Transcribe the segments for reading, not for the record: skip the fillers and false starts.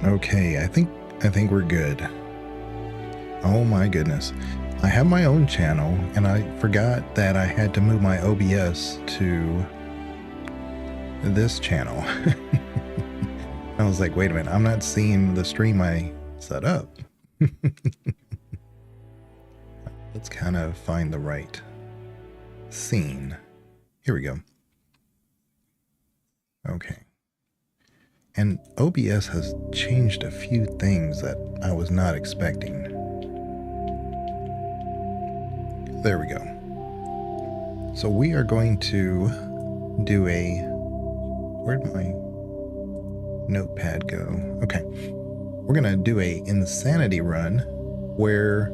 Okay, I think we're good. Oh my goodness. I have my own channel and I forgot that I had to move my OBS to this channel. I was like, wait a minute, I'm not seeing the stream I set up. Let's kind of find the right scene. Here we go. Okay. And OBS has changed a few things that I was not expecting. There we go. So we are going to do a... Where'd my notepad go? Okay. We're going to do a insanity run where...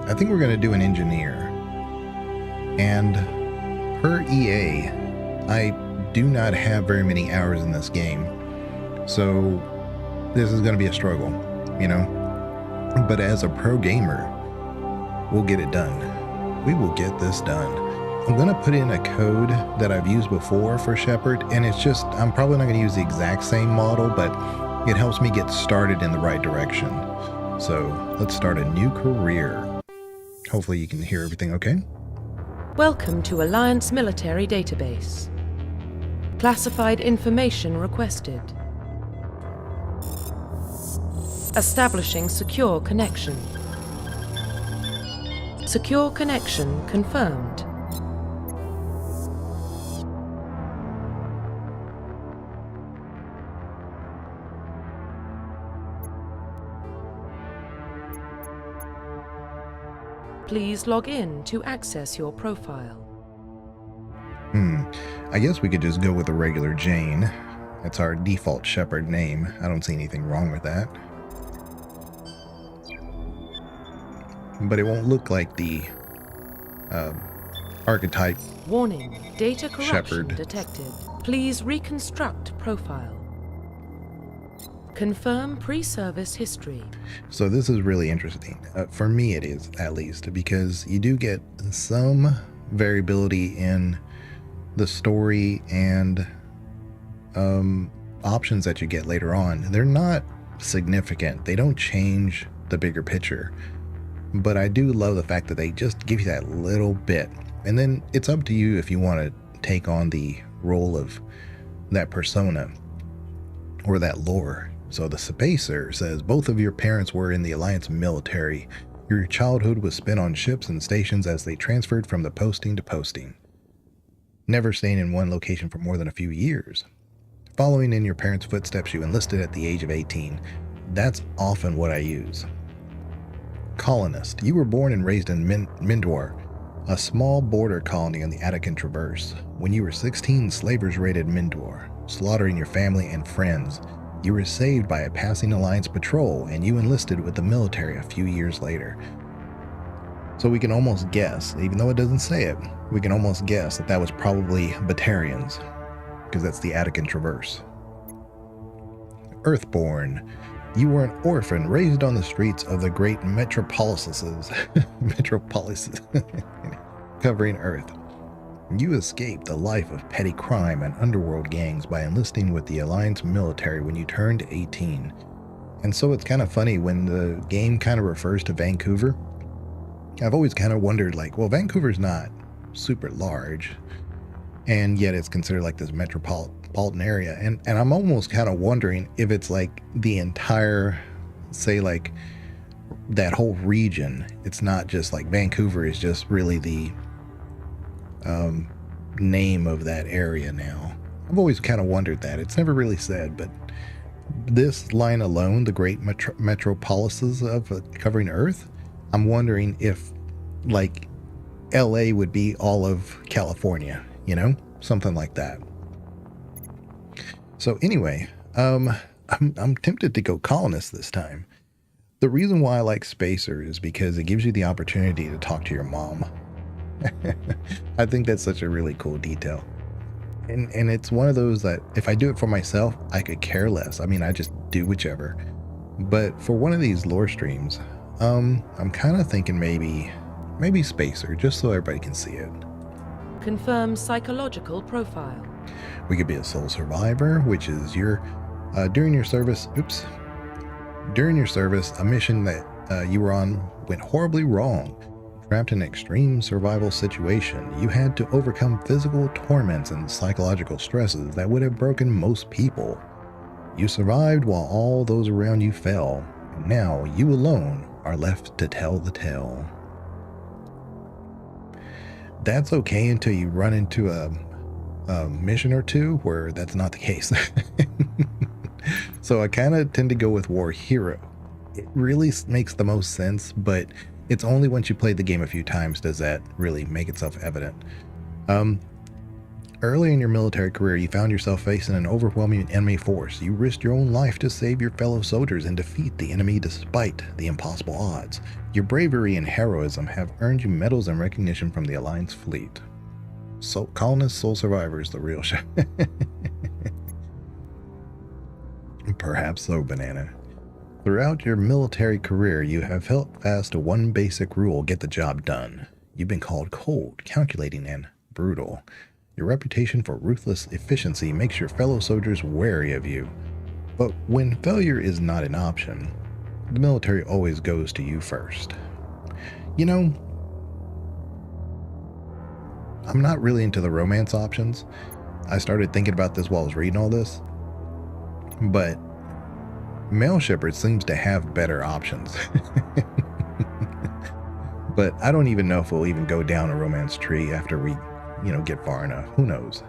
I think we're going to do an engineer. And per EA, I do not have very many hours in this game. So this is going to be a struggle, you know? But as a pro gamer, we'll get it done. We will get this done. I'm going to put in a code that I've used before for Shepard, and it's just, I'm probably not going to use the exact same model, but it helps me get started in the right direction. So let's start a new career. Hopefully you can hear everything okay. Welcome to Alliance Military Database. Classified information requested. Establishing secure connection. Secure connection confirmed. Please log in to access your profile. I guess we could just go with a regular Jane. That's our default Shepard name. I don't see anything wrong with that. But it won't look like the archetype. Warning, data corruption Shepard. detected. Please reconstruct profile. Confirm pre-service history. So this is really interesting. For me it is, at least, because you do get some variability in the story and options that you get later on. They're not significant. They don't change the bigger picture. But I do love the fact that they just give you that little bit. And then it's up to you if you want to take on the role of that persona or that lore. So the Spacer says, both of your parents were in the Alliance military. Your childhood was spent on ships and stations as they transferred from the posting to posting, never staying in one location for more than a few years. Following in your parents' footsteps, you enlisted at the age of 18. That's often what I use. Colonist. You were born and raised in Mindwar, a small border colony on the Attican Traverse. When you were 16, slavers raided Mindwar, slaughtering your family and friends. You were saved by a passing Alliance patrol, and you enlisted with the military a few years later. So we can almost guess, even though it doesn't say it, we can almost guess that that was probably Batarians, because that's the Attican Traverse. Earthborn. You were an orphan raised on the streets of the great metropolises, covering Earth. You escaped the life of petty crime and underworld gangs by enlisting with the Alliance military when you turned 18. And so it's kind of funny when the game kind of refers to Vancouver. I've always kind of wondered, like, well, Vancouver's not super large, and yet it's considered like this metropolitan area. And I'm almost kind of wondering if it's like the entire, say, like that whole region. It's not just like Vancouver is just really the name of that area now. I've always kind of wondered that. It's never really said, but this line alone, the great metropolises of covering Earth, I'm wondering if like LA would be all of California, you know, something like that. So anyway, I'm tempted to go colonist this time. The reason why I like Spacer is because it gives you the opportunity to talk to your mom. I think that's such a really cool detail. And it's one of those that if I do it for myself, I could care less. I mean, I just do whichever. But for one of these lore streams, I'm kind of thinking maybe Spacer, just so everybody can see it. Confirm psychological profile. We could be a sole survivor, which is your during your service. During your service, a mission that you were on went horribly wrong. Trapped in an extreme survival situation, you had to overcome physical torments and psychological stresses that would have broken most people. You survived while all those around you fell, and now you alone are left to tell the tale. That's okay until you run into a mission or two where that's not the case. So I kind of tend to go with War Hero. It really makes the most sense, but it's only once you play the game a few times does that really make itself evident. Early in your military career, you found yourself facing an overwhelming enemy force. You risked your own life to save your fellow soldiers and defeat the enemy despite the impossible odds. Your bravery and heroism have earned you medals and recognition from the Alliance fleet. So, colonist soul survivors, the real shit. Perhaps so, Banana. Throughout your military career, you have held fast to one basic rule: get the job done. You've been called cold, calculating, and brutal. Your reputation for ruthless efficiency makes your fellow soldiers wary of you. But when failure is not an option, the military always goes to you first. You know, I'm not really into the romance options. I started thinking about this while I was reading all this, but Mail Shepherd seems to have better options. But I don't even know if we'll even go down a romance tree after we, get far enough. Who knows?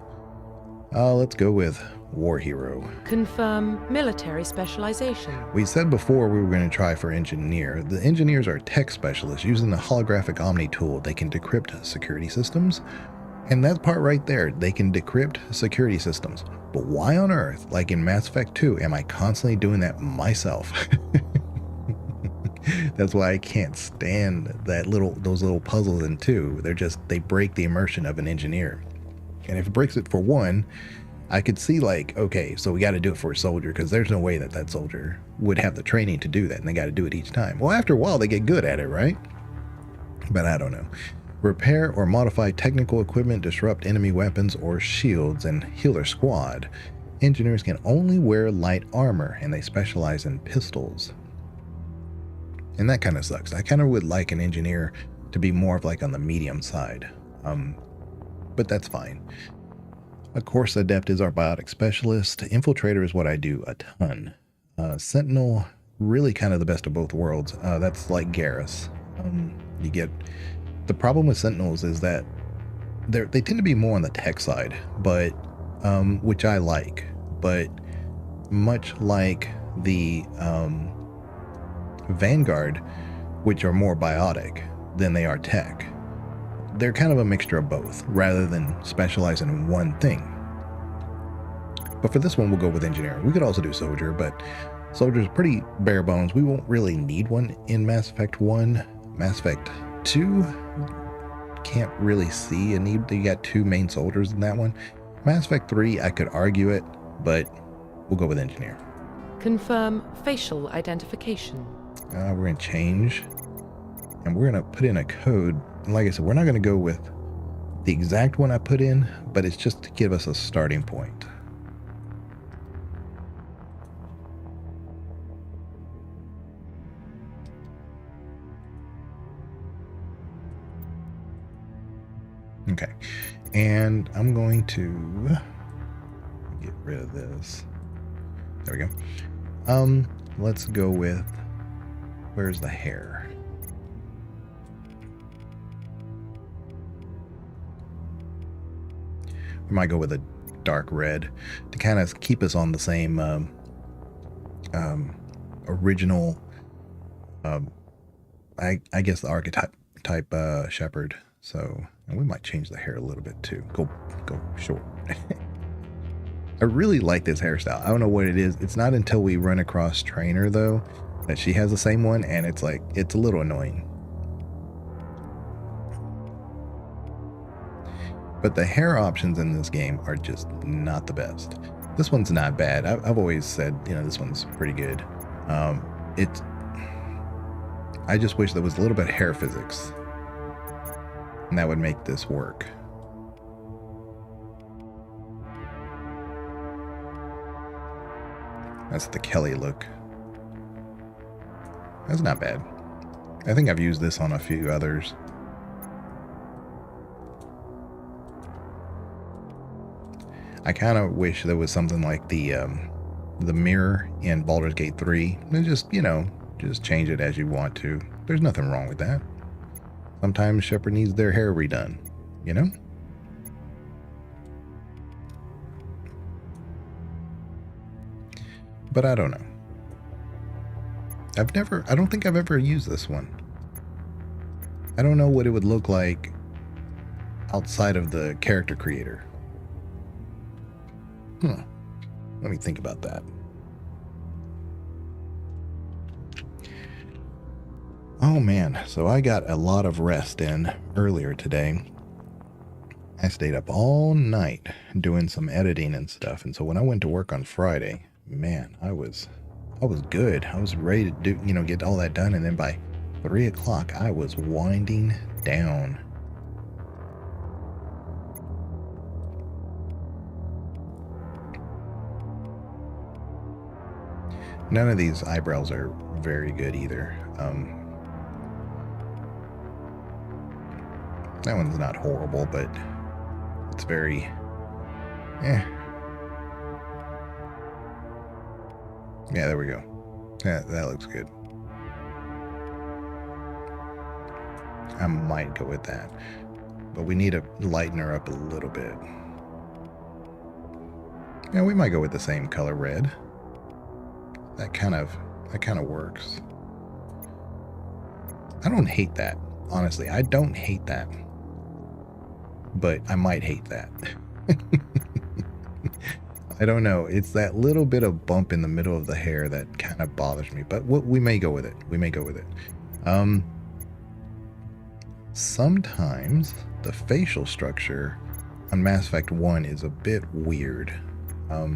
Let's go with War Hero. Confirm military specialization. We said before we were going to try for engineer. The engineers are tech specialists. Using the holographic Omni tool, they can decrypt security systems. And that part right there, they can decrypt security systems. But why on earth, like in Mass Effect 2, am I constantly doing that myself? That's why I can't stand those little puzzles in 2. They break the immersion of an engineer. And if it breaks it for one, I could see okay, so we got to do it for a soldier, because there's no way that soldier would have the training to do that, and they got to do it each time. Well, after a while, they get good at it, right? But I don't know. Repair or modify technical equipment, disrupt enemy weapons or shields, and heal their squad. Engineers can only wear light armor, and they specialize in pistols. And that kind of sucks. I kind of would like an engineer to be more of on the medium side. But that's fine. Of course, Adept is our biotic specialist. Infiltrator is what I do a ton. Sentinel, really kind of the best of both worlds. That's like Garrus. The problem with Sentinels is that they tend to be more on the tech side, but which I like. But much like the Vanguard, which are more biotic than they are tech, they're kind of a mixture of both rather than specializing in one thing. But for this one, we'll go with engineering. We could also do soldier, but soldier's pretty bare bones. We won't really need one in Mass Effect 1. Mass Effect 2, can't really see a need. You got 2 main soldiers in that one. Mass Effect 3, I could argue it, but we'll go with engineer. Confirm facial identification. We're going to change, and we're going to put in a code. Like I said, we're not going to go with the exact one I put in, but it's just to give us a starting point. Okay, and I'm going to get rid of this. There we go. Let's go with, where's the hair? We might go with a dark red to kind of keep us on the same original, I guess the archetype shepherd. So, and we might change the hair a little bit too. Go short. I really like this hairstyle. I don't know what it is. It's not until we run across Trainer though that she has the same one, and it's a little annoying. But the hair options in this game are just not the best. This one's not bad. I've always said, this one's pretty good. I just wish there was a little bit of hair physics, and that would make this work. That's the Kelly look. That's not bad. I think I've used this on a few others. I kind of wish there was something like the mirror in Baldur's Gate 3. And just, you know, just change it as you want to. There's nothing wrong with that. Sometimes Shepard needs their hair redone, you know? But I don't know. I don't think I've ever used this one. I don't know what it would look like outside of the character creator. Let me think about that. Oh man, so I got a lot of rest in earlier today. I stayed up all night doing some editing and stuff, and so when I went to work on Friday, man, I was good. I was ready to do, you know, get all that done, and then by 3 o'clock I was winding down. None of these eyebrows are very good either. That one's not horrible, but it's very, Yeah, there we go. Yeah, that looks good. I might go with that, but we need to lighten her up a little bit. Yeah, we might go with the same color red. That kind of works. I don't hate that. Honestly, I don't hate that. But I might hate that. I don't know. It's that little bit of bump in the middle of the hair that kind of bothers me. But we may go with it. We may go with it. Sometimes the facial structure on Mass Effect 1 is a bit weird. I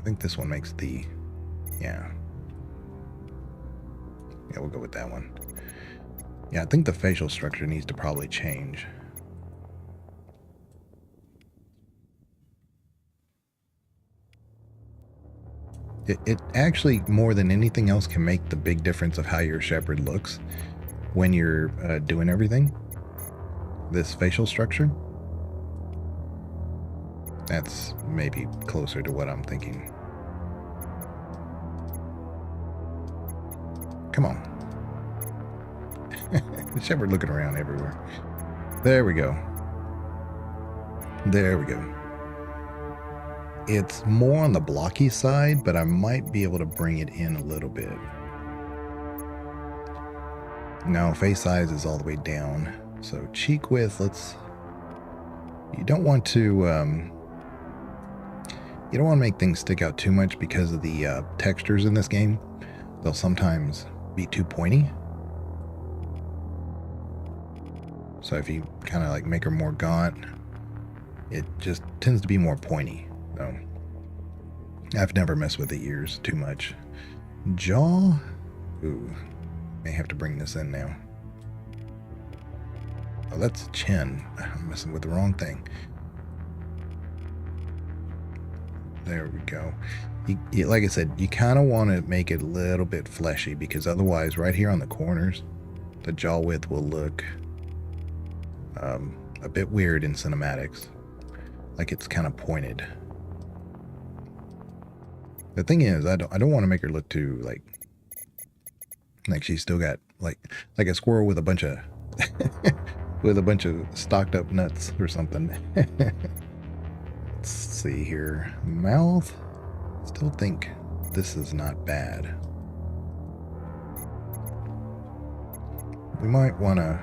think this one makes the... Yeah, we'll go with that one. Yeah, I think the facial structure needs to probably change. It actually, more than anything else, can make the big difference of how your Shepard looks when you're doing everything. This facial structure. That's maybe closer to what I'm thinking. Come on. Shepard looking around everywhere. There we go. There we go. It's more on the blocky side, but I might be able to bring it in a little bit. No, face size is all the way down. So cheek width, you don't want to make things stick out too much because of the textures in this game. They'll sometimes be too pointy. So if you kind of like make her more gaunt, it just tends to be more pointy. So I've never messed with the ears too much. Jaw, ooh, may have to bring this in now. Oh, that's chin. I'm messing with the wrong thing. There we go. You, like I said, you kind of want to make it a little bit fleshy, because otherwise right here on the corners, the jaw width will look a bit weird in cinematics. Like it's kind of pointed. The thing is, I don't want to make her look too like she's still got like a squirrel with a bunch of with a bunch of stocked up nuts or something. Let's see here. Mouth. Still think this is not bad. We might want to,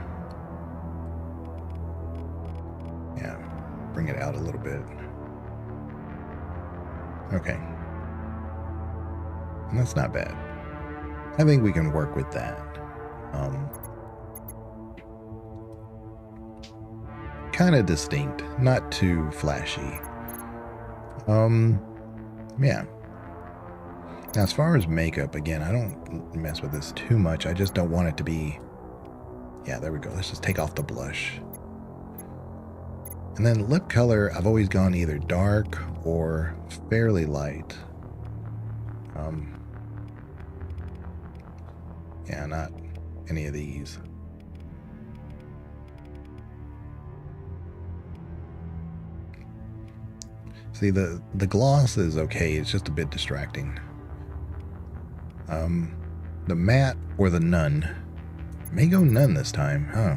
yeah, bring it out a little bit. Okay. And that's not bad. I think we can work with that. Kind of distinct, not too flashy. Yeah. Now, as far as makeup, again, I don't mess with this too much. I just don't want it to be... Yeah, there we go. Let's just take off the blush. And then lip color, I've always gone either dark or fairly light. Yeah, not any of these. See, the gloss is okay, it's just a bit distracting. The matte or the nun. May go none this time, huh?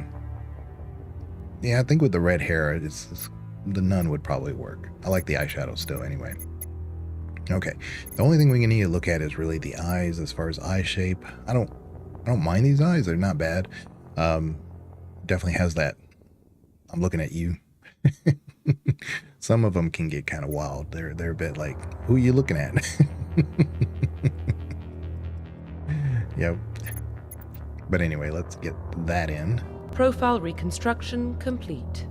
Yeah, I think with the red hair, the nun would probably work. I like the eyeshadow still anyway. Okay, the only thing we need to look at is really the eyes as far as eye shape. I don't mind these eyes, they're not bad. Definitely has that, I'm looking at you. Some of them can get kind of wild. They're a bit like, who are you looking at? Yep. But anyway, let's get that in. Profile reconstruction complete.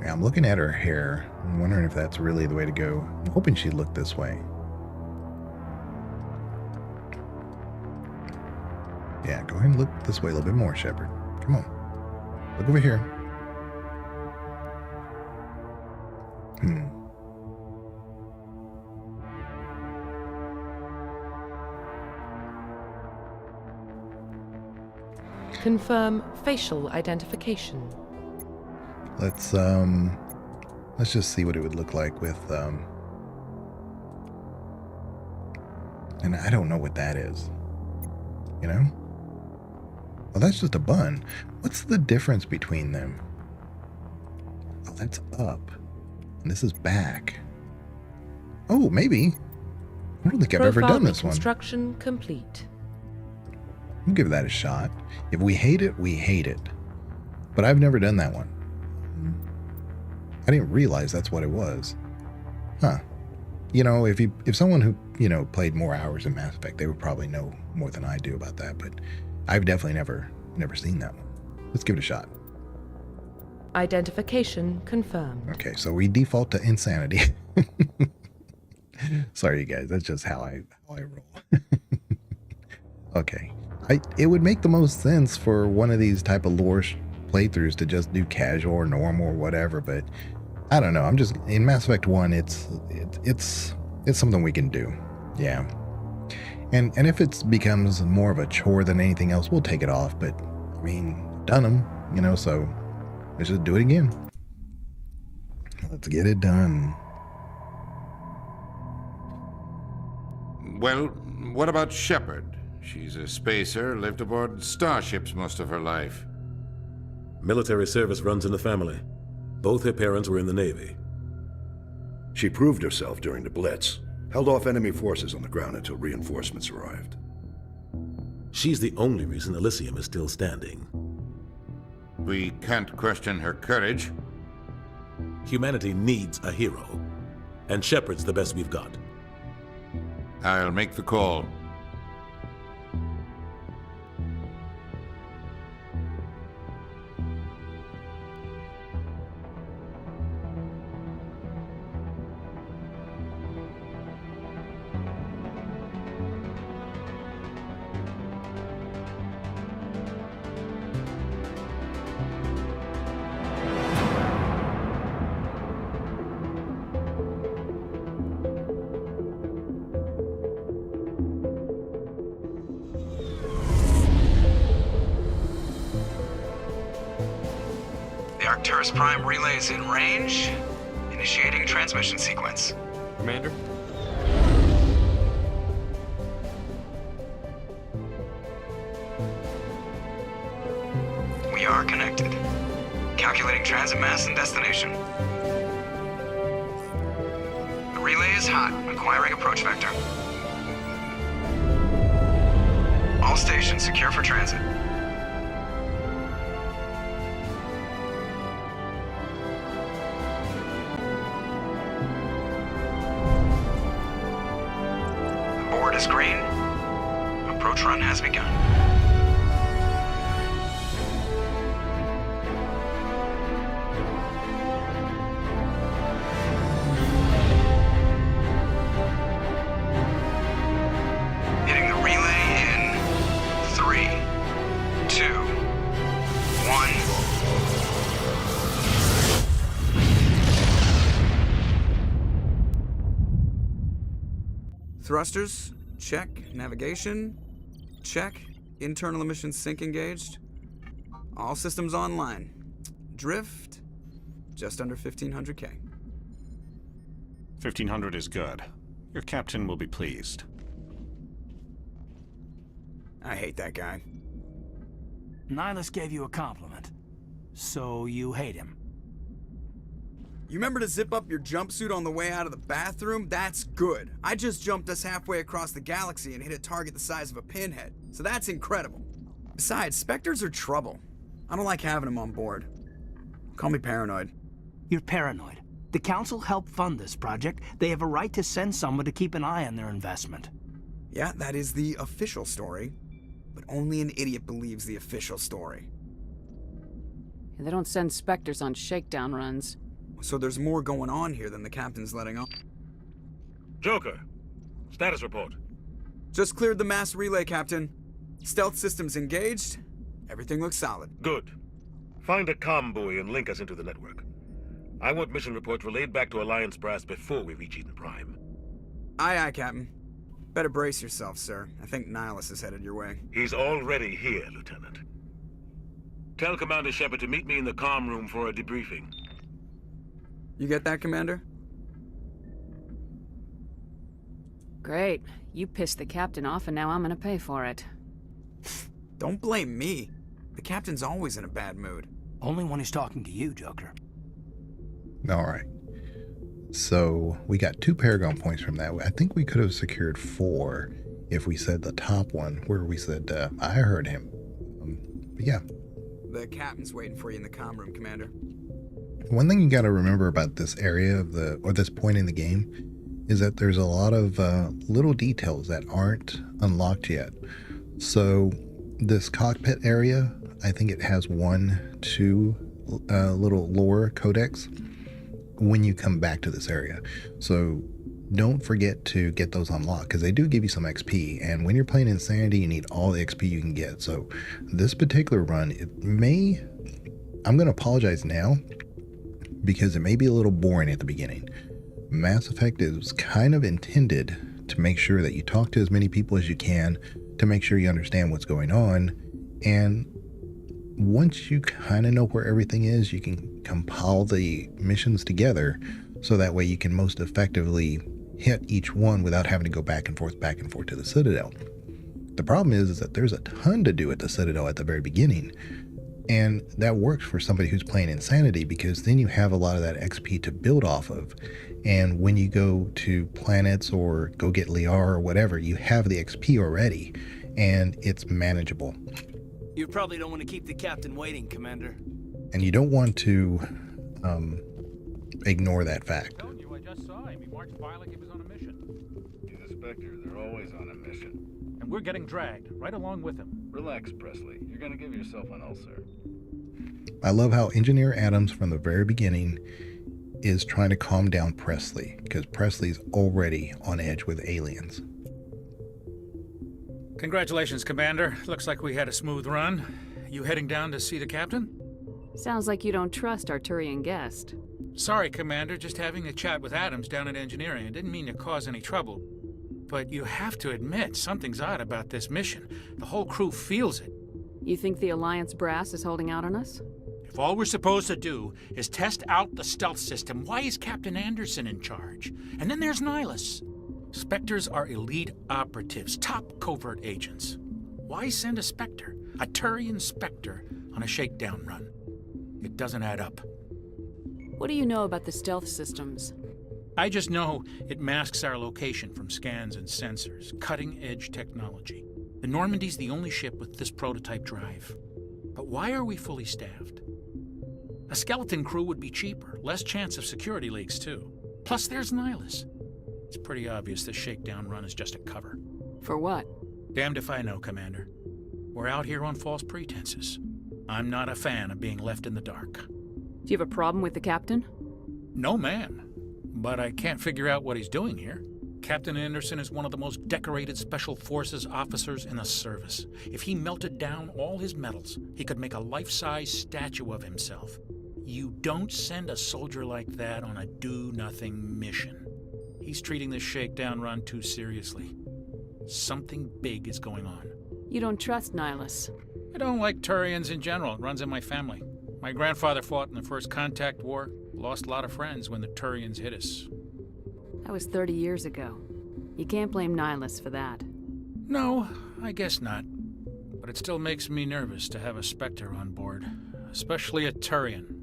Yeah, I'm looking at her hair. I'm wondering if that's really the way to go. I'm hoping she'd look this way. Yeah, go ahead and look this way a little bit more, Shepard. Come on. Look over here. Confirm facial identification. Let's just see what it would look like with and I don't know what that is. You know? Well, that's just a bun. What's the difference between them? Oh, that's up. And this is back. Oh, maybe. I don't think I've ever done this one. Reconstruction complete. We'll give that a shot. If we hate it, we hate it. But I've never done that one. I didn't realize that's what it was. Huh. You know, if someone who, you know, played more hours in Mass Effect, they would probably know more than I do about that, but I've definitely never seen that one. Let's give it a shot. Identification confirmed. Okay, so we default to insanity. Sorry, you guys. That's just how I roll. Okay. It would make the most sense for one of these type of lore playthroughs to just do casual or normal or whatever, but I don't know. I'm just in Mass Effect 1. It's something we can do. Yeah. And if it becomes more of a chore than anything else, we'll take it off. But I mean, done them, you know. So let's just do it again. Let's get it done. Well, what about Shepard? She's a spacer, lived aboard starships most of her life. Military service runs in the family. Both her parents were in the Navy. She proved herself during the Blitz, held off enemy forces on the ground until reinforcements arrived. She's the only reason Elysium is still standing. We can't question her courage. Humanity needs a hero, and Shepard's the best we've got. I'll make the call. Arcturus Prime relay is in range. Initiating transmission sequence. Commander? We are connected. Calculating transit mass and destination. The relay is hot. Acquiring approach vector. All stations secure for transit. Is green. Approach run has begun. Hitting the relay in 3, 2, 1. Thrusters, check. Navigation, check. Internal emissions sync engaged. All systems online. Drift, just under 1,500K. 1,500 is good. Your captain will be pleased. I hate that guy. Nihilus gave you a compliment. So you hate him. You remember to zip up your jumpsuit on the way out of the bathroom? That's good. I just jumped us halfway across the galaxy and hit a target the size of a pinhead. So that's incredible. Besides, Spectres are trouble. I don't like having them on board. Call me paranoid. You're paranoid. The Council helped fund this project. They have a right to send someone to keep an eye on their investment. Yeah, that is the official story. But only an idiot believes the official story. They don't send Spectres on shakedown runs. So there's more going on here than the captain's letting on. Joker, status report. Just cleared the mass relay, Captain. Stealth systems engaged. Everything looks solid. Good. Find a comm buoy and link us into the network. I want mission reports relayed back to Alliance brass before we reach Eden Prime. Aye, aye, Captain. Better brace yourself, sir. I think Nihilus is headed your way. He's already here, Lieutenant. Tell Commander Shepard to meet me in the comm room for a debriefing. You get that, Commander? Great. You pissed the captain off and now I'm gonna pay for it. Don't blame me. The captain's always in a bad mood. Only when he's talking to you, Joker. All right. So we got 2 Paragon points from that. I think we could have secured 4 if we said the top one where we said, I heard him. But yeah. The captain's waiting for you in the comm room, Commander. One thing you got to remember about this area of or this point in the game is that there's a lot of little details that aren't unlocked yet. So this cockpit area, I think it has 1, 2 little lore codex when you come back to this area. So don't forget to get those unlocked because they do give you some XP. And when you're playing Insanity, you need all the XP you can get. So this particular run, I'm going to apologize now because it may be a little boring at the beginning. Mass Effect is kind of intended to make sure that you talk to as many people as you can to make sure you understand what's going on. And once you kind of know where everything is, you can compile the missions together so that way you can most effectively hit each one without having to go back and forth to the Citadel. The problem is that there's a ton to do at the Citadel at the very beginning. And that works for somebody who's playing Insanity because then you have a lot of that XP to build off of. And when you go to planets or go get Liar or whatever, you have the XP already and it's manageable. You probably don't want to keep the captain waiting, Commander. And you don't want to ignore that fact. I told you, I just saw him. He marched by like he was on a mission. He's a Spectre. They're always on a mission. And we're getting dragged, right along with him. Relax, Presley. You're gonna give yourself an ulcer. I love how Engineer Adams from the very beginning is trying to calm down Presley because Presley's already on edge with aliens. Congratulations, Commander. Looks like we had a smooth run. You heading down to see the captain? Sounds like you don't trust Arturian guest. Sorry, Commander. Just having a chat with Adams down at engineering. I didn't mean to cause any trouble. But you have to admit, something's odd about this mission. The whole crew feels it. You think the Alliance brass is holding out on us? If all we're supposed to do is test out the stealth system, why is Captain Anderson in charge? And then there's Nihilus. Spectres are elite operatives, top covert agents. Why send a Spectre, a Turian Spectre, on a shakedown run? It doesn't add up. What do you know about the stealth systems? I just know it masks our location from scans and sensors, cutting-edge technology. The Normandy's the only ship with this prototype drive. But why are we fully staffed? A skeleton crew would be cheaper, less chance of security leaks too. Plus there's Nihilus. It's pretty obvious this shakedown run is just a cover. For what? Damned if I know, Commander. We're out here on false pretenses. I'm not a fan of being left in the dark. Do you have a problem with the captain? No, ma'am. But I can't figure out what he's doing here. Captain Anderson is one of the most decorated Special Forces officers in the service. If he melted down all his medals, he could make a life-size statue of himself. You don't send a soldier like that on a do-nothing mission. He's treating this shakedown run too seriously. Something big is going on. You don't trust Nihilus? I don't like Turians in general. It runs in my family. My grandfather fought in the First Contact War. Lost a lot of friends when the Turians hit us. That was 30 years ago. You can't blame Nihilus for that. No, I guess not. But it still makes me nervous to have a Spectre on board. Especially a Turian.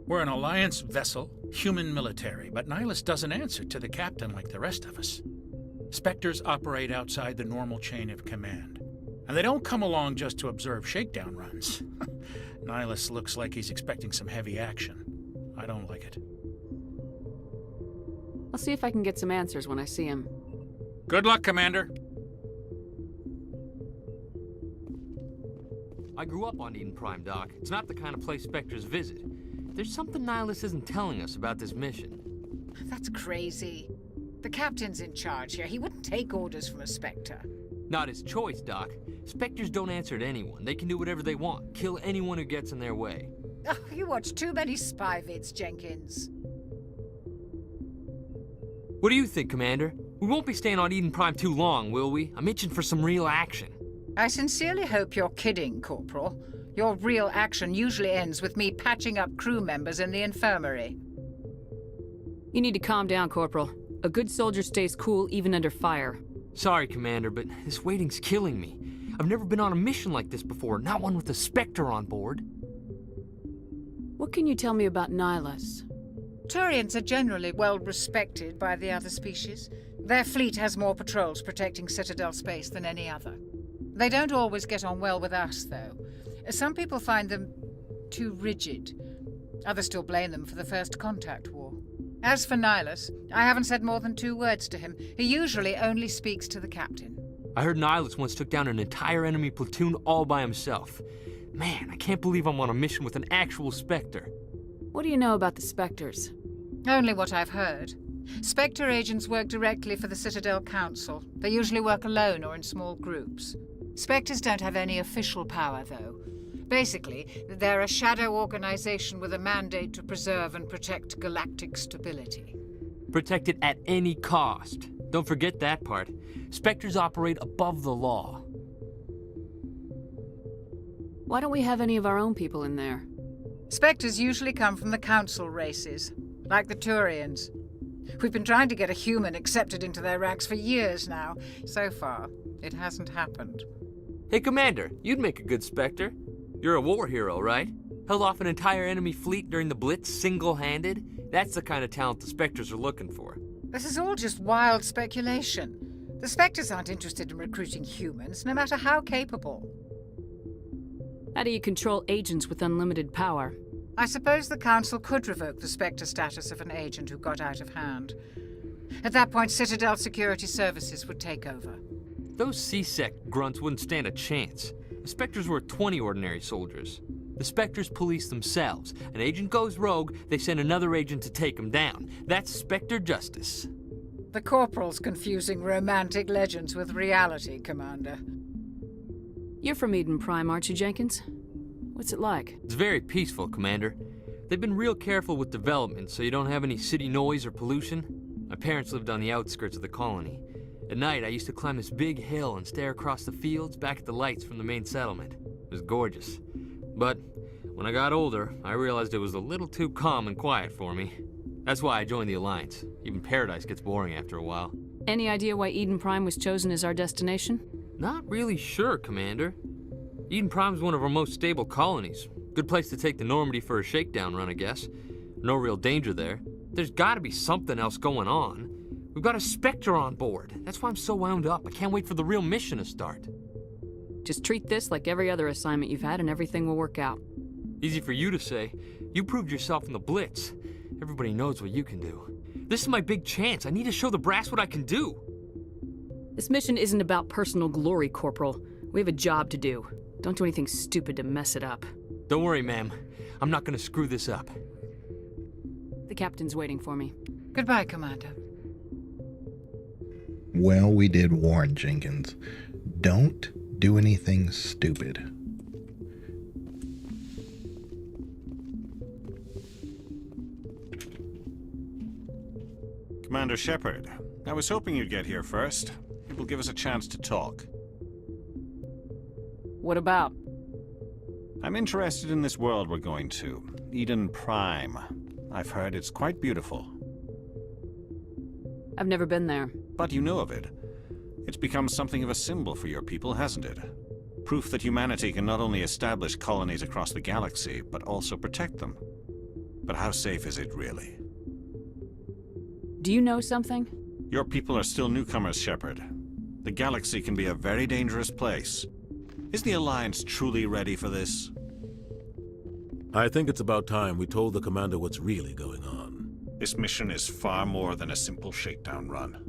We're an Alliance vessel, human military, but Nihilus doesn't answer to the captain like the rest of us. Spectres operate outside the normal chain of command. And they don't come along just to observe shakedown runs. Nihilus looks like he's expecting some heavy action. I don't like it. I'll see if I can get some answers when I see him. Good luck, Commander. I grew up on Eden Prime, Doc. It's not the kind of place Spectres visit. There's something Nihilus isn't telling us about this mission. That's crazy. The captain's in charge here. He wouldn't take orders from a Spectre. Not his choice, Doc. Spectres don't answer to anyone. They can do whatever they want. Kill anyone who gets in their way. Oh, you watch too many spy vids, Jenkins. What do you think, Commander? We won't be staying on Eden Prime too long, will we? I'm itching for some real action. I sincerely hope you're kidding, Corporal. Your real action usually ends with me patching up crew members in the infirmary. You need to calm down, Corporal. A good soldier stays cool even under fire. Sorry, Commander, but this waiting's killing me. I've never been on a mission like this before, not one with a Spectre on board. What can you tell me about Nihilus? Turians are generally well respected by the other species. Their fleet has more patrols protecting Citadel space than any other. They don't always get on well with us, though. Some people find them too rigid. Others still blame them for the First Contact War. As for Nihilus, I haven't said more than 2 words to him. He usually only speaks to the captain. I heard Nihilus once took down an entire enemy platoon all by himself. Man, I can't believe I'm on a mission with an actual Spectre. What do you know about the Spectres? Only what I've heard. Spectre agents work directly for the Citadel Council. They usually work alone or in small groups. Spectres don't have any official power, though. Basically, they're a shadow organization with a mandate to preserve and protect galactic stability. Protect it at any cost. Don't forget that part. Spectres operate above the law. Why don't we have any of our own people in there? Spectres usually come from the Council races, like the Turians. We've been trying to get a human accepted into their ranks for years now. So far, it hasn't happened. Hey, Commander, you'd make a good Spectre. You're a war hero, right? Held off an entire enemy fleet during the Blitz single-handed? That's the kind of talent the Spectres are looking for. This is all just wild speculation. The Spectres aren't interested in recruiting humans, no matter how capable. How do you control agents with unlimited power? I suppose the Council could revoke the Spectre status of an agent who got out of hand. At that point, Citadel Security Services would take over. Those C-Sec grunts wouldn't stand a chance. The Spectres were 20 ordinary soldiers. The Spectres police themselves. An agent goes rogue, they send another agent to take him down. That's Spectre justice. The Corporal's confusing romantic legends with reality, Commander. You're from Eden Prime, aren't you, Jenkins? What's it like? It's very peaceful, Commander. They've been real careful with development so you don't have any city noise or pollution. My parents lived on the outskirts of the colony. At night, I used to climb this big hill and stare across the fields back at the lights from the main settlement. It was gorgeous. But when I got older, I realized it was a little too calm and quiet for me. That's why I joined the Alliance. Even Paradise gets boring after a while. Any idea why Eden Prime was chosen as our destination? Not really sure, Commander. Eden Prime's one of our most stable colonies. Good place to take the Normandy for a shakedown run, I guess. No real danger there. There's gotta be something else going on. We've got a Spectre on board. That's why I'm so wound up. I can't wait for the real mission to start. Just treat this like every other assignment you've had and everything will work out. Easy for you to say. You proved yourself in the Blitz. Everybody knows what you can do. This is my big chance. I need to show the brass what I can do. This mission isn't about personal glory, Corporal. We have a job to do. Don't do anything stupid to mess it up. Don't worry, ma'am. I'm not gonna screw this up. The captain's waiting for me. Goodbye, Commander. Well, we did warn Jenkins. Don't do anything stupid. Commander Shepard, I was hoping you'd get here first. It will give us a chance to talk. What about? I'm interested in this world we're going to, Eden Prime. I've heard it's quite beautiful. I've never been there. But you know of it. It's become something of a symbol for your people, hasn't it? Proof that humanity can not only establish colonies across the galaxy, but also protect them. But how safe is it, really? Do you know something? Your people are still newcomers, Shepard. The galaxy can be a very dangerous place. Is the Alliance truly ready for this? I think it's about time we told the Commander what's really going on. This mission is far more than a simple shakedown run.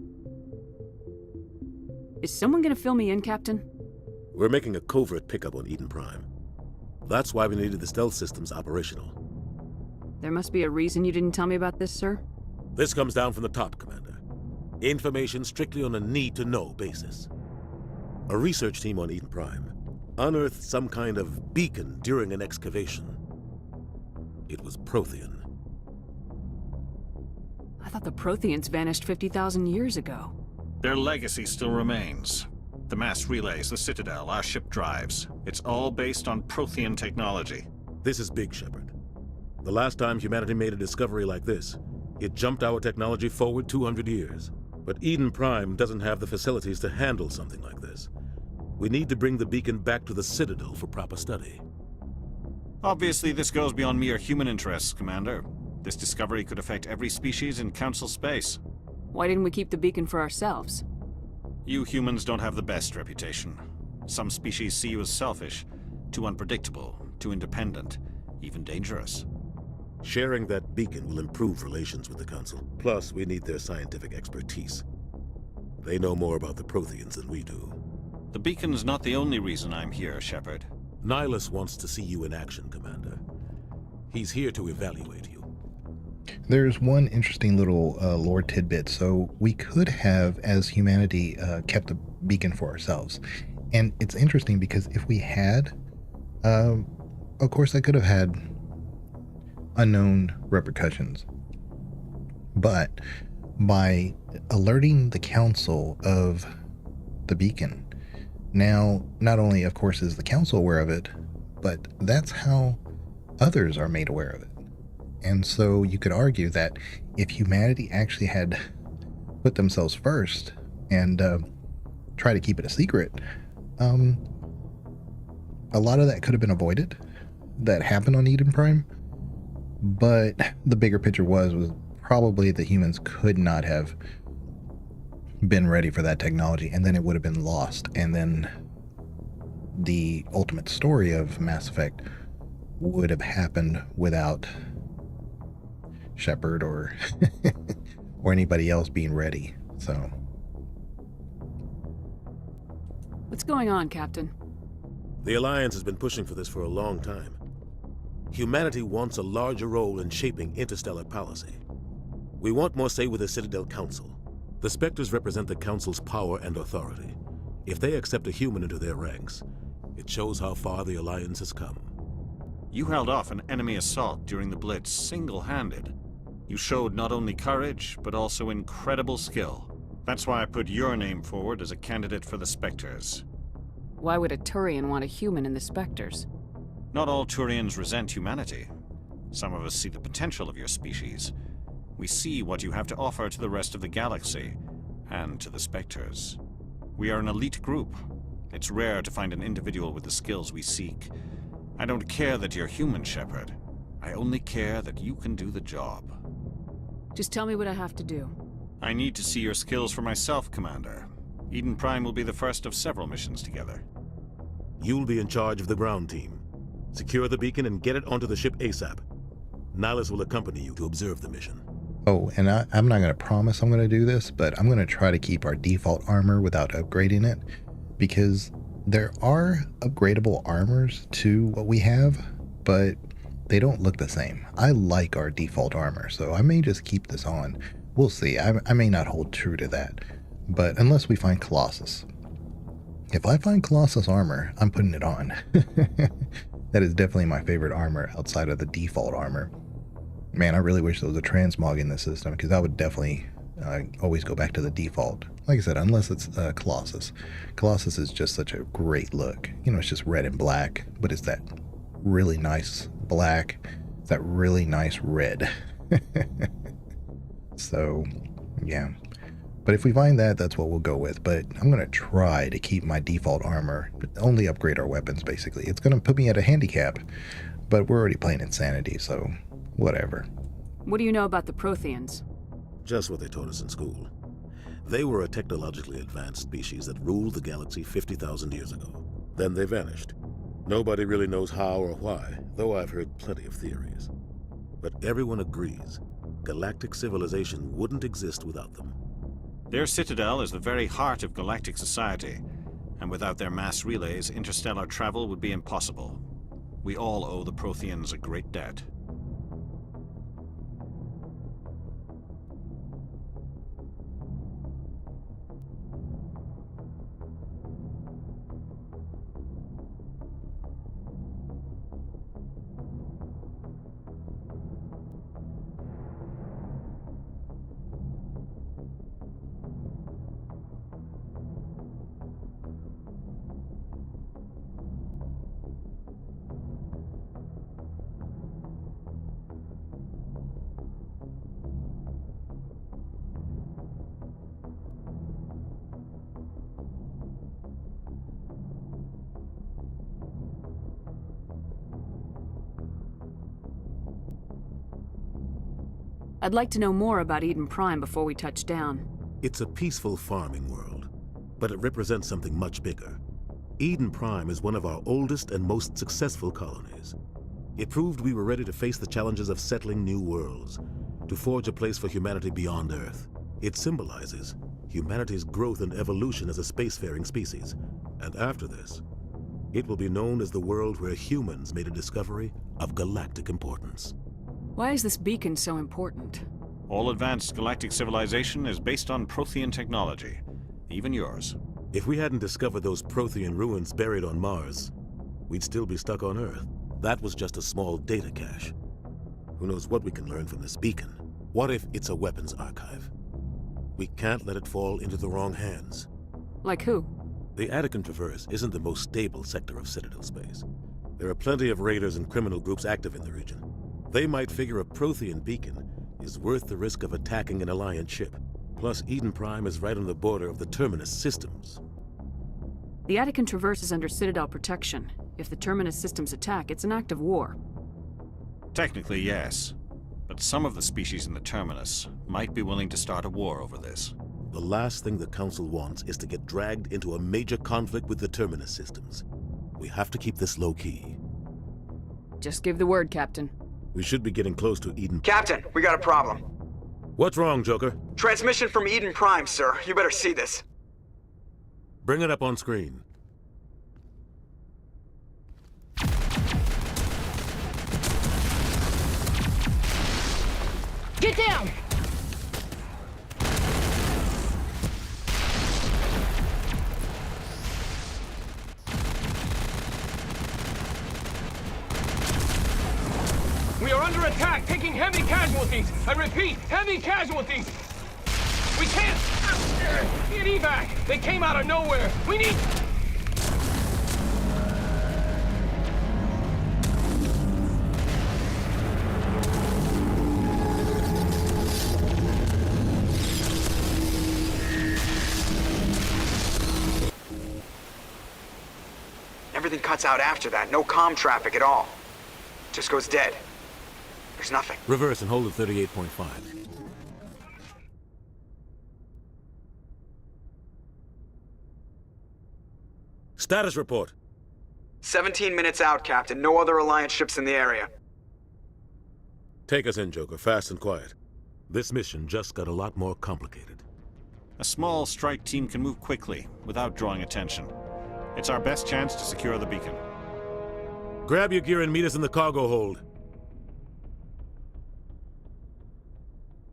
Is someone gonna fill me in, Captain? We're making a covert pickup on Eden Prime. That's why we needed the stealth systems operational. There must be a reason you didn't tell me about this, sir. This comes down from the top, Commander. Information strictly on a need-to-know basis. A research team on Eden Prime unearthed some kind of beacon during an excavation. It was Prothean. I thought the Protheans vanished 50,000 years ago. Their legacy still remains. The mass relays, the Citadel, our ship drives. It's all based on Prothean technology. This is big, Shepard. The last time humanity made a discovery like this, it jumped our technology forward 200 years. But Eden Prime doesn't have the facilities to handle something like this. We need to bring the beacon back to the Citadel for proper study. Obviously, this goes beyond mere human interests, Commander. This discovery could affect every species in Council space. Why didn't we keep the beacon for ourselves? You humans don't have the best reputation. Some species see you as selfish, too unpredictable, too independent, even dangerous. Sharing that beacon will improve relations with the Council. Plus, we need their scientific expertise. They know more about the Protheans than we do. The beacon's not the only reason I'm here, Shepard. Nihilus wants to see you in action, Commander. He's here to evaluate you. There's one interesting little lore tidbit. So we could have, as humanity, kept the beacon for ourselves. And it's interesting because if we had, of course, that could have had unknown repercussions. But by alerting the Council of the beacon, now not only, of course, is the Council aware of it, but that's how others are made aware of it. And so you could argue that if humanity actually had put themselves first and try to keep it a secret, a lot of that could have been avoided that happened on Eden Prime. But the bigger picture was probably the humans could not have been ready for that technology, and then it would have been lost. And then the ultimate story of Mass Effect would have happened without Shepard or or anybody else being ready. So what's going on, Captain? The Alliance has been pushing for this for a long time. Humanity wants a larger role in shaping interstellar policy. We want more say with the Citadel Council. The Spectres represent the Council's power and authority. If they accept a human into their ranks, it shows how far the Alliance has come. You held off an enemy assault during the Blitz single-handed. You showed not only courage, but also incredible skill. That's why I put your name forward as a candidate for the Spectres. Why would a Turian want a human in the Spectres? Not all Turians resent humanity. Some of us see the potential of your species. We see what you have to offer to the rest of the galaxy, and to the Spectres. We are an elite group. It's rare to find an individual with the skills we seek. I don't care that you're human, Shepard. I only care that you can do the job. Just tell me what I have to do. I need to see your skills for myself, Commander. Eden Prime will be the first of several missions together. You'll be in charge of the ground team. Secure the beacon and get it onto the ship ASAP. Nihilus will accompany you to observe the mission. Oh, and I'm not going to promise I'm going to do this, but I'm going to try to keep our default armor without upgrading it, because there are upgradable armors to what we have, but they don't look the same. I like our default armor, so I may just keep this on. We'll see. I may not hold true to that, but unless we find Colossus. If I find Colossus armor, I'm putting it on. That is definitely my favorite armor outside of the default armor. Man, I really wish there was a transmog in this system, because that would definitely I always go back to the default. Like I said, unless it's Colossus. Colossus is just such a great look. You know, it's just red and black, but it's that really nice black. It's that really nice red. So, yeah. But if we find that, that's what we'll go with. But I'm going to try to keep my default armor, but only upgrade our weapons, basically. It's going to put me at a handicap, but we're already playing Insanity, so whatever. What do you know about the Protheans? Just what they taught us in school. They were a technologically advanced species that ruled the galaxy 50,000 years ago. Then they vanished. Nobody really knows how or why, though I've heard plenty of theories. But everyone agrees galactic civilization wouldn't exist without them. Their Citadel is the very heart of galactic society, and without their mass relays, interstellar travel would be impossible. We all owe the Protheans a great debt. I'd like to know more about Eden Prime before we touch down. It's a peaceful farming world, but it represents something much bigger. Eden Prime is one of our oldest and most successful colonies. It proved we were ready to face the challenges of settling new worlds, to forge a place for humanity beyond Earth. It symbolizes humanity's growth and evolution as a spacefaring species. And after this, it will be known as the world where humans made a discovery of galactic importance. Why is this beacon so important? All advanced galactic civilization is based on Prothean technology, even yours. If we hadn't discovered those Prothean ruins buried on Mars, we'd still be stuck on Earth. That was just a small data cache. Who knows what we can learn from this beacon? What if it's a weapons archive? We can't let it fall into the wrong hands. Like who? The Attican Traverse isn't the most stable sector of Citadel space. There are plenty of raiders and criminal groups active in the region. They might figure a Prothean beacon is worth the risk of attacking an Alliance ship. Plus, Eden Prime is right on the border of the Terminus systems. The Attican Traverse is under Citadel protection. If the Terminus systems attack, it's an act of war. Technically, yes. But some of the species in the Terminus might be willing to start a war over this. The last thing the Council wants is to get dragged into a major conflict with the Terminus systems. We have to keep this low-key. Just give the word, Captain. We should be getting close to Eden. Captain, we got a problem. What's wrong, Joker? Transmission from Eden Prime, sir. You better see this. Bring it up on screen. Get down! We are under attack, taking heavy casualties. I repeat, heavy casualties. We can't get evac. They came out of nowhere. We need... Everything cuts out after that. No comm traffic at all. Just goes dead. There's nothing. Reverse and hold at 38.5. Status report. 17 minutes out, Captain. No other Alliance ships in the area. Take us in, Joker, fast and quiet. This mission just got a lot more complicated. A small strike team can move quickly, without drawing attention. It's our best chance to secure the beacon. Grab your gear and meet us in the cargo hold.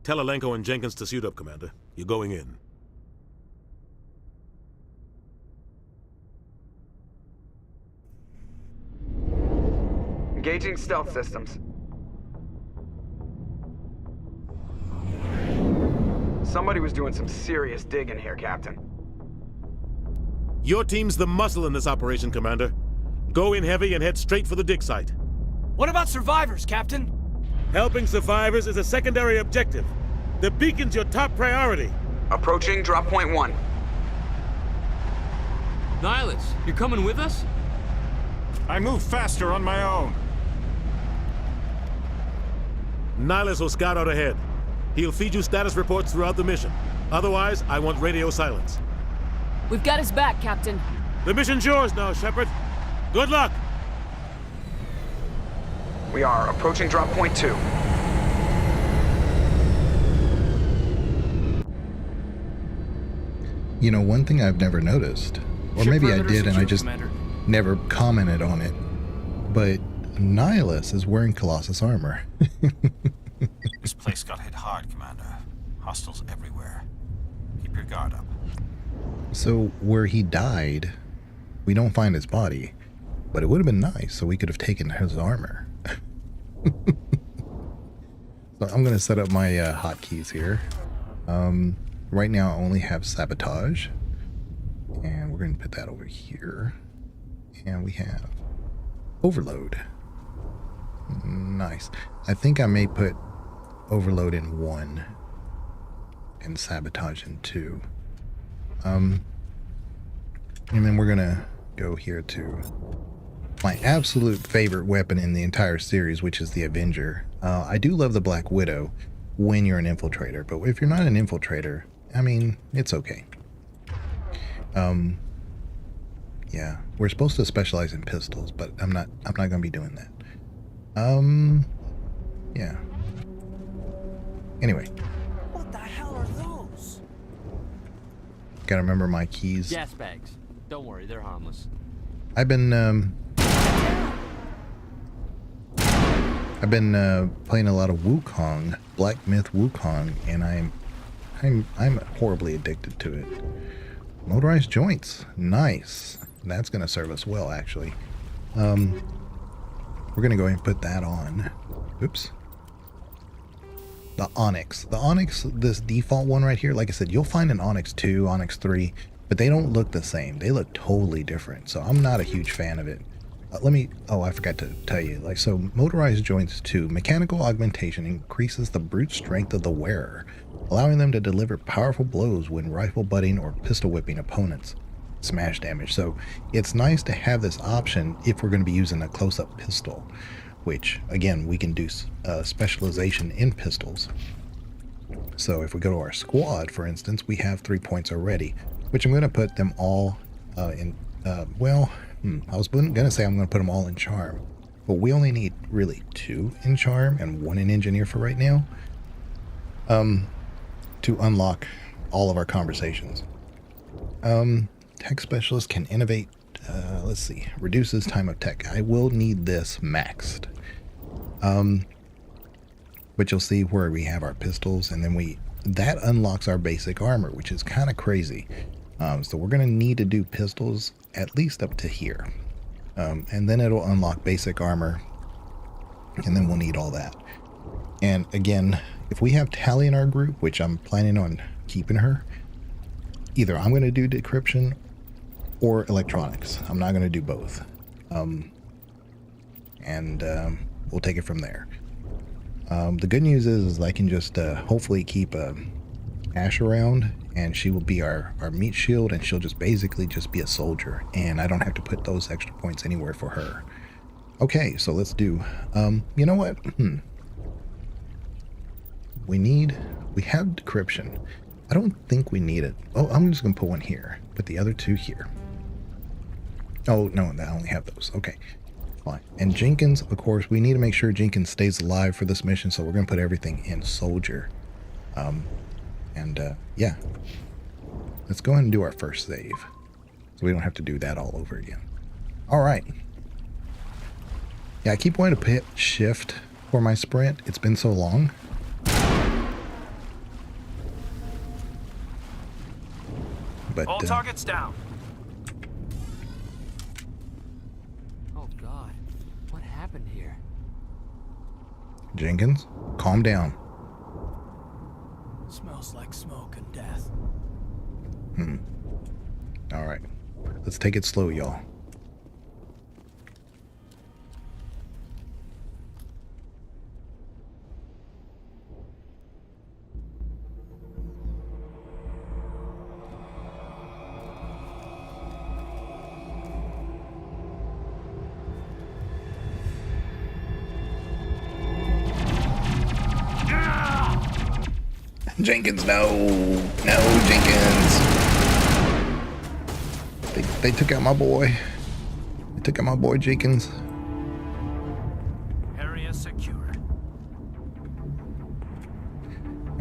Tell Alenko and Jenkins to suit up, Commander. You're going in. Engaging stealth systems. Somebody was doing some serious digging here, Captain. Your team's the muscle in this operation, Commander. Go in heavy and head straight for the dig site. What about survivors, Captain? Helping survivors is a secondary objective. The beacon's your top priority. Approaching drop point 1. Nihilus, you're coming with us? I move faster on my own. Nihilus will scout out ahead. He'll feed you status reports throughout the mission. Otherwise, I want radio silence. We've got his back, Captain. The mission's yours now, Shepard. Good luck! We are approaching drop point 2. You know, one thing I've never noticed, or maybe I did and I just never commented on it, but Nihilus is wearing Colossus armor. This place got hit hard, Commander. Hostiles everywhere. Keep your guard up. So where he died, we don't find his body, but it would have been nice so we could have taken his armor. So I'm going to set up my hotkeys here. Right now I only have sabotage, and we're going to put that over here, and we have overload. Nice. I think I may put overload in 1 and sabotage in 2. And then we're gonna go here to my absolute favorite weapon in the entire series, which is the Avenger. I do love the Black Widow when you're an infiltrator, but if you're not an infiltrator, I mean, it's okay. Yeah, we're supposed to specialize in pistols, but I'm not gonna be doing that. Yeah. Anyway. What the hell are those? Gotta remember my keys. Gas bags. Don't worry, they're harmless. I've been playing a lot of Wukong, Black Myth Wukong, and I'm horribly addicted to it. Motorized joints, nice. That's gonna serve us well, actually. We're gonna go ahead and put that on. Oops. The Onyx. The Onyx, this default one right here, like I said, you'll find an Onyx 2, Onyx 3, but they don't look the same. They look totally different, so I'm not a huge fan of it. I forgot to tell you, so Motorized Joints 2, mechanical augmentation increases the brute strength of the wearer, allowing them to deliver powerful blows when rifle butting or pistol whipping opponents. Smash damage. So it's nice to have this option if we're going to be using a close-up pistol, which again we can do specialization in pistols. So if we go to our squad, for instance, we have 3 points already, which I'm going to put them all in. I was going to say I'm going to put them all in charm, but we only need really 2 in charm and 1 in engineer for right now, to unlock all of our conversations. Tech specialist can innovate. Let's see, reduces time of tech. I will need this maxed. But you'll see where we have our pistols, and then that unlocks our basic armor, which is kind of crazy. So we're going to need to do pistols at least up to here. And then it'll unlock basic armor, and then we'll need all that. And again, if we have Tally in our group, which I'm planning on keeping her, either I'm going to do decryption or electronics. I'm not going to do both. We'll take it from there. The good news is I can just hopefully keep Ash around, and she will be our meat shield, and she'll just basically just be a soldier, and I don't have to put those extra points anywhere for her. Okay, so let's do, you know what? We have decryption. I don't think we need it. Oh, I'm just gonna put 1 here, put the other 2 here. Oh, no, I only have those. Okay, fine. And Jenkins, of course, we need to make sure Jenkins stays alive for this mission, so we're gonna put everything in soldier. Yeah. Let's go ahead and do our first save, so we don't have to do that all over again. All right. Yeah, I keep wanting to hit shift for my sprint. It's been so long. But, all targets down. Oh God, what happened here? Jenkins, calm down. Smells like smoke. death. All right. Let's take it slow, y'all. Jenkins, no! No, Jenkins! They took out my boy. They took out my boy Jenkins. Area secure.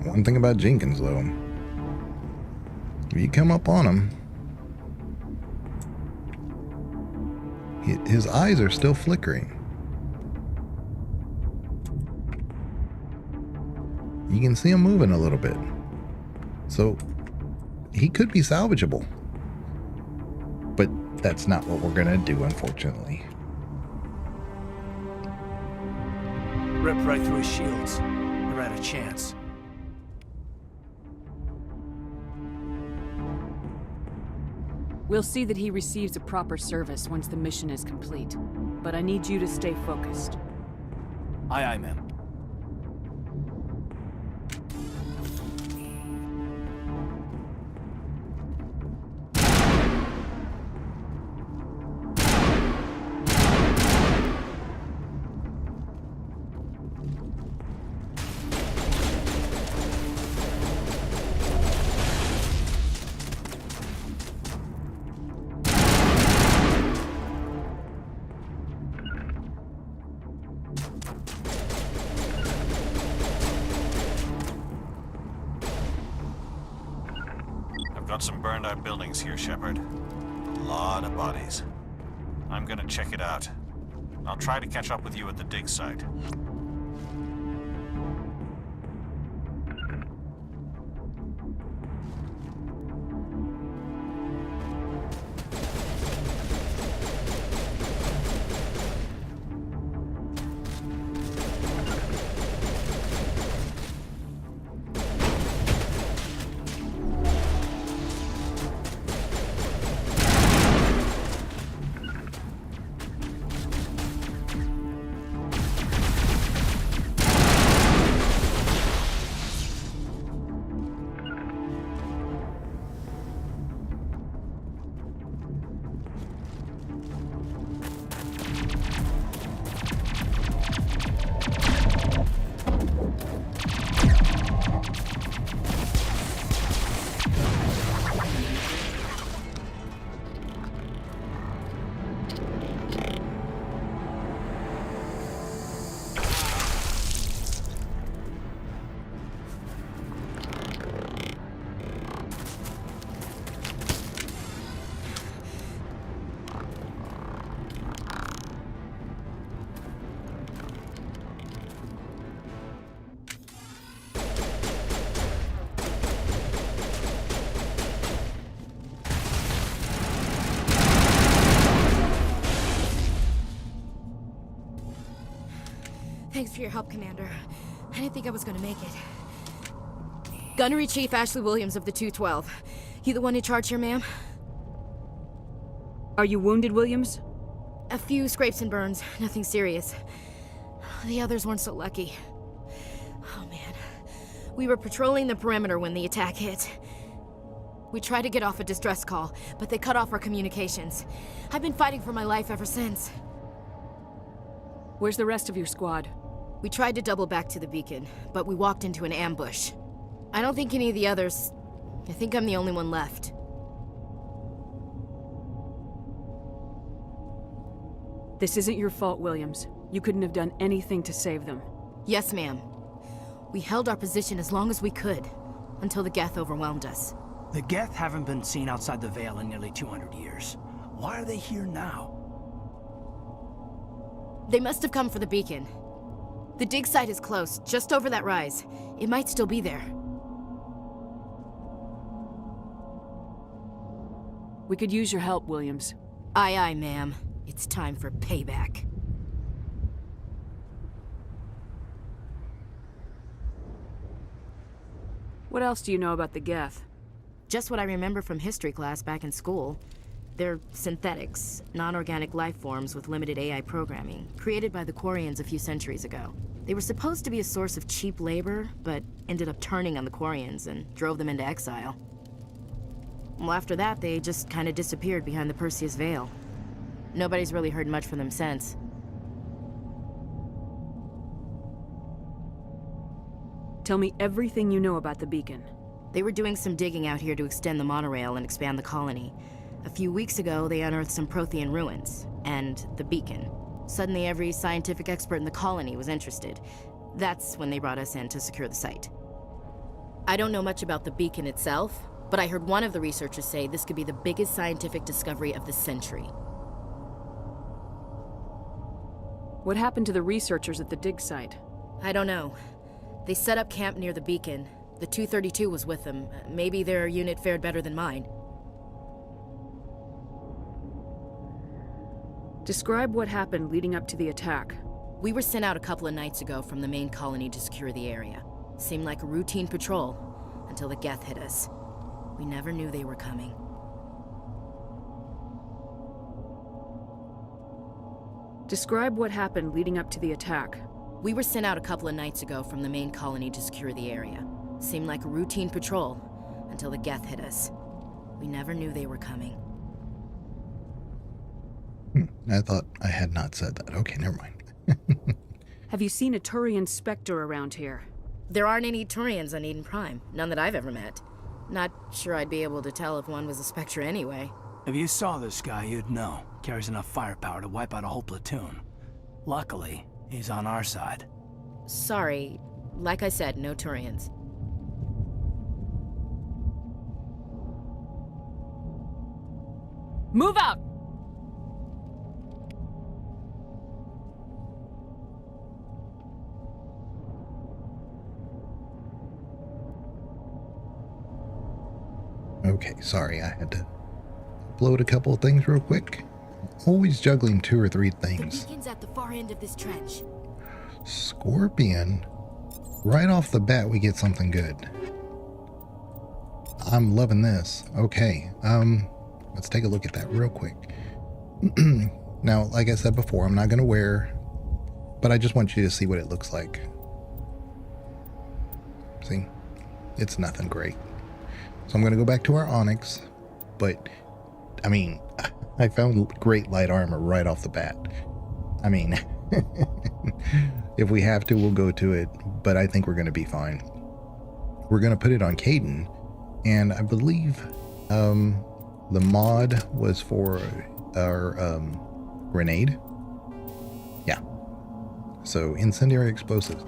One thing about Jenkins, though, if you come up on him, his eyes are still flickering. You can see him moving a little bit. So he could be salvageable. But that's not what we're gonna do, unfortunately. Ripped right through his shields. Never had a chance. We'll see that he receives a proper service once the mission is complete. But I need you to stay focused. Aye, aye, ma'am. Got some burned out buildings here, Shepard. A lot of bodies. I'm gonna check it out. I'll try to catch up with you at the dig site. Thanks for your help, Commander. I didn't think I was gonna make it. Gunnery Chief Ashley Williams of the 212. You the one in charge here, ma'am? Are you wounded, Williams? A few scrapes and burns, nothing serious. The others weren't so lucky. Oh man. We were patrolling the perimeter when the attack hit. We tried to get off a distress call, but they cut off our communications. I've been fighting for my life ever since. Where's the rest of your squad? We tried to double back to the beacon, but we walked into an ambush. I don't think any of the others... I think I'm the only one left. This isn't your fault, Williams. You couldn't have done anything to save them. Yes, ma'am. We held our position as long as we could, until the Geth overwhelmed us. The Geth haven't been seen outside the Veil in nearly 200 years. Why are they here now? They must have come for the beacon. The dig site is close, just over that rise. It might still be there. We could use your help, Williams. Aye, aye, ma'am. It's time for payback. What else do you know about the Geth? Just what I remember from history class back in school. They're synthetics, non-organic life forms with limited AI programming, created by the Quarians a few centuries ago. They were supposed to be a source of cheap labor, but ended up turning on the Quarians and drove them into exile. Well, after that, they just kind of disappeared behind the Perseus Veil. Nobody's really heard much from them since. Tell me everything you know about the beacon. They were doing some digging out here to extend the monorail and expand the colony. A few weeks ago, they unearthed some Prothean ruins, and the beacon. Suddenly, every scientific expert in the colony was interested. That's when they brought us in to secure the site. I don't know much about the beacon itself, but I heard one of the researchers say this could be the biggest scientific discovery of the century. What happened to the researchers at the dig site? I don't know. They set up camp near the beacon. The 232 was with them. Maybe their unit fared better than mine. Describe what happened leading up to the attack. We were sent out a couple of nights ago from the main colony to secure the area. Seemed like a routine patrol, until the Geth hit us. We never knew they were coming. Describe what happened leading up to the attack. We were sent out a couple of nights ago from the main colony to secure the area. Seemed like a routine patrol, until the Geth hit us. We never knew they were coming. I thought I had not said that. Okay, never mind. Have you seen a Turian Spectre around here? There aren't any Turians on Eden Prime. None that I've ever met. Not sure I'd be able to tell if one was a Spectre anyway. If you saw this guy, you'd know. Carries enough firepower to wipe out a whole platoon. Luckily, he's on our side. Sorry. Like I said, no Turians. Move out! Okay, sorry, I had to upload a couple of things real quick. Always juggling 2 or 3 things. The beacon's at the far end of this trench. Scorpion. Right off the bat, we get something good. I'm loving this. Okay, let's take a look at that real quick. Now, like I said before, I'm not going to wear, but I just want you to see what it looks like. See? It's nothing great. So I'm going to go back to our Onyx, but, I mean, I found great light armor right off the bat. I mean, if we have to, we'll go to it, but I think we're going to be fine. We're going to put it on Caden, and I believe the mod was for our grenade. Yeah. So, incendiary explosives.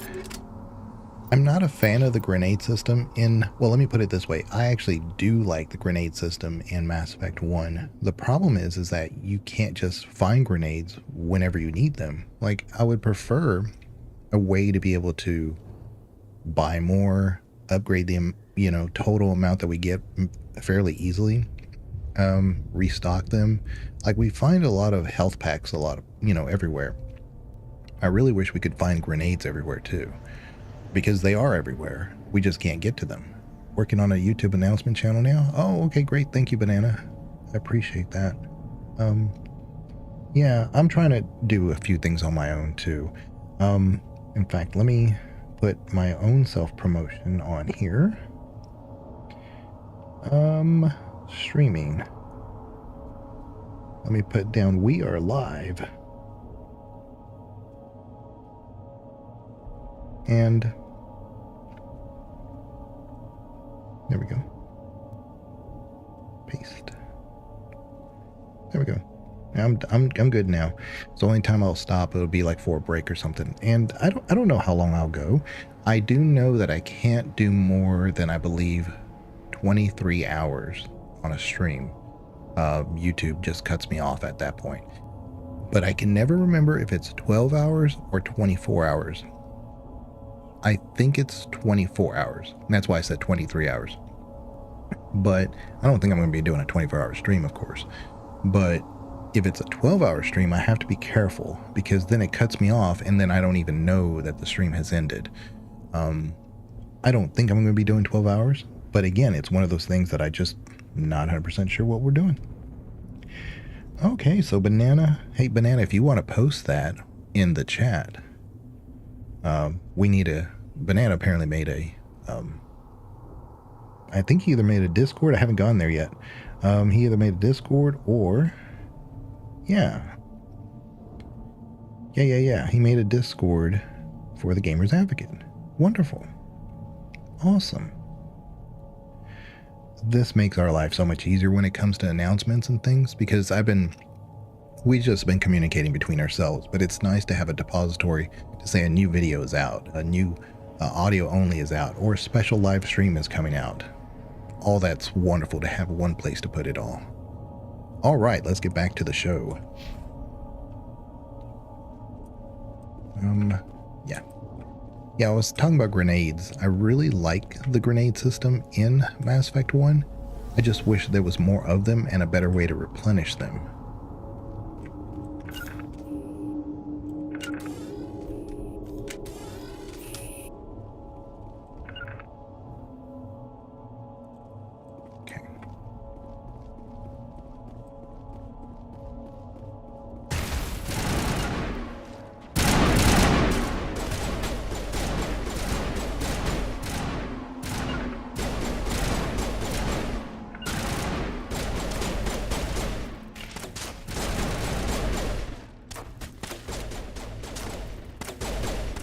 I'm not a fan of the grenade system in, well, let me put it this way. I actually do like the grenade system in Mass Effect 1. The problem is that you can't just find grenades whenever you need them. Like, I would prefer a way to be able to buy more, upgrade the, total amount that we get fairly easily, restock them. Like, we find a lot of health packs, everywhere. I really wish we could find grenades everywhere too. Because they are everywhere. We just can't get to them. Working on a YouTube announcement channel now? Oh, okay, great. Thank you, Banana. I appreciate that. Yeah, I'm trying to do a few things on my own too. In fact, let me put my own self-promotion on here. Streaming. Let me put down we are live. And there we go. Paste. There we go. I'm good now. It's the only time I'll stop. It'll be like for a break or something. And I don't know how long I'll go. I do know that I can't do more than, I believe, 23 hours on a stream. YouTube just cuts me off at that point. But I can never remember if it's 12 hours or 24 hours. I think it's 24 hours. And that's why I said 23 hours. But I don't think I'm going to be doing a 24-hour stream, of course. But if it's a 12-hour stream, I have to be careful, because then it cuts me off and then I don't even know that the stream has ended. I don't think I'm going to be doing 12 hours. But again, it's one of those things that I just not 100% sure what we're doing. Okay, so Banana. Hey, Banana, if you want to post that in the chat, we need a... Banana apparently made a... I think he either made a Discord. I haven't gone there yet. He either made a Discord or... Yeah. He made a Discord for the Gamers Advocate. Wonderful. Awesome. This makes our life so much easier when it comes to announcements and things, because we've just been communicating between ourselves, but it's nice to have a depository to say a new video is out, a new audio only is out, or a special live stream is coming out. All that's wonderful to have one place to put it all. All right, let's get back to the show. Yeah, I was talking about grenades. I really like the grenade system in Mass Effect 1. I just wish there was more of them and a better way to replenish them.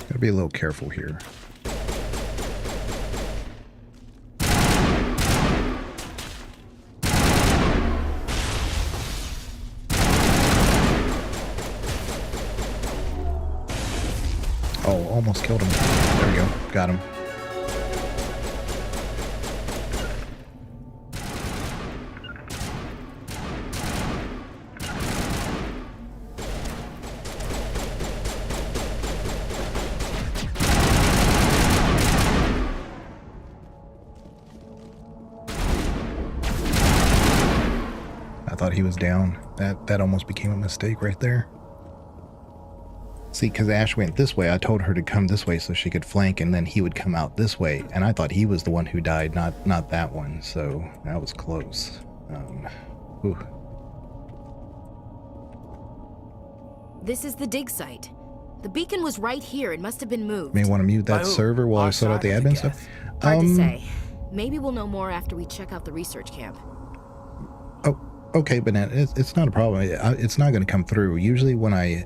Gotta be a little careful here. Oh, almost killed him. There we go. Got him. I thought he was down. That almost became a mistake right there. See, because Ash went this way, I told her to come this way so she could flank, and then he would come out this way, and I thought he was the one who died, not that one. So that was close. This is the dig site. The beacon was right here. It must have been moved. May want to mute that server while I sort out the admin stuff. Hard to say. Maybe we'll know more after we check out the research camp. Okay, Banana, it's not a problem. It's not going to come through. Usually when I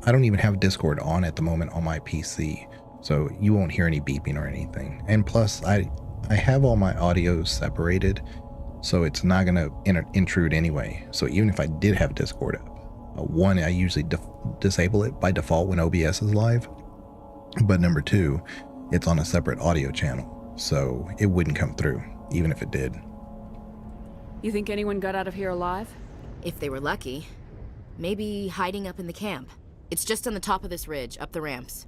don't even have Discord on at the moment on my PC, so you won't hear any beeping or anything. And plus, I have all my audios separated, so it's not going to intrude anyway. So even if I did have Discord up, one, I usually disable it by default when OBS is live, but number two, it's on a separate audio channel, so it wouldn't come through, even if it did. You think anyone got out of here alive? If they were lucky. Maybe hiding up in the camp. It's just on the top of this ridge, up the ramps.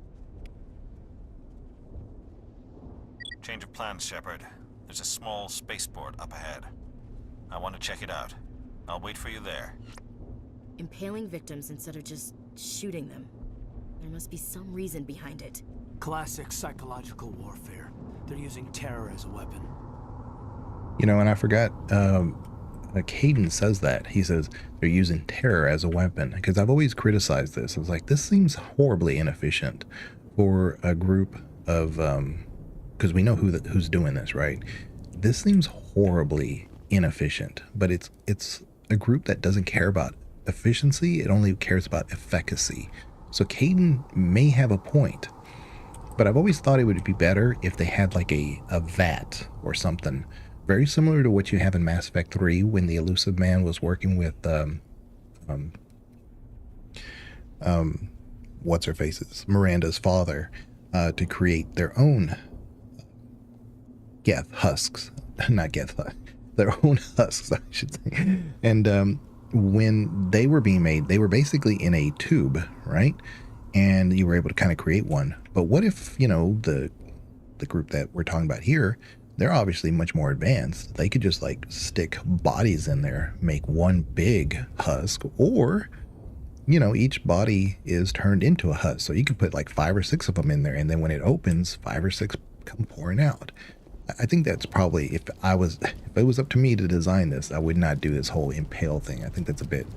Change of plans, Shepard. There's a small spaceport up ahead. I want to check it out. I'll wait for you there. Impaling victims instead of just shooting them. There must be some reason behind it. Classic psychological warfare. They're using terror as a weapon. You know, and I forgot, Caden says that. He says they're using terror as a weapon, because I've always criticized this. I was like, this seems horribly inefficient for a group of, because we know who's doing this, right? This seems horribly inefficient, but it's a group that doesn't care about efficiency. It only cares about efficacy. So Caden may have a point, but I've always thought it would be better if they had like a VAT or something. Very similar to what you have in Mass Effect 3 when the Elusive Man was working with, what's-her-face's, Miranda's father, to create their own Geth husks. Not Geth husks. Their own husks, I should say. And when they were being made, they were basically in a tube, right? And you were able to kind of create one. But what if, you know, the group that we're talking about here, they're obviously much more advanced. They could just like stick bodies in there, make one big husk, or, you know, each body is turned into a husk. So you could put like 5 or 6 of them in there, and then when it opens, 5 or 6 come pouring out. I think that's probably, if it was up to me to design this, I would not do this whole impale thing. I think that's a bit,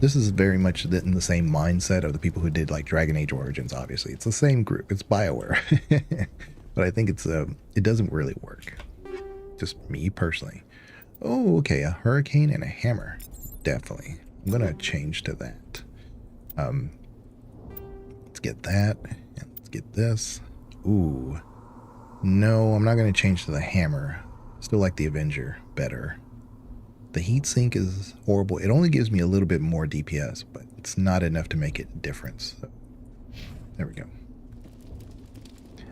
this is very much in the same mindset of the people who did like Dragon Age Origins. Obviously it's the same group, it's BioWare. But I think it doesn't really work. Just me personally. Oh, okay, a hurricane and a hammer. Definitely. I'm gonna change to that. Let's get that, and let's get this. Ooh. No, I'm not gonna change to the hammer. Still like the Avenger better. The heatsink is horrible. It only gives me a little bit more DPS, but it's not enough to make a difference. So, there we go.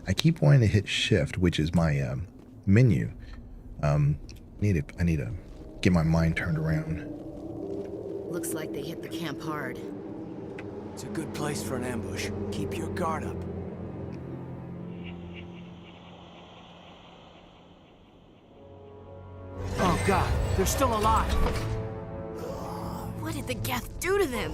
I keep wanting to hit shift, which is my menu. I need to get my mind turned around. Looks like they hit the camp hard. It's a good place for an ambush. Keep your guard up. Oh god, they're still alive! What did the Geth do to them?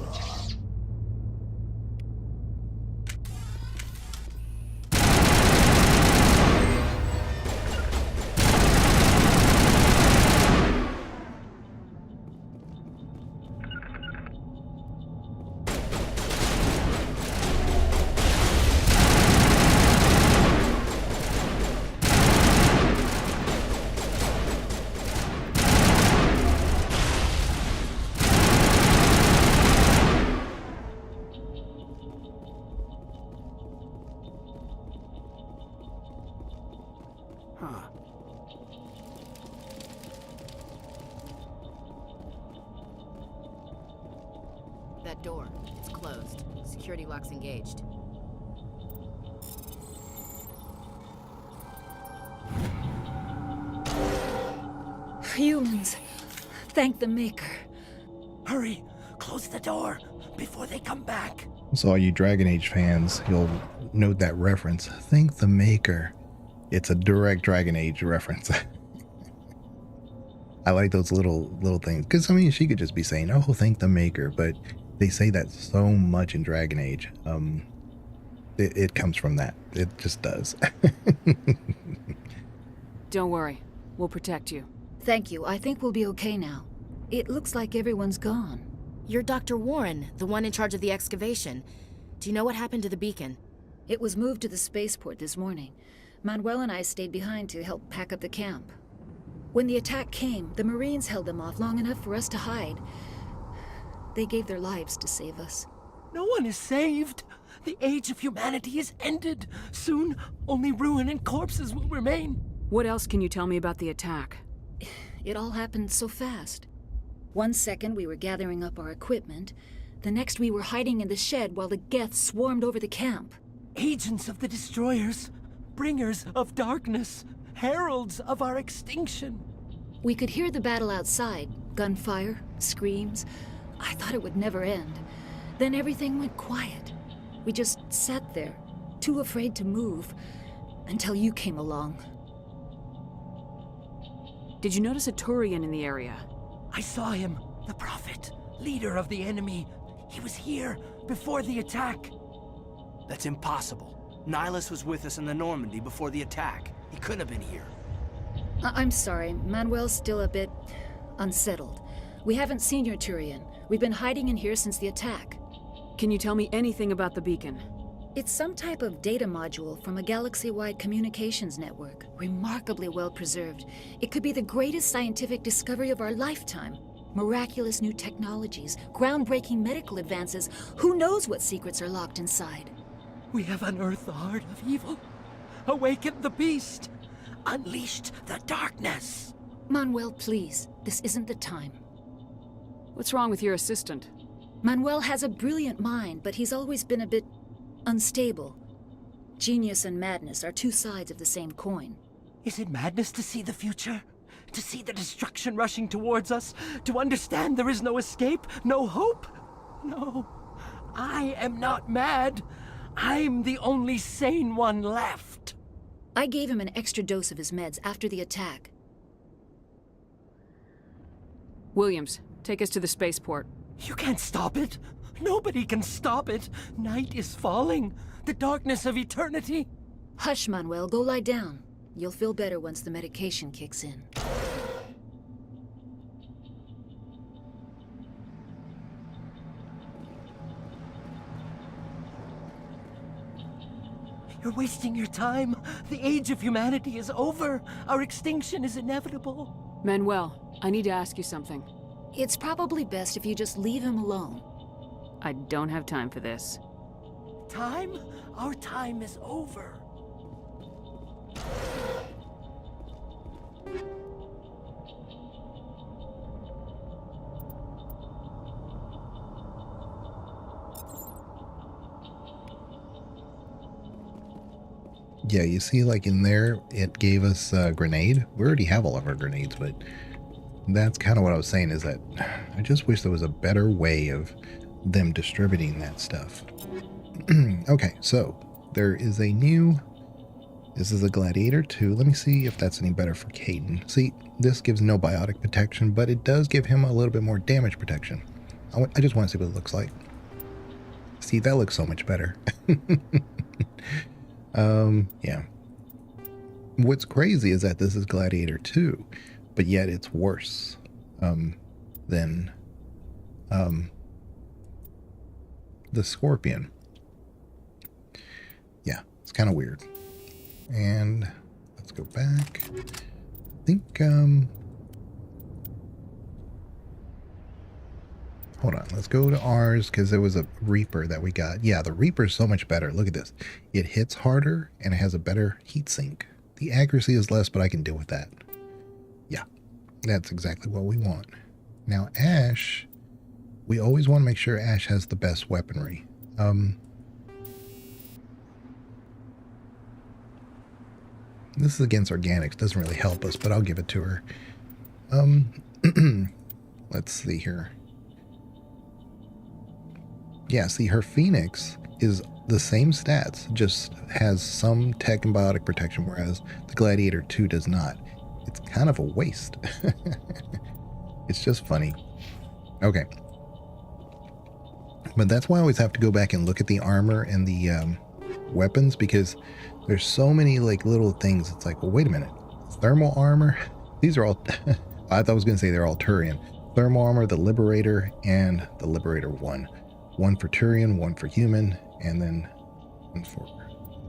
That door, it's closed. Security lock's engaged. Humans, thank the Maker. Hurry, close the door before they come back. So all you Dragon Age fans, you'll note that reference. Thank the Maker. It's a direct Dragon Age reference. I like those little things, because I mean, she could just be saying, "Oh, thank the Maker," but they say that so much in Dragon Age. It comes from that. It just does. Don't worry, we'll protect you. Thank you. I think we'll be okay now. It looks like everyone's gone. You're Dr. Warren, the one in charge of the excavation. Do you know what happened to the beacon? It was moved to the spaceport this morning. Manuel and I stayed behind to help pack up the camp. When the attack came, the Marines held them off long enough for us to hide. They gave their lives to save us. No one is saved. The age of humanity is ended. Soon, only ruin and corpses will remain. What else can you tell me about the attack? It all happened so fast. 1 second we were gathering up our equipment. The next we were hiding in the shed while the Geth swarmed over the camp. Agents of the destroyers, bringers of darkness, heralds of our extinction. We could hear the battle outside. Gunfire, screams. I thought it would never end. Then everything went quiet. We just sat there, too afraid to move, until you came along. Did you notice a Turian in the area? I saw him, the Prophet, leader of the enemy. He was here before the attack. That's impossible. Nihilus was with us in the Normandy before the attack. He couldn't have been here. I'm sorry, Manuel's still a bit unsettled. We haven't seen your Turian. We've been hiding in here since the attack. Can you tell me anything about the beacon? It's some type of data module from a galaxy-wide communications network. Remarkably well preserved. It could be the greatest scientific discovery of our lifetime. Miraculous new technologies, groundbreaking medical advances. Who knows what secrets are locked inside? We have unearthed the heart of evil, awakened the beast, unleashed the darkness. Manuel, please. This isn't the time. What's wrong with your assistant? Manuel has a brilliant mind, but he's always been a bit unstable. Genius and madness are two sides of the same coin. Is it madness to see the future? To see the destruction rushing towards us? To understand there is no escape? No hope? No. I am not mad. I'm the only sane one left. I gave him an extra dose of his meds after the attack. Williams, take us to the spaceport. You can't stop it. Nobody can stop it. Night is falling. The darkness of eternity. Hush, Manuel, go lie down. You'll feel better once the medication kicks in. You're wasting your time. The age of humanity is over. Our extinction is inevitable. Manuel, I need to ask you something. It's probably best if you just leave him alone. I don't have time for this. Time? Our time is over. Yeah, you see, like in there, it gave us a grenade. We already have all of our grenades, but that's kind of what I was saying, is that I just wish there was a better way of them distributing that stuff. Okay, so there is a new... This is a Gladiator 2. Let me see if that's any better for Caden. See, this gives no biotic protection, but it does give him a little bit more damage protection. I just want to see what it looks like. See, that looks so much better. Yeah. What's crazy is that this is Gladiator 2, but yet it's worse than the Scorpion. Yeah, it's kind of weird. And let's go back. I think, hold on, let's go to ours, because there was a Reaper that we got. Yeah, the Reaper is so much better. Look at this. It hits harder, and it has a better heat sink. The accuracy is less, but I can deal with that. Yeah, that's exactly what we want. Now, Ash, we always want to make sure Ash has the best weaponry. This is against organics. Doesn't really help us, but I'll give it to her. Let's see here. Yeah, see, her Phoenix is the same stats, just has some tech and biotic protection, whereas the Gladiator 2 does not. It's kind of a waste. It's just funny. Okay. But that's why I always have to go back and look at the armor and the weapons, because there's so many like little things. It's like, well, wait a minute. Thermal armor? These are all... I thought I was going to say they're all Turian. Thermal armor, the Liberator, and the Liberator 1. One for Turian, one for human, and then one for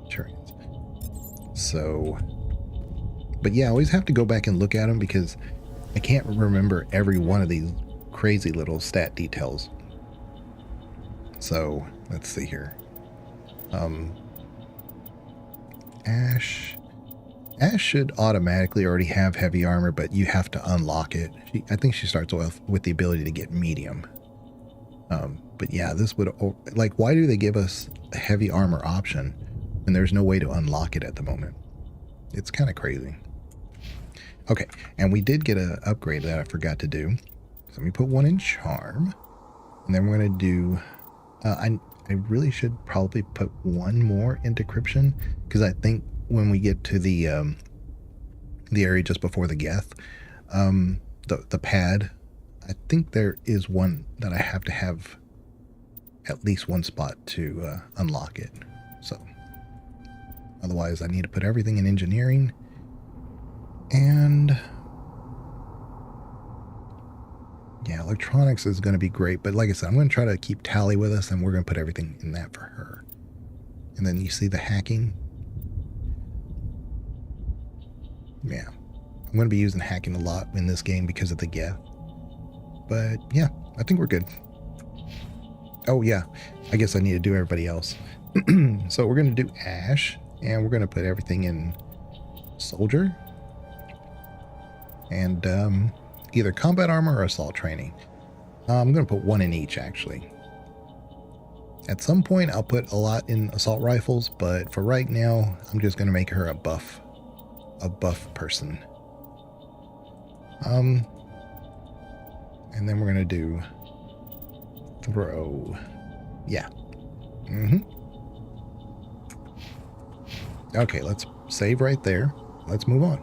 Turians. So... But yeah, I always have to go back and look at them because I can't remember every one of these crazy little stat details. So, let's see here. Ash should automatically already have heavy armor, but you have to unlock it. I think she starts with the ability to get medium. But yeah, this would... Like, why do they give us a heavy armor option when there's no way to unlock it at the moment? It's kind of crazy. Okay, and we did get an upgrade that I forgot to do. So let me put one in Charm. And then we're going to do... I really should probably put one more in Decryption, because I think when we get to the area just before the Geth, the pad, I think there is one that I have to have at least one spot to unlock it. So otherwise I need to put everything in engineering. And yeah, electronics is going to be great, but like I said, I'm going to try to keep tally with us, and we're going to put everything in that for her. And then you see the hacking. Yeah, I'm going to be using hacking a lot in this game because of the Geth. But yeah, I think we're good. Oh yeah, I guess I need to do everybody else. So we're going to do Ash, and we're going to put everything in Soldier. And either combat armor or assault training. I'm going to put one in each, actually. At some point, I'll put a lot in assault rifles, but for right now, I'm just going to make her a buff person. And then we're going to do throw. Yeah. Okay, let's save right there. Let's move on.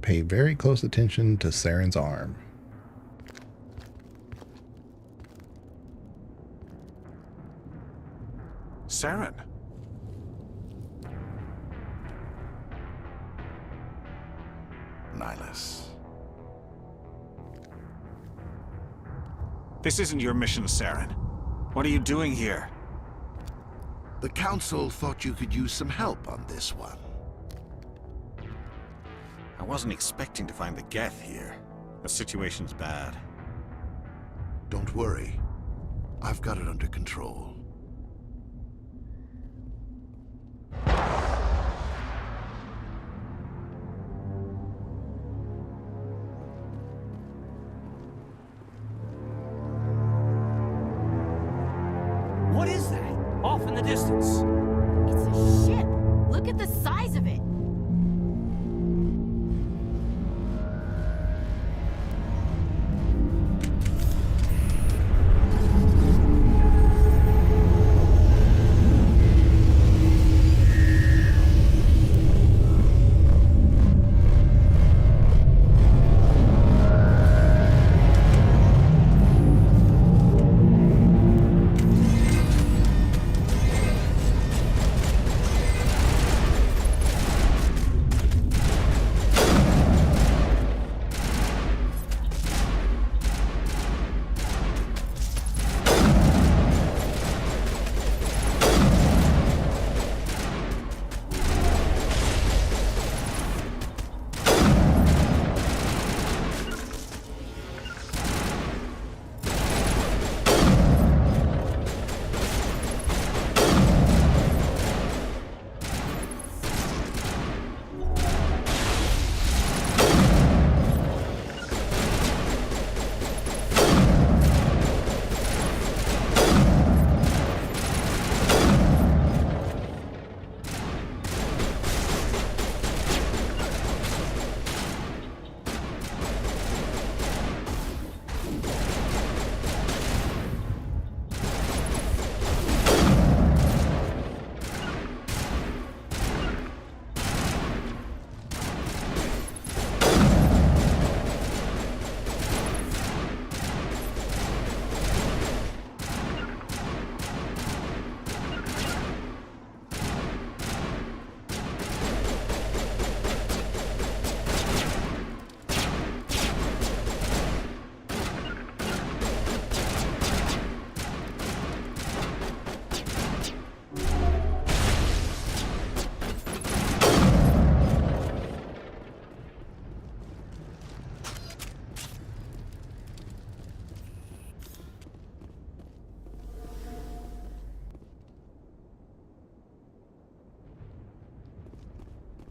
Pay very close attention to Saren's arm. Saren. Nihilus. This isn't your mission, Saren. What are you doing here? The Council thought you could use some help on this one. I wasn't expecting to find the Geth here. The situation's bad. Don't worry. I've got it under control. What is that? Off in the distance. It's a ship. Look at the size of it.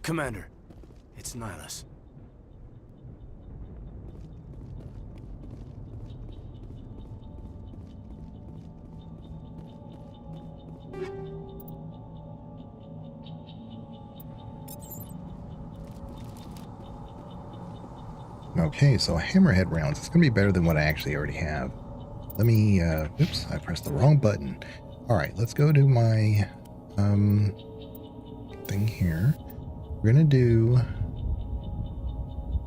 Commander, it's Nihilus. Okay, so hammerhead rounds. It's going to be better than what I actually already have. Let me, oops, I pressed the wrong button. All right, let's go to my thing here. We're going to do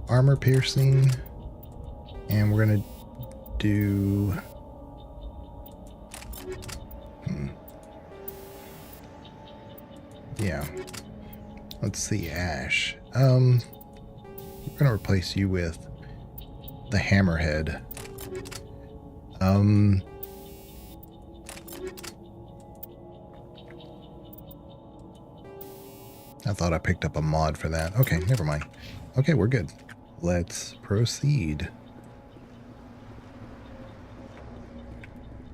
armor piercing, and we're going to do yeah, let's see, Ash. We're going to replace you with the hammerhead. I thought I picked up a mod for that. Okay, never mind. Okay, we're good. Let's proceed.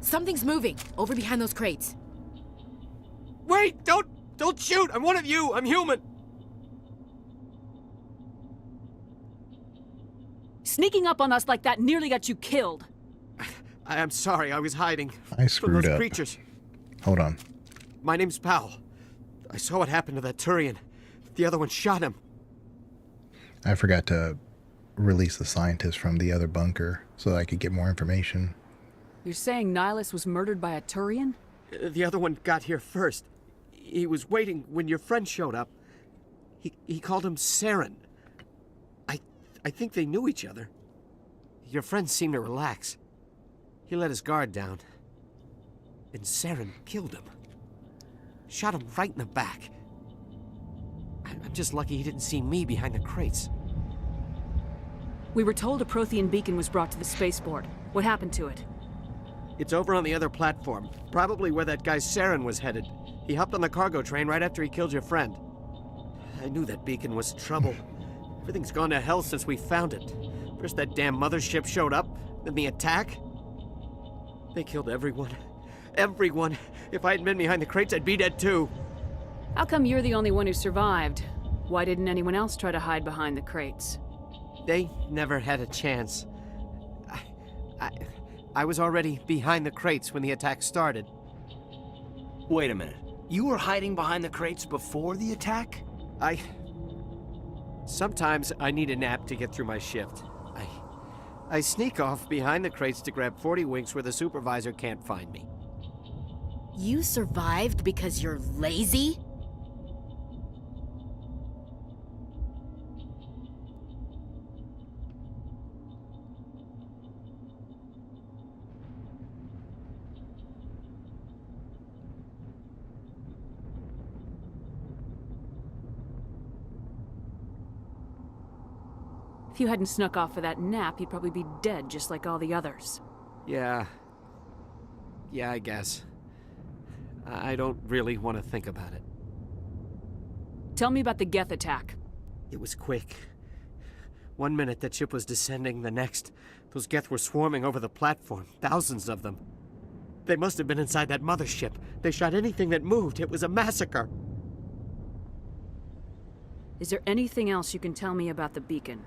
Something's moving over behind those crates. Wait! Don't shoot! I'm one of you! I'm human! Sneaking up on us like that nearly got you killed. I'm sorry, I was hiding. I screwed from those up. creatures. Hold on. My name's Powell. I saw what happened to that Turian. The other one shot him. I forgot to release the scientist from the other bunker so that I could get more information. You're saying Nihilus was murdered by a Turian? The other one got here first. He was waiting when your friend showed up. He called him Saren. I I think they knew each other. Your friend seemed to relax. He let his guard down. And Saren killed him. Shot him right in the back. I'm just lucky he didn't see me behind the crates. We were told a Prothean beacon was brought to the spaceport. What happened to it? It's over on the other platform. Probably where that guy Saren was headed. He hopped on the cargo train right after he killed your friend. I knew that beacon was trouble. Everything's gone to hell since we found it. First that damn mothership showed up, then the attack. They killed everyone. Everyone. If I hadn't been behind the crates, I'd be dead too. How come you're the only one who survived? Why didn't anyone else try to hide behind the crates? They never had a chance. I was already behind the crates when the attack started. Wait a minute. You were hiding behind the crates before the attack? Sometimes I need a nap to get through my shift. I sneak off behind the crates to grab 40 winks where the supervisor can't find me. You survived because you're lazy? If you hadn't snuck off for that nap, you'd probably be dead just like all the others. Yeah, I guess. I don't really want to think about it. Tell me about the Geth attack. It was quick. 1 minute that ship was descending, the next, those Geth were swarming over the platform, thousands of them. They must have been inside that mothership. They shot anything that moved. It was a massacre. Is there anything else you can tell me about the beacon?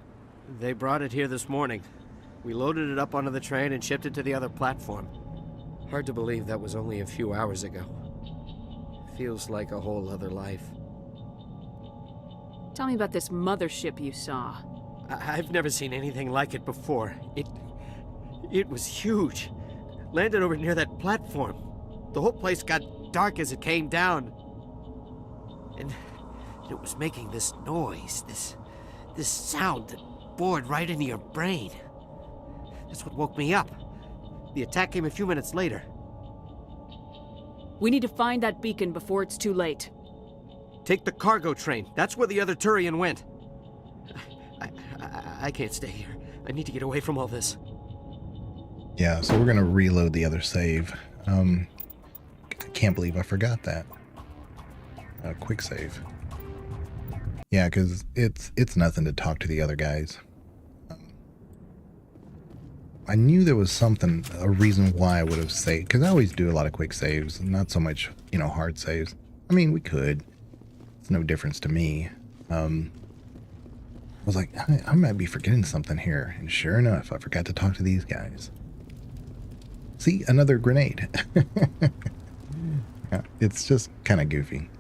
They brought it here this morning. We loaded it up onto the train and shipped it to the other platform. Hard to believe that was only a few hours ago. Feels like a whole other life. Tell me about this mothership you saw. I've never seen anything like it before. It was huge. Landed over near that platform. The whole place got dark as it came down. And it was making this noise, this sound that bored right into your brain. That's what woke me up. The attack came a few minutes later. We need to find that beacon before it's too late. Take the cargo train. That's where the other Turian went. I can't stay here. I need to get away from all this. Yeah, so we're gonna reload the other save. I can't believe I forgot that. Quick save. Yeah, because it's nothing to talk to the other guys. I knew there was something, a reason why I would have saved, because I always do a lot of quick saves, not so much, hard saves. I mean, we could. It's no difference to me. I was like, I might be forgetting something here, and sure enough, I forgot to talk to these guys. See, another grenade. Yeah, it's just kind of goofy.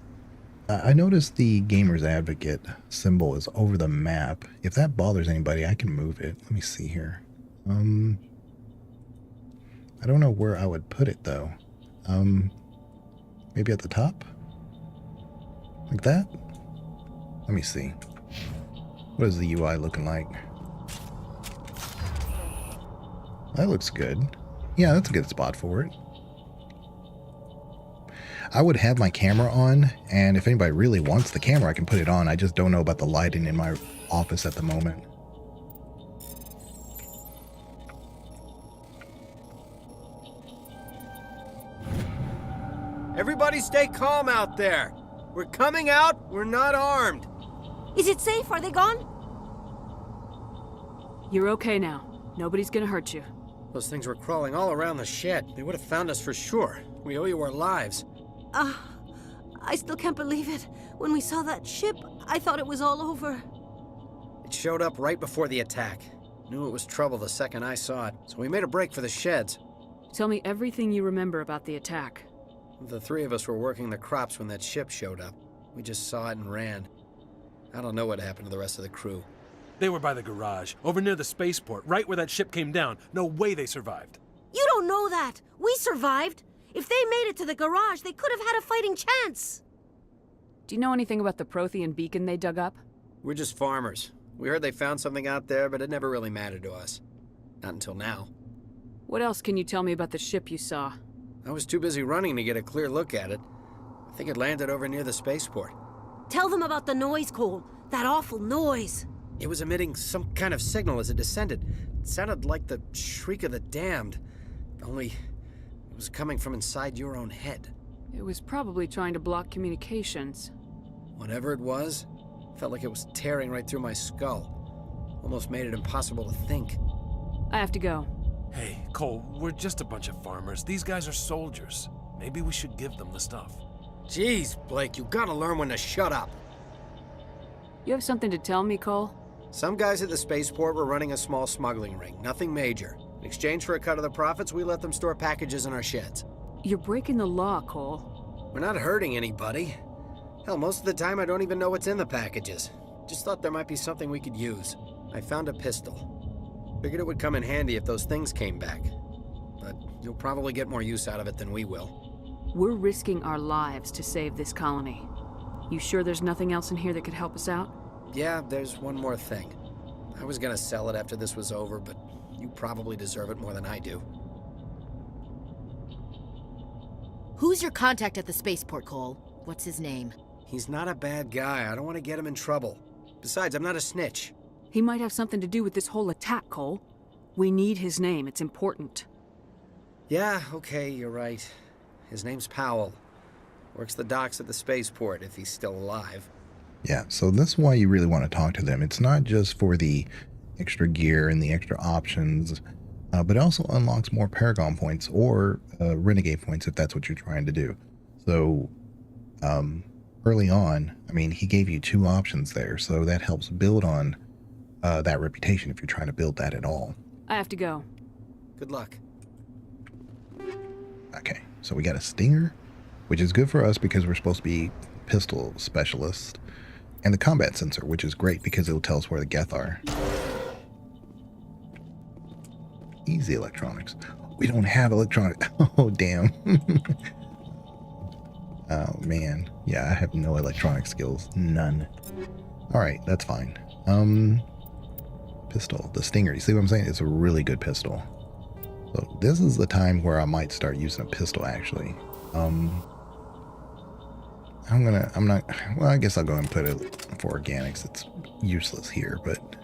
I noticed the Gamer's Advocate symbol is over the map. If that bothers anybody, I can move it. Let me see here. I don't know where I would put it though. Maybe at the top? Like that? Let me see. What is the UI looking like? That looks good. Yeah, that's a good spot for it. I would have my camera on, and if anybody really wants the camera, I can put it on. I just don't know about the lighting in my office at the moment. Everybody stay calm out there. We're coming out. We're not armed. Is it safe? Are they gone? You're okay now. Nobody's gonna hurt you. Those things were crawling all around the shed. They would have found us for sure. We owe you our lives. I still can't believe it. When we saw that ship, I thought it was all over. It showed up right before the attack. Knew it was trouble the second I saw it, so we made a break for the sheds. Tell me everything you remember about the attack. The three of us were working the crops when that ship showed up. We just saw it and ran. I don't know what happened to the rest of the crew. They were by the garage, over near the spaceport, right where that ship came down. No way they survived. You don't know that. We survived. If they made it to the garage, they could have had a fighting chance. Do you know anything about the Prothean beacon they dug up? We're just farmers. We heard they found something out there, but it never really mattered to us. Not until now. What else can you tell me about the ship you saw? I was too busy running to get a clear look at it. I think it landed over near the spaceport. Tell them about the noise, Cole. That awful noise. It was emitting some kind of signal as it descended. It sounded like the shriek of the damned. Only it was coming from inside your own head. It was probably trying to block communications. Whatever it was, felt like it was tearing right through my skull. Almost made it impossible to think. I have to go. Hey, Cole, we're just a bunch of farmers. These guys are soldiers. Maybe we should give them the stuff. Jeez, Blake, you gotta learn when to shut up. You have something to tell me, Cole? Some guys at the spaceport were running a small smuggling ring, nothing major. In exchange for a cut of the profits, we let them store packages in our sheds. You're breaking the law, Cole. We're not hurting anybody. Hell, most of the time I don't even know what's in the packages. Just thought there might be something we could use. I found a pistol. Figured it would come in handy if those things came back. But you'll probably get more use out of it than we will. We're risking our lives to save this colony. You sure there's nothing else in here that could help us out? Yeah, there's one more thing. I was gonna sell it after this was over, but you probably deserve it more than I do. Who's your contact at the spaceport, Cole? What's his name? He's not a bad guy. I don't want to get him in trouble. Besides, I'm not a snitch. He might have something to do with this whole attack, Cole. We need his name. It's important. Yeah, okay, you're right. His name's Powell. Works the docks at the spaceport, if he's still alive. Yeah, so that's why you really want to talk to them. It's not just for the extra gear and the extra options, but it also unlocks more Paragon points or Renegade points if that's what you're trying to do. So early on, I mean, he gave you 2 options there, so that helps build on that reputation if you're trying to build that at all. I have to go. Good luck. Okay, so we got a Stinger, which is good for us because we're supposed to be pistol specialists, and the combat sensor, which is great because it'll tell us where the Geth are. Easy electronics. We don't have electronic. Oh, damn. Oh, man. Yeah, I have no electronic skills. None. All right, that's fine. Pistol. The Stinger. You see what I'm saying? It's a really good pistol. So this is the time where I might start using a pistol, actually. I guess I'll go and put it for organics. It's useless here, but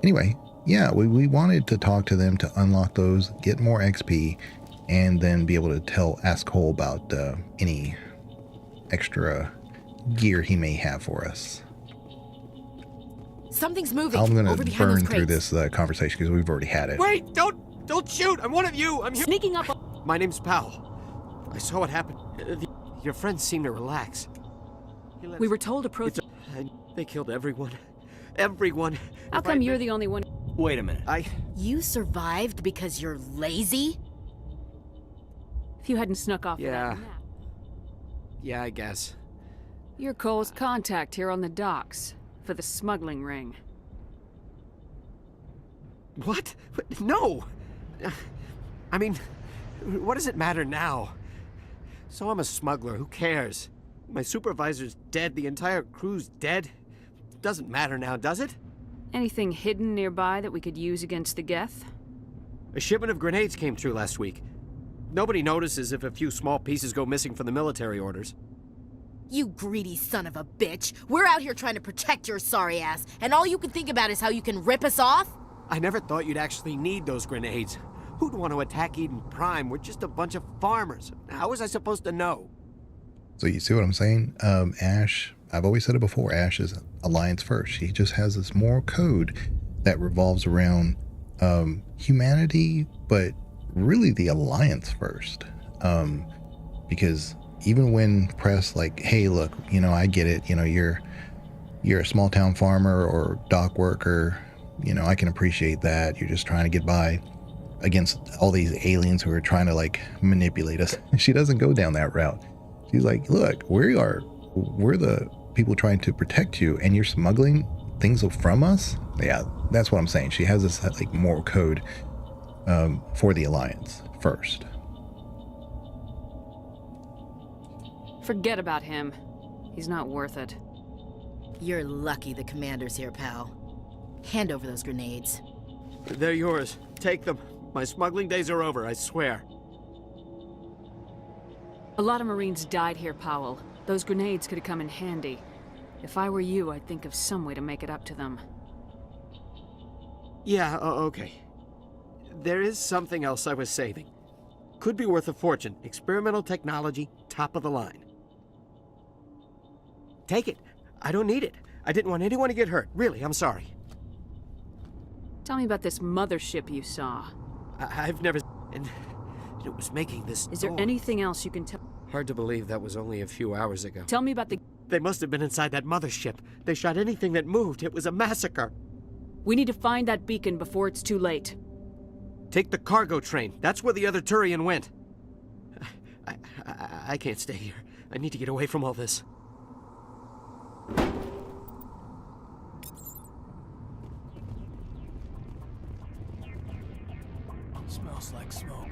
anyway, yeah, we wanted to talk to them to unlock those, get more XP, and then be able to ask Cole about any extra gear he may have for us. Something's moving. I'm going over to behind burn those through crates. this conversation because we've already had it. Wait, don't shoot! I'm one of you! I'm here. Sneaking up. My name's Powell. I saw what happened. Your friends seem to relax. We were told approach. They killed everyone. Everyone. How come you're the only one? Wait a minute. You survived because you're lazy? If you hadn't snuck off. Yeah. Yeah, I guess. You're Cole's contact here on the docks for the smuggling ring. What? No! I mean, what does it matter now? So I'm a smuggler, who cares? My supervisor's dead, the entire crew's dead. Doesn't matter now, does it? Anything hidden nearby that we could use against the Geth? A shipment of grenades came through last week. Nobody notices if a few small pieces go missing from the military orders. You greedy son of a bitch. We're out here trying to protect your sorry ass, and all you can think about is how you can rip us off? I never thought you'd actually need those grenades. Who'd want to attack Eden Prime? We're just a bunch of farmers. How was I supposed to know? So you see what I'm saying? Ash, I've always said it before, Ash is Alliance first. He just has this moral code that revolves around humanity, but really the Alliance first. Because even when pressed like, hey, look, you know, I get it. You know, you're a small town farmer or dock worker. You know, I can appreciate that. You're just trying to get by against all these aliens who are trying to like manipulate us. She doesn't go down that route. She's like, look, we're the people trying to protect you, and you're smuggling things from us. Yeah, that's what I'm saying. She has this like moral code for the Alliance first. Forget about him. He's not worth it. You're lucky the commander's here, pal. Hand over those grenades. They're yours. Take them. My smuggling days are over, I swear. A lot of Marines died here, Powell. Those grenades could have come in handy. If I were you, I'd think of some way to make it up to them. Yeah, okay. There is something else I was saving. Could be worth a fortune. Experimental technology, top of the line. Take it. I don't need it. I didn't want anyone to get hurt. Really, I'm sorry. Tell me about this mothership you saw. I've never... And it was making this Is there door. anything else you can tell? Hard to believe that was only a few hours ago. Tell me about the... They must have been inside that mothership. They shot anything that moved. It was a massacre. We need to find that beacon before it's too late. Take the cargo train. That's where the other Turian went. I can't stay here. I need to get away from all this. Smells like smoke.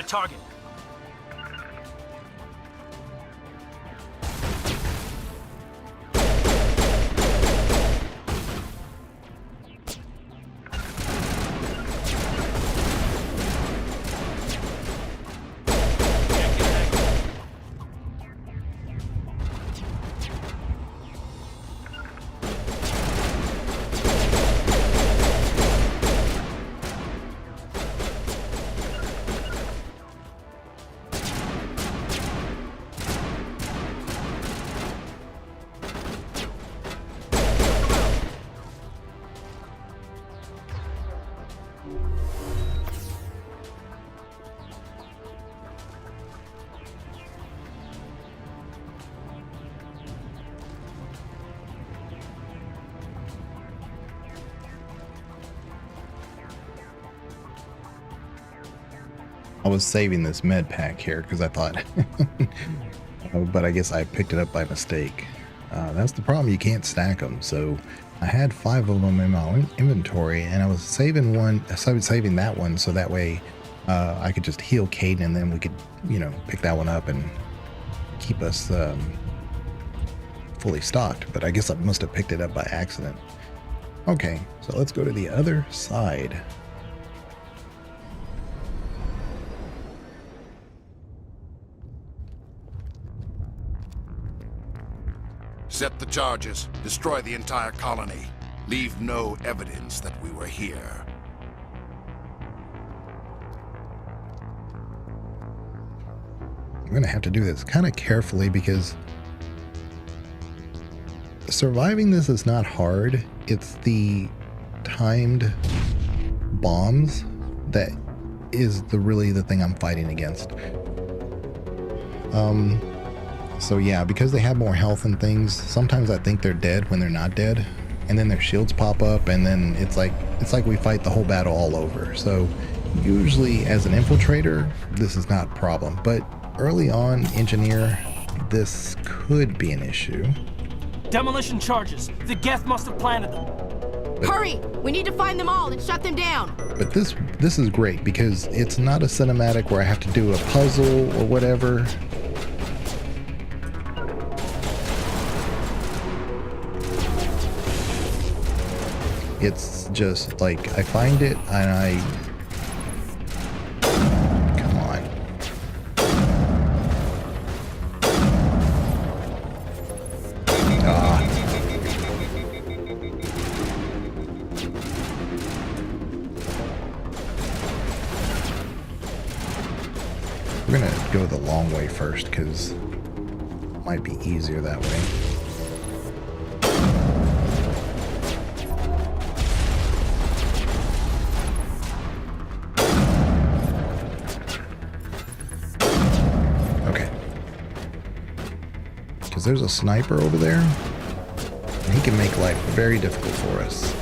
target. I was saving this med pack here because I thought, but I guess I picked it up by mistake. That's the problem, you can't stack them. So I had 5 of them in my own inventory, and I was saving that one so that way I could just heal Caden, and then we could, you know, pick that one up and keep us fully stocked. But I guess I must have picked it up by accident. Okay, so let's go to the other side. Set the charges. Destroy the entire colony. Leave no evidence that we were here. I'm gonna have to do this kind of carefully because surviving this is not hard. It's the timed bombs that is really the thing I'm fighting against. So yeah, because they have more health and things, sometimes I think they're dead when they're not dead, and then their shields pop up, and then it's like we fight the whole battle all over. So usually as an infiltrator, this is not a problem, but early on, engineer, this could be an issue. Demolition charges. The Geth must have planted them. Hurry! We need to find them all and shut them down. But this is great because it's not a cinematic where I have to do a puzzle or whatever. It's just like I find it and I come on. We're gonna go the long way first because it might be easier that way. There's a sniper over there, and he can make life very difficult for us.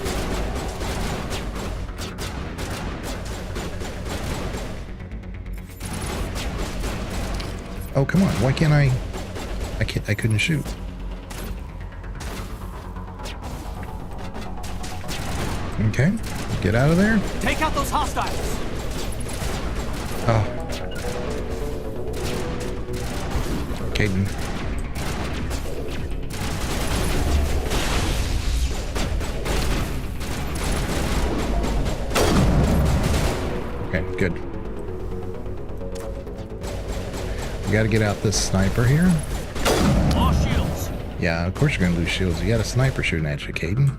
Oh, come on, why can't I couldn't shoot. Okay, get out of there. Take out those hostiles. Oh. Caden. Okay, good. We gotta get out this sniper here. Lost shields. Yeah, of course you're gonna lose shields. You got a sniper shooting at you, Caden.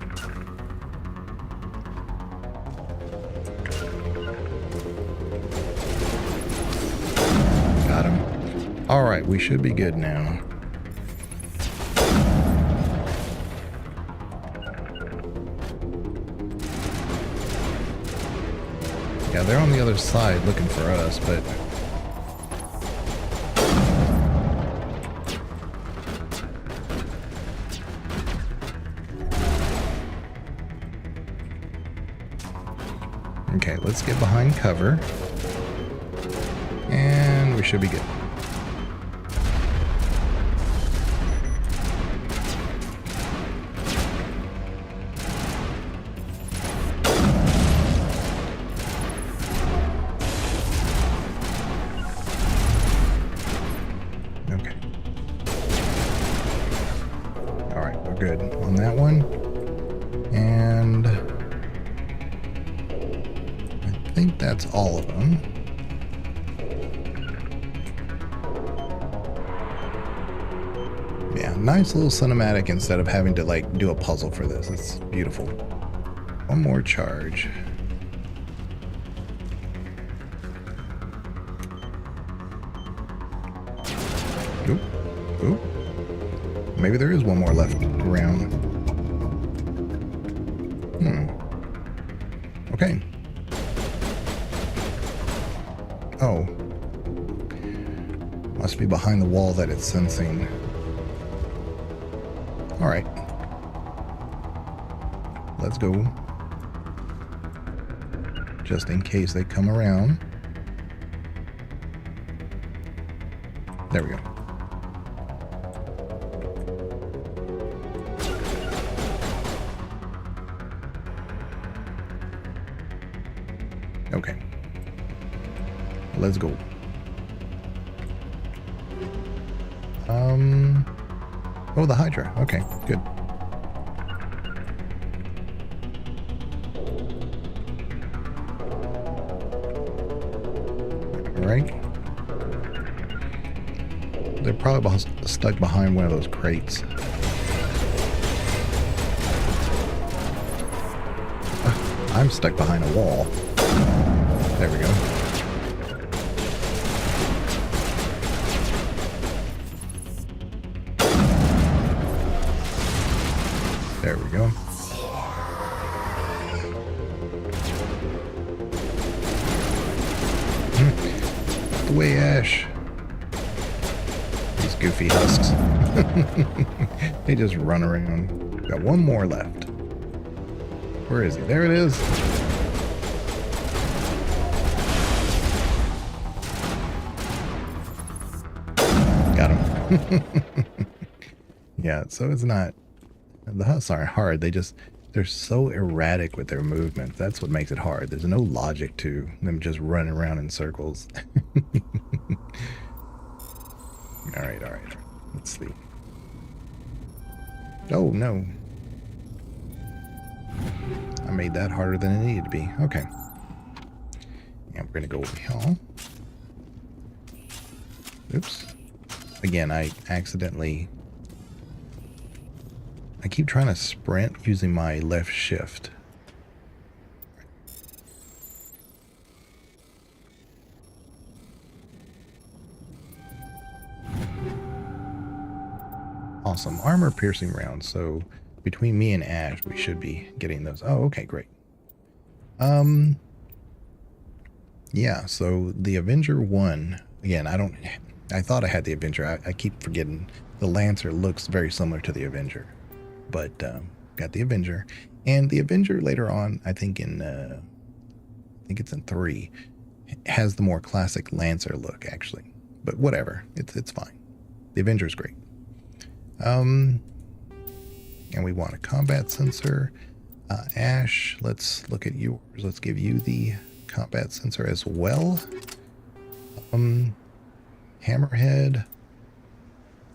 Got him. Alright, we should be good now. Yeah, they're on the other side looking for us, but... Okay, let's get behind cover. And we should be good. Alright, we're good on that one. And I think that's all of them. Yeah, nice little cinematic instead of having to like do a puzzle for this. It's beautiful. One more charge. Oop. Oop. Maybe there is one more left around. Okay. Oh. Must be behind the wall that it's sensing. Alright. Let's go. Just in case they come around. There we go. Okay. Let's go. Oh, the Hydra. Okay, good. All right. They're probably stuck behind one of those crates. I'm stuck behind a wall. There we go. There we go. The way, Ash. These goofy husks. They just run around. Got one more left. Where is he? There it is. Got him. Yeah, so it's not... The husks aren't hard. They're so erratic with their movement. That's what makes it hard. There's no logic to them just running around in circles. All right. Let's see. Oh, no. I made that harder than it needed to be. Okay. And we're going to go over here. Oops. Again, I keep trying to sprint using my left shift. Awesome. Armor piercing rounds. So between me and Ash, we should be getting those. Oh, okay, great. Yeah, so the Avenger 1, again, I thought I had the Avenger. I keep forgetting. The Lancer looks very similar to the Avenger. But got the Avenger, and the Avenger later on, I think it's in 3, has the more classic Lancer look actually. But whatever, it's fine. The Avenger's great. And we want a combat sensor. Ash, let's look at yours. Let's give you the combat sensor as well. Hammerhead.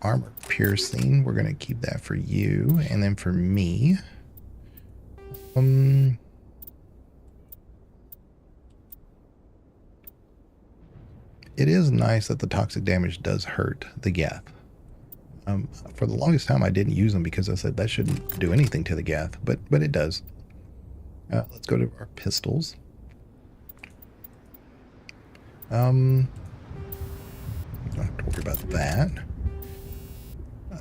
Armor piercing, we're gonna keep that for you, and then for me, it is nice that the toxic damage does hurt the Geth. For the longest time, I didn't use them because I said that shouldn't do anything to the Geth, but it does. Let's go to our pistols. Don't have to worry about that.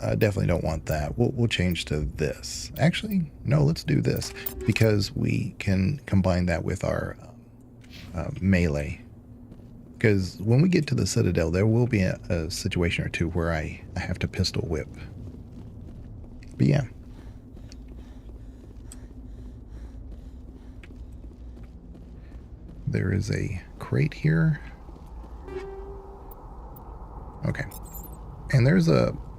I definitely don't want that. We'll change to this. Actually, no, let's do this because we can combine that with our melee. Because when we get to the Citadel, there will be a situation or two where I have to pistol whip. But yeah. There is a crate here. Okay. And there's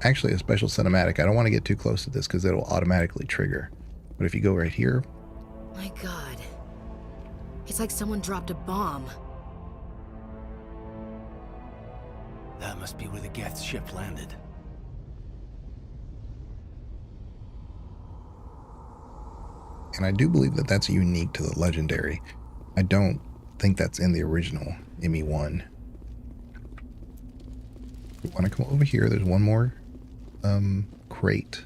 actually a special cinematic. I don't want to get too close to this because it'll automatically trigger. But if you go right here. My God. It's like someone dropped a bomb. That must be where the Geth ship landed. And I do believe that that's unique to the Legendary. I don't think that's in the original ME1. You want to come over here? There's one more crate.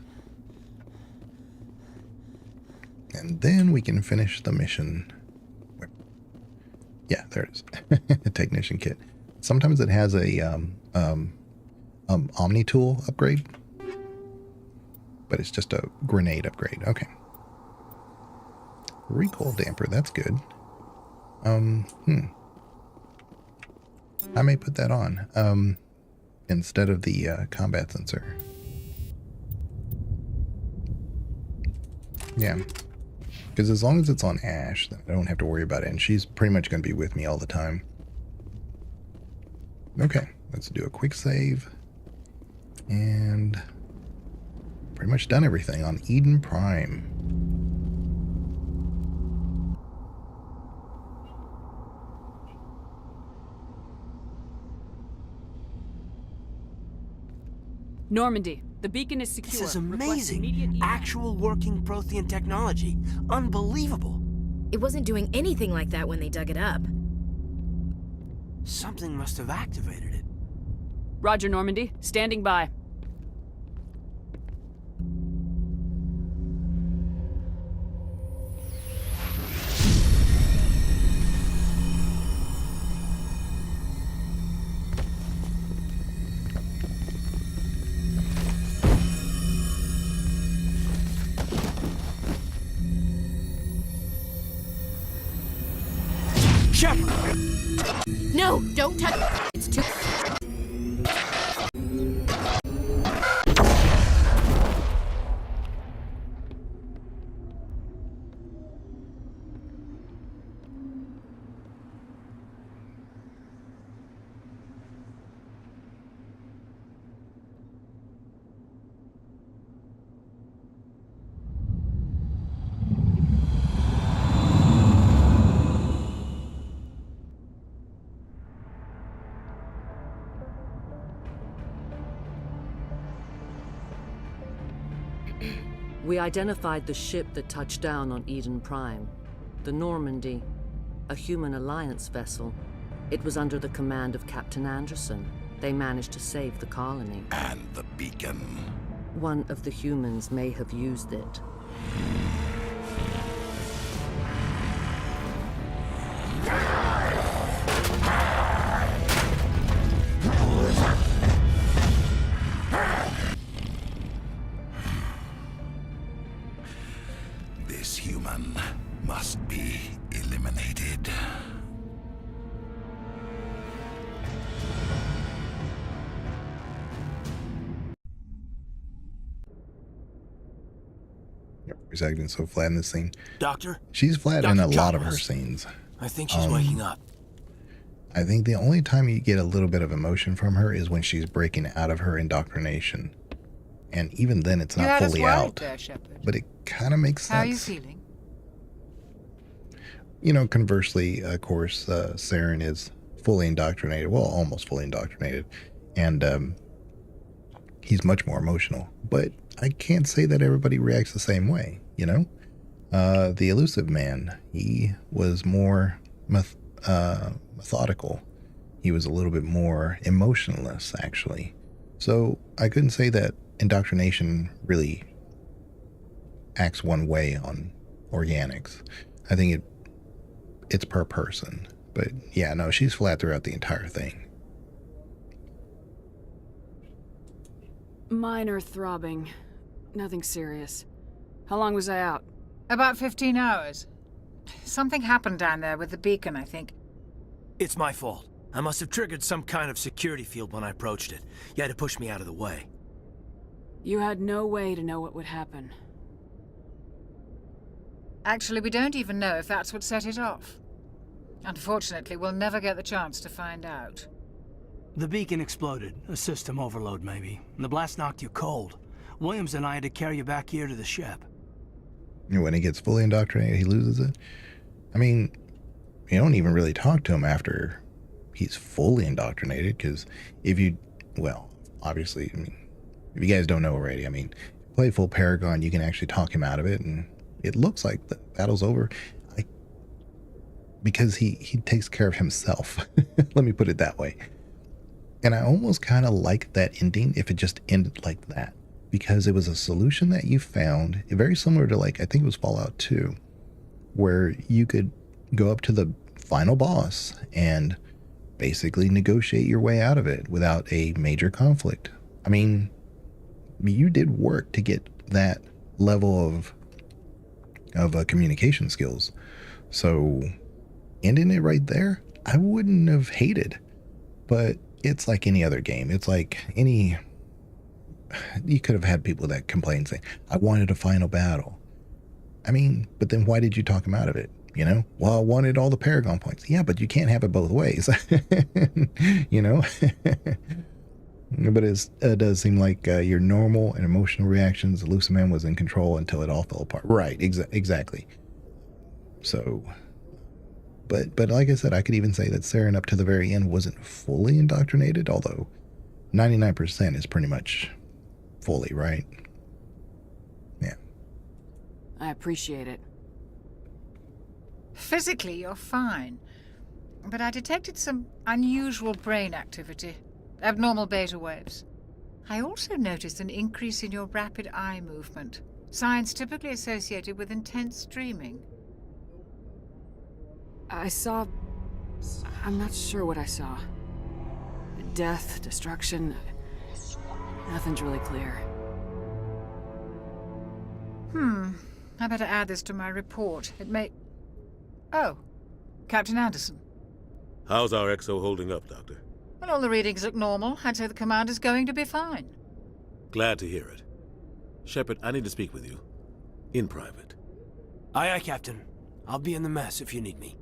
And then we can finish the mission. Yeah, there it is. A technician kit. Sometimes it has a Omni tool upgrade, but it's just a grenade upgrade. Okay. Recoil damper, that's good. I may put that on instead of the combat sensor. Yeah. Because as long as it's on Ash, then I don't have to worry about it. And she's pretty much going to be with me all the time. Okay, let's do a quick save. And pretty much done everything on Eden Prime. Normandy, the beacon is secure. This is Request amazing. immediate evac. Actual working Prothean technology. Unbelievable. It wasn't doing anything like that when they dug it up. Something must have activated it. Roger, Normandy. Standing by. No, don't touch it. It's too... We identified the ship that touched down on Eden Prime. The Normandy, a human alliance vessel. It was under the command of Captain Anderson. They managed to save the colony. And the beacon. One of the humans may have used it. This human must be eliminated. She's acting so flat in this scene. Doctor? She's flat in a Dr. lot of her Chalmers. scenes. I think she's waking up. I think the only time you get a little bit of emotion from her is when she's breaking out of her indoctrination. And even then, it's You not had us fully worried out. there, Shepard. But it kind of makes sense. How are you feeling? You know, conversely, of course, Saren is fully indoctrinated. Well, almost fully indoctrinated. And he's much more emotional. But I can't say that everybody reacts the same way, you know? The elusive man, he was more methodical. He was a little bit more emotionless, actually. So I couldn't say that indoctrination really acts one way on organics. I think it's per person. But yeah, no, she's flat throughout the entire thing. Minor throbbing. Nothing serious. How long was I out? About 15 hours. Something happened down there with the beacon, I think. It's my fault. I must have triggered some kind of security field when I approached it. You had to push me out of the way. You had no way to know what would happen. Actually, we don't even know if that's what set it off. Unfortunately, we'll never get the chance to find out. The beacon exploded. A system overload, maybe. The blast knocked you cold. Williams and I had to carry you back here to the ship. When he gets fully indoctrinated, he loses it. I mean, you don't even really talk to him after he's fully indoctrinated, because if you, well, obviously, I mean, if you guys don't know already, I mean, play full Paragon, you can actually talk him out of it, and it looks like the battle's over. Because he takes care of himself. Let me put it that way. And I almost kind of like that ending if it just ended like that. Because it was a solution that you found, very similar to, like, I think it was Fallout 2, where you could go up to the final boss and basically negotiate your way out of it without a major conflict. I mean, you did work to get that level of communication skills. So ending it right there, I wouldn't have hated. But it's like any other game. It's like any... You could have had people that complain saying, I wanted a final battle. I mean, but then why did you talk him out of it? You know? Well, I wanted all the Paragon points. Yeah, but you can't have it both ways. You know? But it does seem like your normal and emotional reactions, Luciman was in control until it all fell apart. Right, exactly. So... But like I said, I could even say that Saren up to the very end wasn't fully indoctrinated, although 99% is pretty much fully, right? Yeah. I appreciate it. Physically, you're fine. But I detected some unusual brain activity. Abnormal beta waves. I also noticed an increase in your rapid eye movement. Signs typically associated with intense dreaming. I saw... I'm not sure what I saw. Death, destruction... Nothing's really clear. I better add this to my report. It may... Oh, Captain Anderson. How's our XO holding up, Doctor? Well, all the readings look normal. I'd say the commander's going to be fine. Glad to hear it. Shepard, I need to speak with you. In private. Aye, aye, Captain. I'll be in the mess if you need me.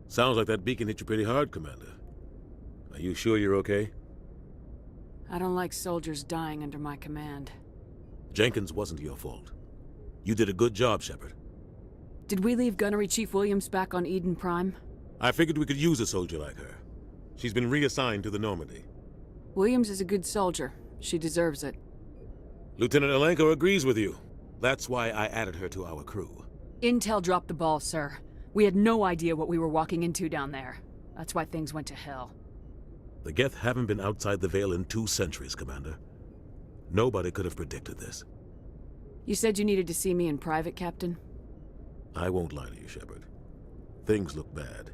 Sounds like that beacon hit you pretty hard, Commander. Are you sure you're okay? I don't like soldiers dying under my command. Jenkins wasn't your fault. You did a good job, Shepard. Did we leave Gunnery Chief Williams back on Eden Prime? I figured we could use a soldier like her. She's been reassigned to the Normandy. Williams is a good soldier. She deserves it. Lieutenant Alenko agrees with you. That's why I added her to our crew. Intel dropped the ball, sir. We had no idea what we were walking into down there. That's why things went to hell. The Geth haven't been outside the Veil in 2 centuries, Commander. Nobody could have predicted this. You said you needed to see me in private, Captain? I won't lie to you, Shepard. Things look bad.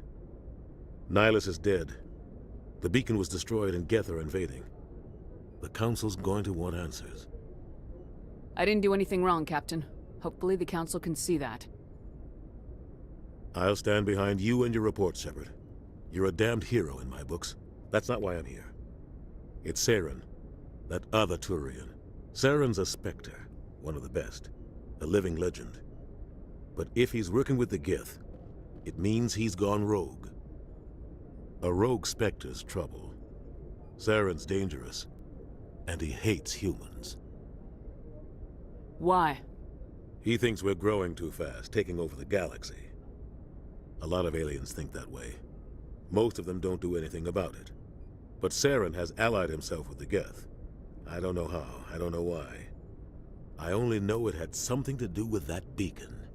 Nihilus is dead. The beacon was destroyed and Geth are invading. The Council's going to want answers. I didn't do anything wrong, Captain. Hopefully the Council can see that. I'll stand behind you and your report, Shepard. You're a damned hero in my books. That's not why I'm here. It's Saren, that other Turian. Saren's a Spectre, one of the best, a living legend. But if he's working with the Geth, it means he's gone rogue. A rogue Spectre's trouble. Saren's dangerous, and he hates humans. Why? He thinks we're growing too fast, taking over the galaxy. A lot of aliens think that way. Most of them don't do anything about it. But Saren has allied himself with the Geth. I don't know how, I don't know why. I only know it had something to do with that beacon.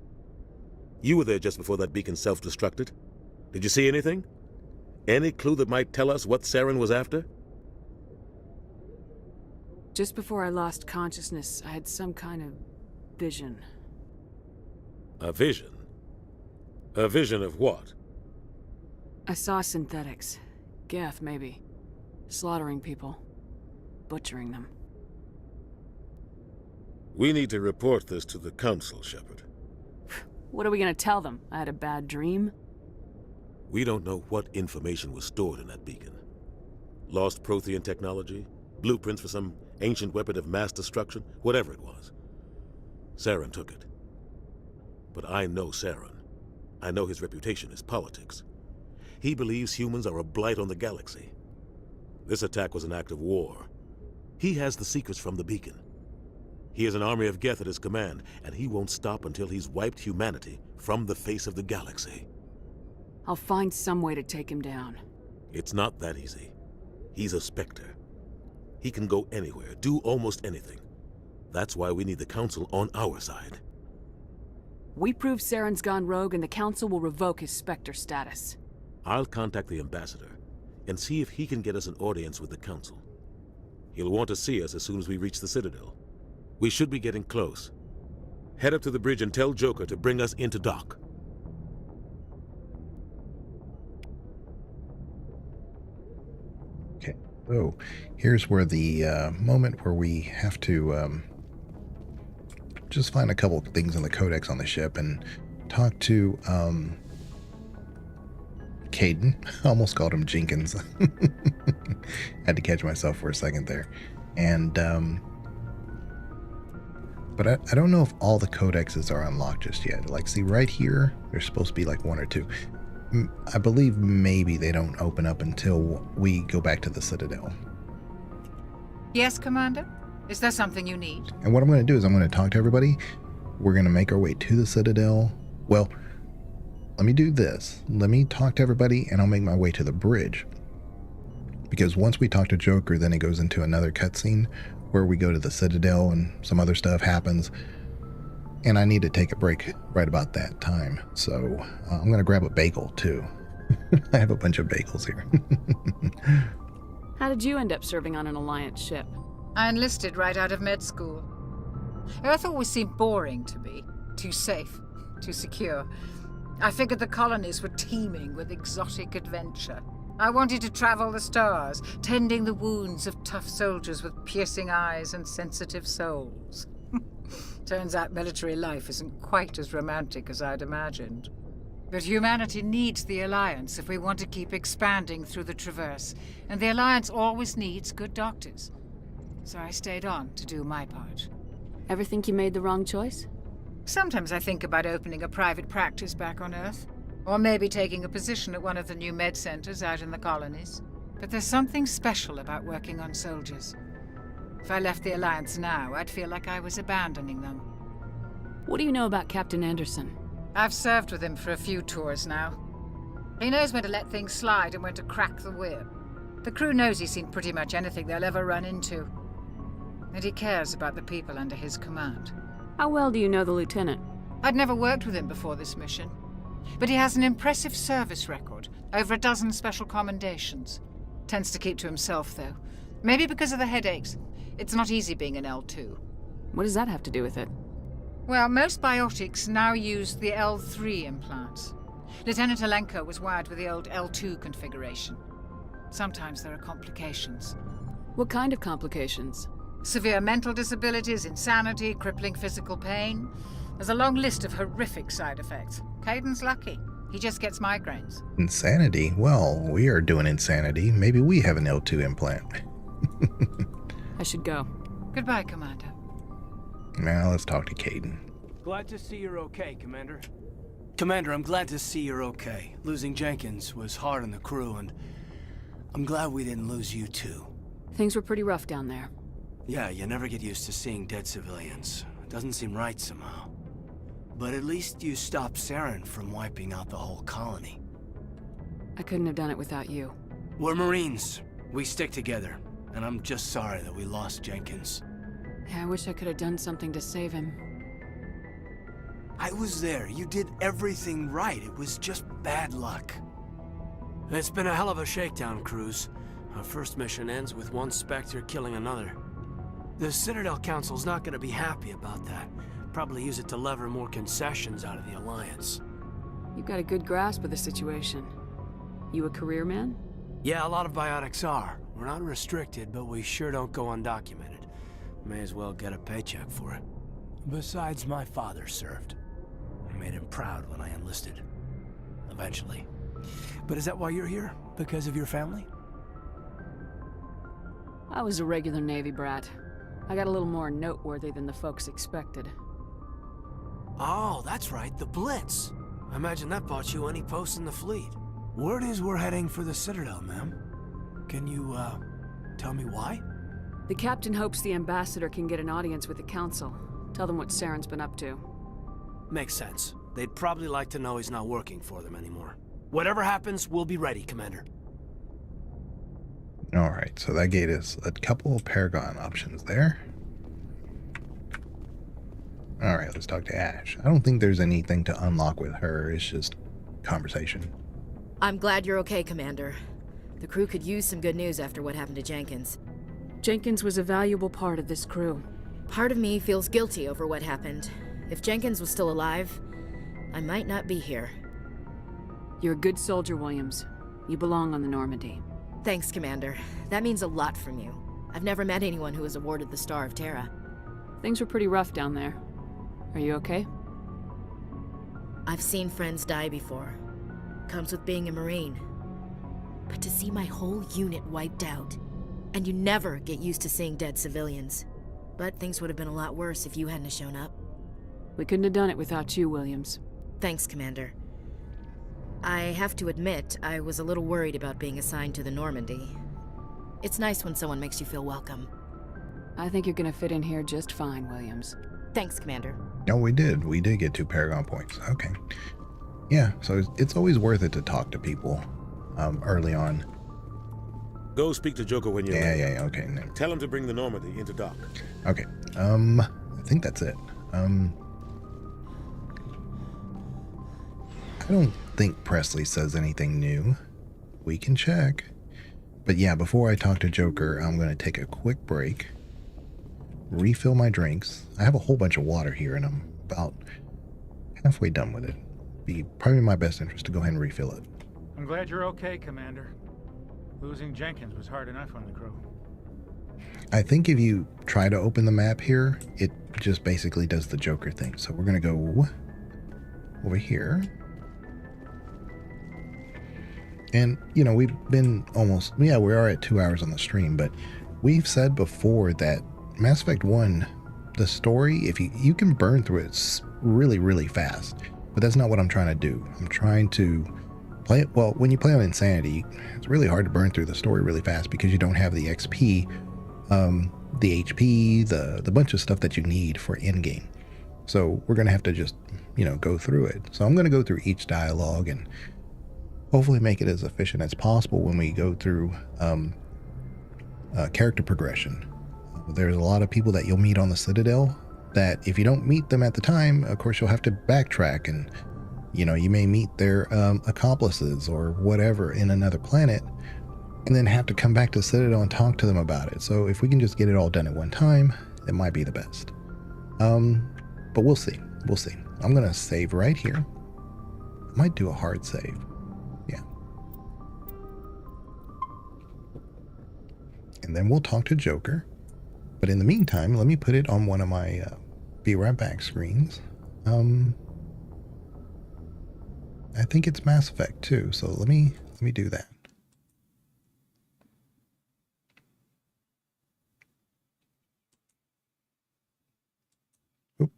You were there just before that beacon self-destructed. Did you see anything? Any clue that might tell us what Saren was after? Just before I lost consciousness, I had some kind of vision. A vision? A vision of what? I saw synthetics. Geth, maybe. Slaughtering people. Butchering them. We need to report this to the Council, Shepard. What are we gonna tell them? I had a bad dream? We don't know what information was stored in that beacon. Lost Prothean technology? Blueprints for some ancient weapon of mass destruction? Whatever it was. Saren took it. But I know Saren. I know his reputation is politics. He believes humans are a blight on the galaxy. This attack was an act of war. He has the secrets from the beacon. He has an army of Geth at his command, and he won't stop until he's wiped humanity from the face of the galaxy. I'll find some way to take him down. It's not that easy. He's a Spectre. He can go anywhere, do almost anything. That's why we need the Council on our side. We prove Saren's gone rogue and the Council will revoke his Spectre status. I'll contact the Ambassador and see if he can get us an audience with the Council. He'll want to see us as soon as we reach the Citadel. We should be getting close. Head up to the bridge and tell Joker to bring us into dock. Okay, so here's where the moment where we have to just find a couple of things in the codex on the ship and talk to Caden. I almost called him Jenkins. Had to catch myself for a second there. And but I don't know if all the codexes are unlocked just yet. Like, see right here, there's supposed to be like 1 or 2. I believe maybe they don't open up until we go back to the Citadel. Yes, Commander? Is there something you need? And what I'm going to do is I'm going to talk to everybody. We're going to make our way to the Citadel. Well, let me do this. Let me talk to everybody and I'll make my way to the bridge. Because once we talk to Joker, then it goes into another cutscene where we go to the Citadel and some other stuff happens. And I need to take a break right about that time. So I'm going to grab a bagel too. I have a bunch of bagels here. How did you end up serving on an Alliance ship? I enlisted right out of med school. Earth always seemed boring to me. Too safe, too secure. I figured the colonies were teeming with exotic adventure. I wanted to travel the stars, tending the wounds of tough soldiers with piercing eyes and sensitive souls. Turns out military life isn't quite as romantic as I'd imagined. But humanity needs the Alliance if we want to keep expanding through the Traverse, and the Alliance always needs good doctors. So I stayed on to do my part. Ever think you made the wrong choice? Sometimes I think about opening a private practice back on Earth. Or maybe taking a position at one of the new med centers out in the colonies. But there's something special about working on soldiers. If I left the Alliance now, I'd feel like I was abandoning them. What do you know about Captain Anderson? I've served with him for a few tours now. He knows when to let things slide and when to crack the whip. The crew knows he's seen pretty much anything they'll ever run into. And he cares about the people under his command. How well do you know the Lieutenant? I'd never worked with him before this mission. But he has an impressive service record, over 12 special commendations. Tends to keep to himself, though. Maybe because of the headaches. It's not easy being an L2. What does that have to do with it? Well, most biotics now use the L3 implants. Lieutenant Alenko was wired with the old L2 configuration. Sometimes there are complications. What kind of complications? Severe mental disabilities, insanity, crippling physical pain. There's a long list of horrific side effects. Caden's lucky. He just gets migraines. Insanity? Well, we are doing insanity. Maybe we have an L2 implant. I should go. Goodbye, Commander. Now let's talk to Caden. Glad to see you're okay, Commander. Commander, I'm glad to see you're okay. Losing Jenkins was hard on the crew, and I'm glad we didn't lose you too. Things were pretty rough down there. Yeah, you never get used to seeing dead civilians. It doesn't seem right somehow. But at least you stopped Saren from wiping out the whole colony. I couldn't have done it without you. We're Marines. We stick together. And I'm just sorry that we lost Jenkins. Yeah, I wish I could have done something to save him. I was there. You did everything right. It was just bad luck. It's been a hell of a shakedown, Cruz. Our first mission ends with one Spectre killing another. The Citadel Council's not going to be happy about that. Probably use it to lever more concessions out of the Alliance. You've got a good grasp of the situation. You a career man? Yeah, a lot of biotics are. We're not restricted, but we sure don't go undocumented. May as well get a paycheck for it. Besides, my father served. I made him proud when I enlisted. Eventually. But is that why you're here? Because of your family? I was a regular Navy brat. I got a little more noteworthy than the folks expected. Oh, that's right, the Blitz. I imagine that bought you any post in the fleet. Word is we're heading for the Citadel, ma'am. Can you, tell me why? The captain hopes the ambassador can get an audience with the council. Tell them what Saren's been up to. Makes sense. They'd probably like to know he's not working for them anymore. Whatever happens, we'll be ready, Commander. Alright, so that gave us a couple of Paragon options there. All right, let's talk to Ash. I don't think there's anything to unlock with her. It's just conversation. I'm glad you're okay, Commander. The crew could use some good news after what happened to Jenkins. Jenkins was a valuable part of this crew. Part of me feels guilty over what happened. If Jenkins was still alive, I might not be here. You're a good soldier, Williams. You belong on the Normandy. Thanks, Commander. That means a lot from you. I've never met anyone who was awarded the Star of Terra. Things were pretty rough down there. Are you okay? I've seen friends die before. Comes with being a Marine. But to see my whole unit wiped out, and you never get used to seeing dead civilians. But things would have been a lot worse if you hadn't shown up. We couldn't have done it without you, Williams. Thanks, Commander. I have to admit, I was a little worried about being assigned to the Normandy. It's nice when someone makes you feel welcome. I think you're gonna fit in here just fine, Williams. Thanks, Commander. Oh, we did. We did get 2 Paragon points. Okay. Yeah, so it's always worth it to talk to people early on. Go speak to Joker when you're ready. Yeah, okay. Tell him to bring the Normandy into dock. Okay. I think that's it. I don't think Presley says anything new. We can check. But yeah, before I talk to Joker, I'm going to take a quick break, refill my drinks. I have a whole bunch of water here, and I'm about halfway done with it. Be probably in my best interest to go ahead and refill it. I'm glad you're okay, Commander. Losing Jenkins was hard enough on the crew. I think if you try to open the map here, it just basically does the Joker thing. So we're going to go over here. And, you know, we've been almost, we are at 2 hours on the stream, but we've said before that Mass Effect 1, the story, if you can burn through it really, really fast. But that's not what I'm trying to do. I'm trying to play it, well, when you play on Insanity, it's really hard to burn through the story really fast because you don't have the XP, the HP, the bunch of stuff that you need for endgame. So we're going to have to just, you know, go through it. So I'm going to go through each dialogue and hopefully make it as efficient as possible when we go through character progression. There's a lot of people that you'll meet on the Citadel that if you don't meet them at the time, of course, you'll have to backtrack and, you know, you may meet their accomplices or whatever in another planet and then have to come back to Citadel and talk to them about it. So if we can just get it all done at one time, it might be the best. But we'll see. We'll see. I'm going to save right here. I might do a hard save. Yeah. And then we'll talk to Joker. But in the meantime, let me put it on one of my Be Right Back screens. I think it's Mass Effect 2, so let me do that. Oop.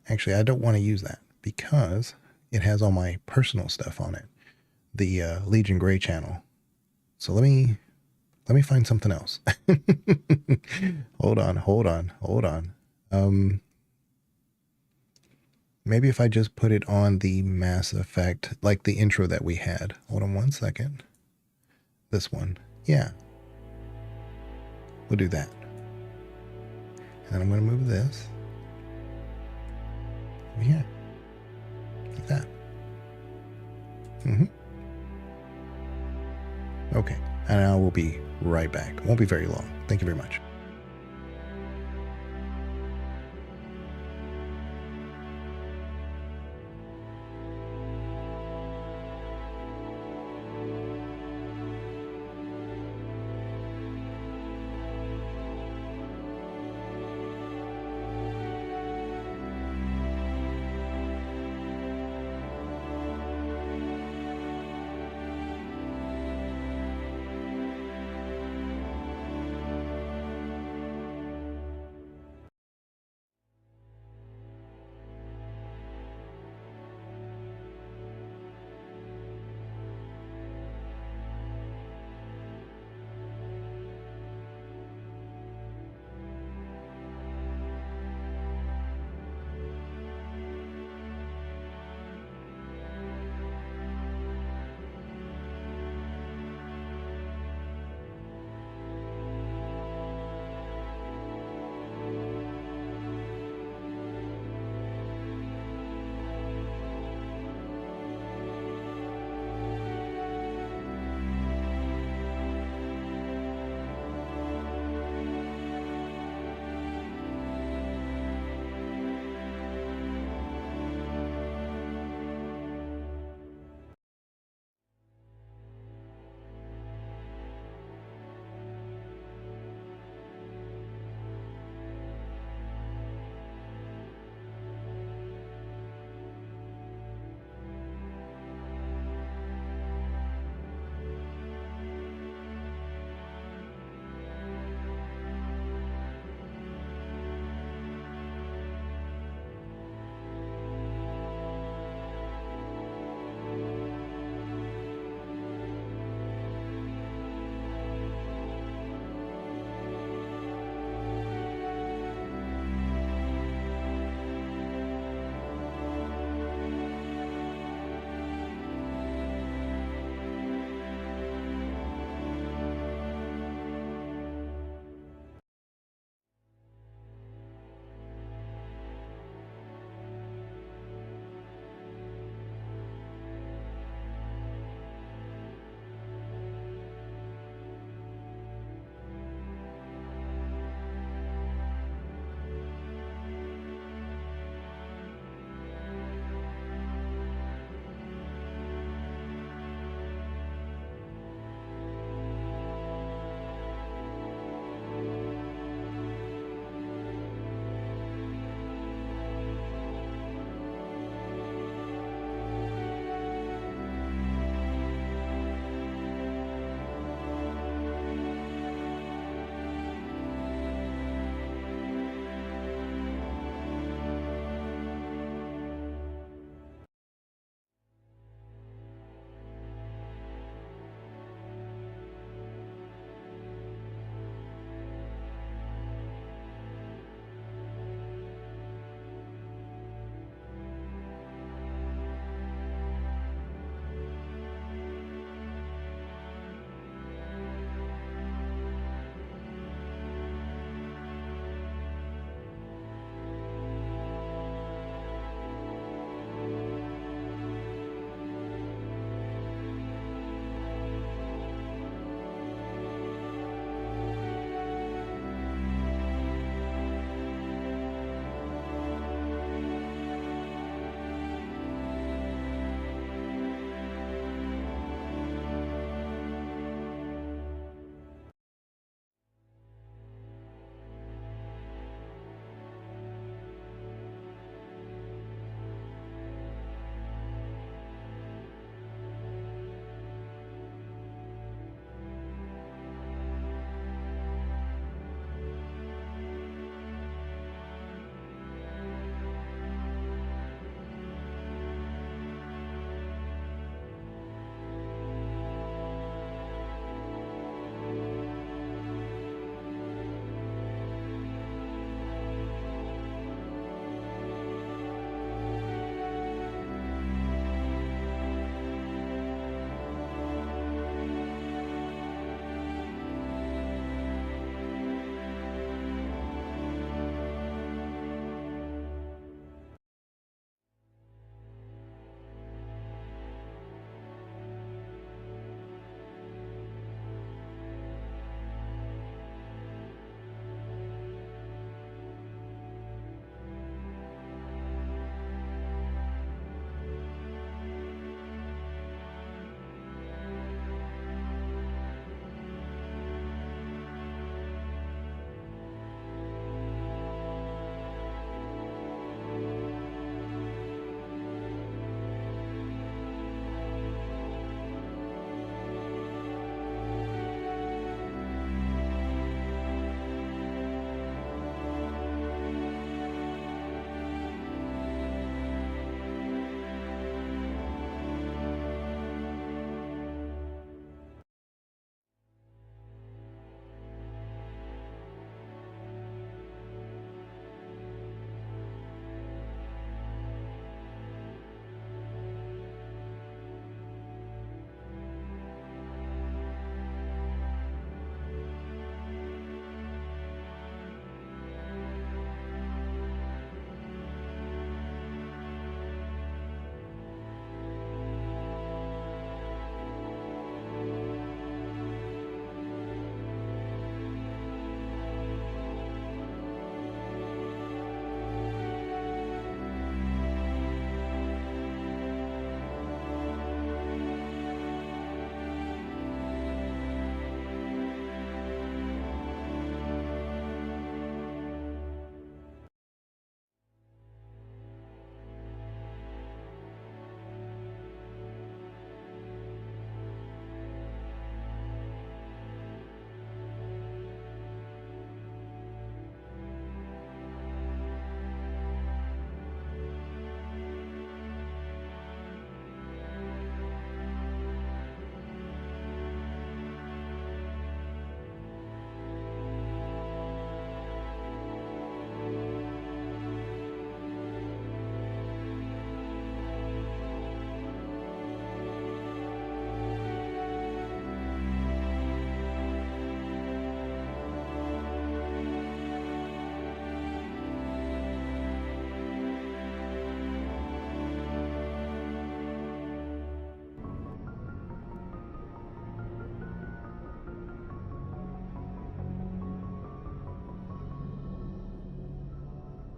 Actually, I don't want to use that because it has all my personal stuff on it. The Legion Grey channel. So let me find something else. Hold on. Maybe if I just put it on the Mass Effect, like the intro that we had. Hold on one second. This one. Yeah. We'll do that. And then I'm going to move this over here. Like that. Okay. And I will be right back. Won't be very long. Thank you very much.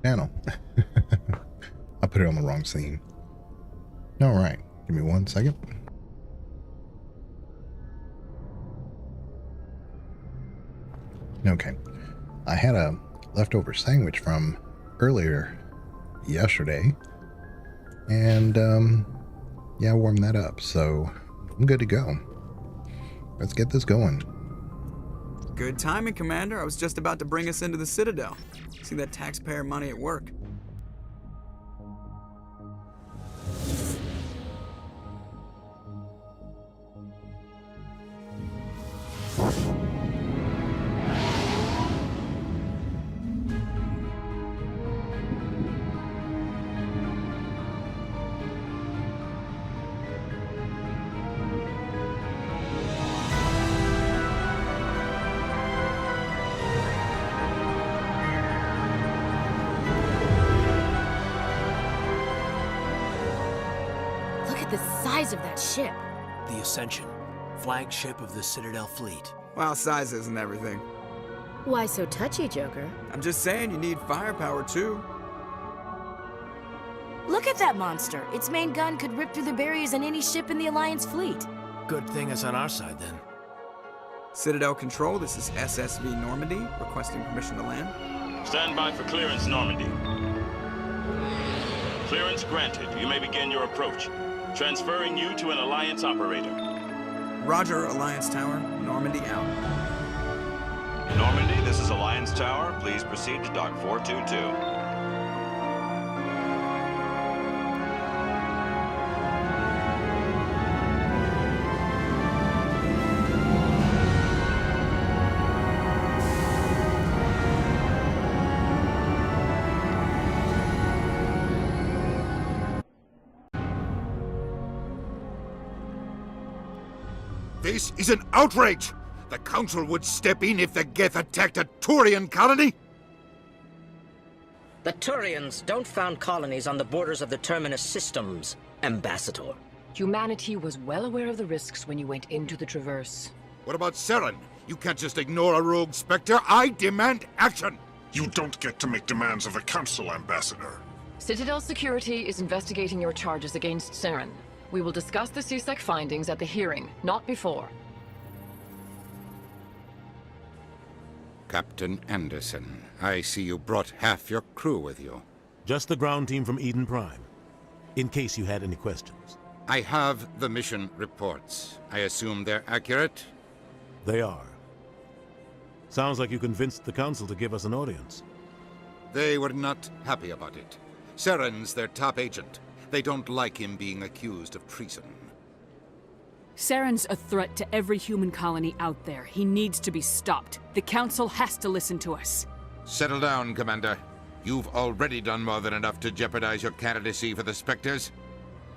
channel. I put it on the wrong scene. All right, give me 1 second. Okay, I had a leftover sandwich from earlier yesterday, and yeah, I warmed that up, so I'm good to go. Let's get this going. Good timing, Commander. I was just about to bring us into the Citadel. See that taxpayer money at work. The size of that ship. The Ascension, flagship of the Citadel fleet. Well, size isn't everything. Why so touchy, Joker? I'm just saying you need firepower too. Look at that monster. Its main gun could rip through the barriers in any ship in the Alliance fleet. Good thing it's on our side then. Citadel Control, this is SSV Normandy, requesting permission to land. Stand by for clearance, Normandy. Clearance granted. You may begin your approach. Transferring you to an Alliance operator. Roger, Alliance Tower. Normandy out. Normandy, this is Alliance Tower. Please proceed to Dock 422. This is an outrage! The Council would step in if the Geth attacked a Turian colony? The Turians don't found colonies on the borders of the Terminus systems, Ambassador. Humanity was well aware of the risks when you went into the Traverse. What about Saren? You can't just ignore a rogue Spectre. I demand action! You don't get to make demands of the Council, Ambassador. Citadel Security is investigating your charges against Saren. We will discuss the CSEC findings at the hearing, not before. Captain Anderson, I see you brought half your crew with you. Just the ground team from Eden Prime, in case you had any questions. I have the mission reports. I assume they're accurate? They are. Sounds like you convinced the Council to give us an audience. They were not happy about it. Saren's their top agent. They don't like him being accused of treason. Saren's a threat to every human colony out there. He needs to be stopped. The Council has to listen to us. Settle down, Commander. You've already done more than enough to jeopardize your candidacy for the Spectres.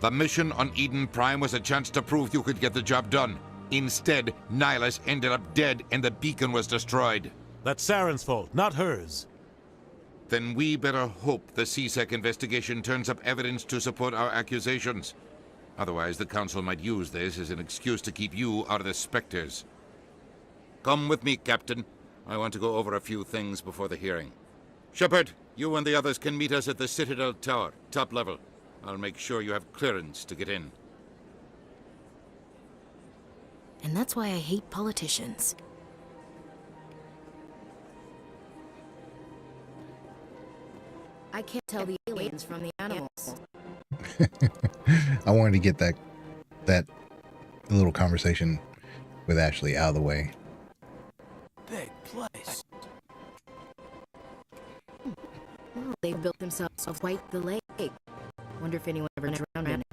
The mission on Eden Prime was a chance to prove you could get the job done. Instead, Nihilus ended up dead and the beacon was destroyed. That's Saren's fault, not hers. Then we better hope the CSEC investigation turns up evidence to support our accusations. Otherwise, the Council might use this as an excuse to keep you out of the Spectres. Come with me, Captain. I want to go over a few things before the hearing. Shepard, you and the others can meet us at the Citadel Tower, top level. I'll make sure you have clearance to get in. And that's why I hate politicians. I can't tell the aliens from the animals. I wanted to get that little conversation with Ashley out of the way. Big place. They built themselves a White the Lake. Wonder if anyone ever drowned in it.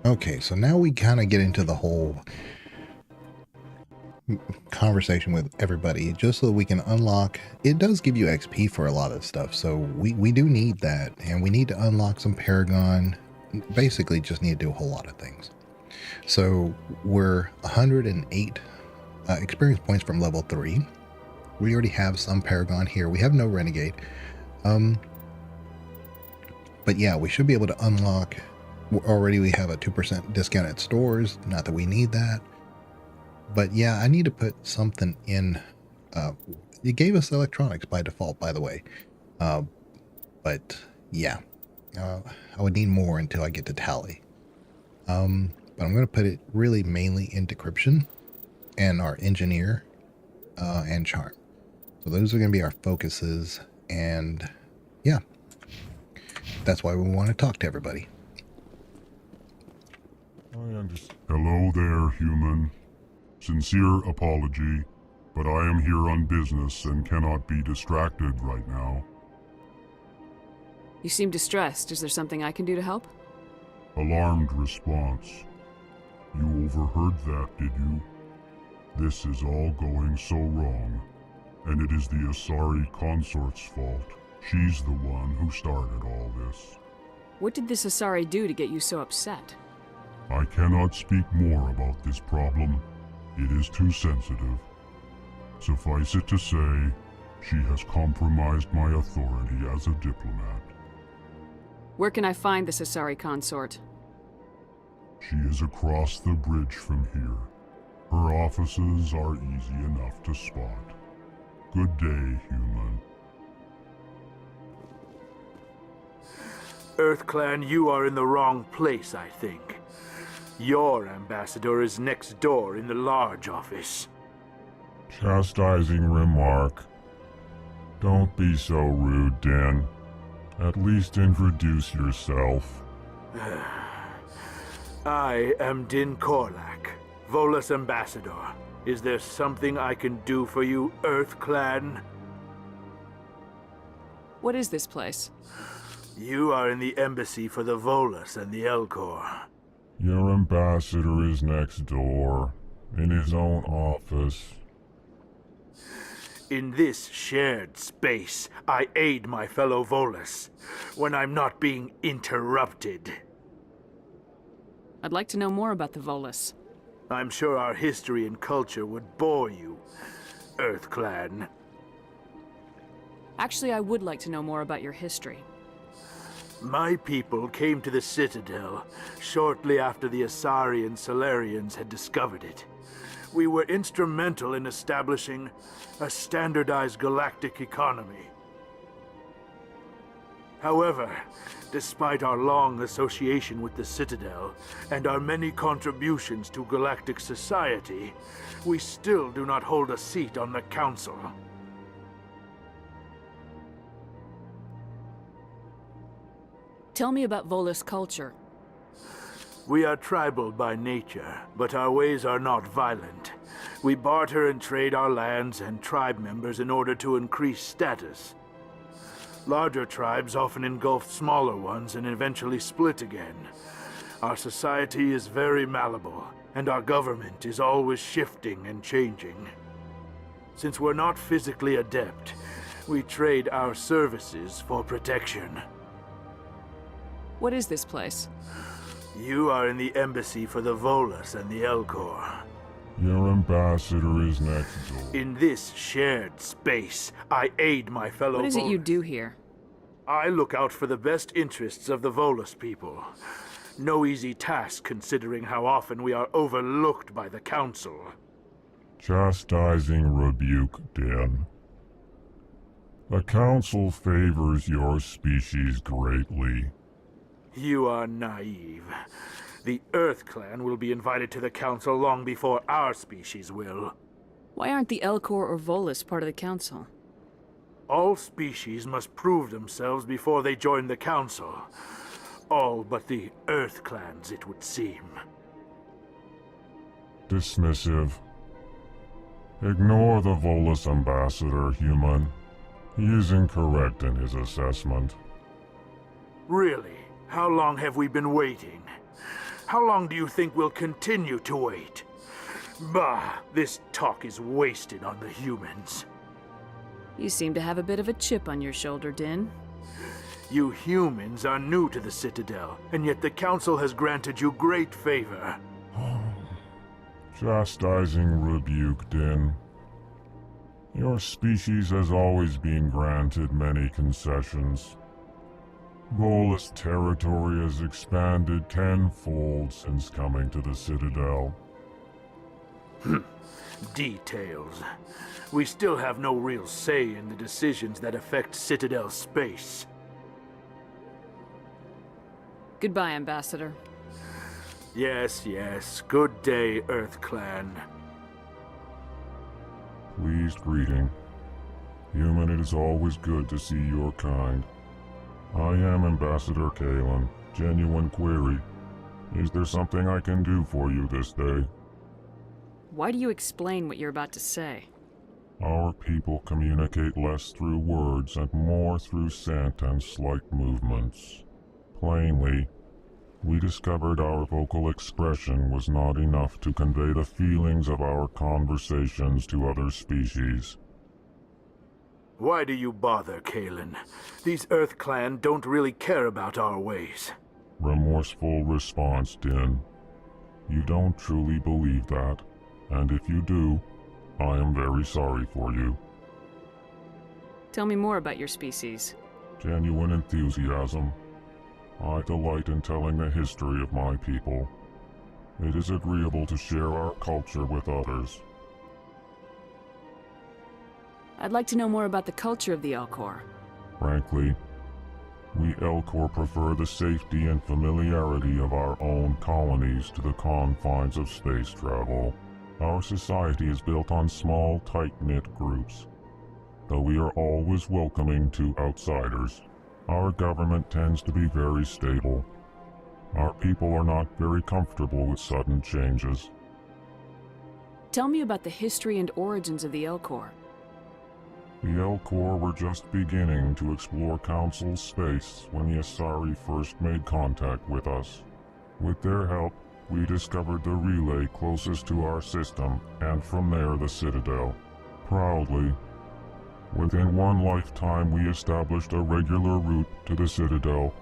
Okay, so now we kind of get into the whole conversation with everybody, just so we can unlock. It does give you XP for a lot of stuff, so we do need that, and we need to unlock some Paragon. Basically, just need to do a whole lot of things. So we're 108 experience points from level 3. We already have some Paragon here. We have no Renegade. But yeah, we should be able to unlock. Already we have a 2% discount at stores. Not that we need that. But yeah, I need to put something in. It gave us electronics by default, by the way. But yeah, I would need more until I get to Tally. But I'm going to put it really mainly in decryption and our engineer and charm. So those are going to be our focuses. And yeah, that's why we want to talk to everybody. Hello there, human. Sincere apology, but I am here on business and cannot be distracted right now. You seem distressed. Is there something I can do to help? Alarmed response. You overheard that, did you? This is all going so wrong, and it is the Asari consort's fault. She's the one who started all this. What did this Asari do to get you so upset? I cannot speak more about this problem. It is too sensitive. Suffice it to say, she has compromised my authority as a diplomat. Where can I find this Asari consort? She is across the bridge from here. Her offices are easy enough to spot. Good day, human. EarthClan, you are in the wrong place, I think. Your ambassador is next door in the large office. Chastising remark. Don't be so rude, Din. At least introduce yourself. I am Din Korlak, Volus ambassador. Is there something I can do for you, EarthClan? What is this place? You are in the embassy for the Volus and the Elcor. Your ambassador is next door, in his own office. In this shared space, I aid my fellow Volus when I'm not being interrupted. I'd like to know more about the Volus. I'm sure our history and culture would bore you, EarthClan. Actually, I would like to know more about your history. My people came to the Citadel shortly after the Asari and Solarians had discovered it. We were instrumental in establishing a standardized galactic economy. However, despite our long association with the Citadel and our many contributions to galactic society, we still do not hold a seat on the Council. Tell me about Volus culture. We are tribal by nature, but our ways are not violent. We barter and trade our lands and tribe members in order to increase status. Larger tribes often engulf smaller ones and eventually split again. Our society is very malleable, and our government is always shifting and changing. Since we're not physically adept, we trade our services for protection. What is this place? You are in the embassy for the Volus and the Elcor. Your ambassador is next door. In this shared space, I aid my fellow What is it Volus. you do here? I look out for the best interests of the Volus people. No easy task considering how often we are overlooked by the Council. Chastising rebuke, Din. The Council favors your species greatly. You are naive. The EarthClan will be invited to the Council long before our species will. Why aren't the Elcor or Volus part of the Council? All species must prove themselves before they join the Council. All but the EarthClans, it would seem. Dismissive. Ignore the Volus ambassador, human. He is incorrect in his assessment. Really? How long have we been waiting? How long do you think we'll continue to wait? Bah, this talk is wasted on the humans. You seem to have a bit of a chip on your shoulder, Din. You humans are new to the Citadel, and yet the Council has granted you great favor. Chastising rebuke, Din. Your species has always been granted many concessions. Volus territory has expanded tenfold since coming to the Citadel. Details. We still have no real say in the decisions that affect Citadel space. Goodbye, Ambassador. Yes, yes. Good day, Earth Clan. Pleased greeting. Human, it is always good to see your kind. I am Ambassador Kalen. Genuine query. Is there something I can do for you this day? Why do you explain what you're about to say? Our people communicate less through words and more through scent and slight movements. Plainly, we discovered our vocal expression was not enough to convey the feelings of our conversations to other species. Why do you bother, Kalen? These Earth Clan don't really care about our ways. Remorseful response, Din. You don't truly believe that, and if you do, I am very sorry for you. Tell me more about your species. Genuine enthusiasm. I delight in telling the history of my people. It is agreeable to share our culture with others. I'd like to know more about the culture of the Elcor. Frankly, we Elcor prefer the safety and familiarity of our own colonies to the confines of space travel. Our society is built on small, tight-knit groups, though we are always welcoming to outsiders. Our government tends to be very stable. Our people are not very comfortable with sudden changes. Tell me about the history and origins of the Elcor. The Elcor were just beginning to explore Council space when the Asari first made contact with us. With their help, we discovered the relay closest to our system, and from there the Citadel. Proudly, within one lifetime we established a regular route to the Citadel,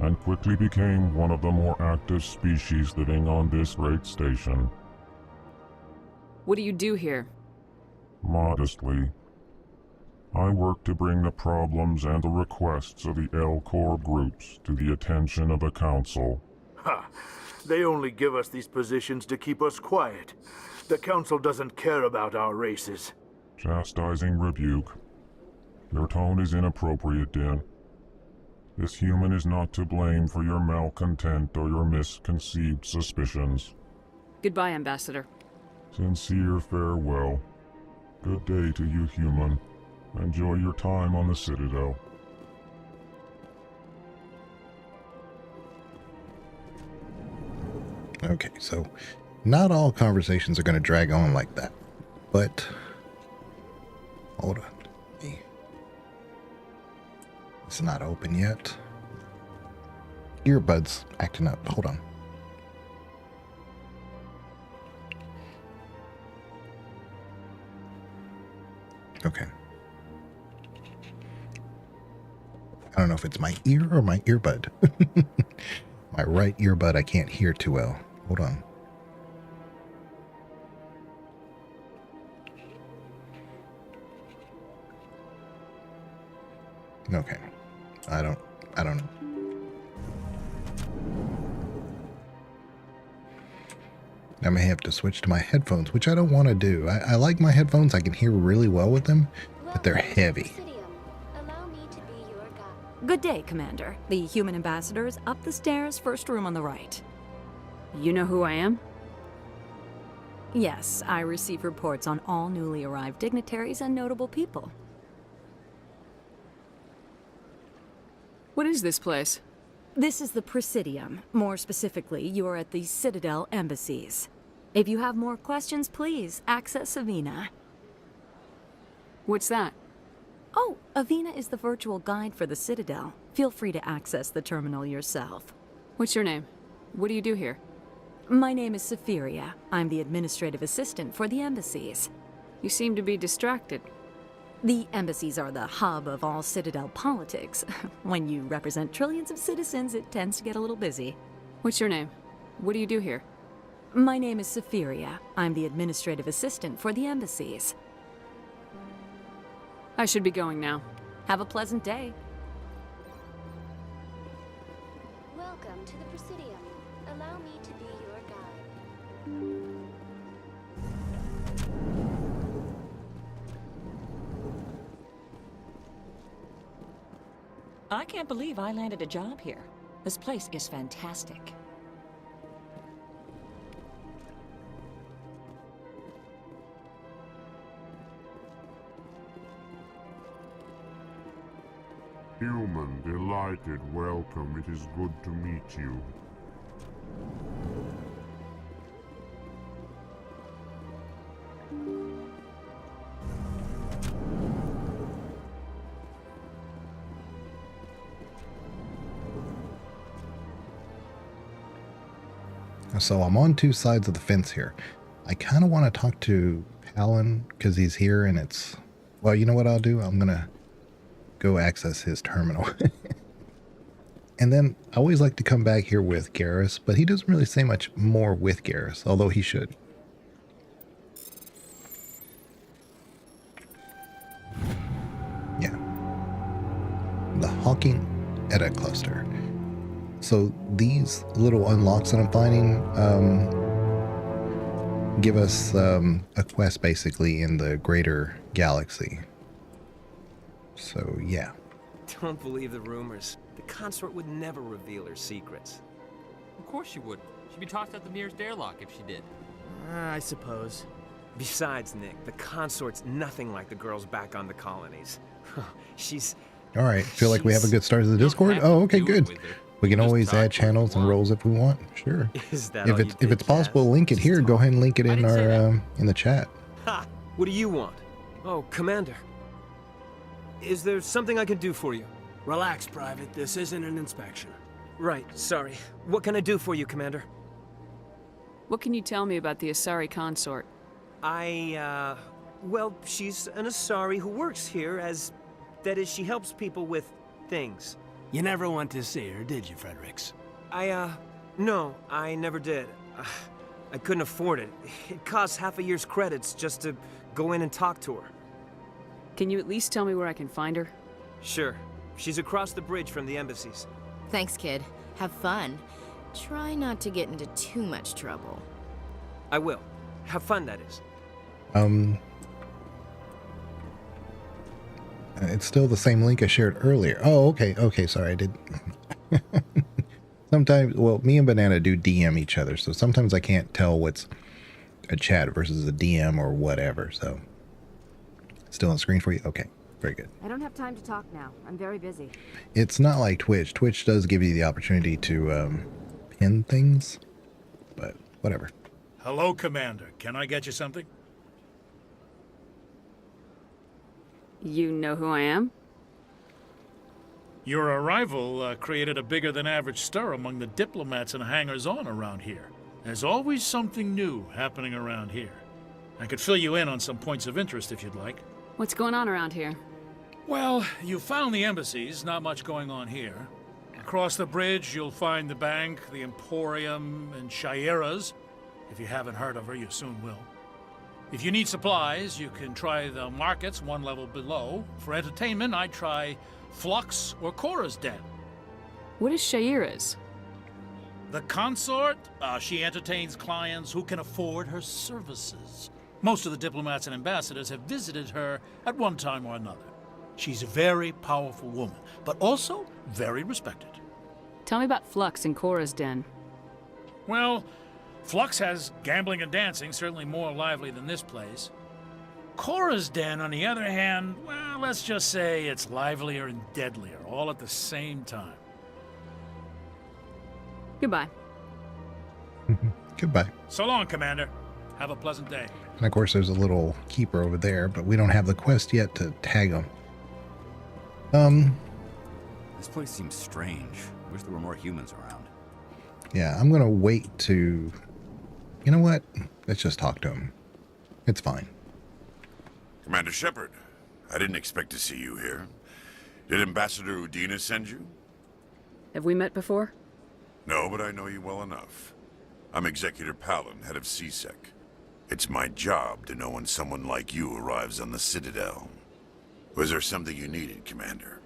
and quickly became one of the more active species living on this great station. What do you do here? Modestly, I work to bring the problems and the requests of the Elcor groups to the attention of the Council. Ha! They only give us these positions to keep us quiet. The Council doesn't care about our races. Chastising rebuke. Your tone is inappropriate, Din. This human is not to blame for your malcontent or your misconceived suspicions. Goodbye, Ambassador. Sincere farewell. Good day to you, human. Enjoy your time on the Citadel. Okay, so not all conversations are going to drag on like that, but hold on. It's not open yet. Earbuds acting up. Hold on. Okay. I don't know if it's my ear or my earbud. My right earbud I can't hear too well. Hold on. Okay. I don't know. I may have to switch to my headphones, which I don't want to do. I like my headphones. I can hear really well with them, but they're heavy. Good day, Commander. The human ambassador is up the stairs, first room on the right. You know who I am? Yes, I receive reports on all newly arrived dignitaries and notable people. What is this place? This is the Presidium. More specifically, you are at the Citadel embassies. If you have more questions, please access Avina. What's that? Oh, Avina is the virtual guide for the Citadel. Feel free to access the terminal yourself. What's your name? What do you do here? My name is Safiria. I'm the administrative assistant for the embassies. You seem to be distracted. The embassies are the hub of all Citadel politics. When you represent trillions of citizens, it tends to get a little busy. What's your name? What do you do here? My name is Safiria. I'm the administrative assistant for the embassies. I should be going now. Have a pleasant day. Welcome to the Presidium. Allow me to be your guide. I can't believe I landed a job here. This place is fantastic. Human, delighted, welcome. It is good to meet you. So I'm on two sides of the fence here. I kind of want to talk to Palin because he's here and it's... Well, you know what I'll do? I'm going to go access his terminal. And then I always like to come back here with Garrus, but he doesn't really say much more with Garrus, although he should. Yeah. The Hawking Edda cluster. So these little unlocks that I'm finding give us a quest basically in the greater galaxy. So yeah. Don't believe the rumors. The consort would never reveal her secrets. Of course she would. She'd be tossed out the nearest airlock if she did. I suppose. Besides, Nick, the consort's nothing like the girls back on the colonies. She's... All right. Feel like we have a good start to the Discord? Oh, okay, good. We can always add channels and roles if we want. Sure. Is that if it's possible to link it here, go ahead and link it in our in the chat. Ha! What do you want? Oh, Commander. Is there something I can do for you? Relax, Private. This isn't an inspection. Right, sorry. What can I do for you, Commander? What can you tell me about the Asari consort? Well, she's an Asari who works here as... That is, she helps people with things. You never went to see her, did you, Fredericks? No, I never did. I couldn't afford it. It costs half a year's credits just to go in and talk to her. Can you at least tell me where I can find her? Sure. She's across the bridge from the embassies. Thanks, kid. Have fun. Try not to get into too much trouble. I will. Have fun, that is. It's still the same link I shared earlier. Oh, okay. Okay, sorry, I did. Sometimes, well, me and Banana do DM each other, so sometimes I can't tell what's a chat versus a DM or whatever, so. Still on screen for you? Okay, very good. I don't have time to talk now. I'm very busy. It's not like Twitch. Twitch does give you the opportunity to pin things, but whatever. Hello, Commander. Can I get you something? You know who I am? Your arrival created a bigger-than-average stir among the diplomats and hangers-on around here. There's always something new happening around here. I could fill you in on some points of interest if you'd like. What's going on around here? Well, you found the embassies, not much going on here. Across the bridge, you'll find the bank, the Emporium, and Shaira's. If you haven't heard of her, you soon will. If you need supplies, you can try the markets one level below. For entertainment, I'd try Flux or Cora's Den. What is Shaira's? The consort, she entertains clients who can afford her services. Most of the diplomats and ambassadors have visited her at one time or another. She's a very powerful woman, but also very respected. Tell me about Flux and Cora's Den. Well, Flux has gambling and dancing, certainly more lively than this place. Cora's Den, on the other hand, well, let's just say it's livelier and deadlier, all at the same time. Goodbye. Goodbye. So long, Commander. Have a pleasant day. And of course, there's a little keeper over there, but we don't have the quest yet to tag him. This place seems strange. Wish there were more humans around. Yeah, I'm gonna wait to... You know what? Let's just talk to him. It's fine. Commander Shepard, I didn't expect to see you here. Did Ambassador Udina send you? Have we met before? No, but I know you well enough. I'm Executor Palin, head of CSEC. It's my job to know when someone like you arrives on the Citadel. Was there something you needed, Commander?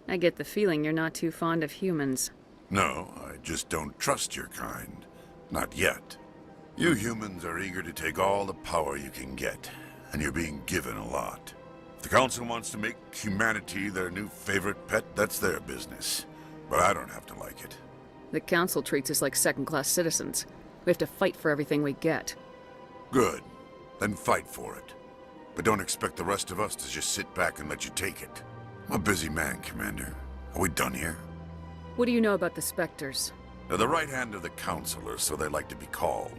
I get the feeling you're not too fond of humans. No, I just don't trust your kind. Not yet. You humans are eager to take all the power you can get, and you're being given a lot. If the Council wants to make humanity their new favorite pet, that's their business. But I don't have to like it. The Council treats us like second-class citizens. We have to fight for everything we get. Good. Then fight for it. But don't expect the rest of us to just sit back and let you take it. I'm a busy man, Commander. Are we done here? What do you know about the Spectres? They're the right hand of the Council, or so they like to be called.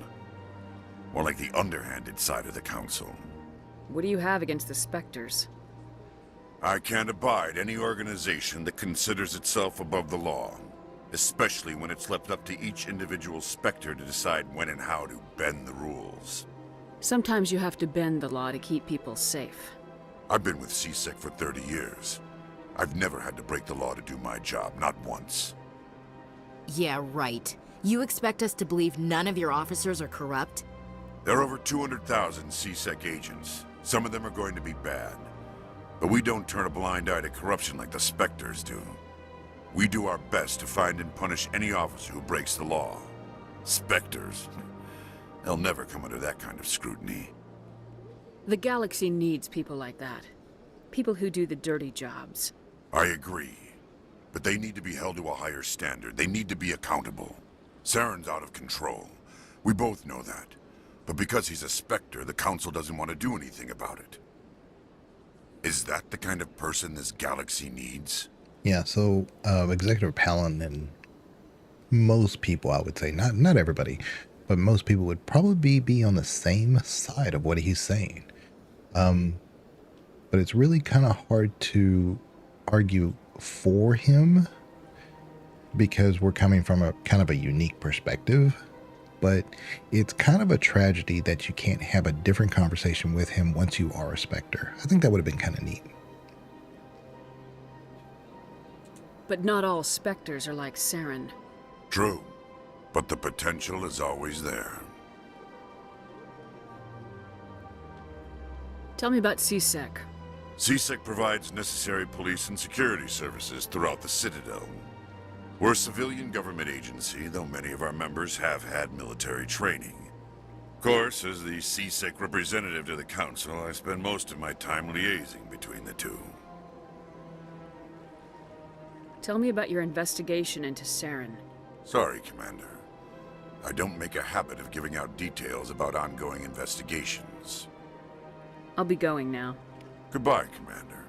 More like the underhanded side of the Council. What do you have against the Spectres? I can't abide any organization that considers itself above the law. Especially when it's left up to each individual Spectre to decide when and how to bend the rules. Sometimes you have to bend the law to keep people safe. I've been with CSEC for 30 years. I've never had to break the law to do my job, not once. Yeah, right. You expect us to believe none of your officers are corrupt? There are over 200,000 CSEC agents. Some of them are going to be bad. But we don't turn a blind eye to corruption like the Spectres do. We do our best to find and punish any officer who breaks the law. Spectres? They'll never come under that kind of scrutiny. The galaxy needs people like that. People who do the dirty jobs. I agree. But they need to be held to a higher standard. They need to be accountable. Saren's out of control. We both know that. But because he's a Spectre, the Council doesn't want to do anything about it. Is that the kind of person this galaxy needs? Yeah, so Executive Palin and most people, I would say, not everybody, but most people would probably be on the same side of what he's saying. But it's really kind of hard to argue for him because we're coming from a kind of a unique perspective. But it's kind of a tragedy that you can't have a different conversation with him once you are a Spectre. I think that would have been kind of neat. But not all Spectres are like Saren. True. But the potential is always there. Tell me about CSEC. CSEC provides necessary police and security services throughout the Citadel. We're a civilian government agency, though many of our members have had military training. Of course, as the CSEC representative to the Council, I spend most of my time liaising between the two. Tell me about your investigation into Saren. Sorry, Commander. I don't make a habit of giving out details about ongoing investigations. I'll be going now. Goodbye, Commander.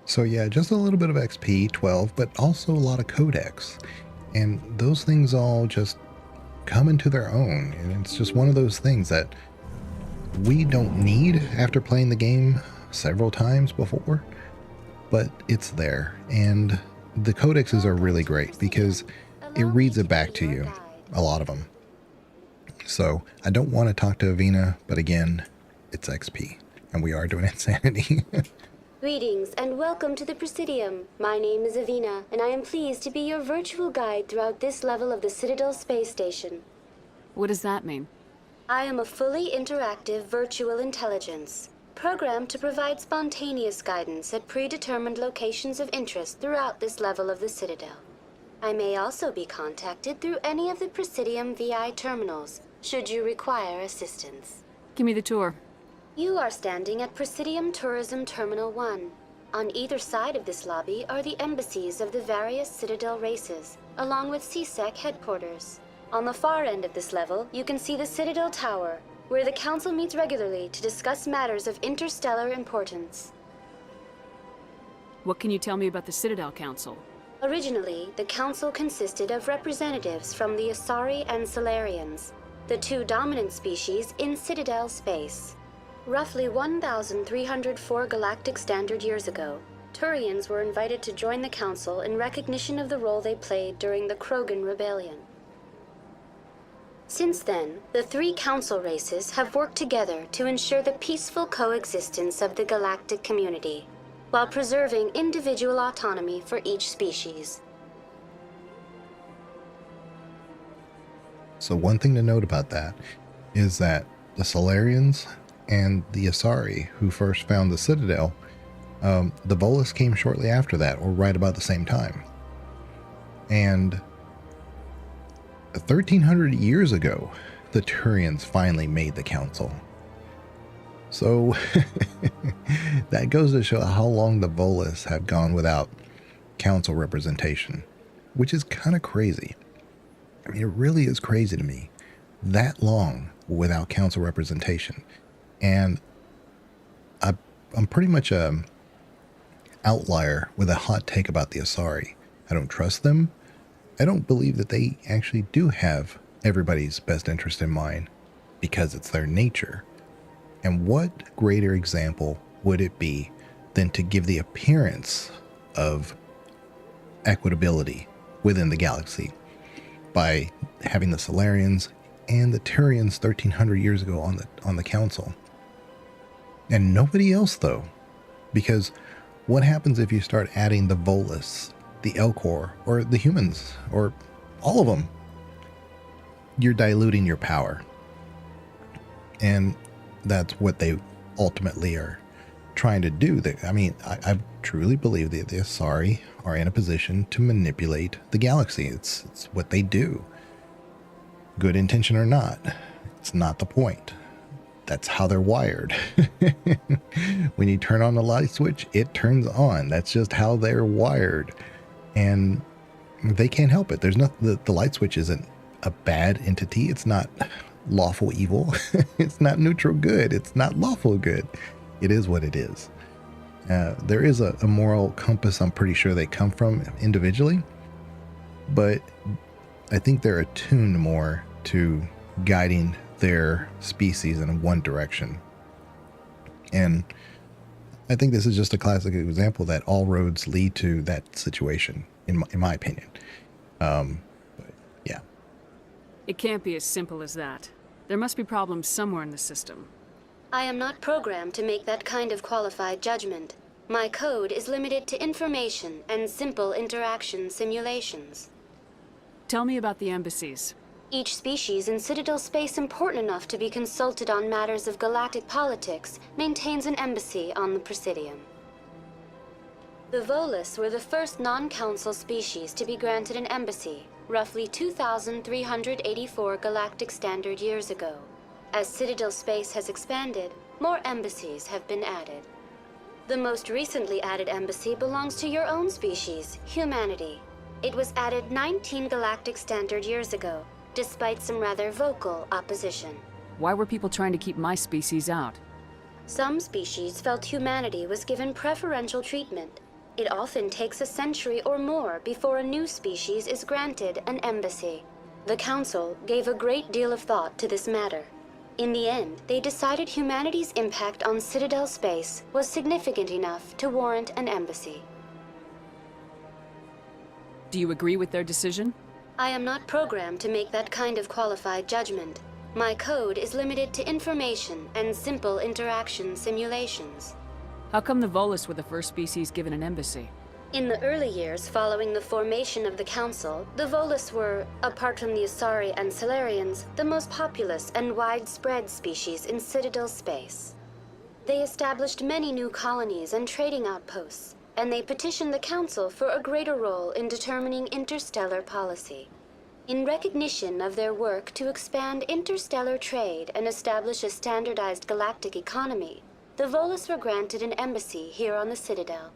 So yeah, just a little bit of XP, 12, but also a lot of Codex. And those things all just come into their own. And it's just one of those things that we don't need after playing the game several times before, but it's there. And the codexes are really great because it reads it back to you, a lot of them. So I don't want to talk to Avina, but again, it's XP, and we are doing Insanity. Greetings and welcome to the Presidium. My name is Avina, and I am pleased to be your virtual guide throughout this level of the Citadel space station. What does that mean? I am a fully interactive virtual intelligence, programmed to provide spontaneous guidance at predetermined locations of interest throughout this level of the Citadel. I may also be contacted through any of the Presidium VI terminals, should you require assistance. Give me the tour. You are standing at Presidium Tourism Terminal 1. On either side of this lobby are the embassies of the various Citadel races, along with CSEC headquarters. On the far end of this level, you can see the Citadel Tower, where the Council meets regularly to discuss matters of interstellar importance. What can you tell me about the Citadel Council? Originally, the Council consisted of representatives from the Asari and Solarians, the two dominant species in Citadel space. Roughly 1,304 galactic standard years ago, Turians were invited to join the Council in recognition of the role they played during the Krogan Rebellion. Since then, the three Council races have worked together to ensure the peaceful coexistence of the galactic community, while preserving individual autonomy for each species. So one thing to note about that is that the Solarians and the Asari, who first found the Citadel, the Volus came shortly after that, or right about the same time. And 1,300 years ago, the Turians finally made the council. So that goes to show how long the Volus have gone without council representation, which is kind of crazy. I mean, it really is crazy to me. That long without council representation. And I'm pretty much a outlier with a hot take about the Asari. I don't trust them. I don't believe that they actually do have everybody's best interest in mind, because it's their nature. And what greater example would it be than to give the appearance of equitability within the galaxy by having the Solarians and the Turians 1,300 years ago on the council. And nobody else, though, because what happens if you start adding the Volus, the Elcor, or the humans, or all of them? You're diluting your power. And that's what they ultimately are trying to do. I truly believe that the Asari are in a position to manipulate the galaxy. It's what they do. Good intention or not, it's not the point. That's how they're wired. When you turn on the light switch, it turns on. That's just how they're wired. And they can't help it. There's the light switch isn't a bad entity. It's not lawful evil. It's not neutral good. It's not lawful good. It is what it is. There is a moral compass I'm pretty sure they come from individually, but I think they're attuned more to guiding their species in one direction. And I think this is just a classic example that all roads lead to that situation, in my opinion. But yeah. It can't be as simple as that. There must be problems somewhere in the system. I am not programmed to make that kind of qualified judgment. My code is limited to information and simple interaction simulations. Tell me about the embassies. Each species in Citadel space important enough to be consulted on matters of galactic politics maintains an embassy on the Presidium. The Volus were the first non-council species to be granted an embassy, roughly 2,384 galactic standard years ago. As Citadel space has expanded, more embassies have been added. The most recently added embassy belongs to your own species, humanity. It was added 19 galactic standard years ago, despite some rather vocal opposition. Why were people trying to keep my species out? Some species felt humanity was given preferential treatment. It often takes a century or more before a new species is granted an embassy. The Council gave a great deal of thought to this matter. In the end, they decided humanity's impact on Citadel space was significant enough to warrant an embassy. Do you agree with their decision? I am not programmed to make that kind of qualified judgment. My code is limited to information and simple interaction simulations. How come the Volus were the first species given an embassy? In the early years following the formation of the Council, the Volus were, apart from the Asari and Solarians, the most populous and widespread species in Citadel space. They established many new colonies and trading outposts, and they petitioned the Council for a greater role in determining interstellar policy. In recognition of their work to expand interstellar trade and establish a standardized galactic economy, the Volus were granted an embassy here on the Citadel.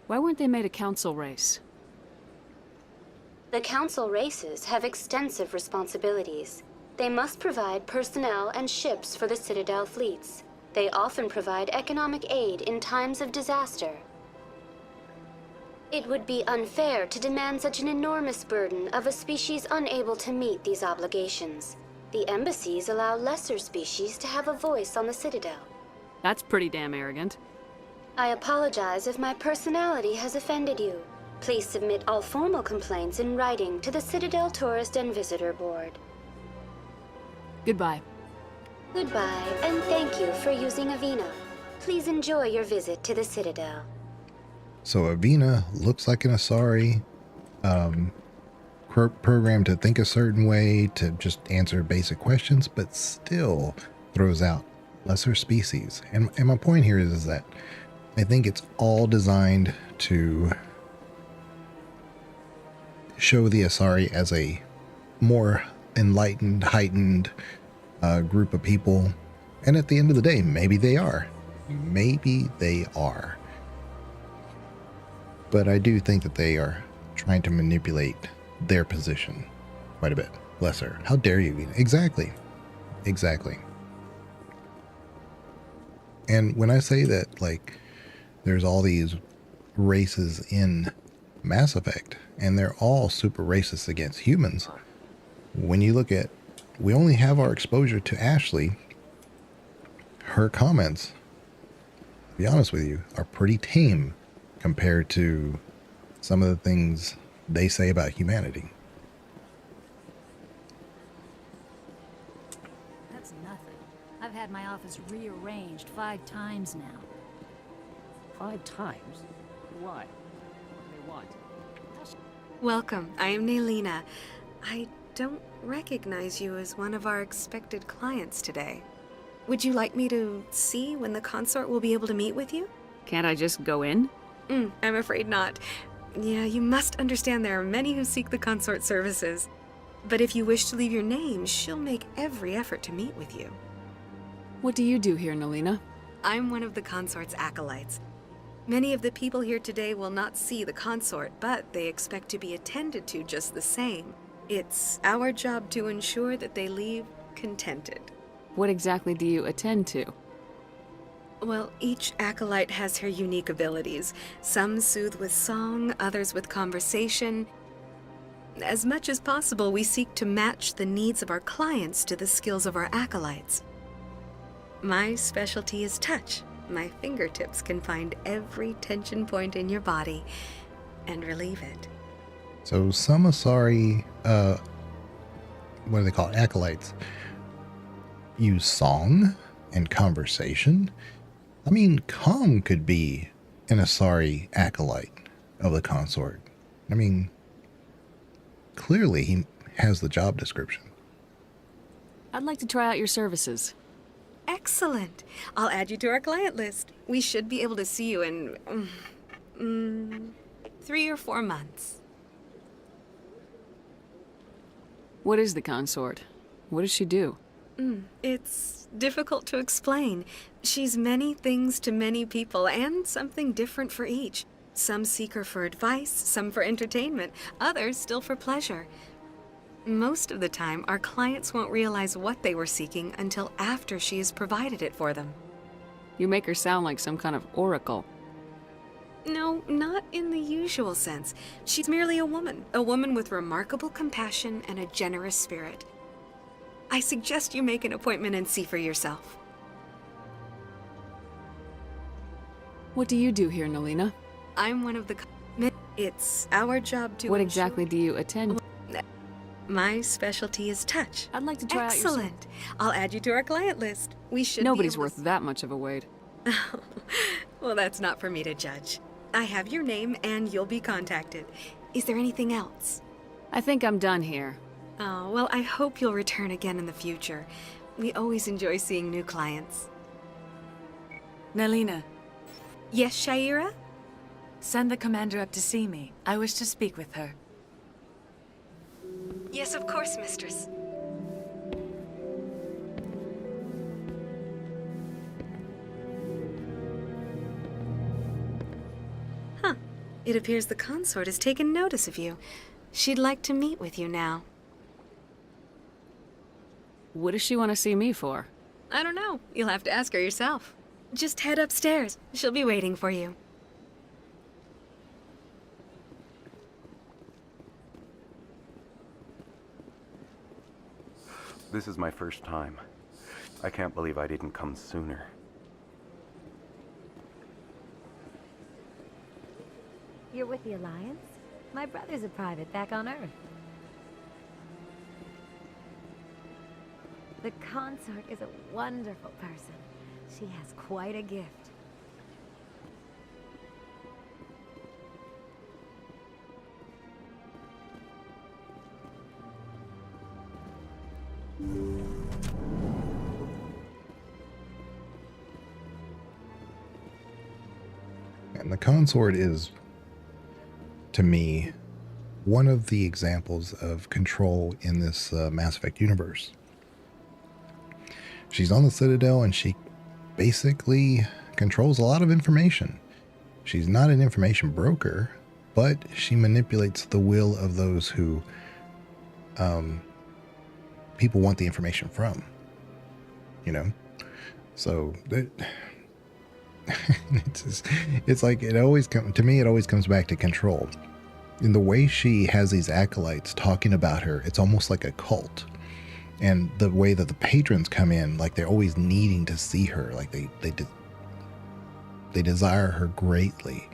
Why weren't they made a council race? The Council races have extensive responsibilities. They must provide personnel and ships for the Citadel fleets. They often provide economic aid in times of disaster. It would be unfair to demand such an enormous burden of a species unable to meet these obligations. The embassies allow lesser species to have a voice on the Citadel. That's pretty damn arrogant. I apologize if my personality has offended you. Please submit all formal complaints in writing to the Citadel Tourist and Visitor Board. Goodbye. Goodbye, and thank you for using Avina. Please enjoy your visit to the Citadel. So Avina looks like an Asari, programmed to think a certain way, to just answer basic questions, but still throws out lesser species. And my point here is that I think it's all designed to show the Asari as a more enlightened, heightened group of people. And at the end of the day, maybe they are. Maybe they are. But I do think that they are trying to manipulate their position quite a bit. Lesser. How dare you? Exactly. Exactly. And when I say that, like, there's all these races in Mass Effect, and they're all super racist against humans, when you look at, we only have our exposure to Ashley, her comments, to be honest with you, are pretty tame compared to some of the things they say about humanity. That's nothing. I've had my office rearranged 5 times now. 5 times? Why? What do they want? Welcome. I am Nelina. I don't recognize you as one of our expected clients today. Would you like me to see when the consort will be able to meet with you? Can't I just go in? I'm afraid not. Yeah, you must understand there are many who seek the consort services. But if you wish to leave your name, she'll make every effort to meet with you. What do you do here, Nelina? I'm one of the consort's acolytes. Many of the people here today will not see the consort, but they expect to be attended to just the same. It's our job to ensure that they leave contented. What exactly do you attend to? Well, each acolyte has her unique abilities. Some soothe with song, others with conversation. As much as possible, we seek to match the needs of our clients to the skills of our acolytes. My specialty is touch. My fingertips can find every tension point in your body and relieve it. So some Asari, what do they call it? Acolytes, use song and conversation. I mean, Kong could be an Asari acolyte of the consort. I mean, clearly he has the job description. I'd like to try out your services. Excellent. I'll add you to our client list. We should be able to see you in 3 or 4 months. What is the consort? What does she do? It's difficult to explain. She's many things to many people, and something different for each. Some seek her for advice, some for entertainment, others still for pleasure. Most of the time, our clients won't realize what they were seeking until after she has provided it for them. You make her sound like some kind of oracle. No, not in the usual sense. She's merely a woman with remarkable compassion and a generous spirit. I suggest you make an appointment and see for yourself. What do you do here, Nelina? I'm one of the... It's our job to... What exactly do you attend? My specialty is touch. I'd like to try out your... Excellent. I'll add you to our client list. We should Nobody's be able worth that much of a wait. Well, that's not for me to judge. I have your name and you'll be contacted. Is there anything else? I think I'm done here. Oh, well, I hope you'll return again in the future. We always enjoy seeing new clients. Nelina. Yes, Shaira? Send the commander up to see me. I wish to speak with her. Yes, of course, mistress. Huh. It appears the consort has taken notice of you. She'd like to meet with you now. What does she want to see me for? I don't know. You'll have to ask her yourself. Just head upstairs. She'll be waiting for you. This is my first time. I can't believe I didn't come sooner. You're with the Alliance? My brother's a private back on Earth. The consort is a wonderful person. She has quite a gift. And the consort is, to me, one of the examples of control in this Mass Effect universe. She's on the Citadel and she basically controls a lot of information. She's not an information broker, but she manipulates the will of those who people want the information from, you know? So it's like, it always to me, it always comes back to control. In the way she has these acolytes talking about her, it's almost like a cult. And the way that the patrons come in, like they're always needing to see her, like they desire her greatly.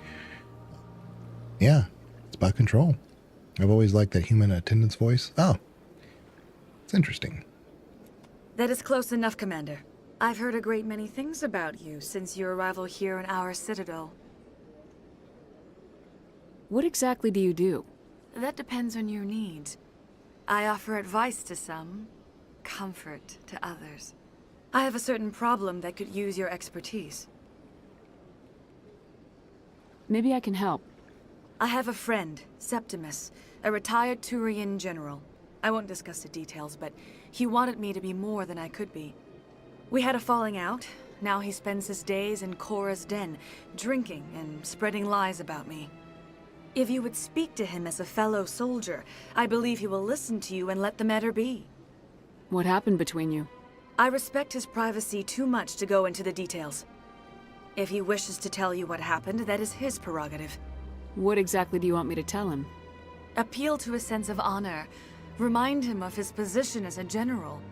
Yeah, it's about control. I've always liked that human attendant's voice. Oh, it's interesting. That is close enough, Commander. I've heard a great many things about you since your arrival here in our Citadel. What exactly do you do? That depends on your needs. I offer advice to some, comfort to others. I have a certain problem that could use your expertise. Maybe I can help. I have a friend, Septimus, a retired Turian general. I won't discuss the details, but he wanted me to be more than I could be. We had a falling out. Now he spends his days in Cora's den, drinking and spreading lies about me. If you would speak to him as a fellow soldier, I believe he will listen to you and let the matter be. What happened between you? I respect his privacy too much to go into the details. If he wishes to tell you what happened, that is his prerogative. What exactly do you want me to tell him? Appeal to his sense of honor. Remind him of his position as a general.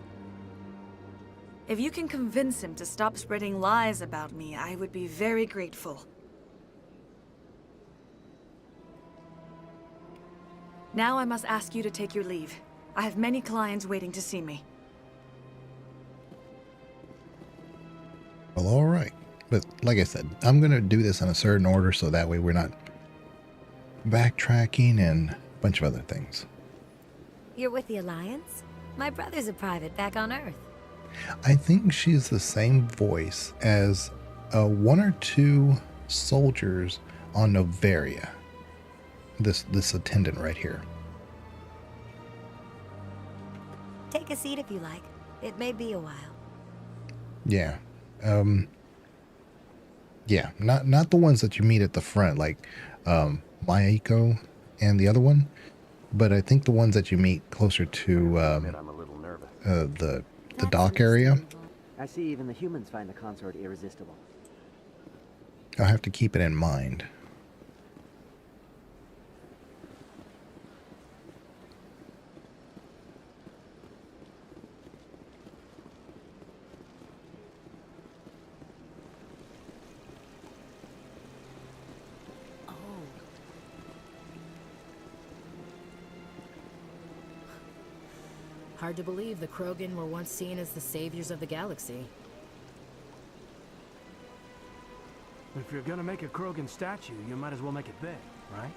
If you can convince him to stop spreading lies about me, I would be very grateful. Now I must ask you to take your leave. I have many clients waiting to see me. Well, all right. But like I said, I'm going to do this in a certain order so that way we're not backtracking and a bunch of other things. You're with the Alliance? My brother's a private back on Earth. I think she's the same voice as one or two soldiers on Novaria. This attendant right here. Take a seat if you like. It may be a while. Yeah. Yeah, not the ones that you meet at the front, like Mayako and the other one, but I think the ones that you meet closer to the dock area. I see even the humans find the consort irresistible. I'll have to keep it in mind. Hard to believe the Krogan were once seen as the saviors of the galaxy. If you're gonna make a Krogan statue, you might as well make it big, right?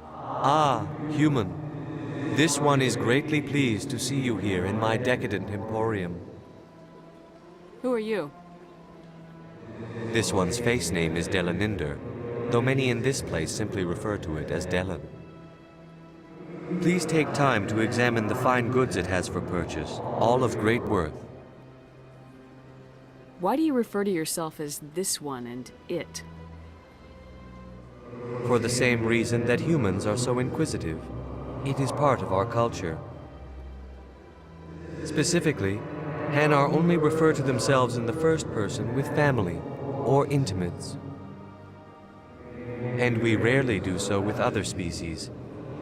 Ah, human. This one is greatly pleased to see you here in my decadent emporium. Who are you? This one's face name is Delaninder, though many in this place simply refer to it as Delan. Please take time to examine the fine goods it has for purchase, all of great worth. Why do you refer to yourself as this one and it? For the same reason that humans are so inquisitive. It is part of our culture. Specifically, Hanar only refer to themselves in the first person with family or intimates. And we rarely do so with other species.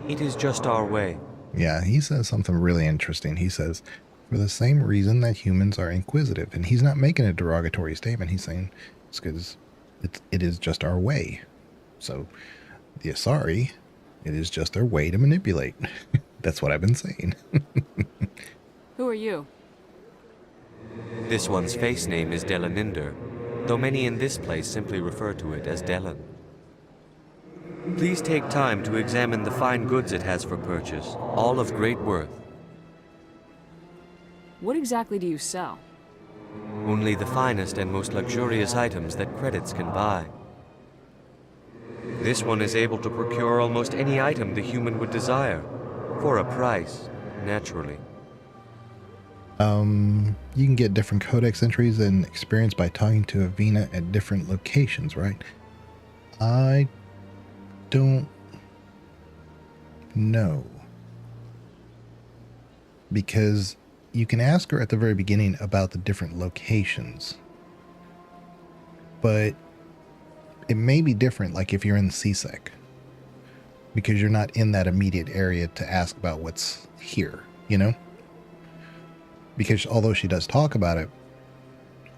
It is just our way. Yeah, he says something really interesting. He says, for the same reason that humans are inquisitive. And he's not making a derogatory statement. He's saying it's because it is just our way. So the Asari, it is just their way to manipulate. That's what I've been saying. Who are you? This one's face name is Delaninder, though many in this place simply refer to it as Delan. Please take time to examine the fine goods it has for purchase, all of great worth. What exactly do you sell? Only the finest and most luxurious items that credits can buy. This one is able to procure almost any item the human would desire, for a price, naturally. You can get different codex entries and experience by talking to Avina at different locations, right? I don't know. Because you can ask her at the very beginning about the different locations. But it may be different, like if you're in CSEC. Because you're not in that immediate area to ask about what's here, you know? Because although she does talk about it,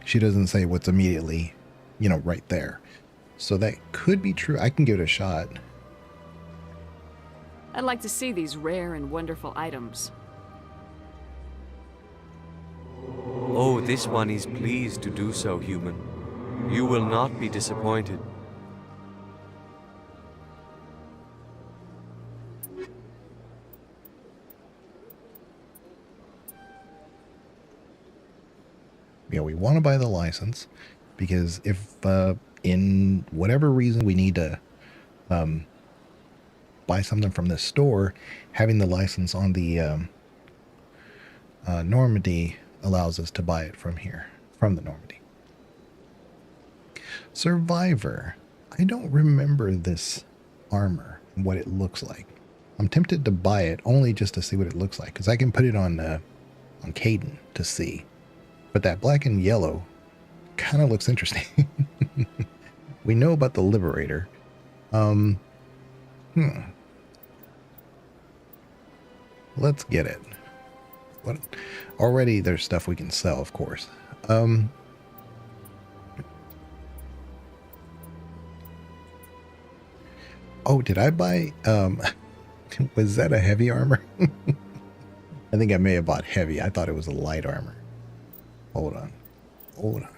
she doesn't say what's immediately, you know, right there. So that could be true. I can give it a shot. I'd like to see these rare and wonderful items. Oh, this one is pleased to do so, human. You will not be disappointed. Yeah, we want to buy the license because if in whatever reason we need to buy something from this store, having the license on the Normandy allows us to buy it from here, from the Normandy. Survivor. I don't remember this armor and what it looks like. I'm tempted to buy it only just to see what it looks like because I can put it on Caden to see. But that black and yellow kind of looks interesting. We know about the Liberator. Let's get it. What? Already there's stuff we can sell, of course. Oh, did I buy... was that a heavy armor? I think I may have bought heavy. I thought it was a light armor. Hold on. Hold on.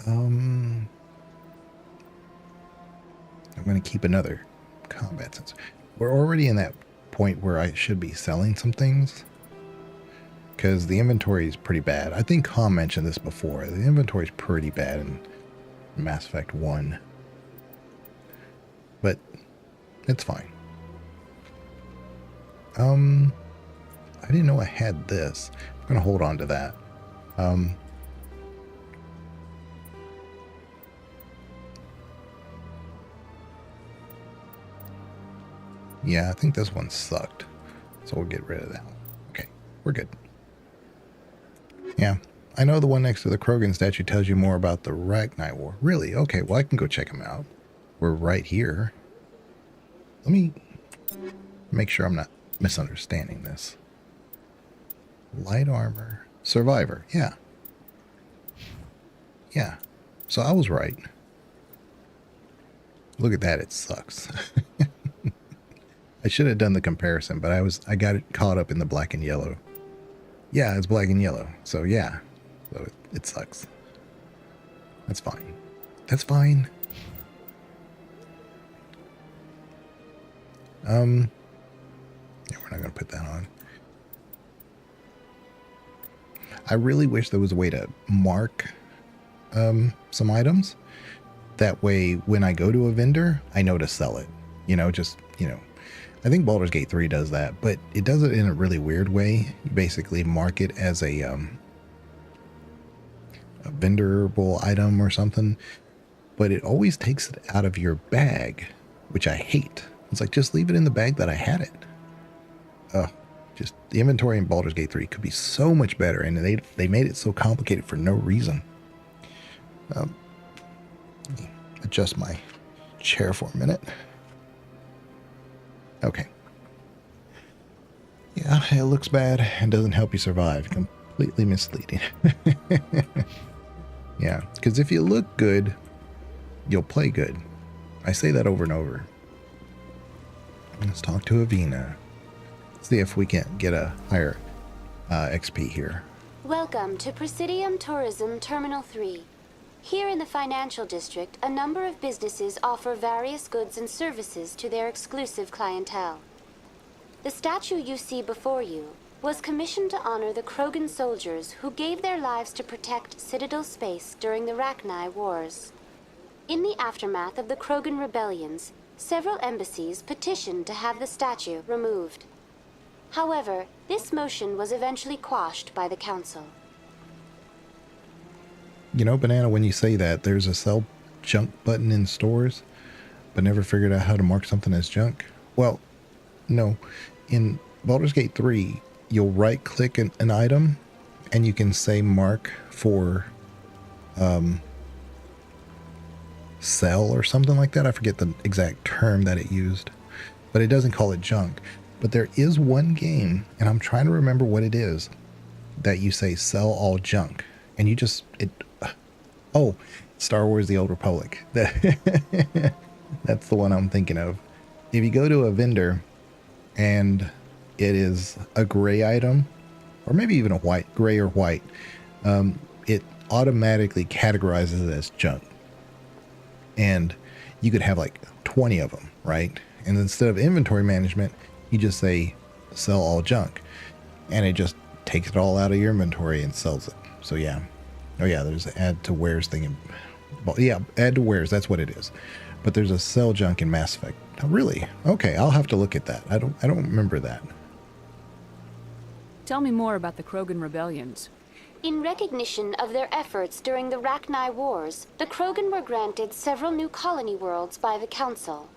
I'm going to keep another combat sensor. We're already in that point where I should be selling some things. Because the inventory is pretty bad. I think Tom mentioned this before. The inventory is pretty bad in Mass Effect 1. But it's fine. I didn't know I had this. I'm going to hold on to that. Yeah, I think this one sucked. So we'll get rid of that one. Okay, we're good. Yeah, I know the one next to the Krogan statue tells you more about the Ragnite War. Really? Okay, well I can go check them out. We're right here. Let me make sure I'm not misunderstanding this. Light armor. Survivor. Yeah. Yeah. So I was right. Look at that. It sucks. I should have done the comparison, but I got it caught up in the black and yellow. Yeah, it's black and yellow. So yeah. So it sucks. That's fine. That's fine. Yeah, we're not going to put that on. I really wish there was a way to mark some items. That way, when I go to a vendor, I know to sell it. You know, just, you know. I think Baldur's Gate 3 does that, but it does it in a really weird way. You basically mark it as a vendorable item or something, but it always takes it out of your bag, which I hate. It's like, just leave it in the bag that I had it. Just the inventory in Baldur's Gate 3 could be so much better, and they made it so complicated for no reason. Adjust my chair for a minute. Okay. Yeah, it looks bad and doesn't help you survive. Completely misleading. Yeah, because if you look good, you'll play good. I say that over and over. Let's talk to Avina. See if we can get a higher XP here. Welcome to Presidium Tourism Terminal 3. Here in the financial district, a number of businesses offer various goods and services to their exclusive clientele. The statue you see before you was commissioned to honor the Krogan soldiers who gave their lives to protect Citadel space during the Rachni Wars. In the aftermath of the Krogan rebellions, several embassies petitioned to have the statue removed. However, this motion was eventually quashed by the Council. You know, Banana, when you say that, there's a sell junk button in stores, but never figured out how to mark something as junk. Well, no. In Baldur's Gate 3, you'll right-click an item, and you can say mark for sell or something like that. I forget the exact term that it used, but it doesn't call it junk. But there is one game, and I'm trying to remember what it is, that you say sell all junk, and you just... Oh, Star Wars The Old Republic. That's the one I'm thinking of. If you go to a vendor and it is a gray item, or maybe even a white, gray or white, it automatically categorizes it as junk. And you could have like 20 of them, right? And instead of inventory management, you just say sell all junk. And it just takes it all out of your inventory and sells it. So yeah. Oh yeah, there's an add to wares thing. Yeah, add to wares, that's what it is. But there's a sell junk in Mass Effect. Oh, really? Okay, I'll have to look at that. I don't remember that. Tell me more about the Krogan rebellions. In recognition of their efforts during the Rachni Wars, the Krogan were granted several new colony worlds by the Council.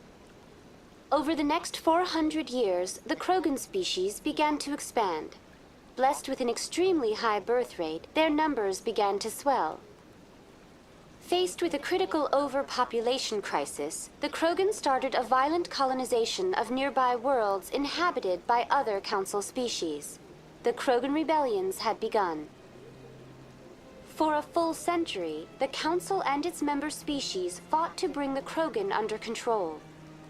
Over the next 400 years, the Krogan species began to expand. Blessed with an extremely high birth rate, their numbers began to swell. Faced with a critical overpopulation crisis, the Krogan started a violent colonization of nearby worlds inhabited by other Council species. The Krogan rebellions had begun. For a full century, the Council and its member species fought to bring the Krogan under control.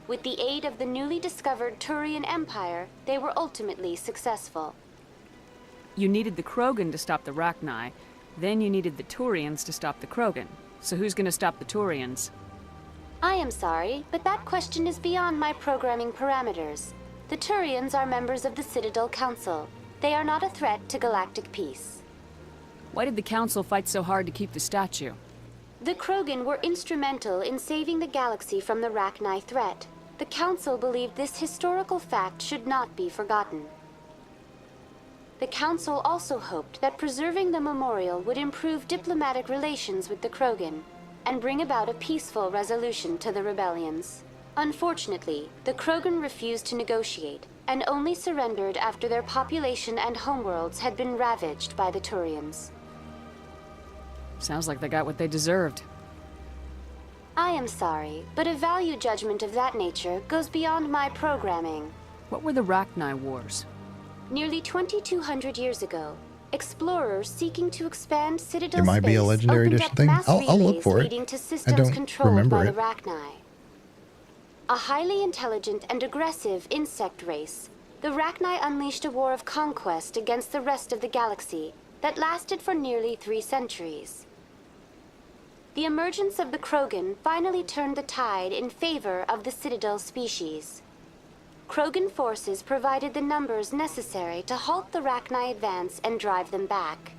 With the aid of the newly discovered Turian Empire, they were ultimately successful. You needed the Krogan to stop the Rachni, then you needed the Turians to stop the Krogan. So who's gonna stop the Turians? I am sorry, but that question is beyond my programming parameters. The Turians are members of the Citadel Council. They are not a threat to galactic peace. Why did the Council fight so hard to keep the statue? The Krogan were instrumental in saving the galaxy from the Rachni threat. The Council believed this historical fact should not be forgotten. The Council also hoped that preserving the memorial would improve diplomatic relations with the Krogan and bring about a peaceful resolution to the rebellions. Unfortunately, the Krogan refused to negotiate and only surrendered after their population and homeworlds had been ravaged by the Turians. Sounds like they got what they deserved. I am sorry, but a value judgment of that nature goes beyond my programming. What were the Rachni Wars? Nearly 2,200 years ago, explorers seeking to expand Citadel It might be a legendary edition thing. I'll look for it. Leading to I systems don't controlled remember by it. the Rachni. A highly intelligent and aggressive insect race, the Rachni unleashed a war of conquest against the rest of the galaxy that lasted for nearly 3 centuries. The emergence of the Krogan finally turned the tide in favor of the Citadel species. Krogan forces provided the numbers necessary to halt the Rachni advance and drive them back.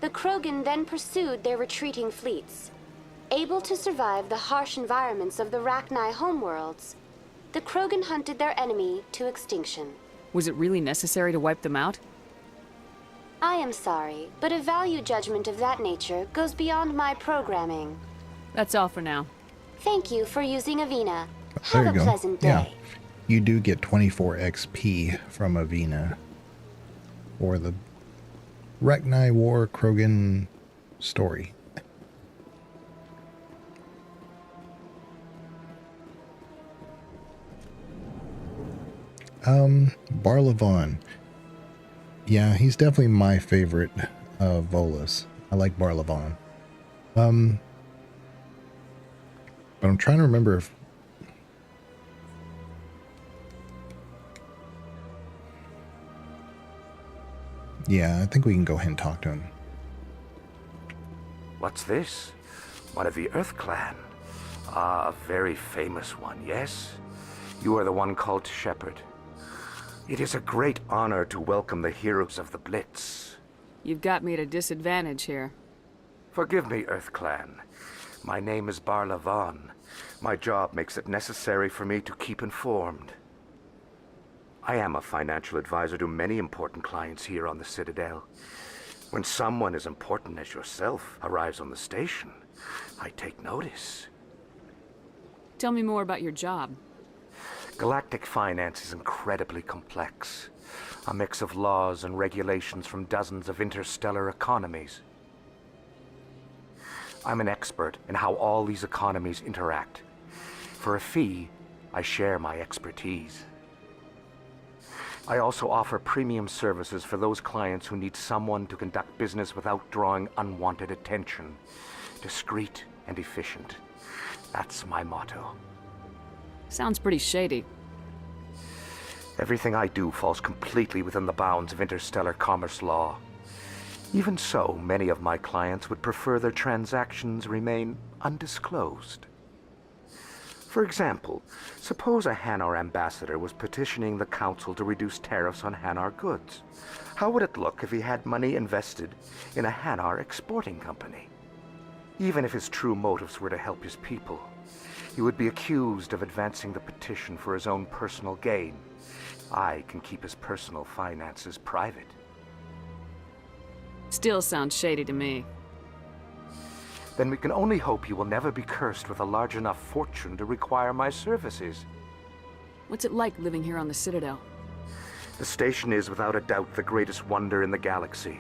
The Krogan then pursued their retreating fleets. Able to survive the harsh environments of the Rachni homeworlds, the Krogan hunted their enemy to extinction. Was it really necessary to wipe them out? I am sorry, but a value judgment of that nature goes beyond my programming. That's all for now. Thank you for using Avina. There Have you a go. pleasant day. Yeah. You do get 24 XP from Avina for the Rachni War Krogan story. Barlavon. Yeah, he's definitely my favorite Volus. I like Barlavon. But I'm trying to remember if yeah, I think we can go ahead and talk to him. What's this? One of the Earth Clan. Ah, a very famous one, yes? You are the one called Shepard. It is a great honor to welcome the heroes of the Blitz. You've got me at a disadvantage here. Forgive me, Earth Clan. My name is Barla Vaughn. My job makes it necessary for me to keep informed. I am a financial advisor to many important clients here on the Citadel. When someone as important as yourself arrives on the station, I take notice. Tell me more about your job. Galactic finance is incredibly complex. A mix of laws and regulations from dozens of interstellar economies. I'm an expert in how all these economies interact. For a fee, I share my expertise. I also offer premium services for those clients who need someone to conduct business without drawing unwanted attention. Discreet and efficient. That's my motto. Sounds pretty shady. Everything I do falls completely within the bounds of interstellar commerce law. Even so, many of my clients would prefer their transactions remain undisclosed. For example, suppose a Hanar ambassador was petitioning the council to reduce tariffs on Hanar goods. How would it look if he had money invested in a Hanar exporting company? Even if his true motives were to help his people, he would be accused of advancing the petition for his own personal gain. I can keep his personal finances private. Still sounds shady to me. Then we can only hope you will never be cursed with a large enough fortune to require my services. What's it like living here on the Citadel? The station is without a doubt the greatest wonder in the galaxy.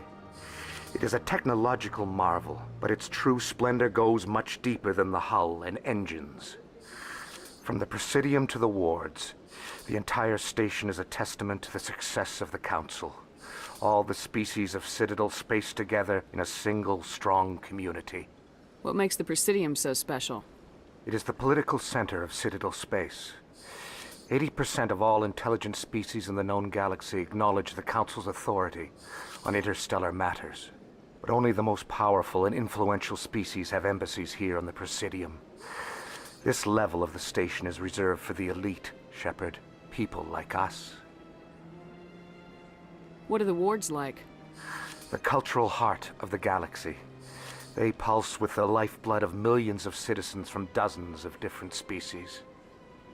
It is a technological marvel, but its true splendor goes much deeper than the hull and engines. From the Presidium to the wards, the entire station is a testament to the success of the Council. All the species of Citadel spaced together in a single, strong community. What makes the Presidium so special? It is the political center of Citadel space. 80% of all intelligent species in the known galaxy acknowledge the Council's authority on interstellar matters. But only the most powerful and influential species have embassies here on the Presidium. This level of the station is reserved for the elite, Shepard. People like us. What are the wards like? The cultural heart of the galaxy. They pulse with the lifeblood of millions of citizens from dozens of different species.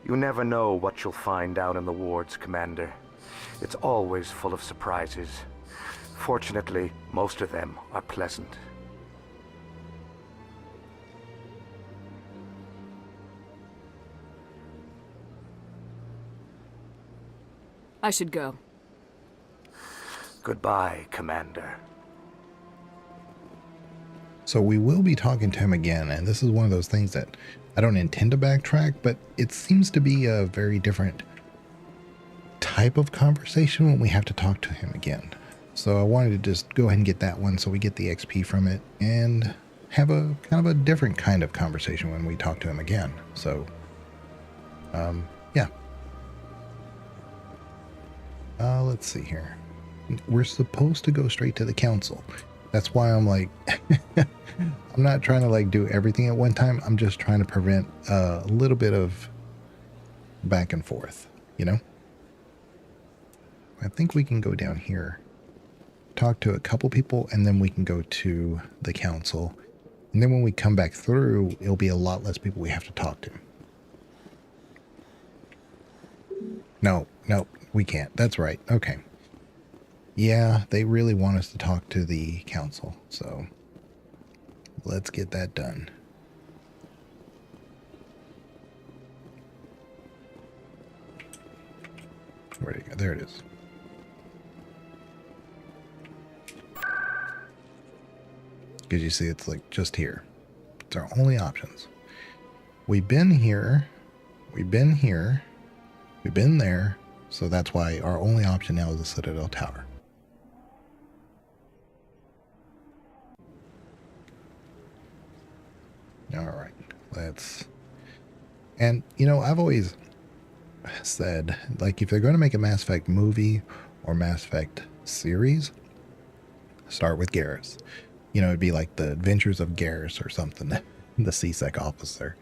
You never know what you'll find down in the wards, Commander. It's always full of surprises. Fortunately, most of them are pleasant. I should go. Goodbye, Commander. So we will be talking to him again, and this is one of those things that I don't intend to backtrack, but it seems to be a very different type of conversation when we have to talk to him again. So I wanted to just go ahead and get that one so we get the XP from it and have a kind of a different kind of conversation when we talk to him again. So, yeah. Let's see here. We're supposed to go straight to the council. That's why I'm like, I'm not trying to like do everything at one time. I'm just trying to prevent a little bit of back and forth, you know? I think we can go down here, talk to a couple people, and then we can go to the council. And then when we come back through, it'll be a lot less people we have to talk to. No, we can't. That's right. Okay. Yeah, they really want us to talk to the council, so let's get that done. Where'd it go? There it is. Because you see, it's like just here. It's our only options. We've been here. We've been here. We've been there. So that's why our only option now is the Citadel Tower. All right, let's, and you know, I've always said, like, if they're going to make a Mass Effect movie or Mass Effect series, start with Garrus. You know, it'd be like the Adventures of Garrus or something. the CSEC officer.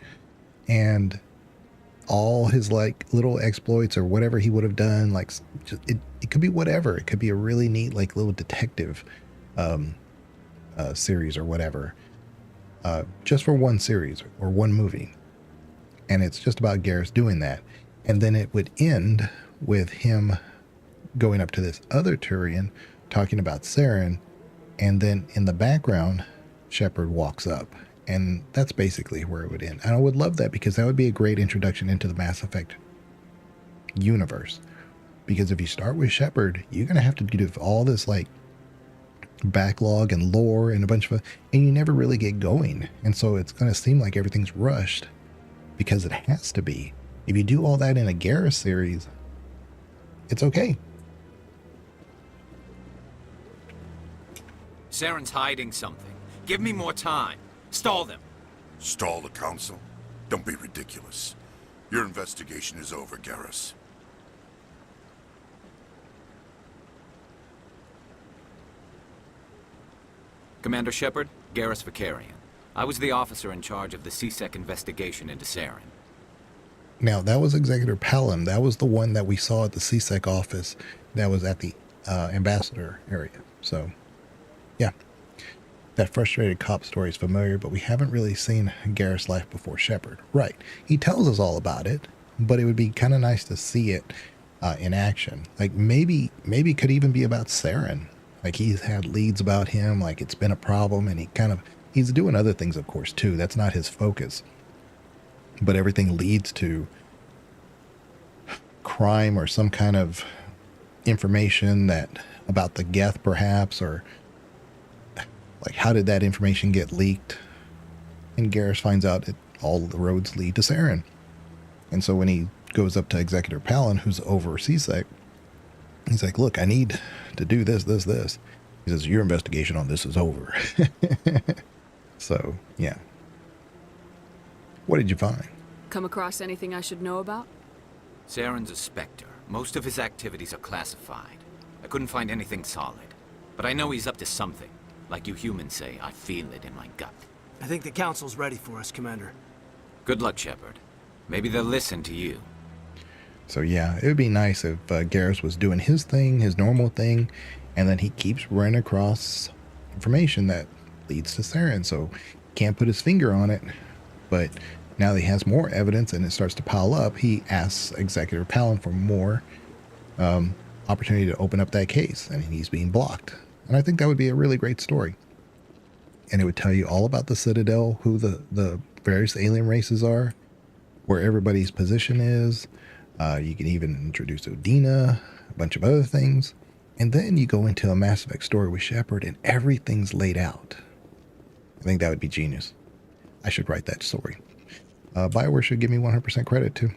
And all his like little exploits or whatever he would have done, like it could be whatever. It could be a really neat like little detective series or whatever, just for one series or one movie. And it's just about Garrus doing that. And then it would end with him going up to this other Turian talking about Saren. And then in the background, Shepard walks up. And that's basically where it would end. And I would love that, because that would be a great introduction into the Mass Effect universe. Because if you start with Shepard, you're going to have to do all this like backlog and lore and a bunch of, and you never really get going. And so it's going to seem like everything's rushed, because it has to be. If you do all that in a Garrus series, it's okay. Saren's hiding something. Give me more time. Stall them. Stall the Council? Don't be ridiculous. Your investigation is over, Garrus. Commander Shepard, Garrus Vicarian. I was the officer in charge of the CSEC investigation into Saren. Now, that was Executor Palin. That was the one that we saw at the CSEC office that was at the ambassador area. So, yeah. That frustrated cop story is familiar, but we haven't really seen Garrus' life before Shepard. Right. He tells us all about it, but it would be kind of nice to see it in action. Like, maybe it could even be about Saren. Like, he's had leads about him, like it's been a problem, and he's doing other things, of course, too. That's not his focus. But everything leads to crime or some kind of information about the Geth, perhaps, or like, how did that information get leaked? And Garrus finds out that all the roads lead to Saren. And so when he goes up to Executor Palin, who's over CSEC, he's like, look, I need to do this. He says, your investigation on this is over. So, yeah. What did you find? Come across anything I should know about? Saren's a Spectre. Most of his activities are classified. I couldn't find anything solid. But I know he's up to something. Like you humans say, I feel it in my gut. I think the Council's ready for us, Commander. Good luck, Shepard. Maybe they'll listen to you. So yeah, it would be nice if Garrus was doing his thing, his normal thing, and then he keeps running across information that leads to Saren. So can't put his finger on it, but now that he has more evidence and it starts to pile up, he asks Executive Palin for more opportunity to open up that case, and he's being blocked. And I think that would be a really great story. And it would tell you all about the Citadel, who the various alien races are, where everybody's position is. You can even introduce Odina, a bunch of other things. And then you go into a Mass Effect story with Shepard, and everything's laid out. I think that would be genius. I should write that story. BioWare should give me 100% credit, too.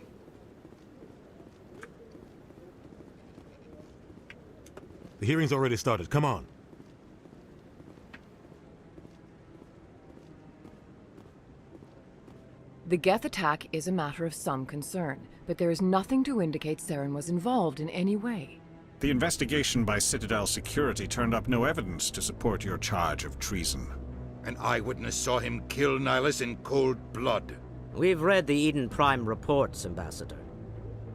The hearing's already started. Come on. The Geth attack is a matter of some concern, but there is nothing to indicate Saren was involved in any way. The investigation by Citadel Security turned up no evidence to support your charge of treason. An eyewitness saw him kill Nihilus in cold blood. We've read the Eden Prime reports, Ambassador.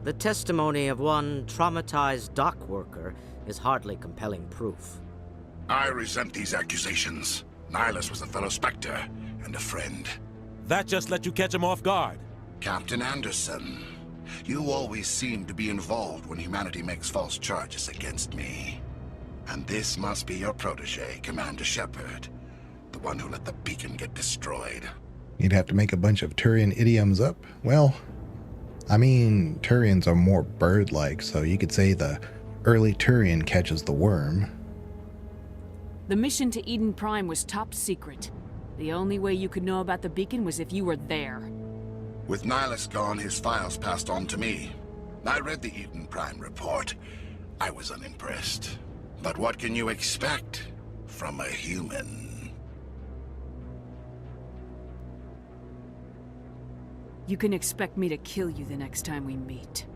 The testimony of one traumatized dock worker is hardly compelling proof. I resent these accusations. Nihilus was a fellow Spectre and a friend. That just let you catch him off guard. Captain Anderson, you always seem to be involved when humanity makes false charges against me. And this must be your protege, Commander Shepard. The one who let the beacon get destroyed. You'd have to make a bunch of Turian idioms up. Well, I mean, Turians are more bird-like, so you could say the early Turian catches the worm. The mission to Eden Prime was top secret. The only way you could know about the beacon was if you were there. With Nihilus gone, his files passed on to me. I read the Eden Prime report. I was unimpressed. But what can you expect from a human? You can expect me to kill you the next time we meet.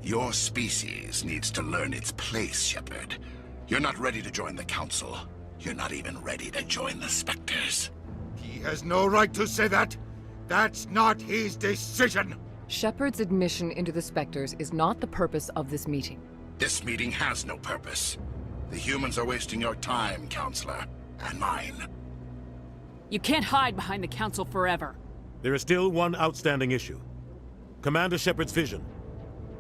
Your species needs to learn its place, Shepard. You're not ready to join the Council. You're not even ready to join the Spectres. He has no right to say that. That's not his decision! Shepard's admission into the Spectres is not the purpose of this meeting. This meeting has no purpose. The humans are wasting your time, Counselor. And mine. You can't hide behind the Council forever. There is still one outstanding issue. Commander Shepard's vision.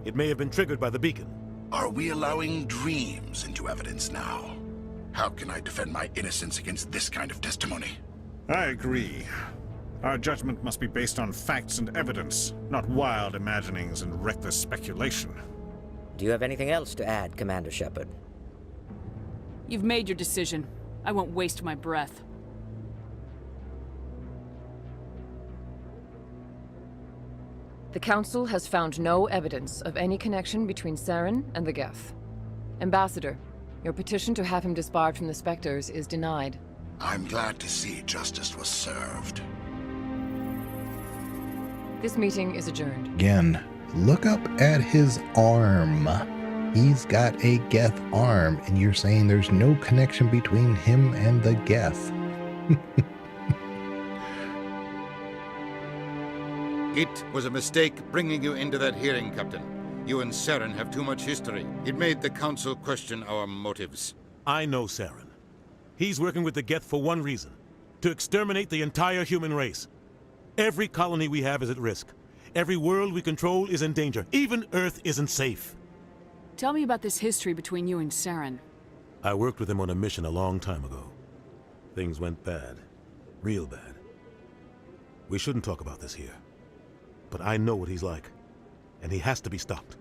It may have been triggered by the beacon. Are we allowing dreams into evidence now? How can I defend my innocence against this kind of testimony? I agree. Our judgment must be based on facts and evidence, not wild imaginings and reckless speculation. Do you have anything else to add, Commander Shepard? You've made your decision. I won't waste my breath. The Council has found no evidence of any connection between Saren and the Geth. Ambassador, your petition to have him disbarred from the Spectres is denied. I'm glad to see justice was served. This meeting is adjourned. Again, look up at his arm. He's got a Geth arm, and you're saying there's no connection between him and the Geth. It was a mistake bringing you into that hearing, Captain. You and Saren have too much history. It made the Council question our motives. I know Saren. He's working with the Geth for one reason. To exterminate the entire human race. Every colony we have is at risk. Every world we control is in danger. Even Earth isn't safe. Tell me about this history between you and Saren. I worked with him on a mission a long time ago. Things went bad. Real bad. We shouldn't talk about this here. But I know what he's like. And he has to be stopped.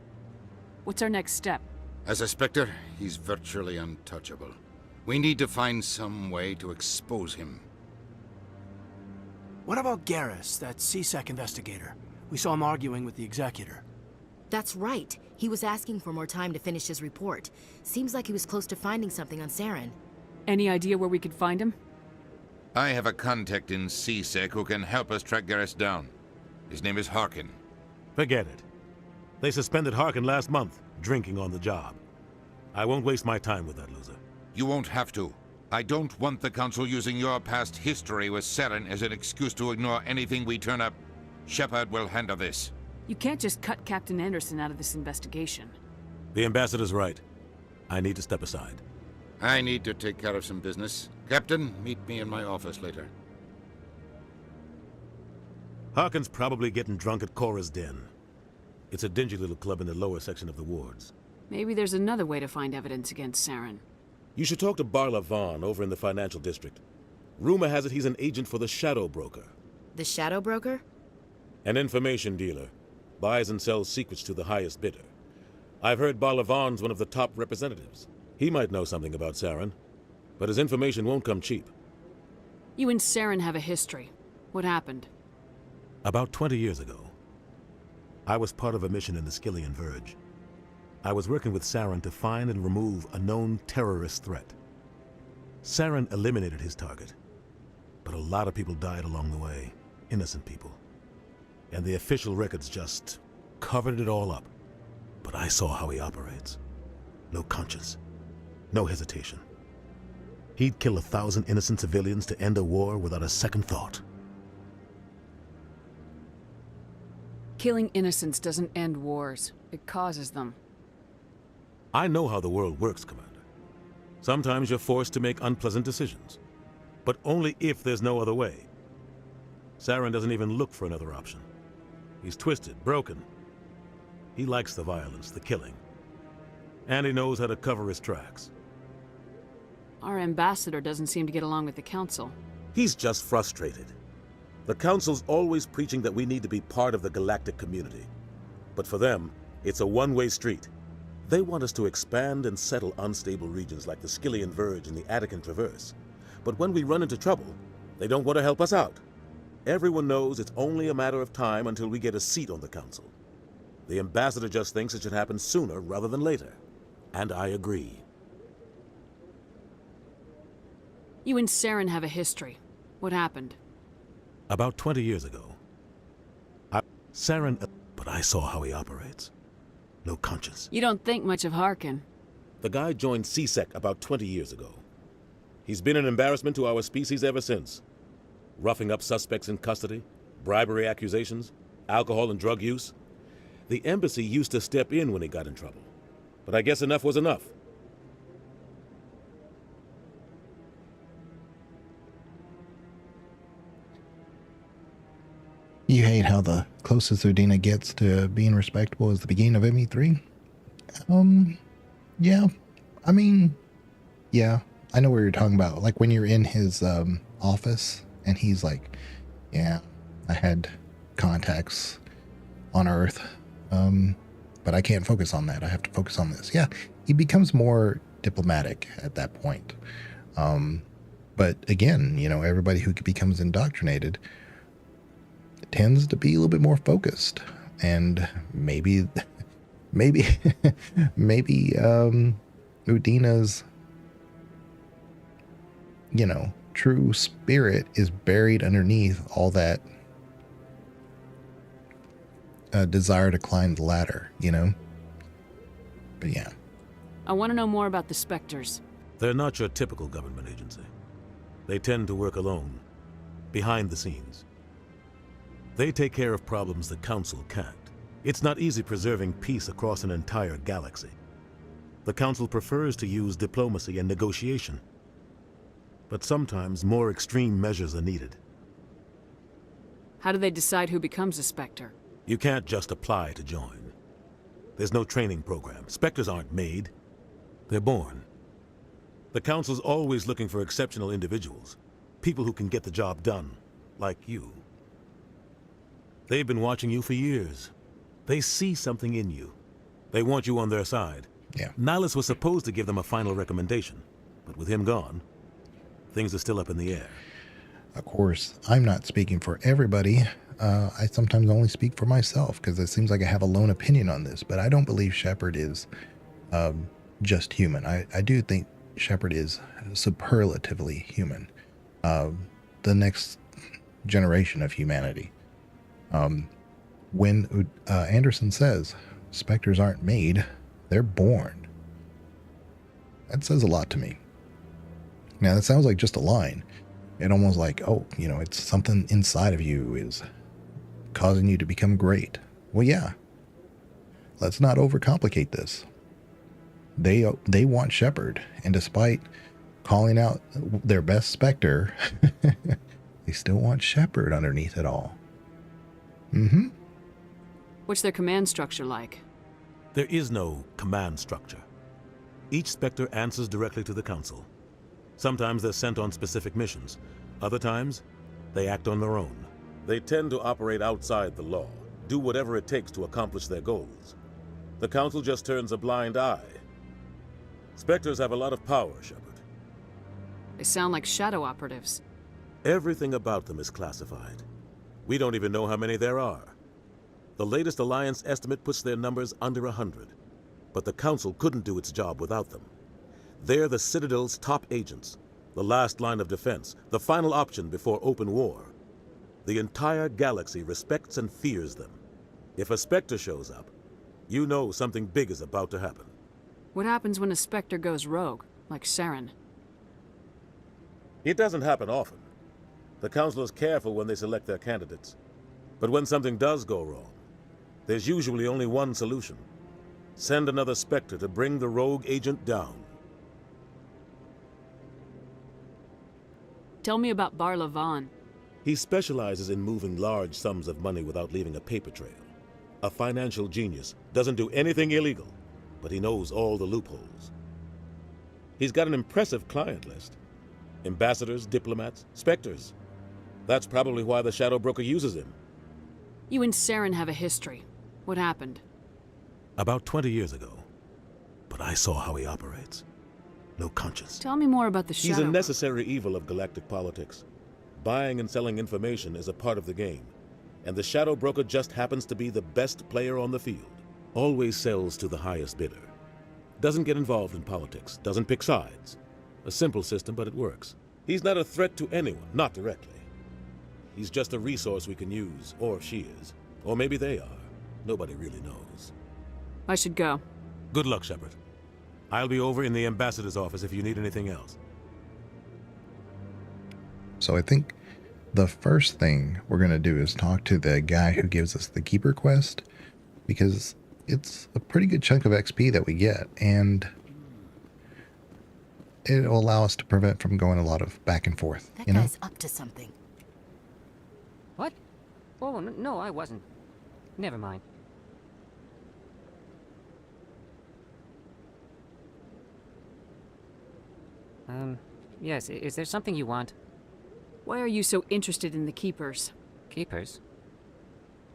What's our next step? As a Spectre, he's virtually untouchable. We need to find some way to expose him. What about Garrus, that CSEC investigator? We saw him arguing with the Executor. That's right. He was asking for more time to finish his report. Seems like he was close to finding something on Saren. Any idea where we could find him? I have a contact in CSEC who can help us track Garrus down. His name is Harkin. Forget it. They suspended Harkin last month, drinking on the job. I won't waste my time with that loser. You won't have to. I don't want the Council using your past history with Saren as an excuse to ignore anything we turn up. Shepard will handle this. You can't just cut Captain Anderson out of this investigation. The Ambassador's right. I need to step aside. I need to take care of some business. Captain, meet me in my office later. Harkin's probably getting drunk at Cora's Den. It's a dingy little club in the lower section of the wards. Maybe there's another way to find evidence against Saren. You should talk to Barla Vaughn over in the financial district. Rumor has it he's an agent for the Shadow Broker. The Shadow Broker? An information dealer. Buys and sells secrets to the highest bidder. I've heard Barla Vaughn's one of the top representatives. He might know something about Saren, but his information won't come cheap. You and Saren have a history. What happened? About 20 years ago, I was part of a mission in the Skillian Verge. I was working with Saren to find and remove a known terrorist threat. Saren eliminated his target, but a lot of people died along the way, innocent people. And the official records just covered it all up. But I saw how he operates. No conscience, no hesitation. He'd kill 1,000 innocent civilians to end a war without a second thought. Killing innocents doesn't end wars. It causes them. I know how the world works, Commander. Sometimes you're forced to make unpleasant decisions. But only if there's no other way. Saren doesn't even look for another option. He's twisted, broken. He likes the violence, the killing. And he knows how to cover his tracks. Our ambassador doesn't seem to get along with the Council. He's just frustrated. The Council's always preaching that we need to be part of the galactic community. But for them, it's a one-way street. They want us to expand and settle unstable regions like the Skillian Verge and the Attican Traverse. But when we run into trouble, they don't want to help us out. Everyone knows it's only a matter of time until we get a seat on the Council. The Ambassador just thinks it should happen sooner rather than later. And I agree. You and Saren have a history. What happened? About 20 years ago, Saren, but I saw how he operates. No conscience. You don't think much of Harkin. The guy joined CSEC about 20 years ago. He's been an embarrassment to our species ever since. Roughing up suspects in custody, bribery accusations, alcohol and drug use. The embassy used to step in when he got in trouble. But I guess enough was enough. You hate how the closest Udina gets to being respectable is the beginning of ME3? Yeah. I mean, yeah. I know what you're talking about. Like when you're in his office and he's like, yeah, I had contacts on Earth, but I can't focus on that. I have to focus on this. Yeah, he becomes more diplomatic at that point. But again, you know, everybody who becomes indoctrinated tends to be a little bit more focused, and maybe Udina's, you know, true spirit is buried underneath all that desire to climb the ladder, you know? But yeah. I want to know more about the Spectres. They're not your typical government agency. They tend to work alone, behind the scenes. They take care of problems the Council can't. It's not easy preserving peace across an entire galaxy. The Council prefers to use diplomacy and negotiation. But sometimes more extreme measures are needed. How do they decide who becomes a Spectre? You can't just apply to join. There's no training program. Spectres aren't made. They're born. The Council's always looking for exceptional individuals. People who can get the job done, like you. They've been watching you for years. They see something in you. They want you on their side. Yeah. Nihilus was supposed to give them a final recommendation, but with him gone, things are still up in the air. Of course, I'm not speaking for everybody. I sometimes only speak for myself because it seems like I have a lone opinion on this, but I don't believe Shepard is just human. I do think Shepard is superlatively human. The next generation of humanity. When Anderson says Spectres aren't made, they're born. That says a lot to me. Now, that sounds like just a line. It almost like, oh, you know, it's something inside of you is causing you to become great. Well, yeah. Let's not overcomplicate this. They want Shepard, and despite calling out their best Spectre, they still want Shepard underneath it all. Mm-hmm. What's their command structure like? There is no command structure. Each Spectre answers directly to the Council. Sometimes they're sent on specific missions. Other times, they act on their own. They tend to operate outside the law, do whatever it takes to accomplish their goals. The Council just turns a blind eye. Spectres have a lot of power, Shepard. They sound like shadow operatives. Everything about them is classified. We don't even know how many there are. The latest Alliance estimate puts their numbers under 100. But the Council couldn't do its job without them. They're the Citadel's top agents, the last line of defense, the final option before open war. The entire galaxy respects and fears them. If a Spectre shows up, you know something big is about to happen. What happens when a Spectre goes rogue, like Saren? It doesn't happen often. The Council is careful when they select their candidates. But when something does go wrong, there's usually only one solution. Send another Spectre to bring the rogue agent down. Tell me about Bar Lavan. He specializes in moving large sums of money without leaving a paper trail. A financial genius, doesn't do anything illegal, but he knows all the loopholes. He's got an impressive client list. Ambassadors, diplomats, Spectres. That's probably why the Shadow Broker uses him. You and Saren have a history. What happened? About 20 years ago. But I saw how he operates. No conscience. Tell me more about the Shadow He's a necessary evil of galactic politics. Buying and selling information is a part of the game. And the Shadow Broker just happens to be the best player on the field. Always sells to the highest bidder. Doesn't get involved in politics. Doesn't pick sides. A simple system, but it works. He's not a threat to anyone, not directly. He's just a resource we can use, or she is. Or maybe they are. Nobody really knows. I should go. Good luck, Shepard. I'll be over in the ambassador's office if you need anything else. So I think the first thing we're going to do is talk to the guy who gives us the Keeper quest, because it's a pretty good chunk of XP that we get, and it'll allow us to prevent from going a lot of back and forth, That you know? guy's up to something. What? Oh, no, I wasn't. Never mind. Yes, is there something you want? Why are you so interested in the Keepers? Keepers?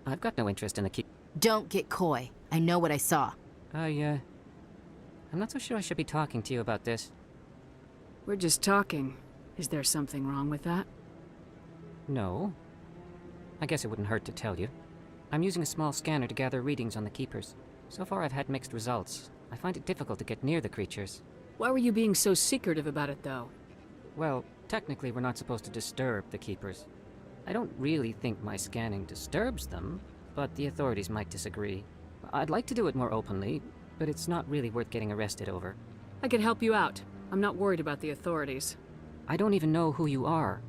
I've got no interest in the Don't get coy. I know what I saw. I'm not so sure I should be talking to you about this. We're just talking. Is there something wrong with that? No. I guess it wouldn't hurt to tell you. I'm using a small scanner to gather readings on the Keepers. So far I've had mixed results. I find it difficult to get near the creatures. Why were you being so secretive about it, though? Well, technically we're not supposed to disturb the Keepers. I don't really think my scanning disturbs them, but the authorities might disagree. I'd like to do it more openly, but it's not really worth getting arrested over. I could help you out. I'm not worried about the authorities. I don't even know who you are.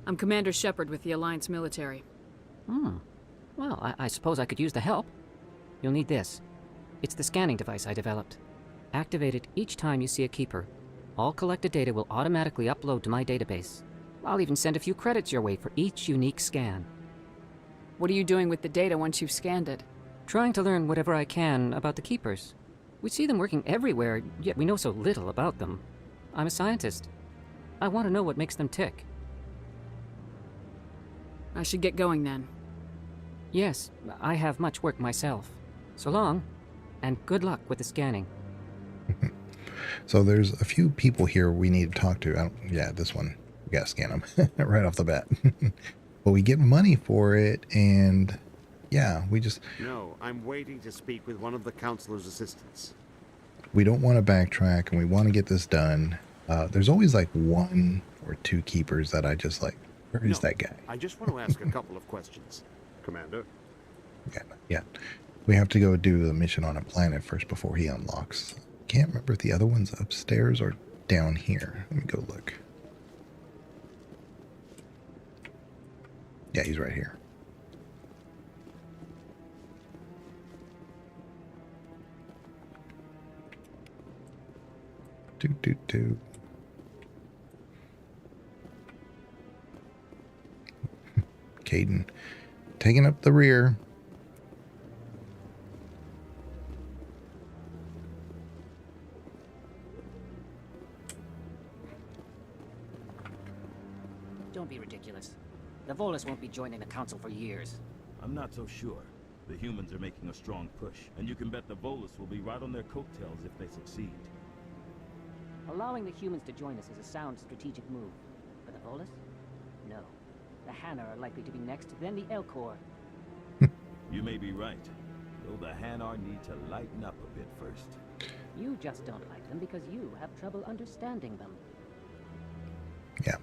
I'm Commander Shepard with the Alliance military. Well, I suppose I could use the help. You'll need this. It's the scanning device I developed. Activate it each time you see a Keeper. All collected data will automatically upload to my database. I'll even send a few credits your way for each unique scan. What are you doing with the data once you've scanned it? Trying to learn whatever I can about the Keepers. We see them working everywhere, yet we know so little about them. I'm a scientist. I want to know what makes them tick. I should get going then. Yes, I have much work myself. So long, and good luck with the scanning. So there's a few people here we need to talk to. Yeah, this one. We gotta scan them right off the bat. But we get money for it, and yeah, we just... No, I'm waiting to speak with one of the counselor's assistants. We don't want to backtrack, and we want to get this done. There's always like one or two Keepers that I just like, where is that guy? I just want to ask a couple of questions. Commander? Yeah. We have to go do the mission on a planet first before he unlocks. Can't remember if the other one's upstairs or down here. Let me go look. Yeah, he's right here. Do. Caden taking up the rear. Don't be ridiculous. The Volus won't be joining the Council for years. I'm not so sure. The humans are making a strong push, and you can bet the Volus will be right on their coattails if they succeed. Allowing the humans to join us is a sound strategic move. But the Volus? No. The Hanna are likely to be next, then the Elcor. You may be right, though the Hanar need to lighten up a bit first. You just don't like them because you have trouble understanding them. Yeah.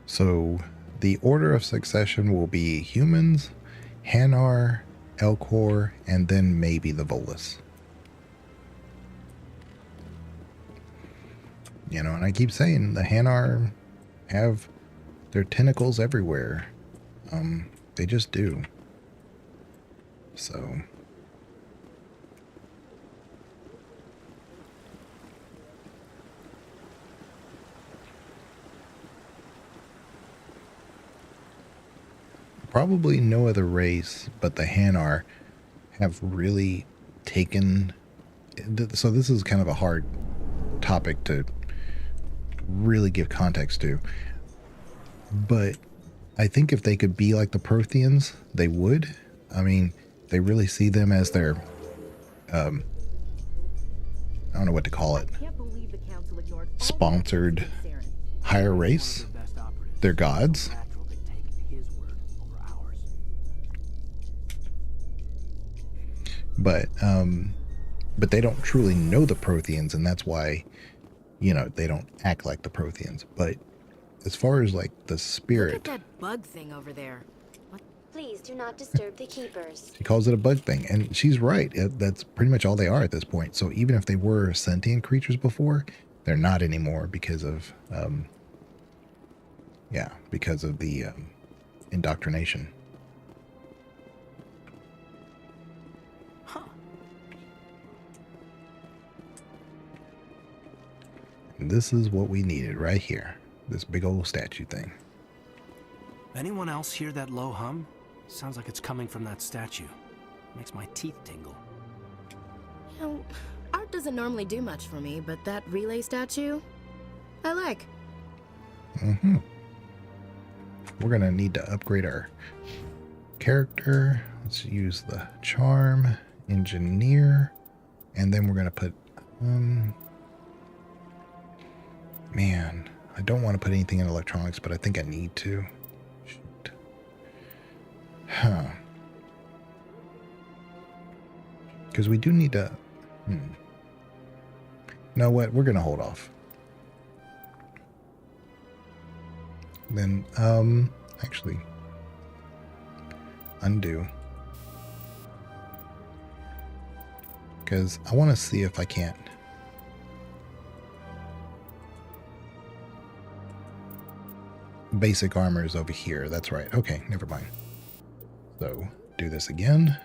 So the order of succession will be humans, Hanar, Elcor, and then maybe the Volus. You know, and I keep saying the Hanar have their tentacles everywhere. They just do. So... probably no other race but the Hanar have really taken... So this is kind of a hard topic to really give context to. But I think if they could be like the Protheans, they would. I mean, they really see them as their... I don't know what to call it. Sponsored higher race. They're gods. But they don't truly know the Protheans, and that's why, you know, they don't act like the Protheans. But as far as like the spirit, Look at that bug thing over there. What? Please do not disturb the keepers. he calls it a bug thing, and she's right. That's pretty much all they are at this point. So even if they were sentient creatures before, they're not anymore because of because of the indoctrination. And this is what we needed right here. This big old statue thing. Anyone else hear that low hum? Sounds like it's coming from that statue. Makes my teeth tingle. You know, art doesn't normally do much for me, but that relay statue, I like. Mm-hmm. We're gonna need to upgrade our character. Let's use the charm, engineer, and then we're gonna put, man, I don't want to put anything in electronics, but I think I need to. Shoot. Huh. Because we do need to, You know what? We're gonna hold off. Then, actually, undo. Because I want to see if I can't. Basic armor is over here. That's right. Okay, never mind. So, do this again.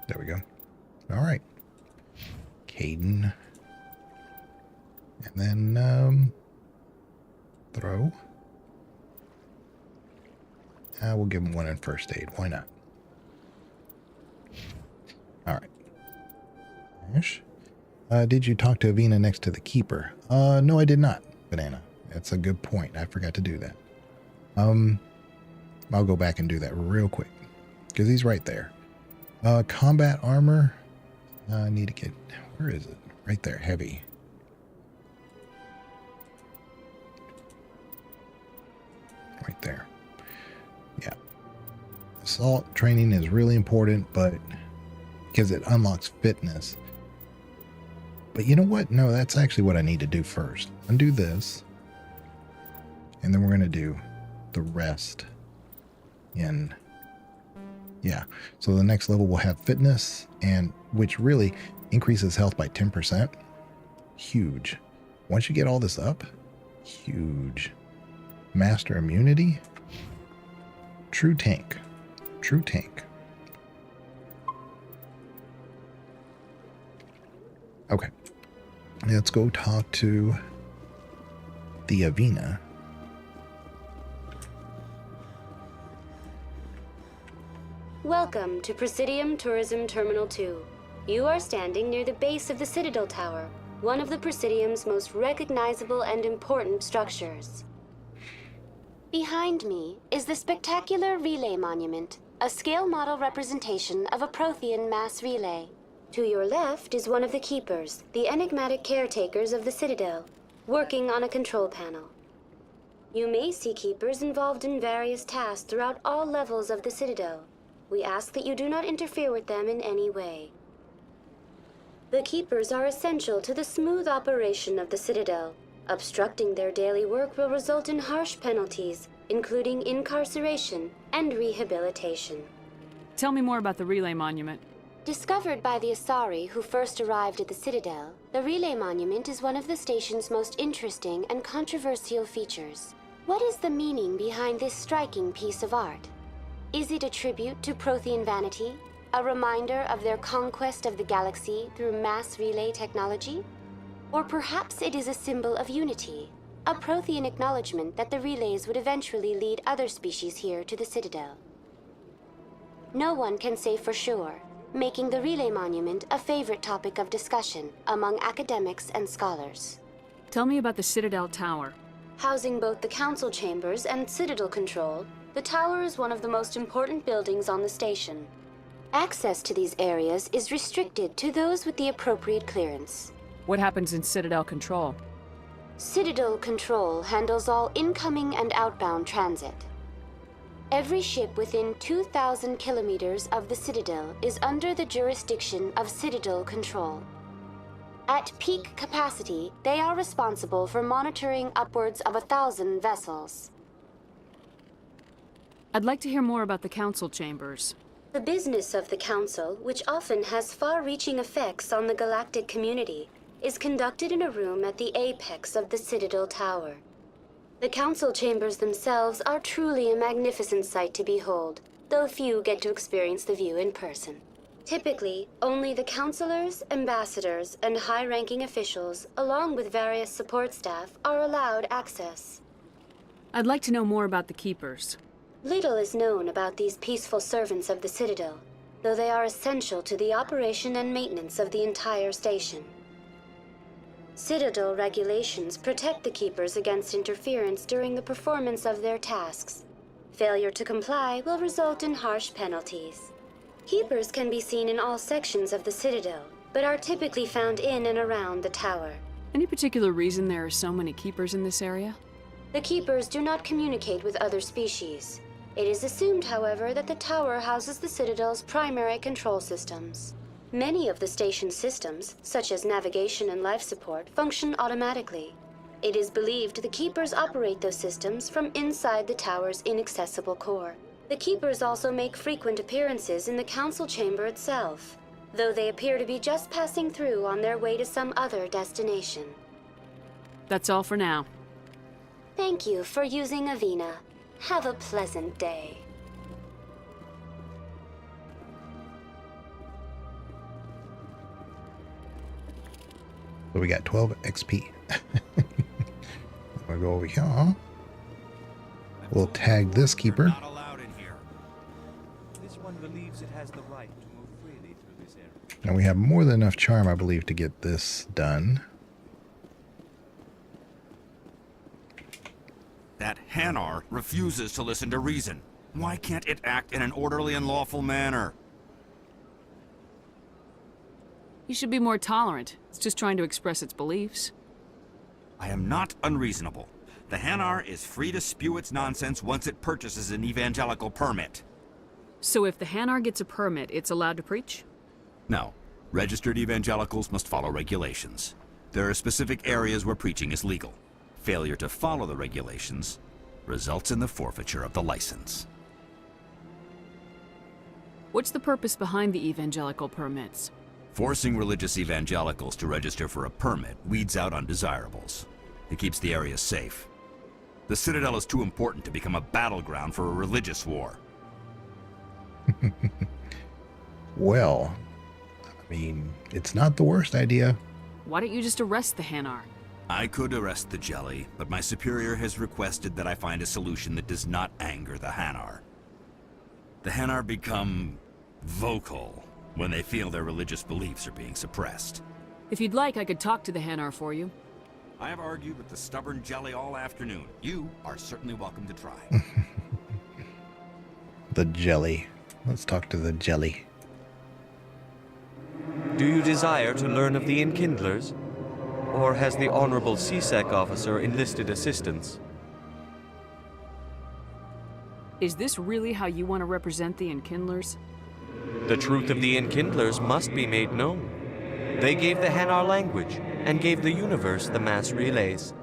There we go. All right. Caden. And then, throw. We'll give him one in first aid. Why not? All right. Ash. Did you talk to Avina next to the keeper? No, I did not, Banana. That's a good point. I forgot to do that. I'll go back and do that real quick. Because he's right there. Combat armor. I need to get... Where is it? Right there. Heavy. Right there. Yeah. Assault training is really important, but... because it unlocks fitness. But you know what? No, that's actually what I need to do first. Undo this. And then we're going to do the rest in... Yeah, so the next level will have fitness, and which really increases health by 10%. Huge. Once you get all this up, huge. Master immunity. True tank. True tank. Okay. Let's go talk to the Avina. Welcome to Presidium Tourism Terminal 2. You are standing near the base of the Citadel Tower, one of the Presidium's most recognizable and important structures. Behind me is the spectacular Relay Monument, a scale model representation of a Prothean mass relay. To your left is one of the Keepers, the enigmatic caretakers of the Citadel, working on a control panel. You may see Keepers involved in various tasks throughout all levels of the Citadel. We ask that you do not interfere with them in any way. The Keepers are essential to the smooth operation of the Citadel. Obstructing their daily work will result in harsh penalties, including incarceration and rehabilitation. Tell me more about the Relay Monument. Discovered by the Asari who first arrived at the Citadel, the Relay Monument is one of the station's most interesting and controversial features. What is the meaning behind this striking piece of art? Is it a tribute to Prothean vanity? A reminder of their conquest of the galaxy through mass relay technology? Or perhaps it is a symbol of unity, a Prothean acknowledgement that the relays would eventually lead other species here to the Citadel. No one can say for sure, making the Relay Monument a favorite topic of discussion among academics and scholars. Tell me about the Citadel Tower. Housing both the council chambers and Citadel control, the tower is one of the most important buildings on the station. Access to these areas is restricted to those with the appropriate clearance. What happens in Citadel Control? Citadel Control handles all incoming and outbound transit. Every ship within 2,000 kilometers of the Citadel is under the jurisdiction of Citadel Control. At peak capacity, they are responsible for monitoring upwards of 1,000 vessels. I'd like to hear more about the council chambers. The business of the Council, which often has far-reaching effects on the galactic community, is conducted in a room at the apex of the Citadel Tower. The Council chambers themselves are truly a magnificent sight to behold, though few get to experience the view in person. Typically, only the councilors, ambassadors, and high-ranking officials, along with various support staff, are allowed access. I'd like to know more about the Keepers. Little is known about these peaceful servants of the Citadel, though they are essential to the operation and maintenance of the entire station. Citadel regulations protect the Keepers against interference during the performance of their tasks. Failure to comply will result in harsh penalties. Keepers can be seen in all sections of the Citadel, but are typically found in and around the tower. Any particular reason there are so many Keepers in this area? The Keepers do not communicate with other species. It is assumed, however, that the tower houses the Citadel's primary control systems. Many of the station's systems, such as navigation and life support, function automatically. It is believed the Keepers operate those systems from inside the tower's inaccessible core. The Keepers also make frequent appearances in the Council chamber itself, though they appear to be just passing through on their way to some other destination. That's all for now. Thank you for using Avina. Have a pleasant day. So we got 12 XP. I'll go over here. We'll tag this keeper. This one believes it has the right to move freely through this area. And we have more than enough charm, I believe, to get this done. That Hanar refuses to listen to reason. Why can't it act in an orderly and lawful manner? You should be more tolerant. It's just trying to express its beliefs. I am not unreasonable. The Hanar is free to spew its nonsense once it purchases an evangelical permit. So if the Hanar gets a permit, it's allowed to preach? No. Registered evangelicals must follow regulations. There are specific areas where preaching is legal. Failure to follow the regulations results in the forfeiture of the license. What's the purpose behind the evangelical permits? Forcing religious evangelicals to register for a permit weeds out undesirables. It keeps the area safe. The Citadel is too important to become a battleground for a religious war. Well, I mean, it's not the worst idea. Why don't you just arrest the Hanar? I could arrest the Jelly, but my superior has requested that I find a solution that does not anger the Hanar. The Hanar become vocal when they feel their religious beliefs are being suppressed. If you'd like, I could talk to the Hanar for you. I have argued with the stubborn Jelly all afternoon. You are certainly welcome to try. The Jelly. Let's talk to the Jelly. Do you desire to learn of the Enkindlers? Or has the Honorable CSEC officer enlisted assistance? Is this really how you want to represent the Enkindlers? The truth of the Enkindlers must be made known. They gave the Hanar language, and gave the universe the mass relays.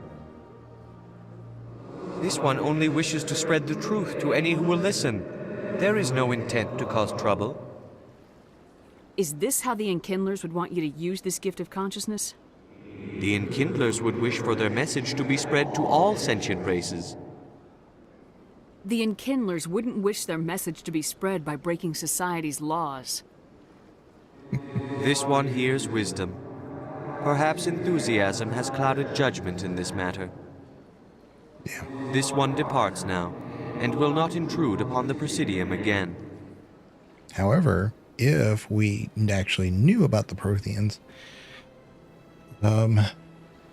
This one only wishes to spread the truth to any who will listen. There is no intent to cause trouble. Is this how the Enkindlers would want you to use this gift of consciousness? The Enkindlers would wish for their message to be spread to all sentient races. The Enkindlers wouldn't wish their message to be spread by breaking society's laws. This one hears wisdom. Perhaps enthusiasm has clouded judgment in this matter. Yeah. This one departs now, and will not intrude upon the Presidium again. However, if we actually knew about the Protheans,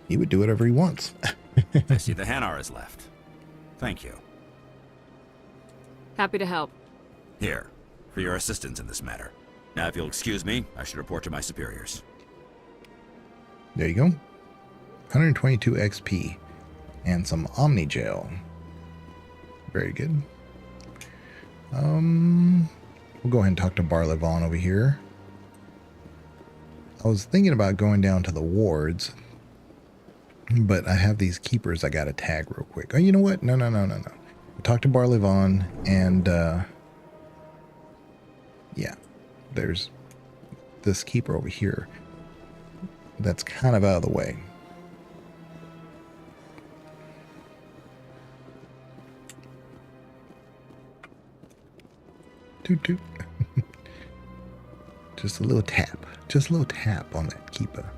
he would do whatever he wants. I see the Hanar is left. Thank you. Happy to help. Here, for your assistance in this matter. Now, if you'll excuse me, I should report to my superiors. There you go. 122 XP and some Omni Gel. Very good. We'll go ahead and talk to Barlevon over here. I was thinking about going down to the wards, but I have these keepers I gotta tag real quick. Oh, you know what? No. Talk to Barlevon and yeah, there's this keeper over here that's kind of out of the way. Toot toot. Just a little tap. Just a little tap on that keeper.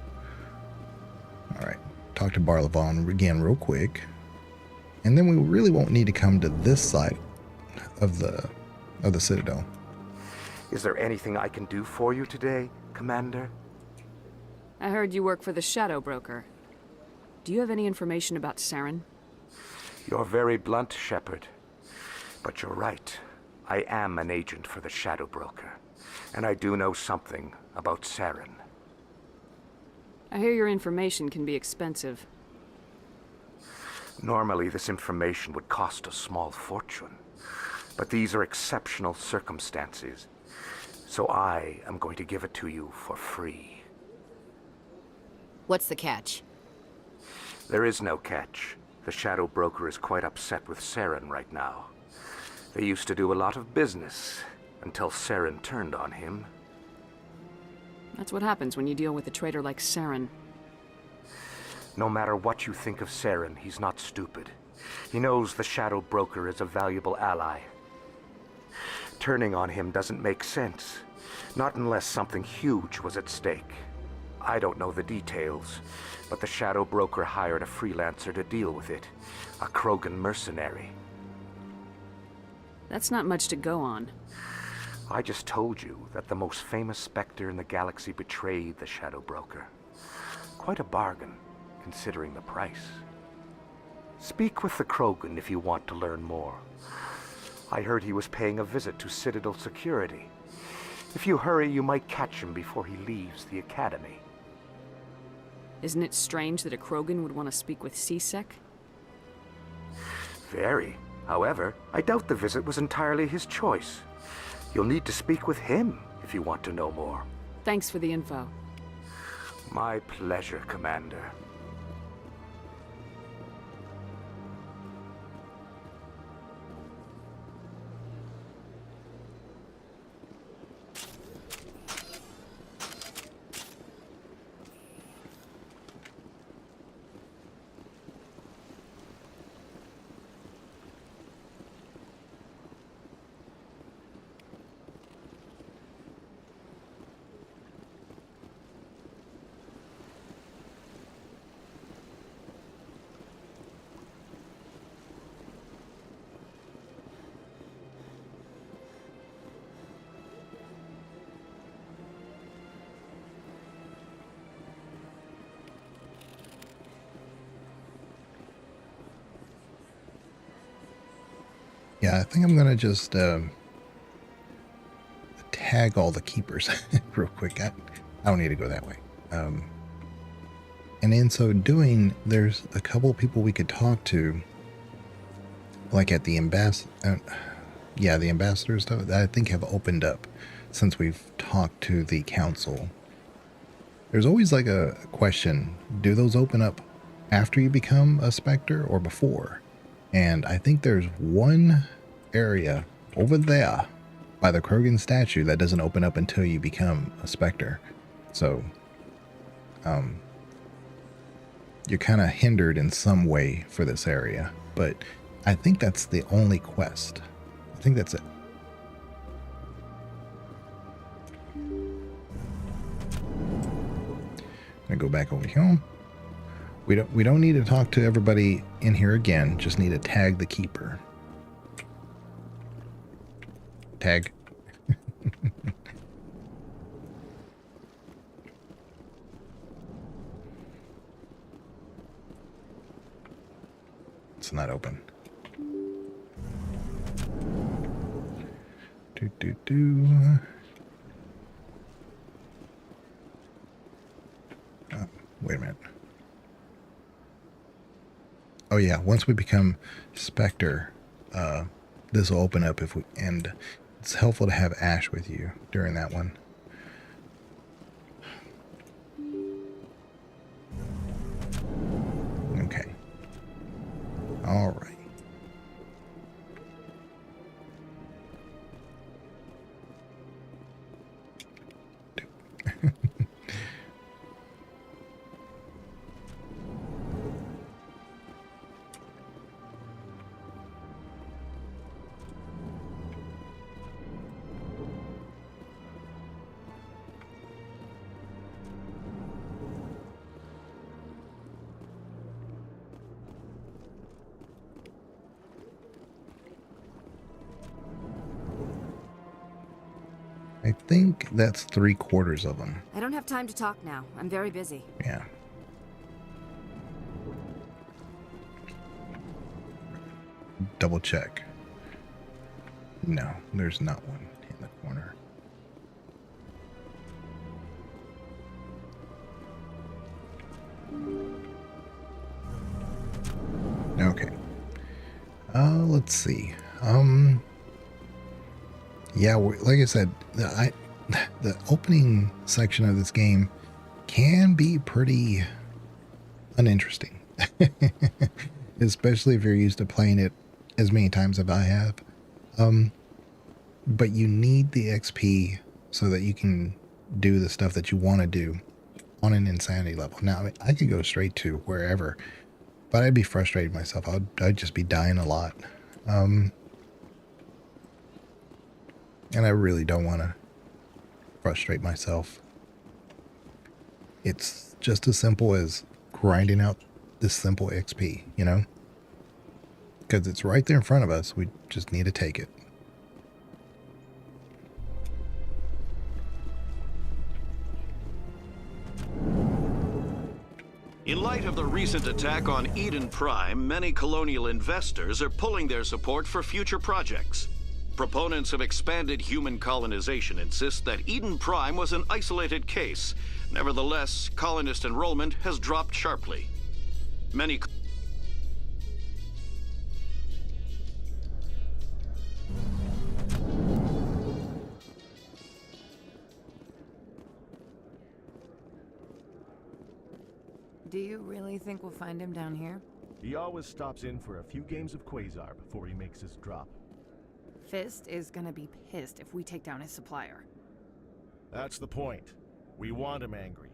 Alright. Talk to Barlavon again real quick. And then we really won't need to come to this side of the Citadel. Is there anything I can do for you today, Commander? I heard you work for the Shadow Broker. Do you have any information about Saren? You're very blunt, Shepard. But you're right. I am an agent for the Shadow Broker. And I do know something about Saren. I hear your information can be expensive. Normally, this information would cost a small fortune. But these are exceptional circumstances. So I am going to give it to you for free. What's the catch? There is no catch. The Shadow Broker is quite upset with Saren right now. They used to do a lot of business, until Saren turned on him. That's what happens when you deal with a traitor like Saren. No matter what you think of Saren, he's not stupid. He knows the Shadow Broker is a valuable ally. Turning on him doesn't make sense. Not unless something huge was at stake. I don't know the details, but the Shadow Broker hired a freelancer to deal with it. A Krogan mercenary. That's not much to go on. I just told you that the most famous Spectre in the galaxy betrayed the Shadow Broker. Quite a bargain, considering the price. Speak with the Krogan if you want to learn more. I heard he was paying a visit to Citadel security. If you hurry, you might catch him before he leaves the Academy. Isn't it strange that a Krogan would want to speak with CSEC? Very. However, I doubt the visit was entirely his choice. You'll need to speak with him if you want to know more. Thanks for the info. My pleasure, Commander. Yeah, I think I'm going to just tag all the keepers real quick. I don't need to go that way. And in so doing, there's a couple of people we could talk to, like at the ambassador. Yeah, the ambassadors that I think have opened up since we've talked to the council. There's always like a question, do those open up after you become a Spectre or before? And I think there's one area over there by the Krogan statue that doesn't open up until you become a Spectre. So, you're kind of hindered in some way for this area. But I think that's the only quest. I think that's it. I'm gonna go back over here. We don't need to talk to everybody in here again. Just need to tag the keeper. Tag. It's not open. Oh, wait a minute. Oh yeah, once we become Spectre, this will open up if we, and it's helpful to have Ash with you during that one. Okay. All right. I think that's 3/4 of them. I don't have time to talk now. I'm very busy. Yeah. Double check. No, there's not one in the corner. Okay. Let's see. Yeah, like I said, the opening section of this game can be pretty uninteresting, especially if you're used to playing it as many times as I have. But you need the XP so that you can do the stuff that you want to do on an insanity level. Now, I could go straight to wherever, but I'd be frustrated myself. I'd just be dying a lot. And I really don't want to frustrate myself. It's just as simple as grinding out this simple XP, you know? Because it's right there in front of us. We just need to take it. In light of the recent attack on Eden Prime, many colonial investors are pulling their support for future projects. Proponents of expanded human colonization insist that Eden Prime was an isolated case. Nevertheless, colonist enrollment has dropped sharply. Many Do you really think we'll find him down here? He always stops in for a few games of Quasar before he makes his drop. Fist is gonna be pissed if we take down his supplier. That's the point. We want him angry.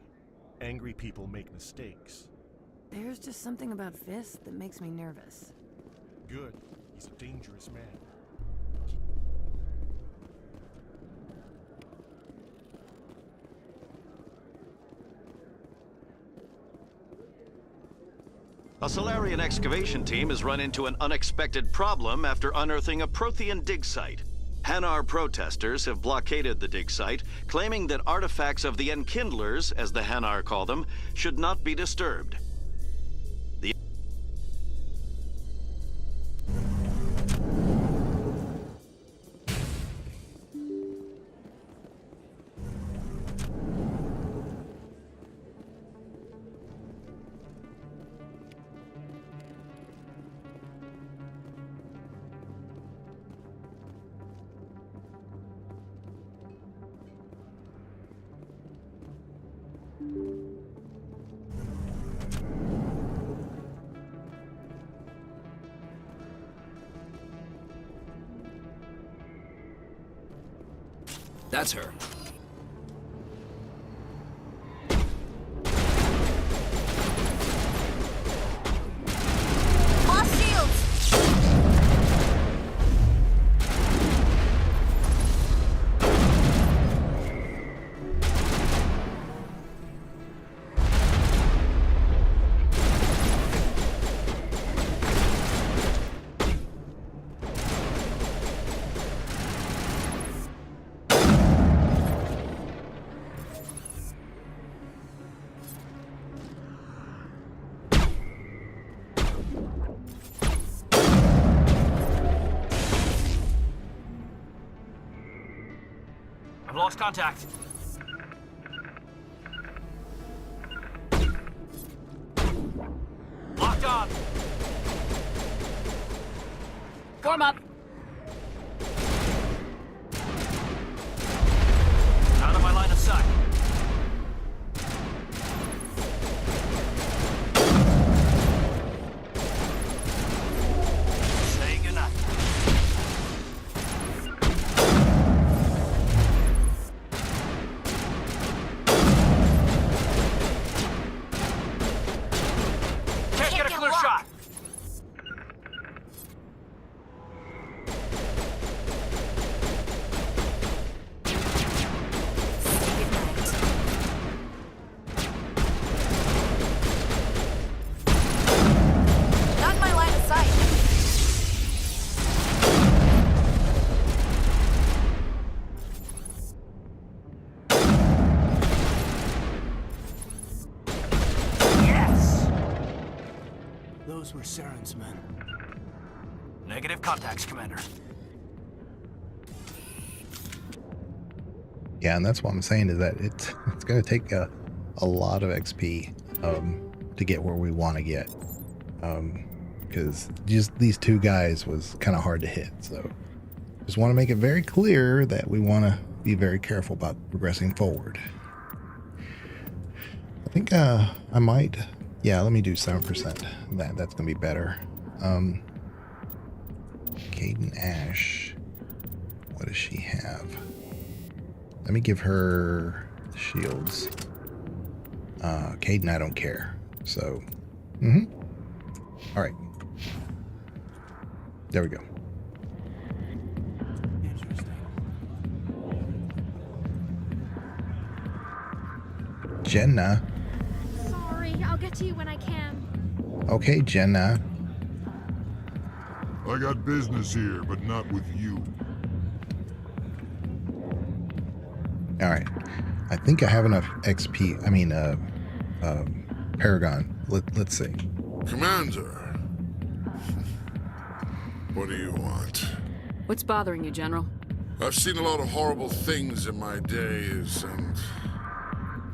Angry people make mistakes. There's just something about Fist that makes me nervous. Good. He's a dangerous man. A Solarian excavation team has run into an unexpected problem after unearthing a Prothean dig site. Hanar protesters have blockaded the dig site, claiming that artifacts of the Enkindlers, as the Hanar call them, should not be disturbed. That's her. Lost shields! I've lost contact. Locked on. Form up. Out of my line of sight. Say goodnight. Can't get a clear shot. those were Saren's men. Negative contacts, Commander. Yeah, and that's what I'm saying is that it's going to take a lot of XP to get where we want to get. Because just these two guys was kind of hard to hit. So just want to make it very clear that we want to be very careful about progressing forward. I think I might, yeah, let me do 7%. That's going to be better. Caden Ash, what does she have? Let me give her the shields. Caden, I don't care. So, all right. There we go. Jenna. Sorry, I'll get to you when I can. Okay, Jenna. I got business here, but not with you. All right. I think I have enough XP. I mean, Paragon. Let's see. Commander. What do you want? What's bothering you, General? I've seen a lot of horrible things in my days, and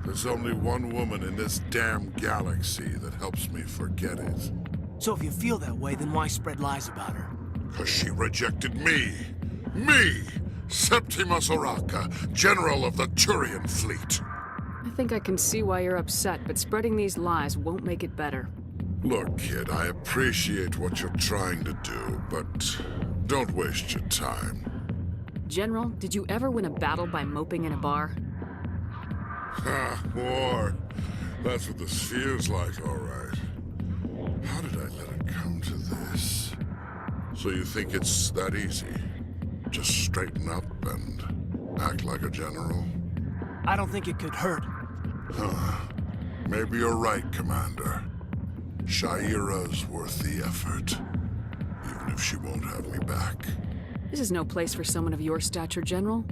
there's only one woman in this damn galaxy that helps me forget it. So if you feel that way, then why spread lies about her? 'Cause she rejected me! Me! Septimus Oraka, General of the Turian Fleet! I think I can see why you're upset, but spreading these lies won't make it better. Look, kid, I appreciate what you're trying to do, but don't waste your time. General, did you ever win a battle by moping in a bar? Ha, war. That's what this feels like, all right. How did I let it come to this? So you think it's that easy? Just straighten up and act like a general? I don't think it could hurt. Huh. Maybe you're right, Commander. Shaira's worth the effort, even if she won't have me back. This is no place for someone of your stature, General.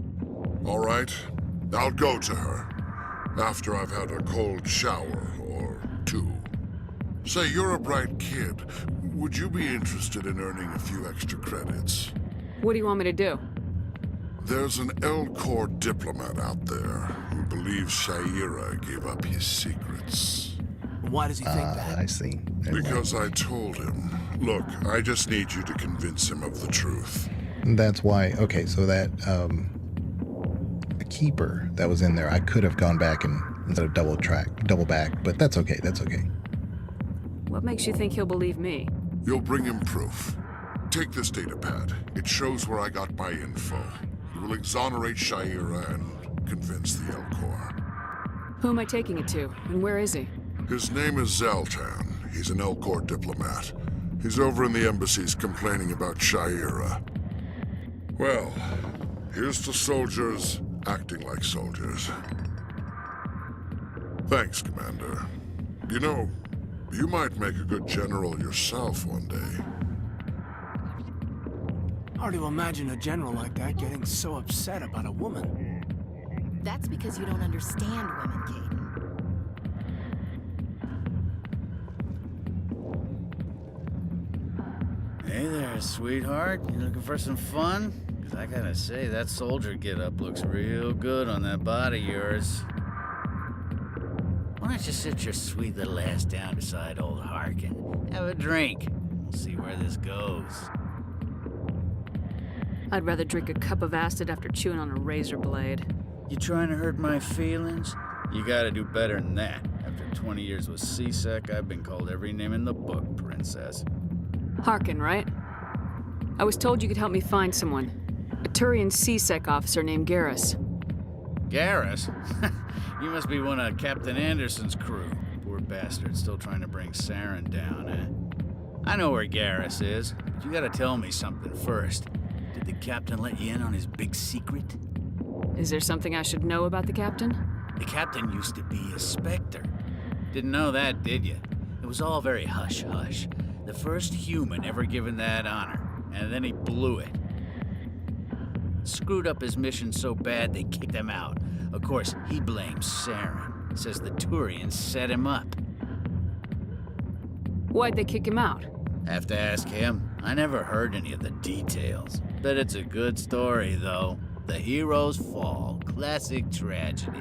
All right, I'll go to her. After I've had a cold shower or two. Say, you're a bright kid. Would you be interested in earning a few extra credits? What do you want me to do? There's an L-Corps diplomat out there who believes Shaira gave up his secrets. Why does he think that? I see. Because I told him. Look, I just need you to convince him of the truth. That's why. Okay, so that a keeper that was in there, I could have gone back and instead of double back, but that's okay. That's okay. What makes you think he'll believe me? You'll bring him proof. Take this data pad. It shows where I got my info. It will exonerate Shaira and convince the L-Corps. Who am I taking it to, and where is he? His name is Zaltan. He's an L-Corps diplomat. He's over in the embassies complaining about Shaira. Well, here's to soldiers acting like soldiers. Thanks, Commander. You know, you might make a good general yourself one day. Hard to imagine a general like that getting so upset about a woman. That's because you don't understand women, Caden. Hey there, sweetheart. You looking for some fun? Because I gotta say, that soldier get-up looks real good on that body of yours. Why don't you sit your sweet little ass down beside old Harkin? Have a drink. We'll see where this goes. I'd rather drink a cup of acid after chewing on a razor blade. You trying to hurt my feelings? You gotta do better than that. After 20 years with C-Sec, I've been called every name in the book, princess. Harkin, right? I was told you could help me find someone. A Turian C-Sec officer named Garrus. Garrus? You must be one of Captain Anderson's crew. Poor bastard, still trying to bring Saren down, eh? I know where Garrus is, but you gotta tell me something first. Did the captain let you in on his big secret? Is there something I should know about the captain? The captain used to be a Spectre. Didn't know that, did you? It was all very hush-hush. The first human ever given that honor, and then he blew it. Screwed up his mission so bad they kicked him out. Of course, he blames Saren. Says the Turians set him up. Why'd they kick him out? Have to ask him. I never heard any of the details. Bet it's a good story, though. The hero's fall. Classic tragedy.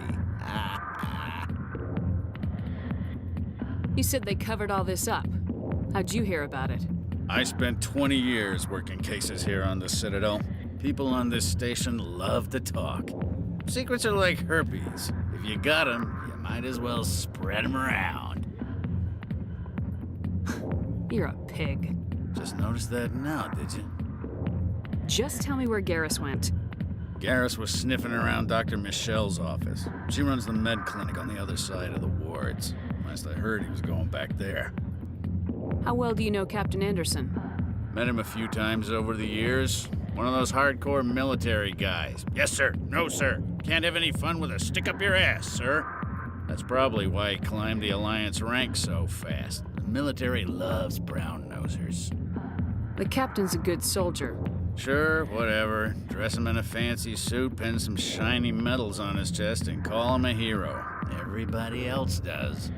You said they covered all this up. How'd you hear about it? I spent 20 years working cases here on the Citadel. People on this station love to talk. Secrets are like herpes. If you got them, you might as well spread them around. You're a pig. Just noticed that now, did you? Just tell me where Garrus went. Garrus was sniffing around Dr. Michelle's office. She runs the med clinic on the other side of the wards. Last I heard, he was going back there. How well do you know Captain Anderson? Met him a few times over the years. One of those hardcore military guys. Yes, sir. No, sir. Can't have any fun with a stick up your ass, sir. That's probably why he climbed the Alliance ranks so fast. The military loves brown-nosers. The captain's a good soldier. Sure, whatever. Dress him in a fancy suit, pin some shiny medals on his chest, and call him a hero. Everybody else does.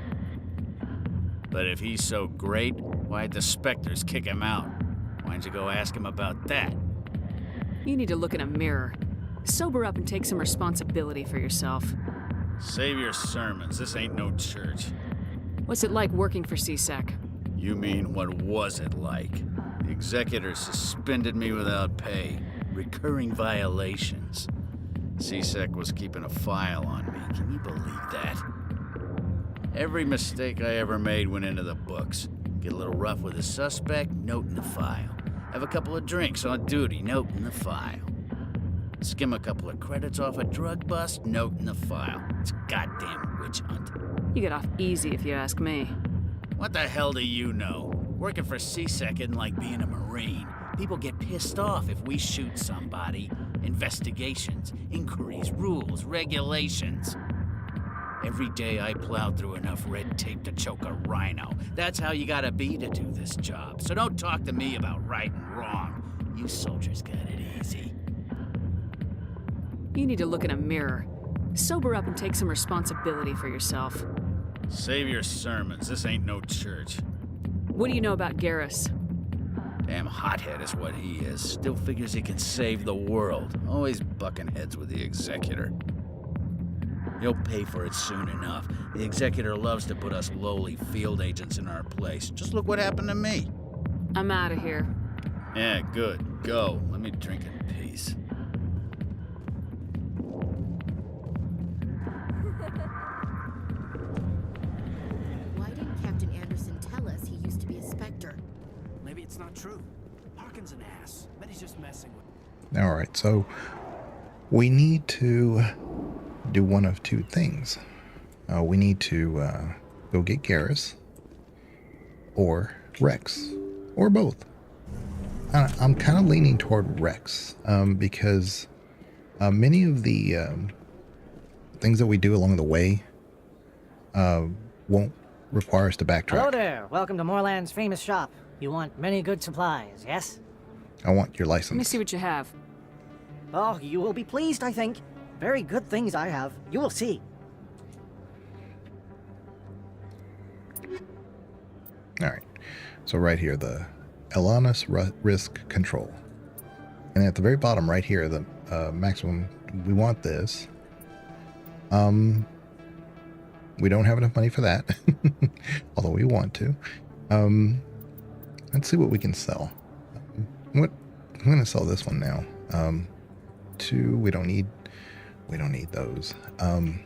But if he's so great, why'd the Spectres kick him out? Why'd you go ask him about that? You need to look in a mirror. Sober up and take some responsibility for yourself. Save your sermons. This ain't no church. What's it like working for CSEC? You mean, what was it like? The executor suspended me without pay. Recurring violations. CSEC was keeping a file on me. Can you believe that? Every mistake I ever made went into the books. Get a little rough with a suspect, note in the file. Have a couple of drinks on duty, note in the file. Skim a couple of credits off a drug bust, note in the file. It's a goddamn witch hunt. You get off easy if you ask me. What the hell do you know? Working for CSEC isn't like being a Marine. People get pissed off if we shoot somebody. Investigations, inquiries, rules, regulations. Every day I plowed through enough red tape to choke a rhino. That's how you gotta be to do this job. So don't talk to me about right and wrong. You soldiers got it easy. You need to look in a mirror. Sober up and take some responsibility for yourself. Save your sermons. This ain't no church. What do you know about Garrus? Damn hothead is what he is. Still figures he can save the world. Always bucking heads with the executor. He'll pay for it soon enough. The executor loves to put us lowly field agents in our place. Just look what happened to me. I'm out of here. Yeah, good. Go. Let me drink in peace. Why didn't Captain Anderson tell us he used to be a Spectre? Maybe it's not true. Harkin's an ass. Bet he's just messing with... All right, so we need to do one of two things. We need to go get Garrus or Rex or both. I'm kind of leaning toward Rex because many of the things that we do along the way won't require us to backtrack. Hello there. Welcome to Moorland's famous shop. You want many good supplies, yes? I want your license. Let me see what you have. Oh, you will be pleased, I think. Very good things I have. You will see. All right. So right here, the Elanus risk control. And at the very bottom right here, the maximum, we want this. We don't have enough money for that, although we want to. Let's see what we can sell. I'm going to sell this one now. 2, we don't need those. I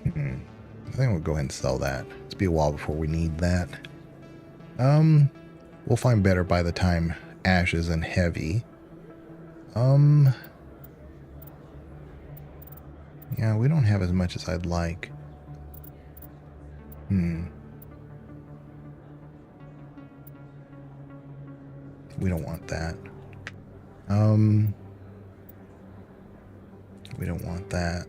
think we'll go ahead and sell that. It's be a while before we need that. We'll find better by the time Ash is in heavy. Yeah, we don't have as much as I'd like. We don't want that. We don't want that.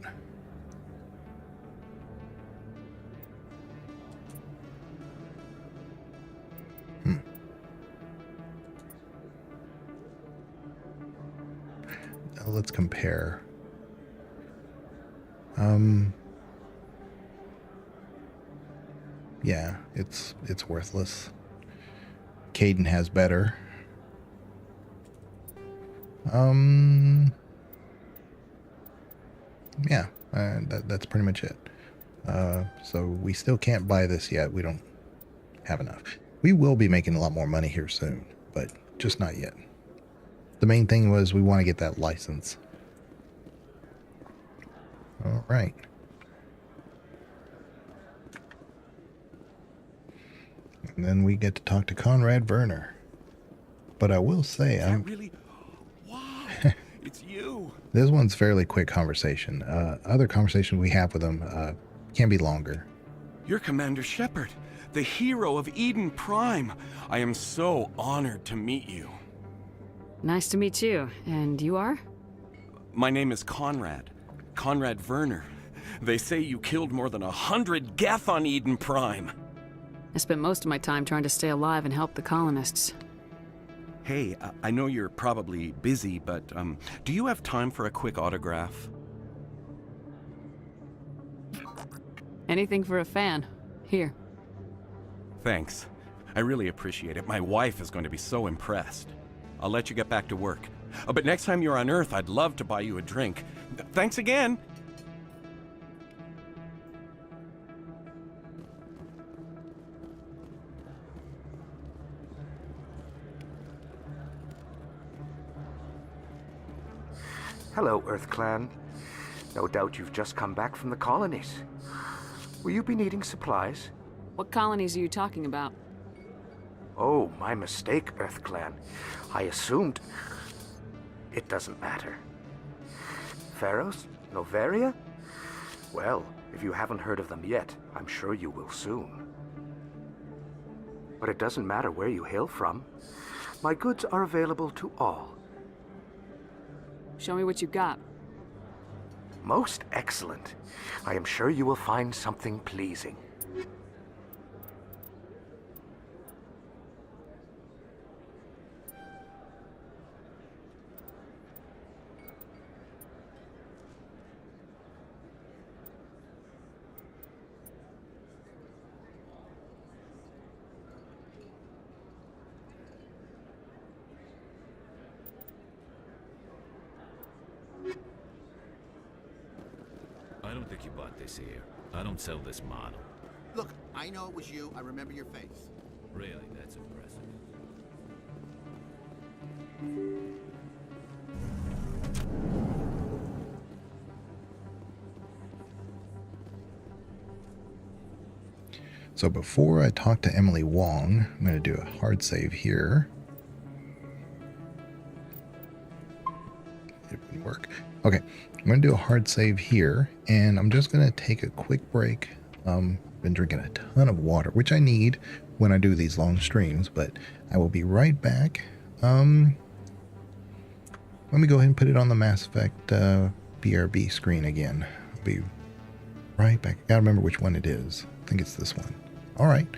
Now let's compare. Yeah, it's worthless. Caden has better. Yeah, that's pretty much it. So we still can't buy this yet. We don't have enough. We will be making a lot more money here soon, but just not yet. The main thing was we want to get that license. All right. And then we get to talk to Conrad Werner. But I will say, Wow, it's you. This one's fairly quick conversation. Other conversations we have with him can be longer. You're Commander Shepard, the hero of Eden Prime. I am so honored to meet you. Nice to meet you. And you are? My name is Conrad Werner. They say you killed more than 100 Geth on Eden Prime. I spent most of my time trying to stay alive and help the colonists. Hey, I know you're probably busy, but do you have time for a quick autograph? Anything for a fan. Here. Thanks. I really appreciate it. My wife is going to be so impressed. I'll let you get back to work. But next time you're on Earth, I'd love to buy you a drink. Thanks again! Hello, Earth Clan. No doubt you've just come back from the colonies. Will you be needing supplies? What colonies are you talking about? Oh, my mistake, Earth Clan. I assumed... It doesn't matter. Pharos? Novaria? Well, if you haven't heard of them yet, I'm sure you will soon. But it doesn't matter where you hail from. My goods are available to all. Show me what you got. Most excellent. I am sure you will find something pleasing. I don't think you bought this here. I don't sell this model. Look, I know it was you. I remember your face. Really, that's impressive. So before I talk to Emily Wong, I'm going to do a hard save here. It didn't work. Okay, I'm going to do a hard save here, and I'm just going to take a quick break. Been drinking a ton of water, which I need when I do these long streams, but I will be right back. Let me go ahead and put it on the Mass Effect BRB screen again. I'll be right back. I gotta remember which one it is. I think it's this one. All right.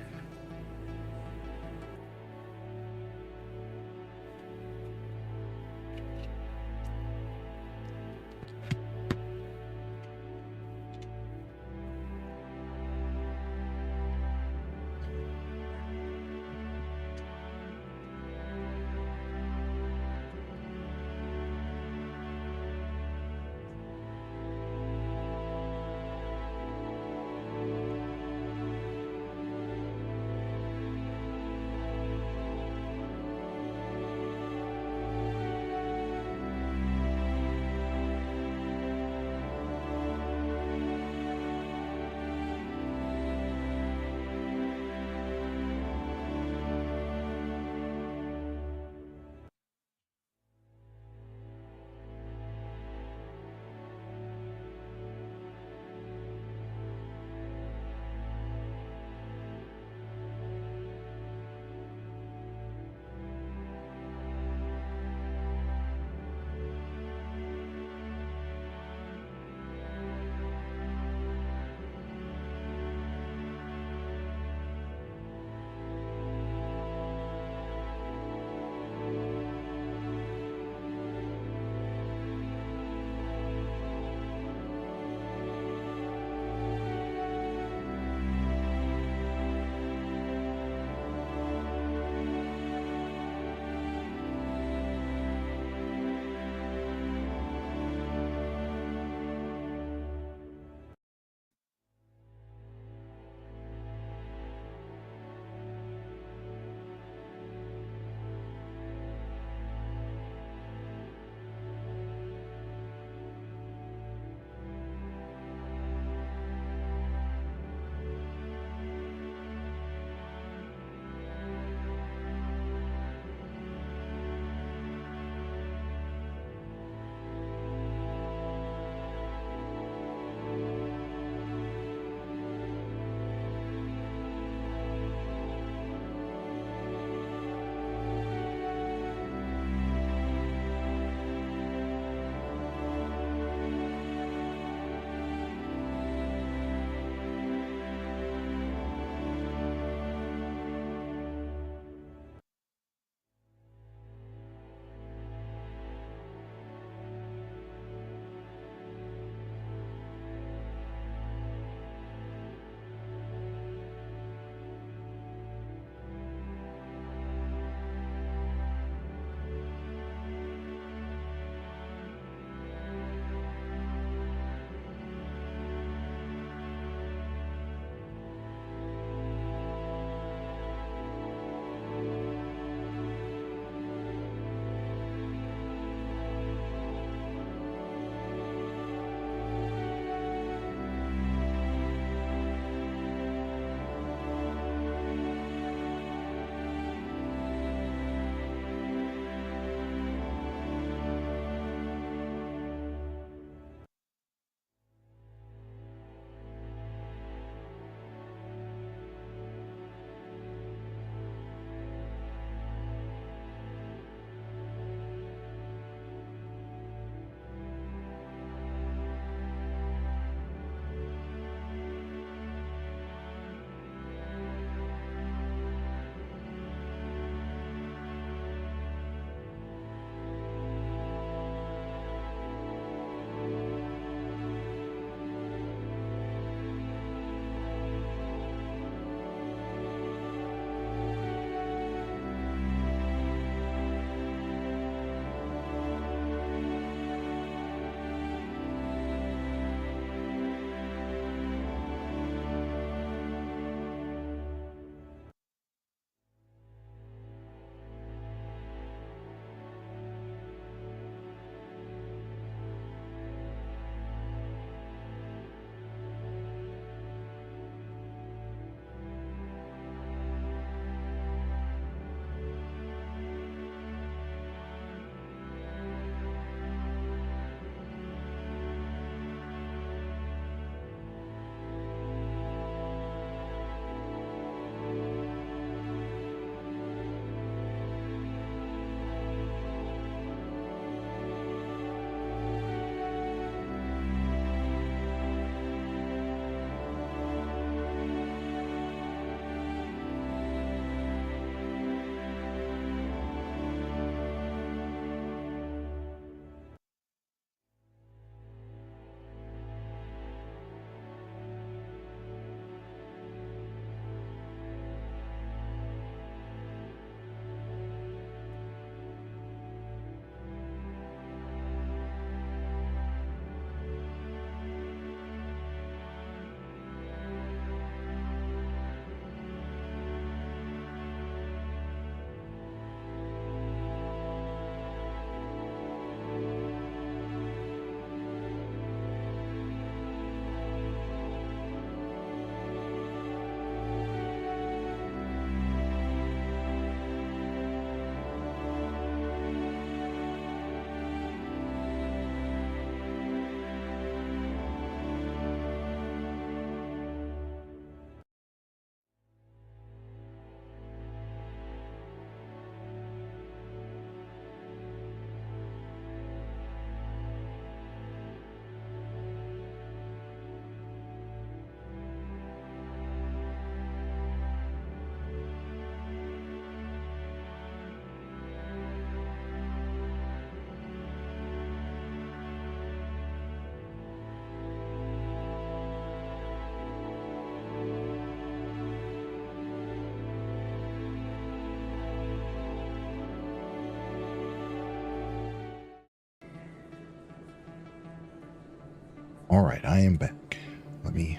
All right, I am back. Let me...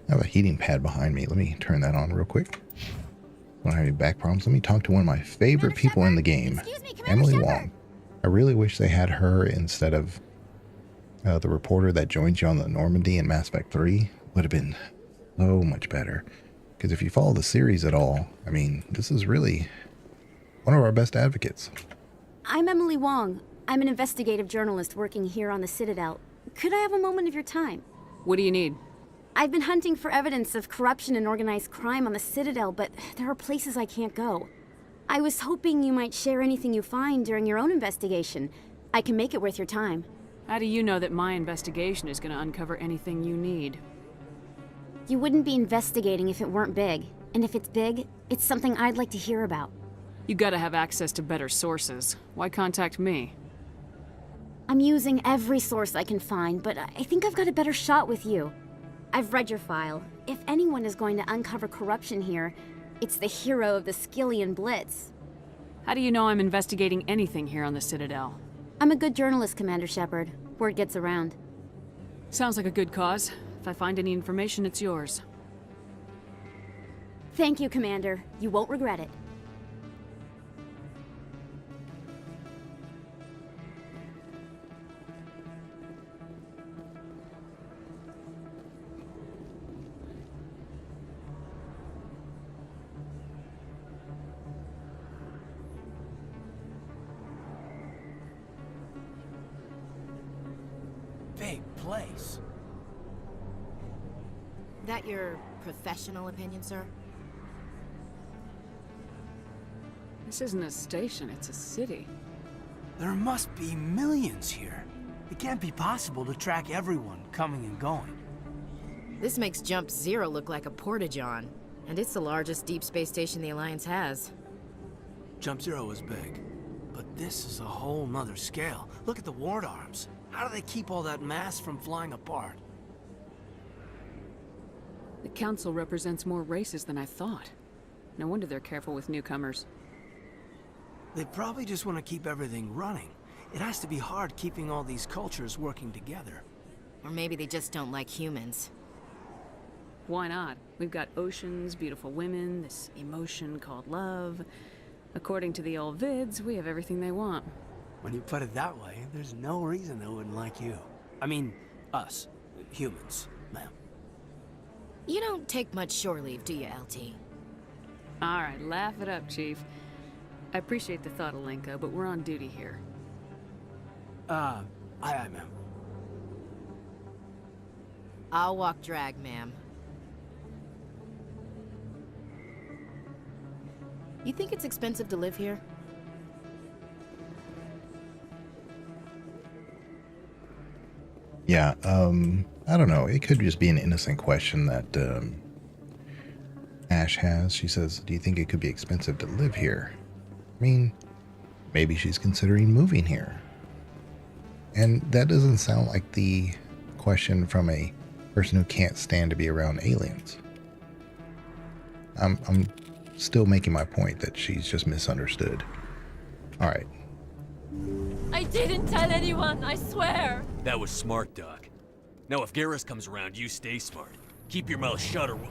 I have a heating pad behind me. Let me turn that on real quick. Don't have any back problems. Let me talk to one of my favorite people in the game, Emily Wong. I really wish they had her instead of the reporter that joins you on the Normandy in Mass Effect 3. Would have been so much better. Because if you follow the series at all, I mean, this is really one of our best advocates. I'm Emily Wong. I'm an investigative journalist working here on the Citadel. Could I have a moment of your time? What do you need? I've been hunting for evidence of corruption and organized crime on the Citadel, but there are places I can't go. I was hoping you might share anything you find during your own investigation. I can make it worth your time. How do you know that my investigation is going to uncover anything you need? You wouldn't be investigating if it weren't big. And if it's big, it's something I'd like to hear about. You gotta have access to better sources. Why contact me? I'm using every source I can find, but I think I've got a better shot with you. I've read your file. If anyone is going to uncover corruption here, it's the hero of the Skillian Blitz. How do you know I'm investigating anything here on the Citadel? I'm a good journalist, Commander Shepard. Word gets around. Sounds like a good cause. If I find any information, it's yours. Thank you, Commander. You won't regret it. Big place. That your professional opinion, sir? This isn't a station, it's a city. There must be millions here. It can't be possible to track everyone coming and going. This makes Jump Zero look like a porta-john, and it's the largest deep space station the Alliance has. Jump Zero is big, but this is a whole nother scale. Look at the ward arms. How do they keep all that mass from flying apart? The Council represents more races than I thought. No wonder they're careful with newcomers. They probably just want to keep everything running. It has to be hard keeping all these cultures working together. Or maybe they just don't like humans. Why not? We've got oceans, beautiful women, this emotion called love. According to the old vids, we have everything they want. When you put it that way, there's no reason they wouldn't like you. I mean, us. Humans, ma'am. You don't take much shore leave, do you, LT? Alright, laugh it up, Chief. I appreciate the thought, Alenka, but we're on duty here. Aye, ma'am. I'll walk drag, ma'am. You think it's expensive to live here? Yeah, I don't know. It could just be an innocent question that Ash has. She says, do you think it could be expensive to live here? I mean, maybe she's considering moving here. And that doesn't sound like the question from a person who can't stand to be around aliens. I'm still making my point that she's just misunderstood. All right. I didn't tell anyone, I swear. That was smart, Doc. Now if Garrus comes around, you stay smart. Keep your mouth shut or we'll...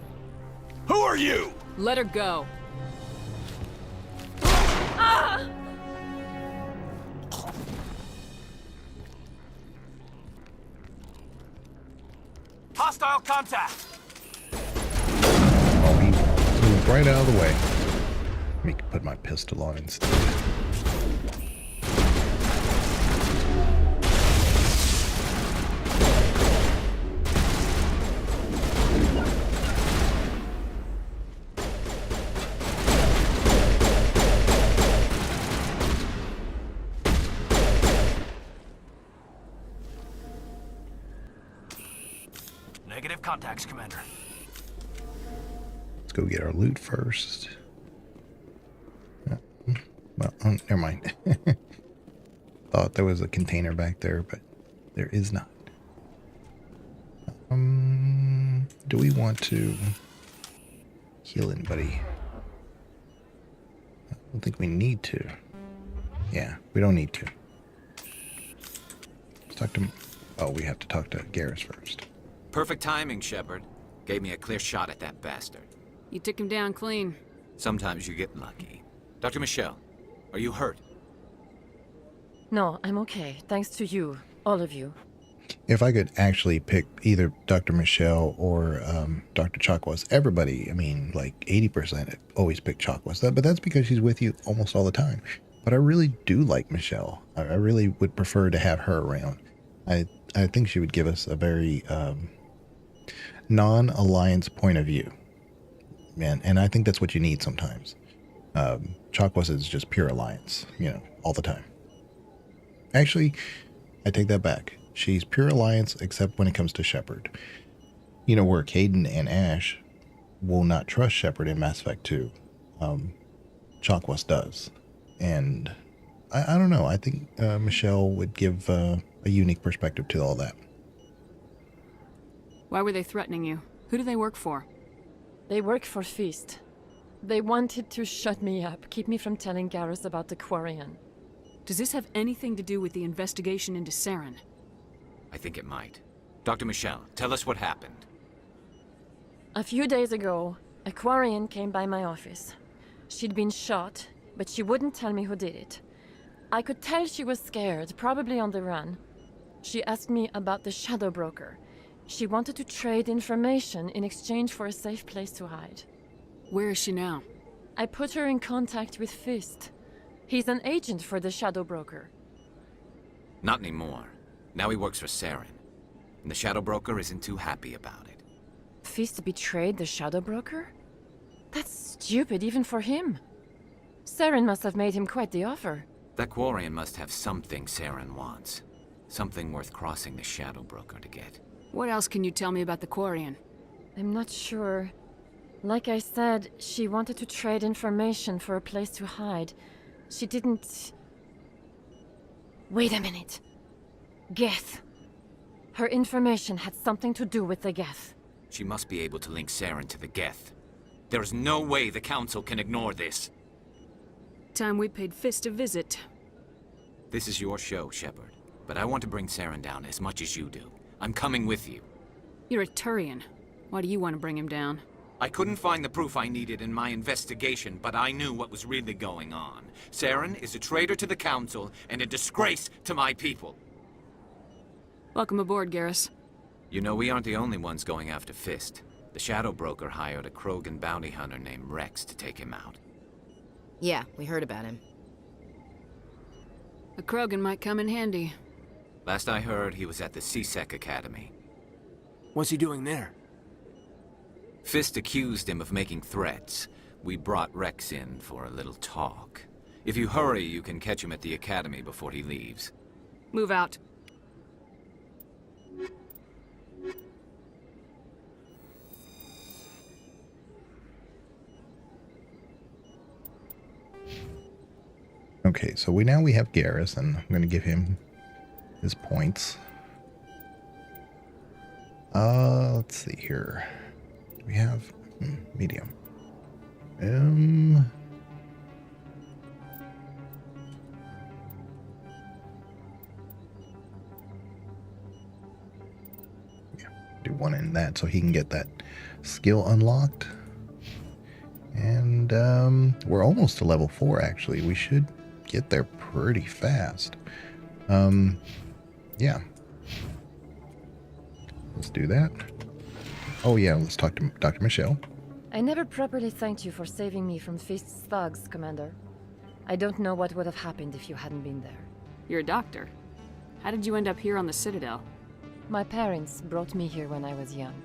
Who are you? Let her go. Ah! Hostile contact! Oh, he moved right out of the way. Let me put my pistol on instead. Negative contacts, Commander. Let's go get our loot first. Well, never mind. Thought there was a container back there, but there is not. Do we want to heal anybody? I don't think we need to. Yeah, we don't need to. talk to... Oh, we have to talk to Garrus first. Perfect timing, Shepard. Gave me a clear shot at that bastard. You took him down clean. Sometimes you get lucky. Dr. Michelle, are you hurt? No, I'm okay. Thanks to you. All of you. If I could actually pick either Dr. Michelle or Dr. Chakwas, everybody, I mean, like 80% always pick Chakwas. But that's because she's with you almost all the time. But I really do like Michelle. I really would prefer to have her around. I think she would give us a very non-alliance point of view. And I think that's what you need sometimes. Chakwas is just pure alliance, you know, all the time. Actually, I take that back. She's pure alliance except when it comes to Shepard. You know, where Caden and Ash will not trust Shepard in Mass Effect 2. Chakwas does. And I don't know. I think Michelle would give a unique perspective to all that. Why were they threatening you? Who do they work for? They work for Feast. They wanted to shut me up, keep me from telling Garrus about the Quarian. Does this have anything to do with the investigation into Saren? I think it might. Dr. Michelle, tell us what happened. A few days ago, a Quarian came by my office. She'd been shot, but she wouldn't tell me who did it. I could tell she was scared, probably on the run. She asked me about the Shadow Broker. She wanted to trade information in exchange for a safe place to hide. Where is she now? I put her in contact with Fist. He's an agent for the Shadow Broker. Not anymore. Now he works for Saren. And the Shadow Broker isn't too happy about it. Fist betrayed the Shadow Broker? That's stupid even for him. Saren must have made him quite the offer. That Quarian must have something Saren wants. Something worth crossing the Shadow Broker to get. What else can you tell me about the Quarian? I'm not sure. Like I said, she wanted to trade information for a place to hide. She didn't... Wait a minute. Geth. Her information had something to do with the Geth. She must be able to link Saren to the Geth. There is no way the Council can ignore this. Time we paid Fist a visit. This is your show, Shepard. But I want to bring Saren down as much as you do. I'm coming with you. You're a Turian. Why do you want to bring him down? I couldn't find the proof I needed in my investigation, but I knew what was really going on. Saren is a traitor to the Council and a disgrace to my people. Welcome aboard, Garrus. You know, we aren't the only ones going after Fist. The Shadow Broker hired a Krogan bounty hunter named Rex to take him out. Yeah, we heard about him. A Krogan might come in handy. Last I heard, he was at the C-Sec Academy. What's he doing there? Fist accused him of making threats. We brought Rex in for a little talk. If you hurry, you can catch him at the Academy before he leaves. Move out. Okay, so we have Garrus, and I'm going to give him his points. Let's see here. We have medium. Yeah, do one in that so he can get that skill unlocked. And we're almost to level 4 actually. We should get there pretty fast. Yeah. Let's do that. Oh yeah, let's talk to Dr. Michelle. I never properly thanked you for saving me from Fist's thugs, Commander. I don't know what would have happened if you hadn't been there. You're a doctor. How did you end up here on the Citadel? My parents brought me here when I was young.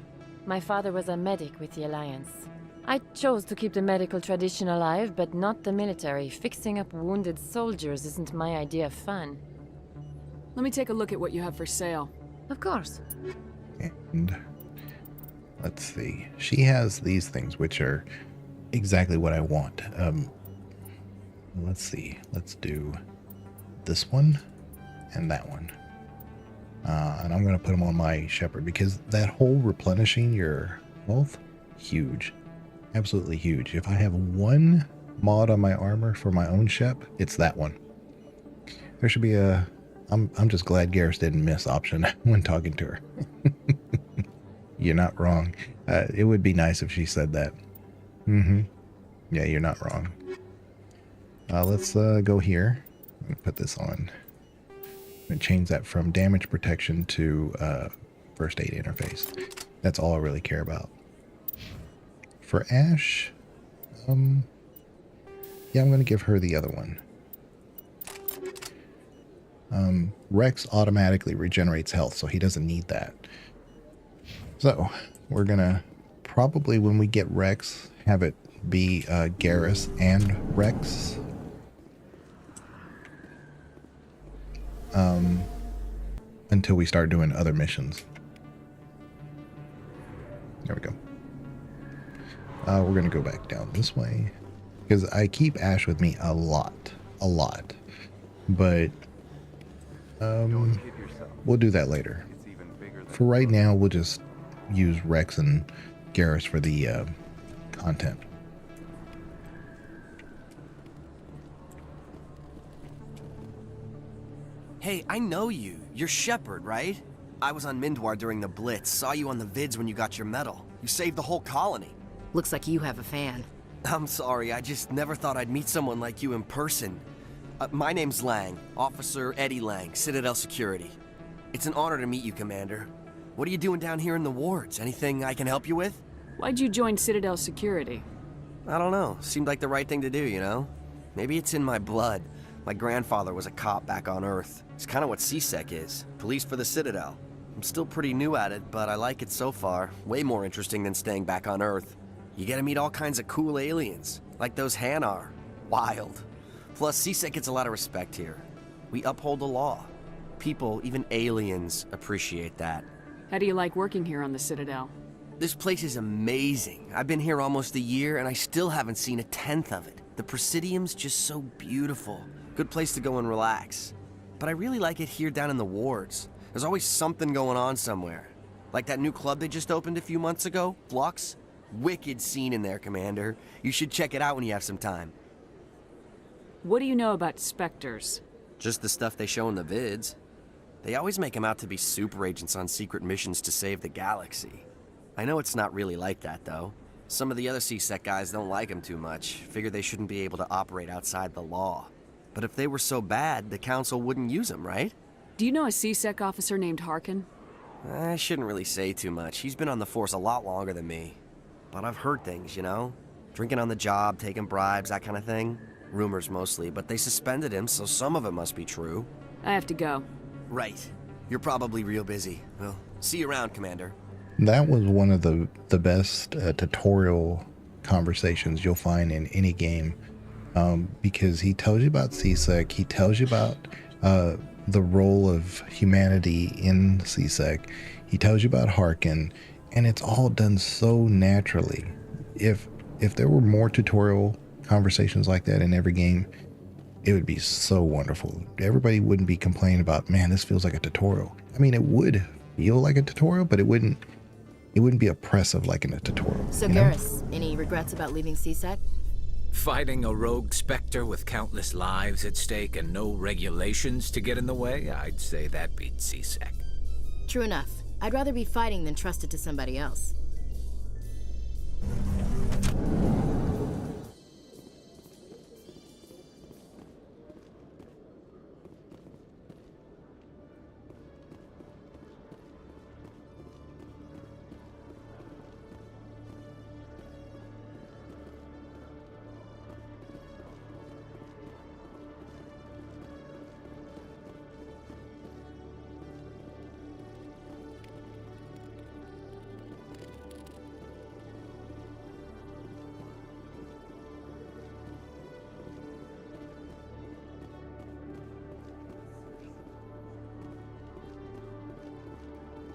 My father was a medic with the Alliance. I chose to keep the medical tradition alive, but not the military. Fixing up wounded soldiers isn't my idea of fun. Let me take a look at what you have for sale. Of course. And let's see. She has these things, which are exactly what I want. Let's see. Let's do this one and that one. And I'm going to put them on my Shepard because that whole replenishing your health, huge. Absolutely huge. If I have one mod on my armor for my own Shep, it's that one. There should be a I'm just glad Garrus didn't miss option when talking to her. You're not wrong. It would be nice if she said that. Yeah, you're not wrong. Let's go here. I'm gonna put this on. And change that from damage protection to first aid interface. That's all I really care about. For Ash, yeah, I'm gonna give her the other one. Rex automatically regenerates health, so he doesn't need that. So we're gonna probably, when we get Rex, have it be Garrus and Rex. Until we start doing other missions. There we go. We're gonna go back down this way because I keep Ash with me a lot, but we'll do that later. For right now, we'll just use Rex and Garrus for the content. Hey, I know you. You're Shepard, right? I was on Mindwar during the Blitz. Saw you on the vids when you got your medal. You saved the whole colony. Looks like you have a fan. I'm sorry, I just never thought I'd meet someone like you in person. My name's Lang, Officer Eddie Lang, Citadel Security. It's an honor to meet you, Commander. What are you doing down here in the wards? Anything I can help you with? Why'd you join Citadel Security? I don't know. Seemed like the right thing to do, you know? Maybe it's in my blood. My grandfather was a cop back on Earth. It's kind of what CSEC is. Police for the Citadel. I'm still pretty new at it, but I like it so far. Way more interesting than staying back on Earth. You get to meet all kinds of cool aliens, like those Hanar. Wild. Plus, CSEC gets a lot of respect here. We uphold the law. People, even aliens, appreciate that. How do you like working here on the Citadel? This place is amazing. I've been here almost a year, and I still haven't seen a tenth of it. The Presidium's just so beautiful. Good place to go and relax. But I really like it here down in the wards. There's always something going on somewhere. Like that new club they just opened a few months ago, Flux. Wicked scene in there, Commander. You should check it out when you have some time. What do you know about Spectres? Just the stuff they show in the vids. They always make them out to be super agents on secret missions to save the galaxy. I know it's not really like that, though. Some of the other CSEC guys don't like them too much, figure they shouldn't be able to operate outside the law. But if they were so bad, the Council wouldn't use them, right? Do you know a CSEC officer named Harkin? I shouldn't really say too much. He's been on the force a lot longer than me. But I've heard things, you know? Drinking on the job, taking bribes, that kind of thing. Rumors mostly, but they suspended him, so some of it must be true. I have to go. Right. You're probably real busy. Well, see you around, Commander. That was one of the best tutorial conversations you'll find in any game, because he tells you about CSEC, he tells you about the role of humanity in CSEC, he tells you about Harkin, and it's all done so naturally. If there were more tutorial conversations like that in every game, it would be so wonderful. Everybody wouldn't be complaining about, man, this feels like a tutorial. I mean, it would feel like a tutorial, but it wouldn't be oppressive like in a tutorial. So, Garrus, any regrets about leaving CSEC? Fighting a rogue Spectre with countless lives at stake and no regulations to get in the way? I'd say that beats CSEC. True enough. I'd rather be fighting than trust it to somebody else.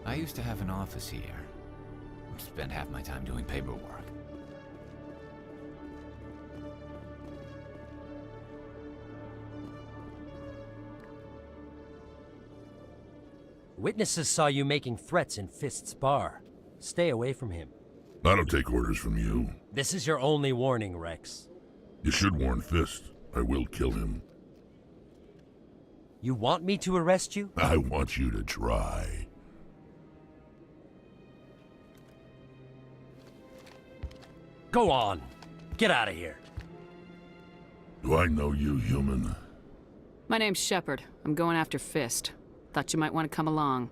I used to have an office here. Spent half my time doing paperwork. Witnesses saw you making threats in Fist's bar. Stay away from him. I don't take orders from you. This is your only warning, Rex. You should warn Fist. I will kill him. You want me to arrest you? I want you to try. Go on. Get out of here. Do I know you, human? My name's Shepard. I'm going after Fist. Thought you might want to come along.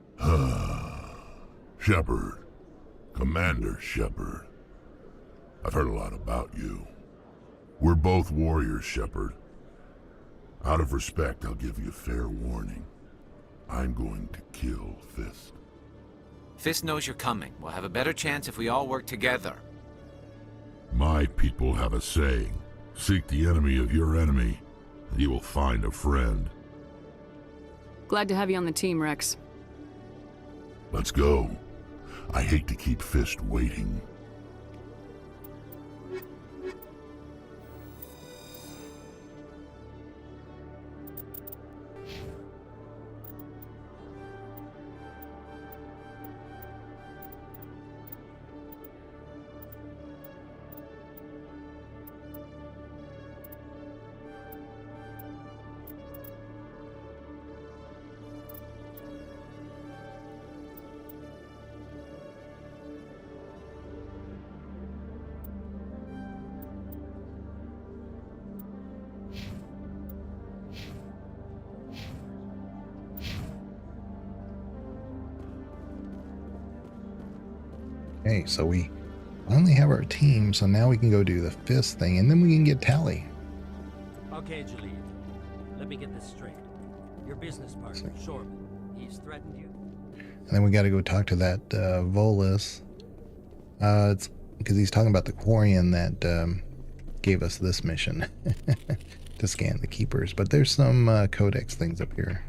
Shepard. Commander Shepard. I've heard a lot about you. We're both warriors, Shepard. Out of respect, I'll give you fair warning. I'm going to kill Fist. Fist knows you're coming. We'll have a better chance if we all work together. My people have a saying. Seek the enemy of your enemy, and you will find a friend. Glad to have you on the team, Rex. Let's go. I hate to keep Fist waiting. Okay, so we finally have our team, so now we can go do the Fist thing, and then we can get Tally. Okay, Jalid. Let me get this straight. Your business partner, Shorman, he's threatened you? And then we got to go talk to that Volus. It's because he's talking about the Quarian that gave us this mission to scan the keepers. But there's some codex things up here.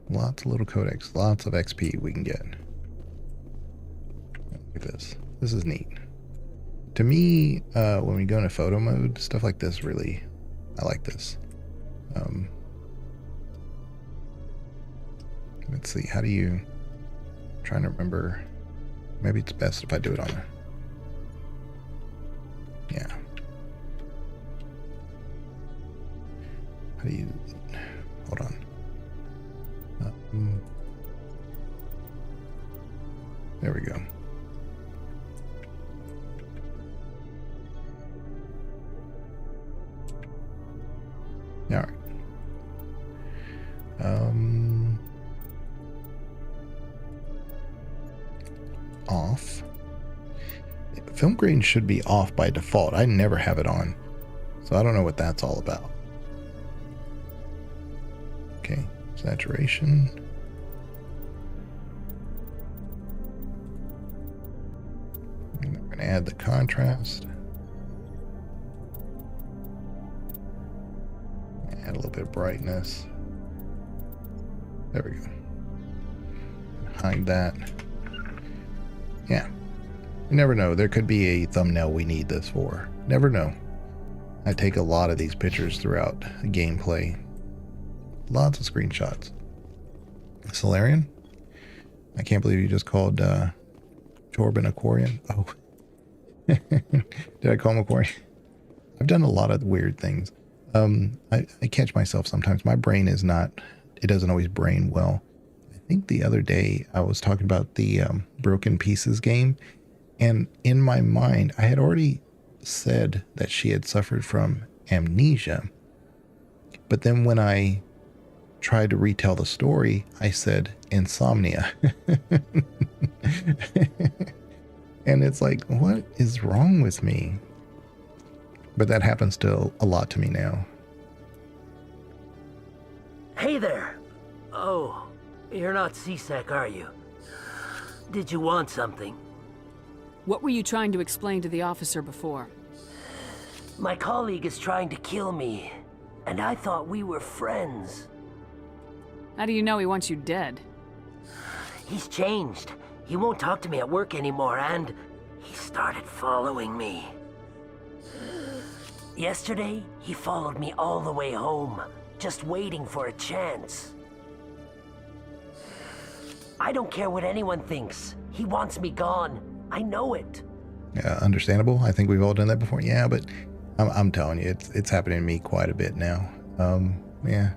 Lots of little codex, lots of XP we can get. Look at this. This is neat. To me, when we go into photo mode, stuff like this really, I like this. Let's see, how do you, I'm trying to remember, maybe it's best if I do it on a, yeah. How do you, hold on. There we go. All right. Off. Film grading should be off by default. I never have it on, so I don't know what that's all about. Okay, saturation. And I'm going to add the contrast. Add a little bit of brightness. There we go. Hide that. Yeah. You never know. There could be a thumbnail we need this for. Never know. I take a lot of these pictures throughout gameplay. Lots of screenshots. Solarian? I can't believe you just called Torben a Quarian. Oh. Did I call him a Quarian? I've done a lot of weird things. I catch myself sometimes. My brain is not, it doesn't always brain well. I think the other day I was talking about the Broken Pieces game, and in my mind I had already said that she had suffered from amnesia. But then when I tried to retell the story, I said insomnia. And it's like, what is wrong with me? But that happens still a lot to me now. Hey there. Oh, you're not C-Sec, are you? Did you want something? What were you trying to explain to the officer before? My colleague is trying to kill me, and I thought we were friends. How do you know he wants you dead? He's changed. He won't talk to me at work anymore, and he started following me. Yesterday, he followed me all the way home, just waiting for a chance. I don't care what anyone thinks. He wants me gone. I know it. Understandable. I think we've all done that before. Yeah, but I'm telling you, it's happening to me quite a bit now. Yeah,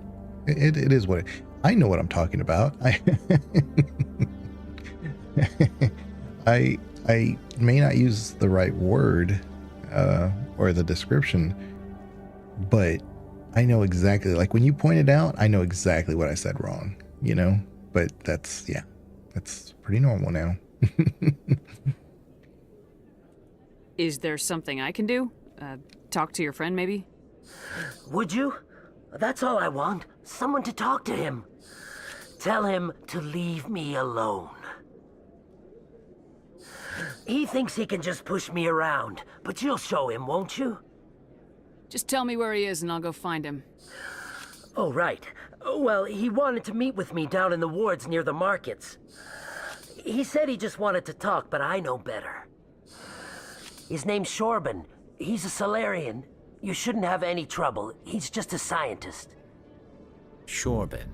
it is what I know what I'm talking about. I may not use the right word or the description, but I know exactly, like when you pointed out, I know exactly what I said wrong, you know? But that's pretty normal now. Is there something I can do? Talk to your friend, maybe? Would you? That's all I want. Someone to talk to him. Tell him to leave me alone. He thinks he can just push me around, but you'll show him, won't you? Just tell me where he is and I'll go find him. Oh, right. Well, he wanted to meet with me down in the wards near the markets. He said he just wanted to talk, but I know better. His name's Shorban. He's a Solarian. You shouldn't have any trouble. He's just a scientist. Shorban.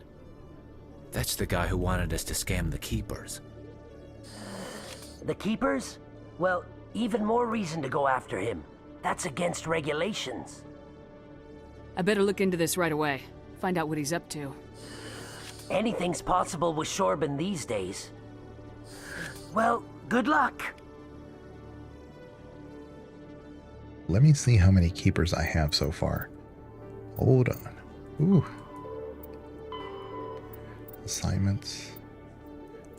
That's the guy who wanted us to scam the Keepers. The Keepers? Well, even more reason to go after him. That's against regulations. I better look into this right away. Find out what he's up to. Anything's possible with Shorban these days. Well, good luck. Let me see how many keepers I have so far. Hold on. Ooh. Assignments.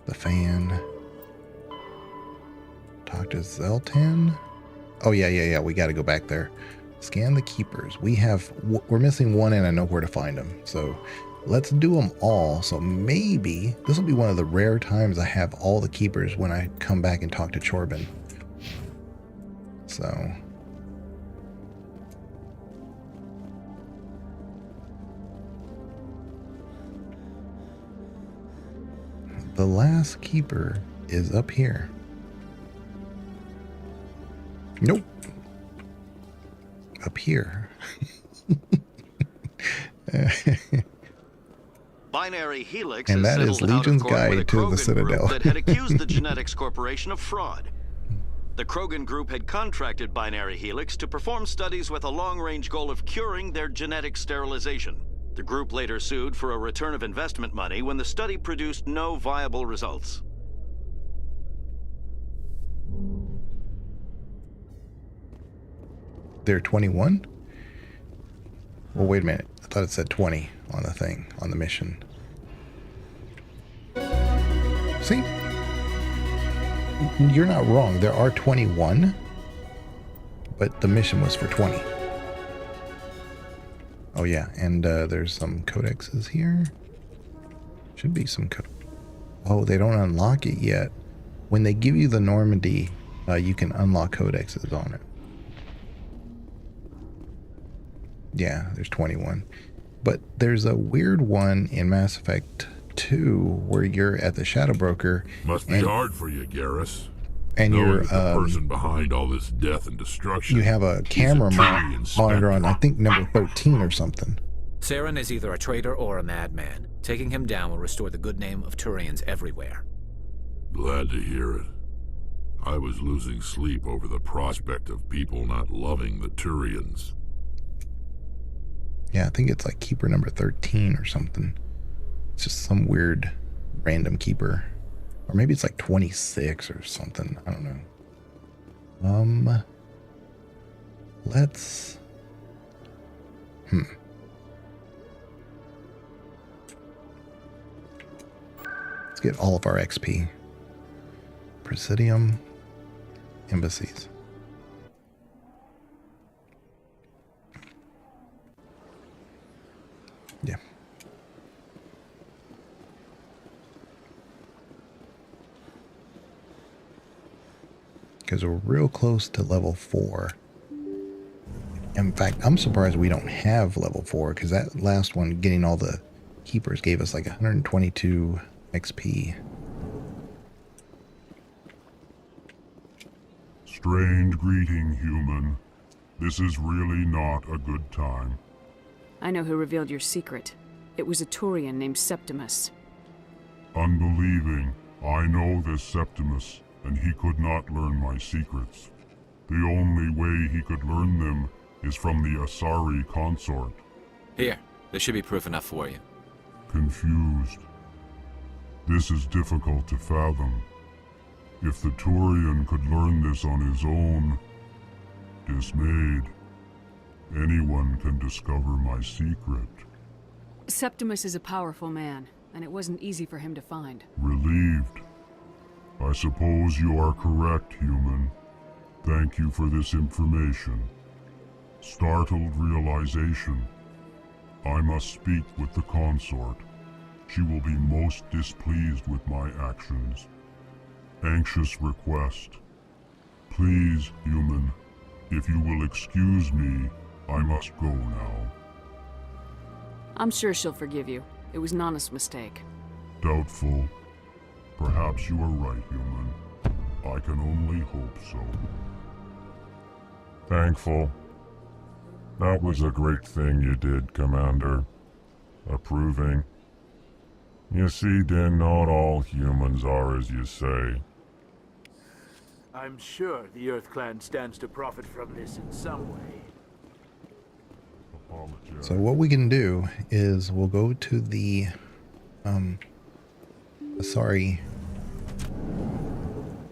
The fan. Talk to Zeltan. Oh, yeah. We got to go back there. Scan the keepers. We're missing one and I know where to find them. So let's do them all. So maybe this will be one of the rare times I have all the keepers when I come back and talk to Shorban. So... the last keeper is up here. Nope. Up here. Binary Helix And that is Legion's Guide to the Citadel. that had accused the Genetics Corporation of fraud. The Krogan group had contracted Binary Helix to perform studies with a long-range goal of curing their genetic sterilization. The group later sued for a return of investment money when the study produced no viable results. They're 21? Well, wait a minute. I thought it said 20 on the thing, on the mission. See? You're not wrong. There are 21, but the mission was for 20. Oh yeah, and there's some codexes here. Should be some code. Oh, they don't unlock it yet. When they give you the Normandy, you can unlock codexes on it. Yeah, there's 21. But there's a weird one in Mass Effect 2 where you're at the Shadow Broker. Must be hard for you, Garrus. And you're the person behind all this death and destruction. You have a camera monitor on, I think, number 13 or something. Saren is either a traitor or a madman. Taking him down will restore the good name of Turians everywhere. Glad to hear it. I was losing sleep over the prospect of people not loving the Turians. Yeah, I think it's like keeper number 13 or something. It's just some weird random keeper. Or maybe it's like 26 or something. I don't know. Let's... Let's get all of our XP. Presidium. Embassies. Yeah. Because we're real close to level 4. In fact, I'm surprised we don't have level 4, because that last one, getting all the keepers, gave us like 122 XP. Strange greeting, human. This is really not a good time. I know who revealed your secret. It was a Turian named Septimus. Unbelieving, I know this Septimus. and he could not learn my secrets. The only way he could learn them is from the Asari consort. Here, this should be proof enough for you. Confused. This is difficult to fathom. If the Turian could learn this on his own, dismayed, anyone can discover my secret. Septimus is a powerful man, and it wasn't easy for him to find. Relieved. I suppose you are correct, human. Thank you for this information. Startled realization. I must speak with the consort. She will be most displeased with my actions. Anxious request. Please, human, if you will excuse me, I must go now. I'm sure she'll forgive you. It was an honest mistake. Doubtful. Perhaps you are right, human. I can only hope so. Thankful. That was a great thing you did, Commander. Approving. You see, Din, not all humans are as you say. I'm sure the Earth Clan stands to profit from this in some way. So what we can do is we'll go to the Asari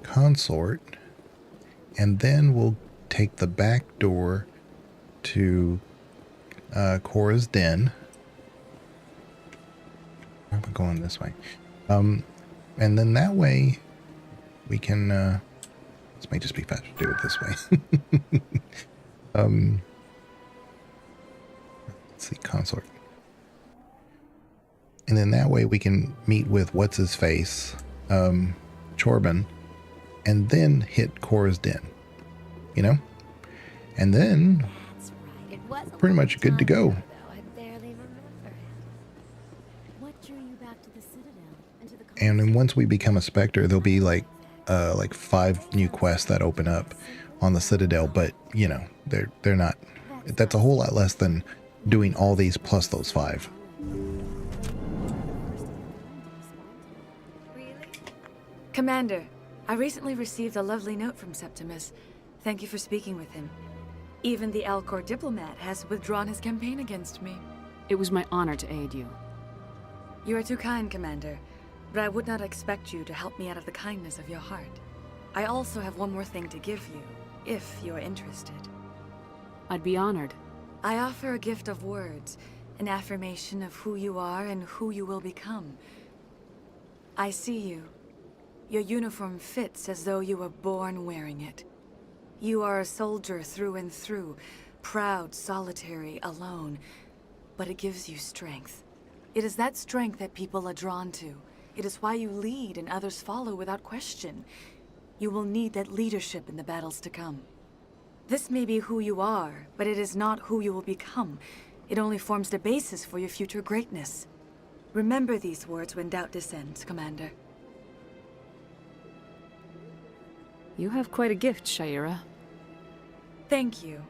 consort, and then we'll take the back door to Korra's den. I'm going this way. And then that way we can this may just be faster to do it this way. Let's see, consort. And then that way we can meet with what's his face, Chorban, and then hit Korra's den. You know? And then we're pretty much good to go. And then once we become a Spectre, there'll be like 5 new quests that open up on the Citadel, but you know, they're not, that's a whole lot less than doing all these plus those 5. Commander, I recently received a lovely note from Septimus. Thank you for speaking with him. Even the Alcor diplomat has withdrawn his campaign against me. It was my honor to aid you. You are too kind, Commander, but I would not expect you to help me out of the kindness of your heart. I also have one more thing to give you, if you are interested. I'd be honored. I offer a gift of words, an affirmation of who you are and who you will become. I see you. Your uniform fits as though you were born wearing it. You are a soldier through and through, proud, solitary, alone, but it gives you strength. It is that strength that people are drawn to. It is why you lead and others follow without question. You will need that leadership in the battles to come. This may be who you are, but it is not who you will become. It only forms the basis for your future greatness. Remember these words when doubt descends, Commander. You have quite a gift, Shaira. Thank you.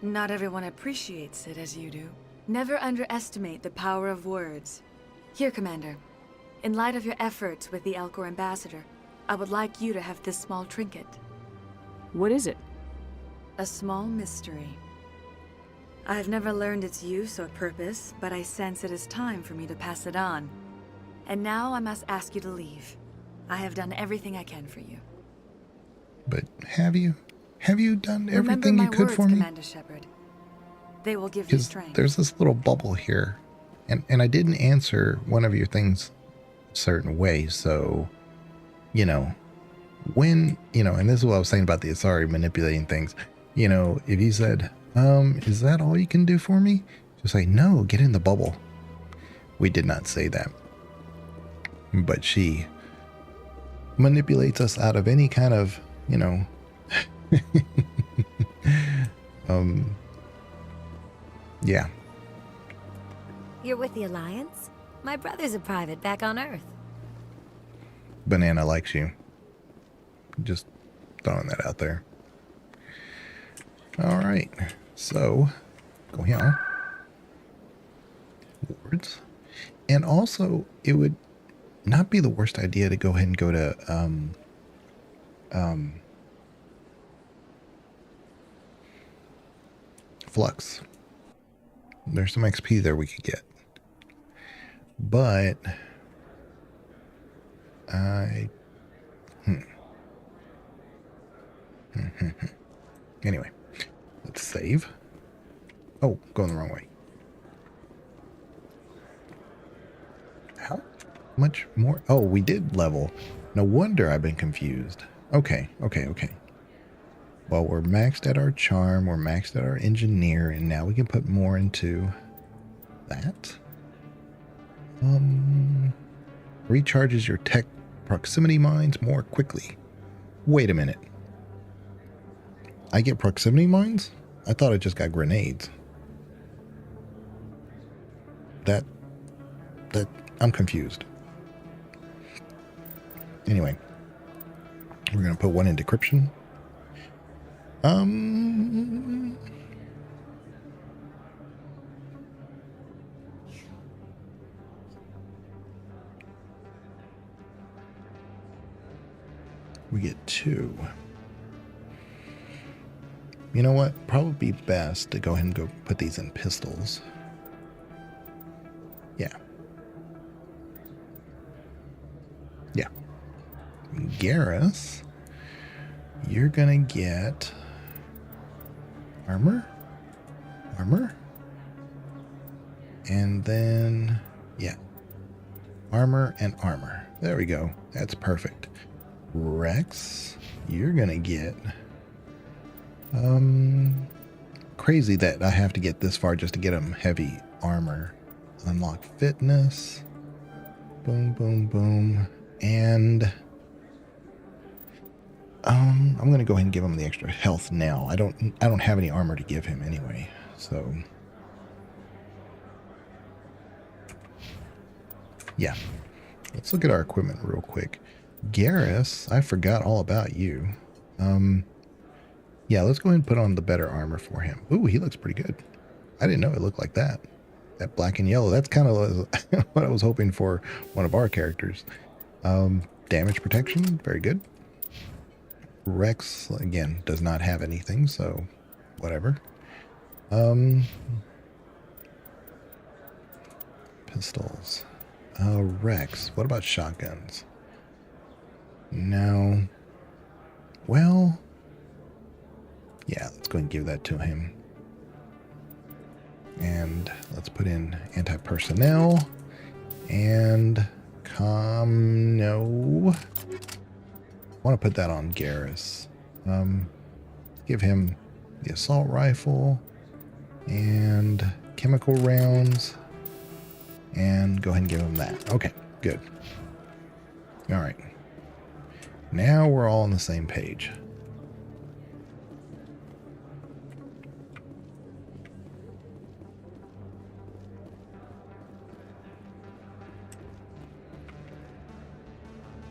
Not everyone appreciates it as you do. Never underestimate the power of words. Here, Commander. In light of your efforts with the Alcor ambassador, I would like you to have this small trinket. What is it? A small mystery. I have never learned its use or purpose, but I sense it is time for me to pass it on. And now I must ask you to leave. I have done everything I can for you. But have you? Have you done everything you could words, for me? Commander Shepard. They will give you strength. There's this little bubble here, and I didn't answer one of your things a certain way, so, you know, when, you know, and this is what I was saying about the Asari manipulating things, you know, if you said, is that all you can do for me? Just say, no, get in the bubble. We did not say that. But she manipulates us out of any kind of, you know, yeah. You're with the Alliance? My brother's a private back on Earth. Banana likes you. Just throwing that out there. All right. So, go here. Words. And also, it would not be the worst idea to go ahead and go to Flux. There's some XP there we could get. But anyway, let's save. Oh, going the wrong way. How much more? Oh, we did level. No wonder I've been confused. Okay. Well, we're maxed at our charm, we're maxed at our engineer, and now we can put more into that. Recharges your tech proximity mines more quickly. Wait a minute. I get proximity mines? I thought I just got grenades. That I'm confused. Anyway, we're gonna put one in decryption. We get 2. You know what? Probably best to go ahead and go put these in pistols. Yeah. Garrus, you're gonna get armor, and then, armor and armor. There we go. That's perfect. Rex, you're gonna get, crazy that I have to get this far just to get him heavy armor. Unlock fitness. Boom, boom, boom. And I'm gonna go ahead and give him the extra health now. I don't have any armor to give him anyway, so yeah. Let's look at our equipment real quick. Garrus, I forgot all about you. Yeah, let's go ahead and put on the better armor for him. Ooh, he looks pretty good. I didn't know it looked like that. That black and yellow. That's kind of what I was hoping for one of our characters. Damage protection, very good. Rex, again, does not have anything, so whatever. Pistols. Rex, what about shotguns? No. Well, yeah, let's go and give that to him. And let's put in anti-personnel and no. I want to put that on Garrus. Give him the assault rifle and chemical rounds, and go ahead and give him that. Okay, good. All right. Now we're all on the same page.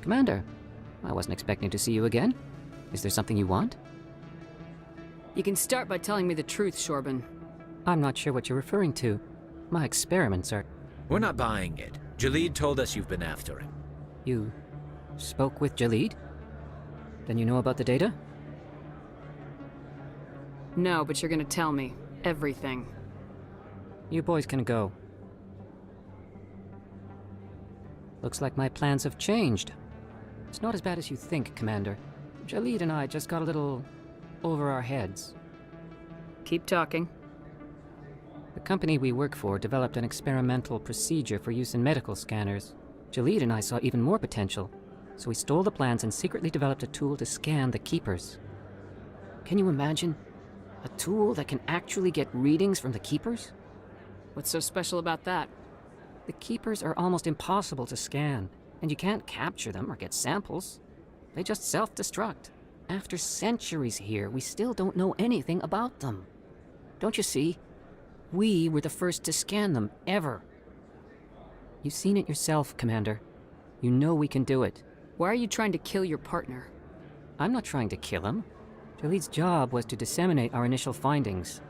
Commander, I wasn't expecting to see you again. Is there something you want? You can start by telling me the truth, Shorban. I'm not sure what you're referring to. My experiments are... We're not buying it. Jalid told us you've been after him. You spoke with Jalid? Then you know about the data? No, but you're gonna tell me. Everything. You boys can go. Looks like my plans have changed. It's not as bad as you think, Commander. Jalid and I just got a little over our heads. Keep talking. The company we work for developed an experimental procedure for use in medical scanners. Jalid and I saw even more potential, so we stole the plans and secretly developed a tool to scan the Keepers. Can you imagine? A tool that can actually get readings from the Keepers? What's so special about that? The Keepers are almost impossible to scan, and you can't capture them or get samples. They just self-destruct. After centuries here, we still don't know anything about them. Don't you see? We were the first to scan them, ever. You've seen it yourself, Commander. You know we can do it. Why are you trying to kill your partner? I'm not trying to kill him. Jalid's job was to disseminate our initial findings.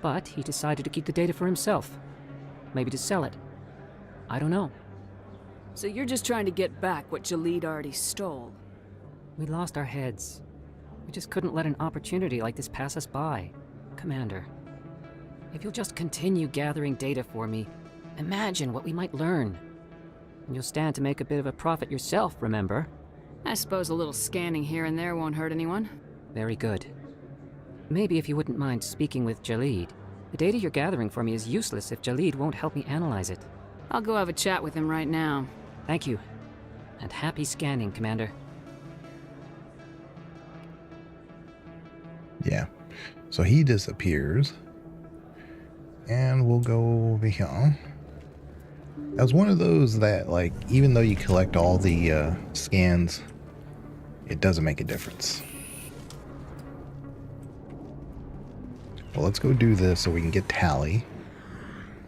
But he decided to keep the data for himself. Maybe to sell it. I don't know. So you're just trying to get back what Jalid already stole? We lost our heads. We just couldn't let an opportunity like this pass us by. Commander, if you'll just continue gathering data for me, imagine what we might learn. And you'll stand to make a bit of a profit yourself, remember? I suppose a little scanning here and there won't hurt anyone. Very good. Maybe if you wouldn't mind speaking with Jalid. The data you're gathering for me is useless if Jalid won't help me analyze it. I'll go have a chat with him right now. Thank you. And happy scanning, Commander. Yeah. So he disappears. And we'll go over here. That was one of those that, like, even though you collect all the scans, it doesn't make a difference. Well, let's go do this so we can get tally.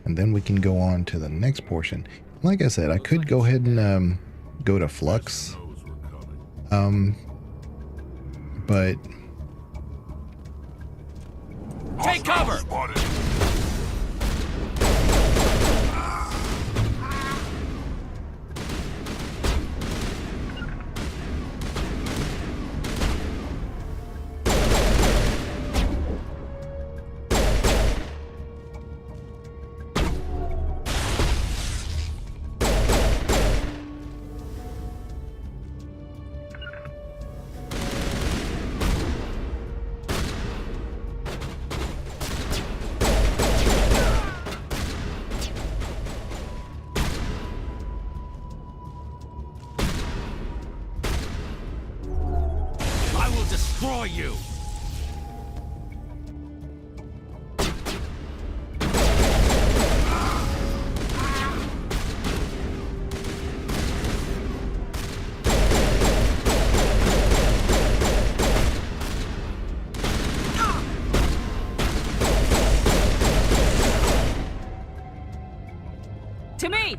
And then we can go on to the next portion. Like I said, I could go ahead and go to Flux. But... Take cover! Destroy you! To me!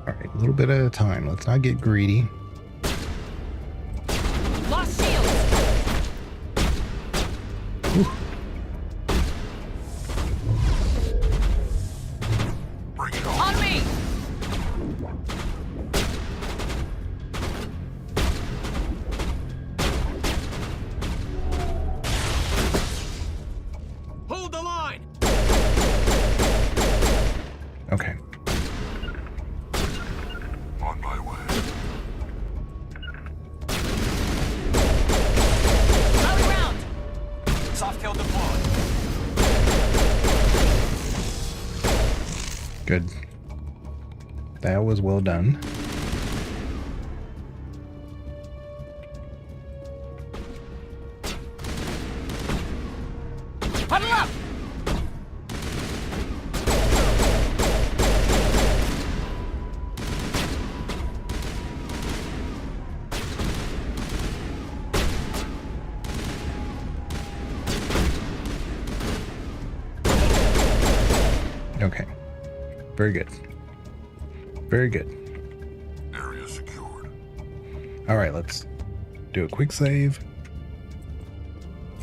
Alright, a little bit at a time. Let's not get greedy. Lost shields! Bring it on. On me! Hold the line! Okay. On my way. Soft kill deployed. Good. That was well done. Huddle up! Okay. Very good. Very good. Area secured. Alright, let's do a quick save.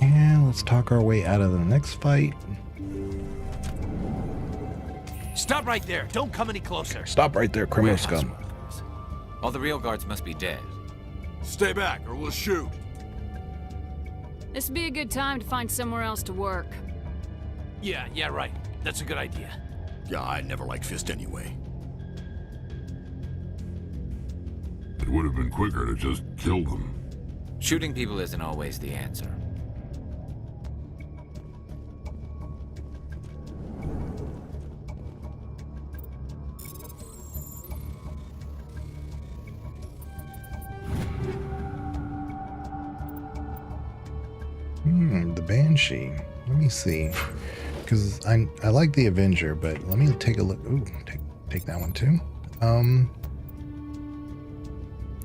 And let's talk our way out of the next fight. Stop right there. Don't come any closer. Stop right there, criminal scum. All the real guards must be dead. Stay back or we'll shoot. This would be a good time to find somewhere else to work. Yeah, right. That's a good idea. Yeah, I never liked Fist anyway. It would have been quicker to just kill them. Shooting people isn't always the answer. The Banshee. Let me see. Because I like the Avenger, but let me take a look. Ooh, take that one too.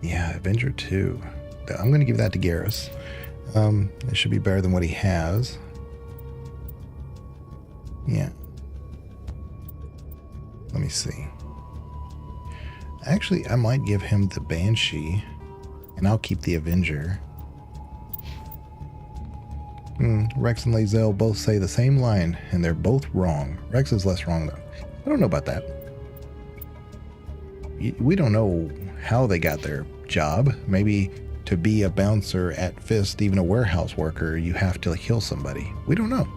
Yeah, Avenger 2. I'm going to give that to Garrus. It should be better than what he has. Yeah. Let me see. Actually, I might give him the Banshee, and I'll keep the Avenger. Rex and Lae'zel both say the same line, and they're both wrong. Rex is less wrong, though. I don't know about that. We don't know how they got their job. Maybe to be a bouncer at Fist, even a warehouse worker, you have to kill somebody. We don't know.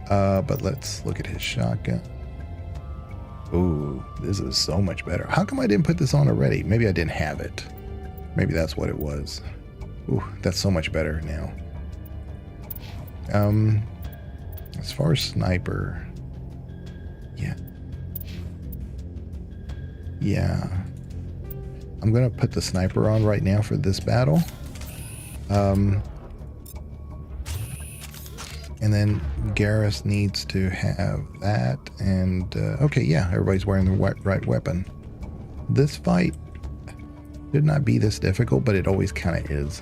But let's look at his shotgun. Ooh, this is so much better. How come I didn't put this on already? Maybe I didn't have it. Maybe that's what it was. Ooh, that's so much better now. As far as sniper, yeah. I'm gonna put the sniper on right now for this battle. And then Garrus needs to have that. And okay, yeah, everybody's wearing the right weapon. This fight should not be this difficult, but it always kind of is.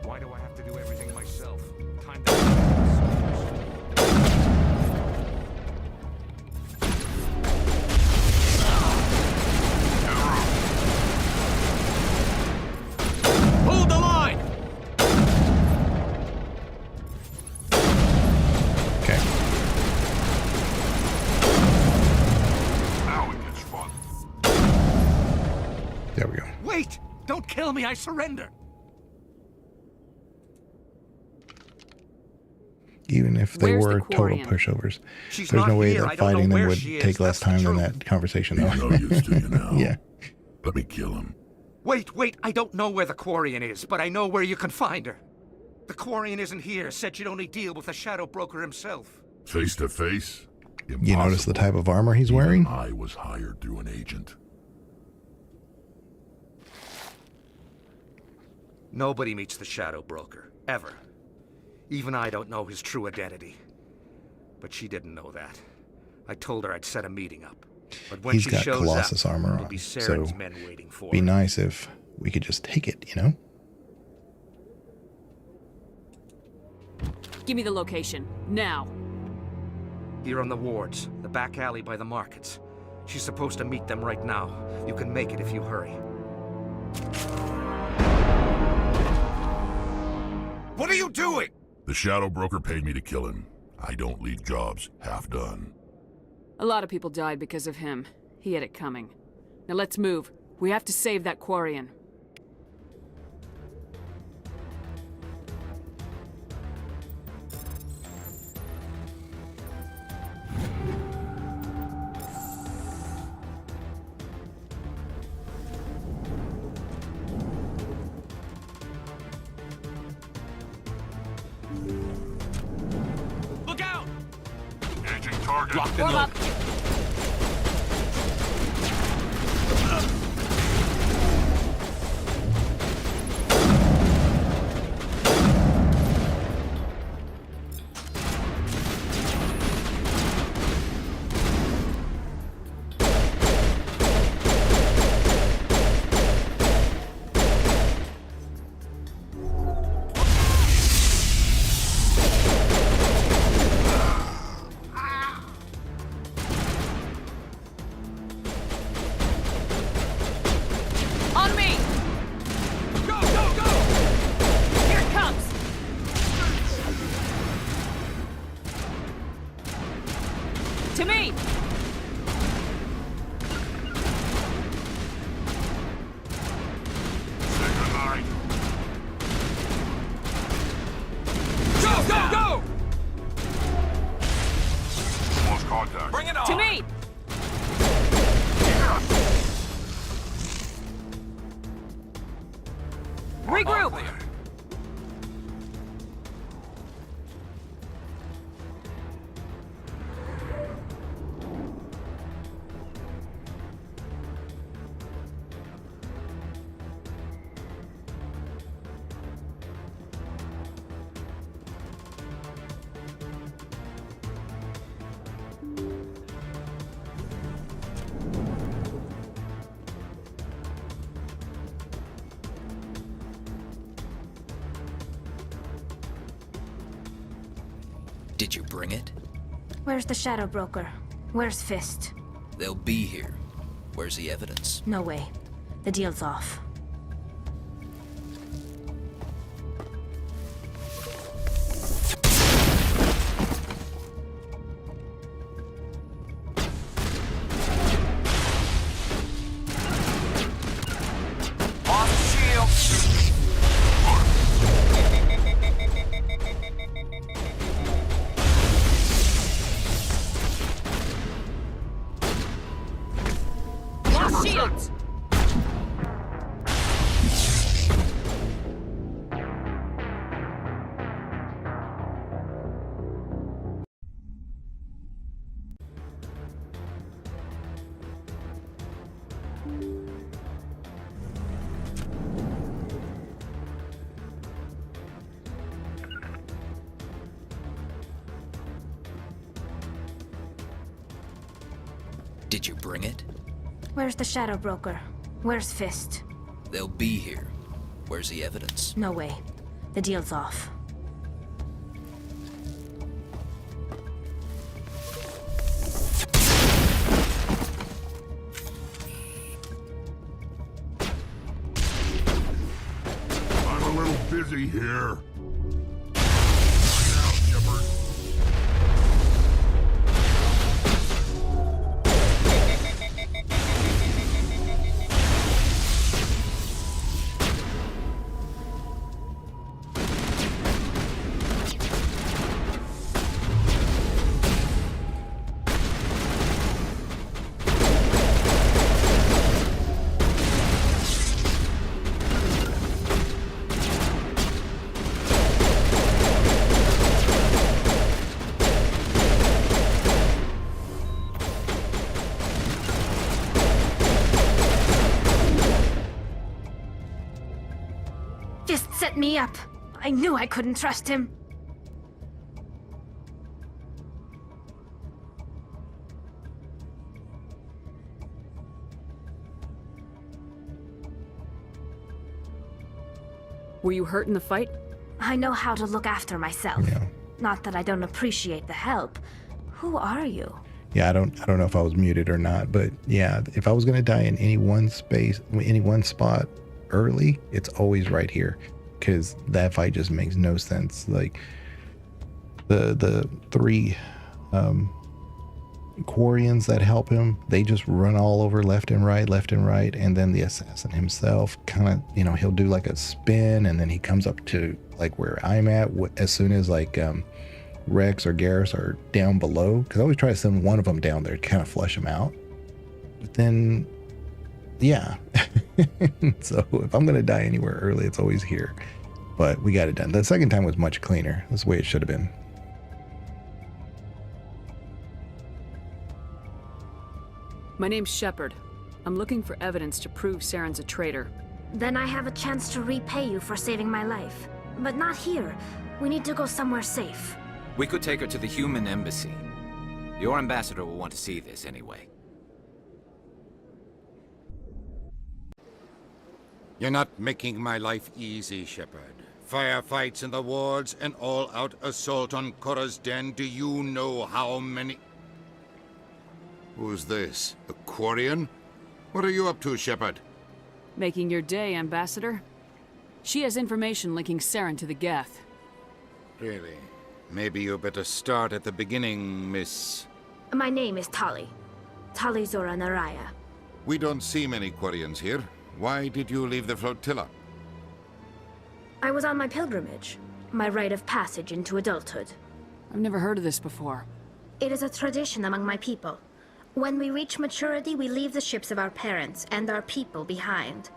Why do I have to do everything myself? Time Hold the line! Okay. Now it gets fun. There we go. Wait! Don't kill me, I surrender! Even if they Where's were the total Quarian? pushovers, She's there's no not way here. I that don't know fighting them where would she is. take less That's the time than truth. that conversation, He's though. no use to you now. Yeah. Let me kill him. Wait, I don't know where the Quarian is, but I know where you can find her. The Quarian isn't here, said she'd only deal with the Shadow Broker himself. Face to face? You notice the type of armor he's wearing? I was hired through an agent. Nobody meets the Shadow Broker, ever. Even I don't know his true identity. But she didn't know that. I told her I'd set a meeting up. But when He's she got shows Colossus up, armor it'll on, be so Saren's men waiting for be her. nice if we could just take it, you know? Give me the location, now. Here on the wards, the back alley by the markets. She's supposed to meet them right now. You can make it if you hurry. What are you doing? The Shadow Broker paid me to kill him. I don't leave jobs half done. A lot of people died because of him. He had it coming. Now let's move. We have to save that Quarian. Look out! Engaging target. Lock and load. On me! Go, go, go! Here it comes! To me! Say goodnight. Go, go, go! Lost contact. Bring it on! To me! Regroup! Did you bring it? Where's the Shadow Broker? Where's Fist? They'll be here. Where's the evidence? No way. The deal's off. Lost shields! Did you bring it? Where's the Shadow Broker? Where's Fist? They'll be here. Where's the evidence? No way. The deal's off. I'm a little busy here. Fist set me up. I knew I couldn't trust him. Were you hurt in the fight? I know how to look after myself. Not that I don't appreciate the help. Who are you? Yeah, I don't know if I was muted or not, but yeah, if I was gonna die in any one space, any one spot early, it's always right here, because that fight just makes no sense. Like the three Quarians that help him, they just run all over left and right, and then the assassin himself kind of, you know, he'll do like a spin, and then he comes up to like where I'm at as soon as like Rex or Garrus are down below, because I always try to send one of them down there to kind of flush them out. But then, yeah. So if I'm gonna die anywhere early, it's always here. But we got it done. The second time was much cleaner. That's the way it should have been. My name's Shepard. I'm looking for evidence to prove Saren's a traitor. Then I have a chance to repay you for saving my life. But not here. We need to go somewhere safe. We could take her to the human embassy. Your ambassador will want to see this anyway. You're not making my life easy, Shepard. Firefights in the wards, an all-out assault on Korra's den. Do you know how many... Who's this? A Quarian? What are you up to, Shepard? Making your day, Ambassador. She has information linking Saren to the Geth. Really? Maybe you better start at the beginning, Miss... My name is Tali. Tali Zora Naraya. We don't see many Quarians here. Why did you leave the flotilla? I was on my pilgrimage. My rite of passage into adulthood. I've never heard of this before. It is a tradition among my people. When we reach maturity, we leave the ships of our parents and our people behind.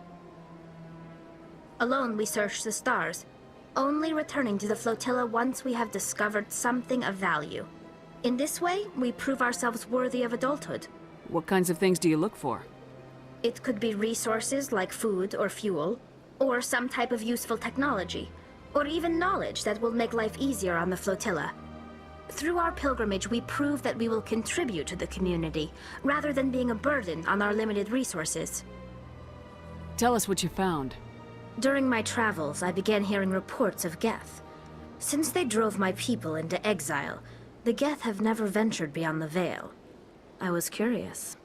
Alone, we search the stars, only returning to the flotilla once we have discovered something of value. In this way, we prove ourselves worthy of adulthood. What kinds of things do you look for? It could be resources like food or fuel, or some type of useful technology, or even knowledge that will make life easier on the flotilla. Through our pilgrimage, we prove that we will contribute to the community, rather than being a burden on our limited resources. Tell us what you found. During my travels, I began hearing reports of Geth. Since they drove my people into exile, the Geth have never ventured beyond the Veil. I was curious.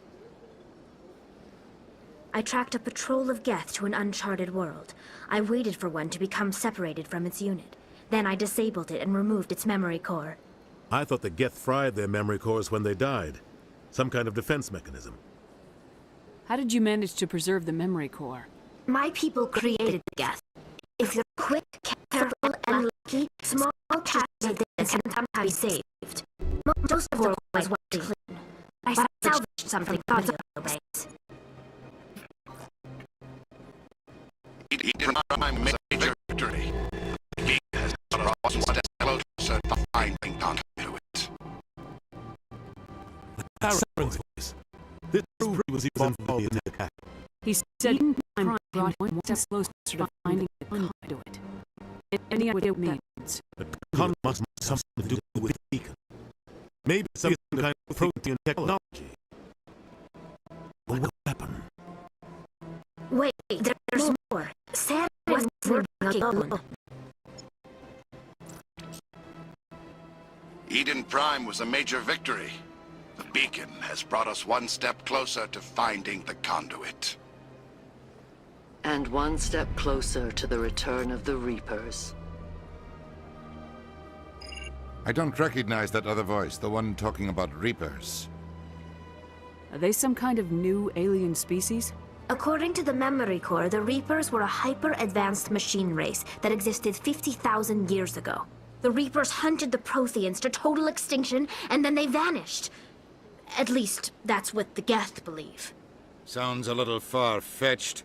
I tracked a patrol of Geth to an uncharted world. I waited for one to become separated from its unit. Then I disabled it and removed its memory core. I thought the Geth fried their memory cores when they died. Some kind of defense mechanism. How did you manage to preserve the memory core? My people created the Geth. If you're quick, careful, and lucky, small patches of this can somehow be saved. Most of the core was wiped clean. I salvaged something valuable base. don't follow the attack. He said Prime brought one step closer to finding the conduit. Any idea what it means? The conduit must have something to do with the beacon. Maybe some kind of protein technology. A weapon. Wait, there's more. Sam wasn't alone. Eden Prime was a major victory. The beacon has brought us one step closer to finding the conduit. And one step closer to the return of the Reapers. I don't recognize that other voice, the one talking about Reapers. Are they some kind of new alien species? According to the Memory Core, the Reapers were a hyper-advanced machine race that existed 50,000 years ago. The Reapers hunted the Protheans to total extinction, and then they vanished. At least, that's what the Geth believe. Sounds a little far-fetched.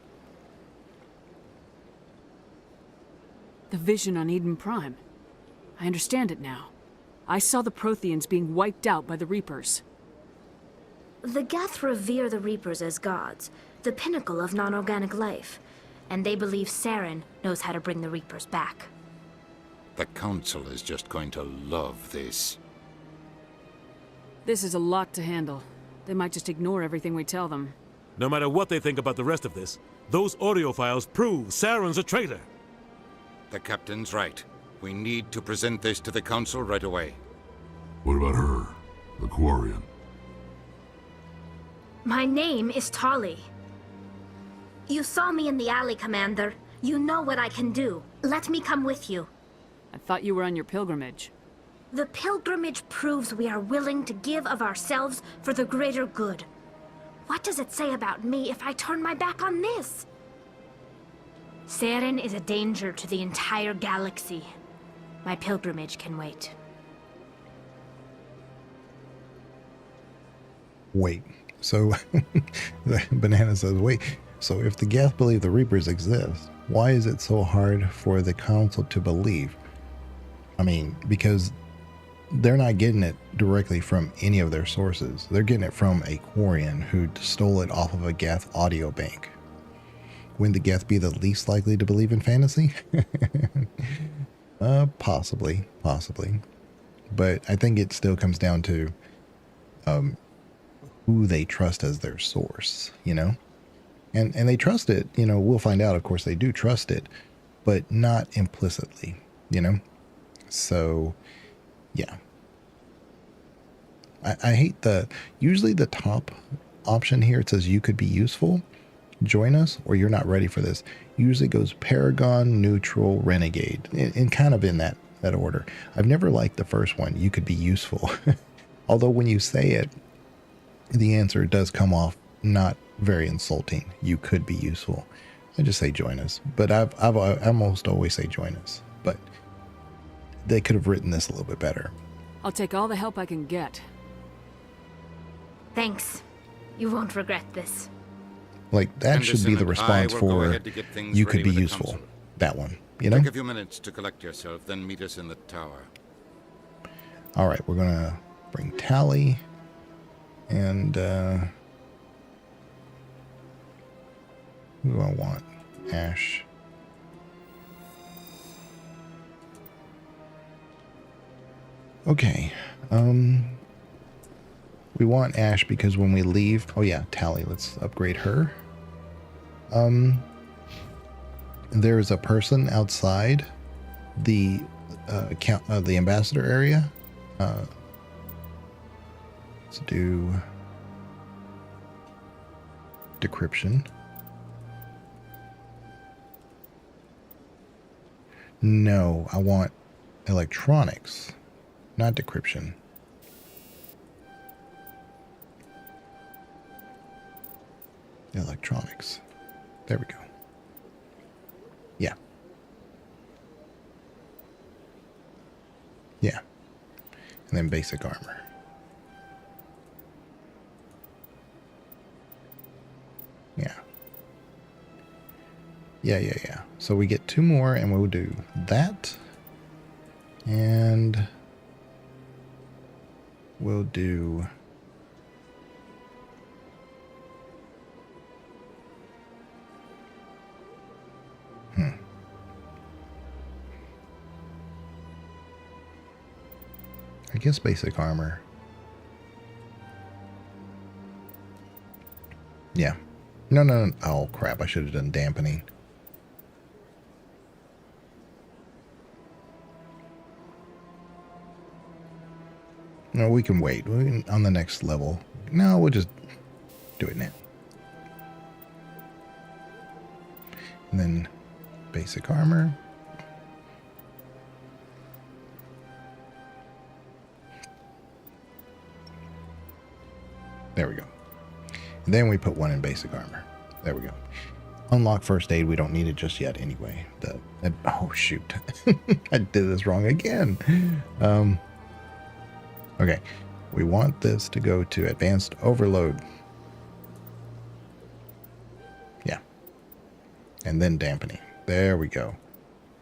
The vision on Eden Prime. I understand it now. I saw the Protheans being wiped out by the Reapers. The Geth revere the Reapers as gods, the pinnacle of non-organic life. And they believe Saren knows how to bring the Reapers back. The Council is just going to love this. This is a lot to handle. They might just ignore everything we tell them. No matter what they think about the rest of this, those audio files prove Saren's a traitor. The Captain's right. We need to present this to the Council right away. What about her? The Quarian? My name is Tali. You saw me in the alley, Commander. You know what I can do. Let me come with you. I thought you were on your pilgrimage. The pilgrimage proves we are willing to give of ourselves for the greater good. What does it say about me if I turn my back on this? Saren is a danger to the entire galaxy. My pilgrimage can wait. Wait. So, Banana says, wait. So if the Geth believe the Reapers exist, why is it so hard for the Council to believe? I mean, because they're not getting it directly from any of their sources. They're getting it from a Quarian who stole it off of a Geth audio bank. Wouldn't the Geth be the least likely to believe in fantasy? Possibly. But I think it still comes down to who they trust as their source, you know? And they trust it, you know, we'll find out, of course, they do trust it, but not implicitly, you know? So, yeah. I hate usually the top option here, it says you could be useful, join us, or you're not ready for this. Usually goes Paragon, Neutral, Renegade, and kind of in that order. I've never liked the first one, you could be useful. Although when you say it, the answer does come off not very insulting. You could be useful. I just say join us, but I almost always say join us, but they could have written this a little bit better. I'll take all the help I can get. Thanks. You won't regret this. Like, that should be the response for you could be useful. That one, you know? Take a few minutes to collect yourself, then meet us in the tower. All right, we're gonna bring Tali, and who do I want? Ash. Okay, we want Ash because when we leave, oh yeah, Tali, let's upgrade her. There's a person outside the the ambassador area. Let's do decryption. No, I want electronics, not decryption. Electronics. There we go. Yeah. Yeah. And then basic armor. Yeah. Yeah. So we get 2 more and we'll do that. And we'll do I guess basic armor. Yeah. No. Oh, crap. I should have done dampening. No, we can wait. We can, on the next level. No, we'll just do it now. And then basic armor. There we go. And then we put one in basic armor. There we go. Unlock first aid. We don't need it just yet anyway. Oh, shoot. I did this wrong again. Okay. We want this to go to advanced overload. Yeah. And then dampening. There we go.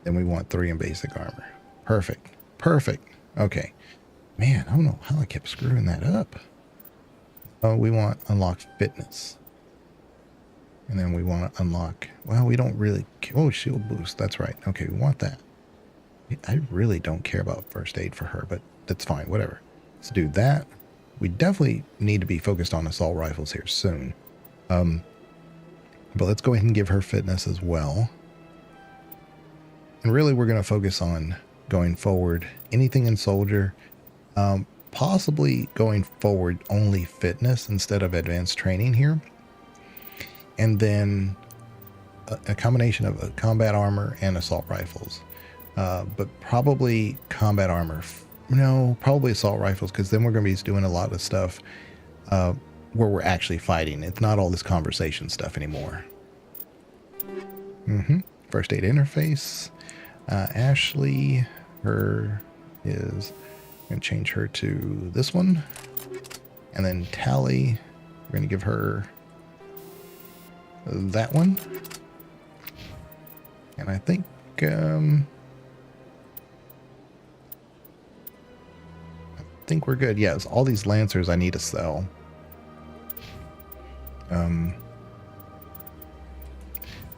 Then we want 3 in basic armor. Perfect. Perfect. Okay. Man, I don't know how I kept screwing that up. Oh, we want unlock fitness. And then we want to unlock, well, we don't really, oh, shield boost. That's right. Okay, we want that. I really don't care about first aid for her, but that's fine. Whatever. Let's do that. We definitely need to be focused on assault rifles here soon. But let's go ahead and give her fitness as well. And really, we're going to focus on going forward. Anything in soldier, possibly going forward only fitness instead of advanced training here. And then a combination of a combat armor and assault rifles. But probably combat armor. No, probably assault rifles, because then we're going to be doing a lot of stuff where we're actually fighting. It's not all this conversation stuff anymore. First aid interface. Ashley, her is, I'm going to change her to this one. And then Tally, we're going to give her that one. And I think we're good. Yes, all these Lancers I need to sell.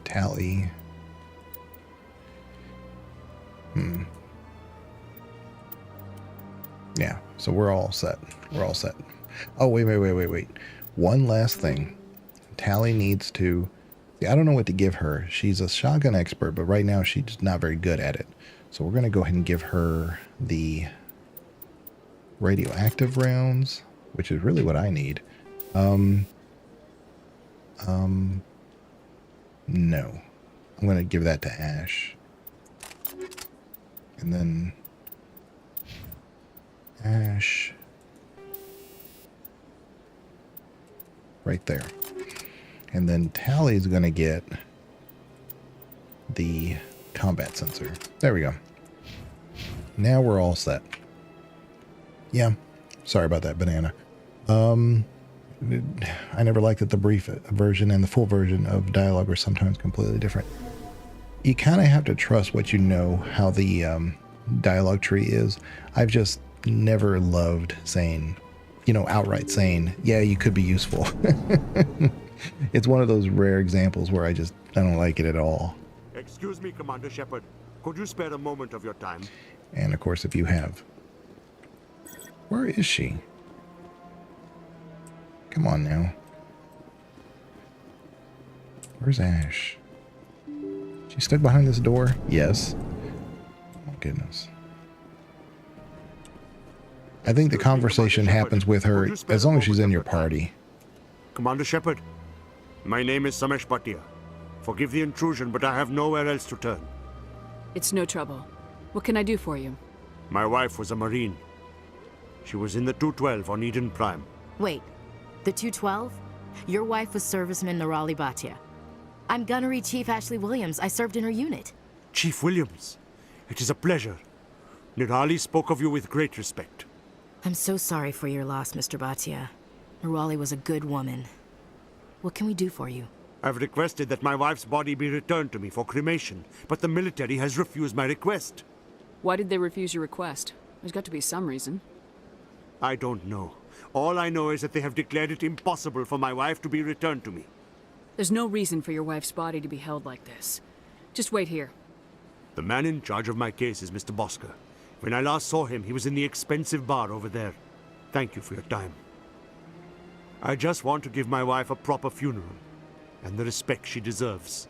Tally. Yeah, so we're all set. We're all set. Oh, wait. One last thing. Tally needs to... See, I don't know what to give her. She's a shotgun expert, but right now she's not very good at it. So we're going to go ahead and give her the radioactive rounds, which is really what I need. No. I'm going to give that to Ash. And then Ash right there. And then Tally's going to get the combat sensor. There we go. Now we're all set. Yeah, sorry about that, Banana. I never liked that the brief version and the full version of dialogue are sometimes completely different. You kind of have to trust what you know, how the dialogue tree is. I've just never loved saying, outright saying, yeah, you could be useful. It's one of those rare examples where I don't like it at all. Excuse me, Commander Shepard. Could you spare a moment of your time? And of course, if you have. Where is she? Come on now. Where's Ash? She's stuck behind this door? Yes. Oh, goodness. I think the conversation happens with her as long as she's in your party. Commander Shepard, my name is Samesh Bhatia. Forgive the intrusion, but I have nowhere else to turn. It's no trouble. What can I do for you? My wife was a Marine. She was in the 212 on Eden Prime. Wait, the 212? Your wife was serviceman Nirali Bhatia. I'm Gunnery Chief Ashley Williams. I served in her unit. Chief Williams, it is a pleasure. Nirali spoke of you with great respect. I'm so sorry for your loss, Mr. Bhatia. Nirali was a good woman. What can we do for you? I've requested that my wife's body be returned to me for cremation, but the military has refused my request. Why did they refuse your request? There's got to be some reason. I don't know. All I know is that they have declared it impossible for my wife to be returned to me. There's no reason for your wife's body to be held like this. Just wait here. The man in charge of my case is Mr. Bosker. When I last saw him, he was in the expensive bar over there. Thank you for your time. I just want to give my wife a proper funeral, and the respect she deserves.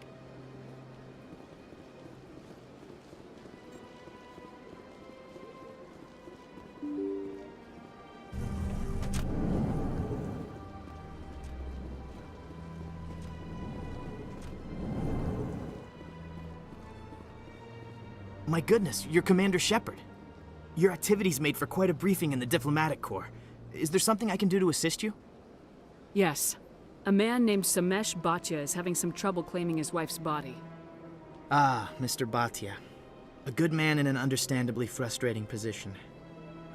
My goodness, you're Commander Shepard. Your activities made for quite a briefing in the Diplomatic Corps. Is there something I can do to assist you? Yes. A man named Samesh Bhatia is having some trouble claiming his wife's body. Ah, Mr. Bhatia. A good man in an understandably frustrating position.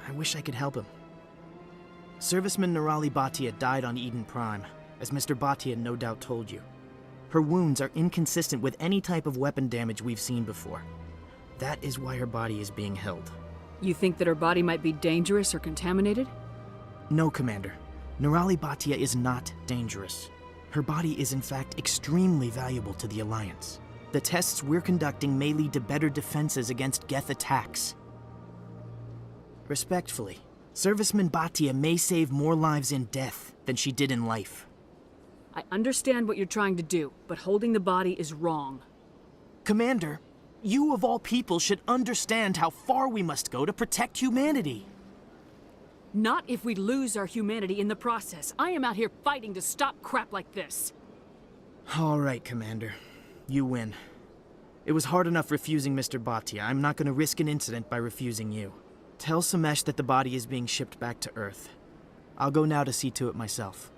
I wish I could help him. Serviceman Nirali Bhatia died on Eden Prime, as Mr. Bhatia no doubt told you. Her wounds are inconsistent with any type of weapon damage we've seen before. That is why her body is being held. You think that her body might be dangerous or contaminated? No, Commander. Nirali Bhatia is not dangerous. Her body is in fact extremely valuable to the Alliance. The tests we're conducting may lead to better defenses against Geth attacks. Respectfully, Serviceman Bhatia may save more lives in death than she did in life. I understand what you're trying to do, but holding the body is wrong. Commander, you of all people should understand how far we must go to protect humanity. Not if we lose our humanity in the process. I am out here fighting to stop crap like this. All right, Commander. You win. It was hard enough refusing Mr. Bhatia. I'm not going to risk an incident by refusing you. Tell Samesh that the body is being shipped back to Earth. I'll go now to see to it myself.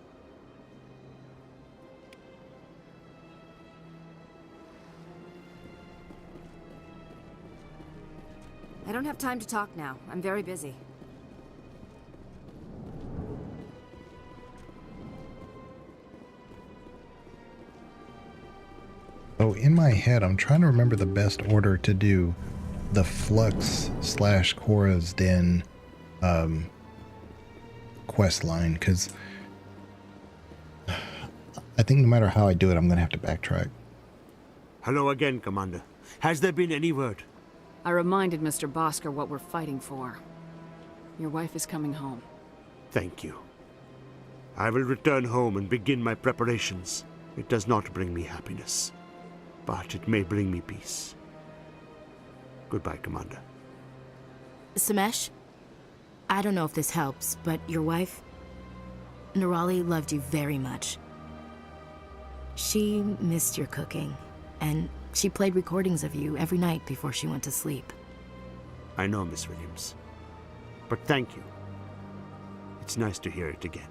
I don't have time to talk now. I'm very busy. So in my head, I'm trying to remember the best order to do the Flux / Korra's Den quest line, because I think no matter how I do it, I'm going to have to backtrack. Hello again, Commander. Has there been any word? I reminded Mr. Bosker what we're fighting for. Your wife is coming home. Thank you. I will return home and begin my preparations. It does not bring me happiness, but it may bring me peace. Goodbye, Commander. Samesh, I don't know if this helps, but your wife, Nirali, loved you very much. She missed your cooking, and she played recordings of you every night before she went to sleep. I know, Miss Williams. But thank you. It's nice to hear it again.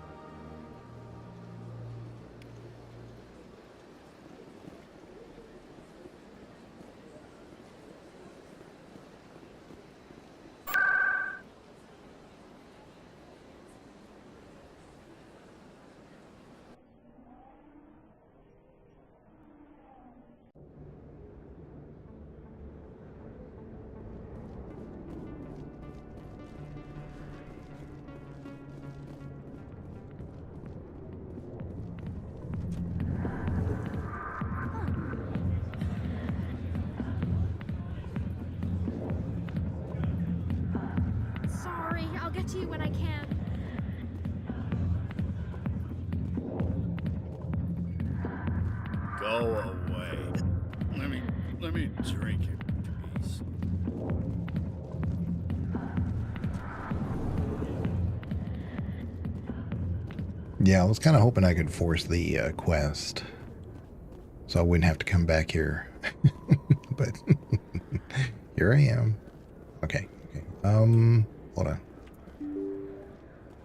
Sorry, I'll get to you when I can. Go away. Let me drink it, please. Yeah, I was kind of hoping I could force the quest, so I wouldn't have to come back here. But here I am. Okay. Hold on.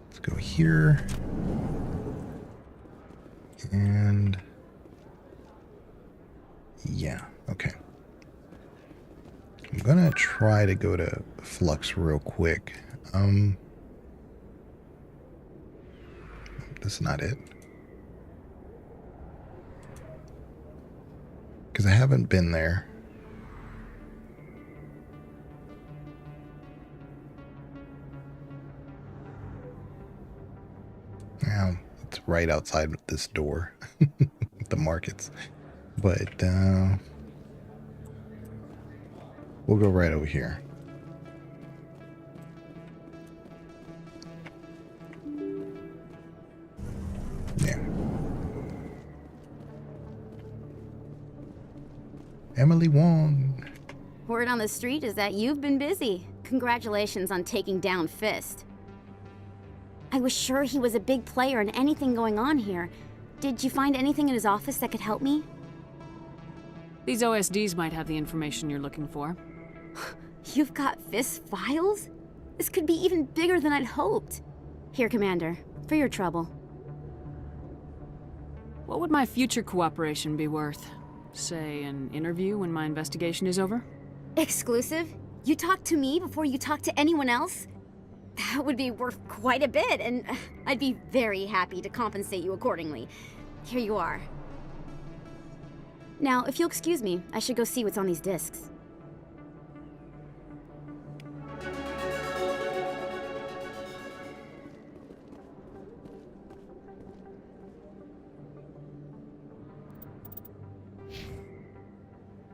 Let's go here. And yeah, okay. I'm gonna try to go to Flux real quick. That's not it. Because I haven't been there. Now, it's right outside this door. The markets. But we'll go right over here. Emily Wong. Word on the street is that you've been busy. Congratulations on taking down Fist. I was sure he was a big player in anything going on here. Did you find anything in his office that could help me? These OSDs might have the information you're looking for. You've got Fist's files? This could be even bigger than I'd hoped. Here, Commander, for your trouble. What would my future cooperation be worth? Say, an interview when my investigation is over? Exclusive? You talk to me before you talk to anyone else? That would be worth quite a bit, and I'd be very happy to compensate you accordingly. Here you are. Now, if you'll excuse me, I should go see what's on these discs.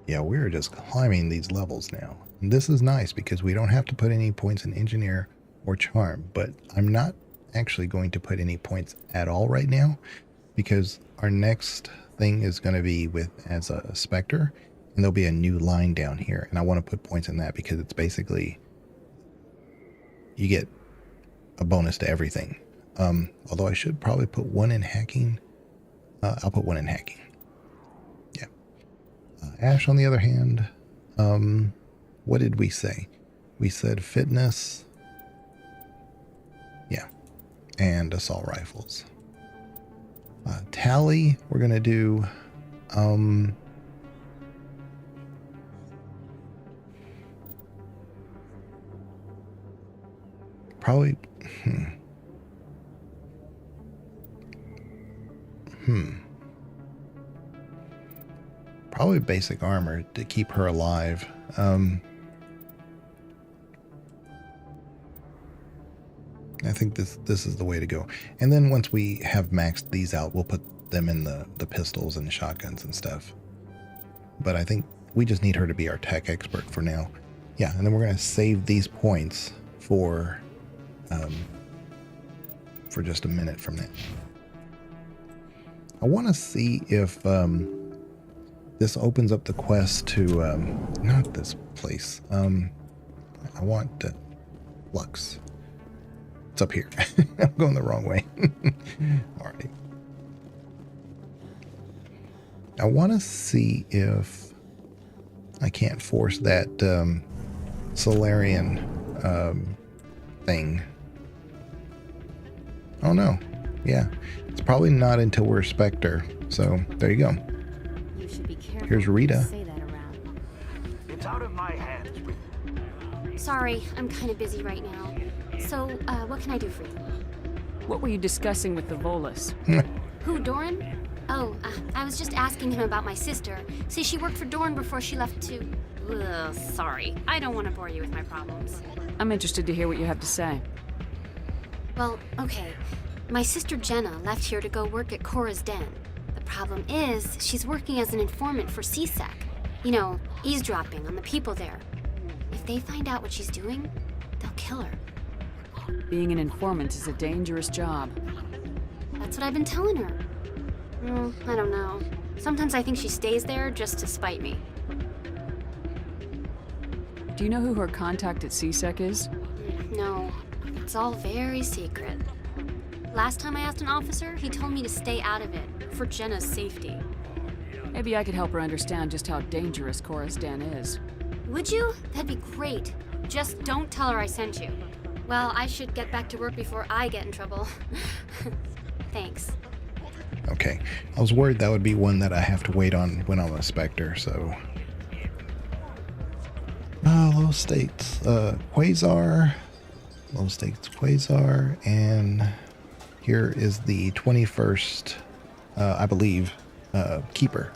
Yeah, we're just climbing these levels now. And this is nice because we don't have to put any points in engineer or charm, but I'm not actually going to put any points at all right now because our next thing is going to be with as a Spectre, and there'll be a new line down here, and I want to put points in that because it's basically you get a bonus to everything. Although I should probably put one in hacking. I'll put one in hacking. Yeah. Ash, on the other hand, what did we say? We said fitness. Yeah. And assault rifles. Tally, we're going to do, probably, probably basic armor to keep her alive. I think this is the way to go. And then once we have maxed these out, we'll put them in the pistols and shotguns and stuff. But I think we just need her to be our tech expert for now. Yeah, and then we're going to save these points for just a minute from that. I want to see if this opens up the quest to not this place. I want Lux. It's up here. I'm going the wrong way. Alrighty. I want to see if I can't force that Solarian thing. Oh no. Yeah. It's probably not until we're Spectre. So there you go. You should be careful. Here's Rita. Say that around. It's out of my hands. Sorry, I'm kind of busy right now. So, what can I do for you? What were you discussing with the Volus? Who, Doran? Oh, I was just asking him about my sister. See, she worked for Doran before she left to... Ugh, sorry. I don't want to bore you with my problems. I'm interested to hear what you have to say. Well, okay. My sister Jenna left here to go work at Cora's Den. The problem is, she's working as an informant for CSEC. You know, eavesdropping on the people there. If they find out what she's doing, they'll kill her. Being an informant is a dangerous job. That's what I've been telling her. Well, I don't know. Sometimes I think she stays there just to spite me. Do you know who her contact at CSEC is? No, it's all very secret. Last time I asked an officer, he told me to stay out of it, for Jenna's safety. Maybe I could help her understand just how dangerous Cora's Den is. Would you? That'd be great. Just don't tell her I sent you. Well, I should get back to work before I get in trouble. Thanks. Okay. I was worried that would be one that I have to wait on when I'm a Spectre, so... low stakes. Quasar. Low stakes Quasar. And here is the 21st, I believe, Keeper.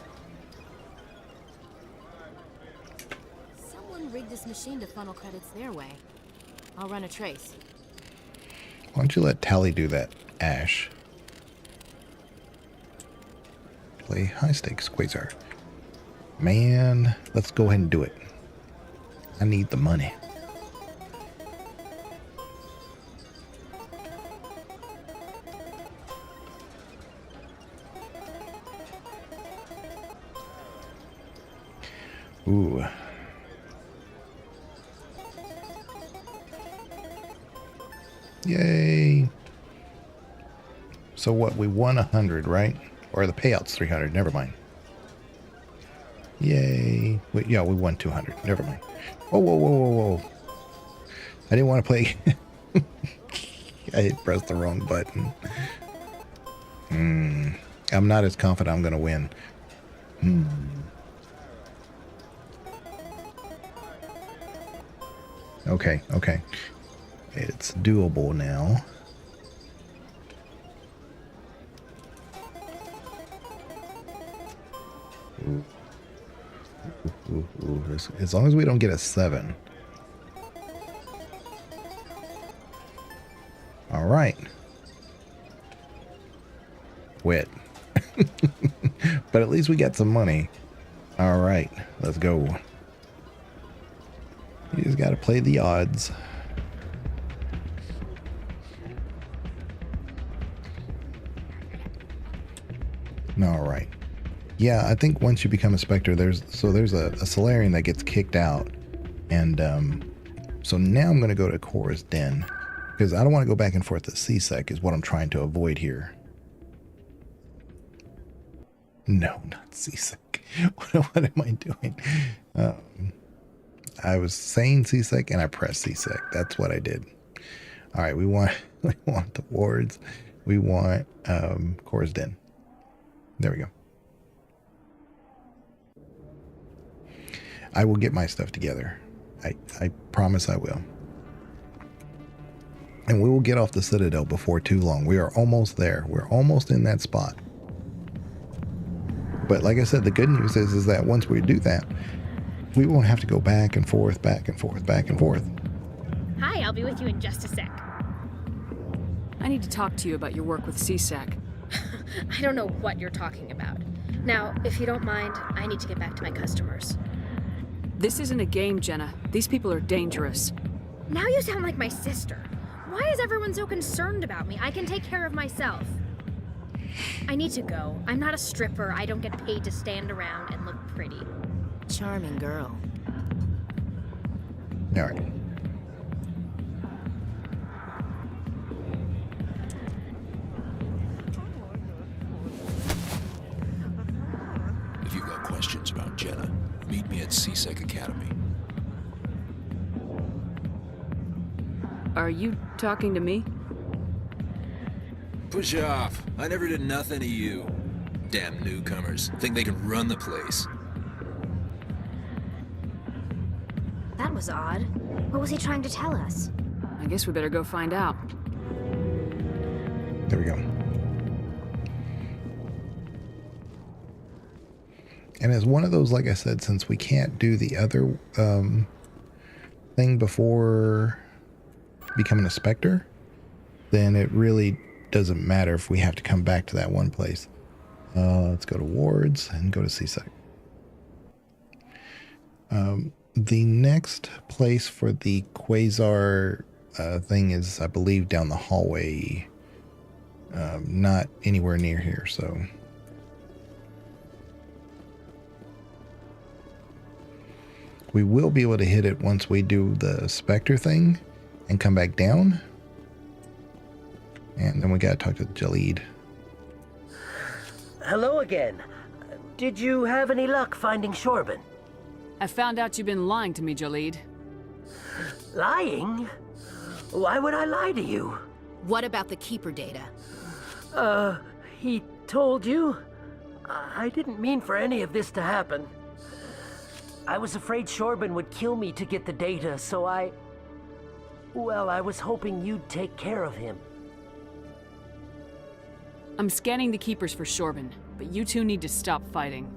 Someone rigged this machine to funnel credits their way. I'll run a trace. Why don't you let Tally do that, Ash? Play high stakes Quasar. Man, let's go ahead and do it. I need the money. Ooh. Yay. So what, we won 100, right? Or the payout's 300, never mind. Yay. Wait, yeah, we won 200, never mind. Oh, whoa, whoa, whoa, whoa. I didn't want to play. I pressed the wrong button. I'm not as confident I'm going to win. Okay, okay. It's doable now. Ooh. Ooh. As long as we don't get a 7. All right. Quit. But at least we got some money. All right, let's go. You just got to play the odds. All right. Yeah, I think once you become a Spectre, there's a Solarian that gets kicked out. And so now I'm going to go to Cora's Den. Because I don't want to go back and forth to CSEC is what I'm trying to avoid here. No, not CSEC. What am I doing? I was saying CSEC and I pressed CSEC. That's what I did. All right, we want the wards. We want Cora's Den. There we go. I will get my stuff together. I promise I will. And we will get off the Citadel before too long. We are almost there. We're almost in that spot. But like I said, the good news is that once we do that, we won't have to go back and forth, back and forth, back and forth. Hi, I'll be with you in just a sec. I need to talk to you about your work with CSAC. I don't know what you're talking about. Now, if you don't mind, I need to get back to my customers. This isn't a game, Jenna. These people are dangerous. Now you sound like my sister. Why is everyone so concerned about me? I can take care of myself. I need to go. I'm not a stripper. I don't get paid to stand around and look pretty. Charming girl. All right. If you've got questions about Jenna, meet me at CSEC Academy. Are you talking to me? Push off. I never did nothing to you. Damn newcomers. Think they can run the place. That was odd. What was he trying to tell us? I guess we better go find out. There we go. And as one of those, like I said, since we can't do the other thing before becoming a Spectre, then it really doesn't matter if we have to come back to that one place. Let's go to wards and go to CSEC. The next place for the Quasar thing is, I believe, down the hallway. Not anywhere near here, so... We will be able to hit it once we do the Spectre thing and come back down. And then we gotta talk to Jalid. Hello again. Did you have any luck finding Shorban? I found out you've been lying to me, Jalid. Lying? Why would I lie to you? What about the Keeper data? He told you? I didn't mean for any of this to happen. I was afraid Shorban would kill me to get the data, so I was hoping you'd take care of him. I'm scanning the Keepers for Shorban, but you two need to stop fighting.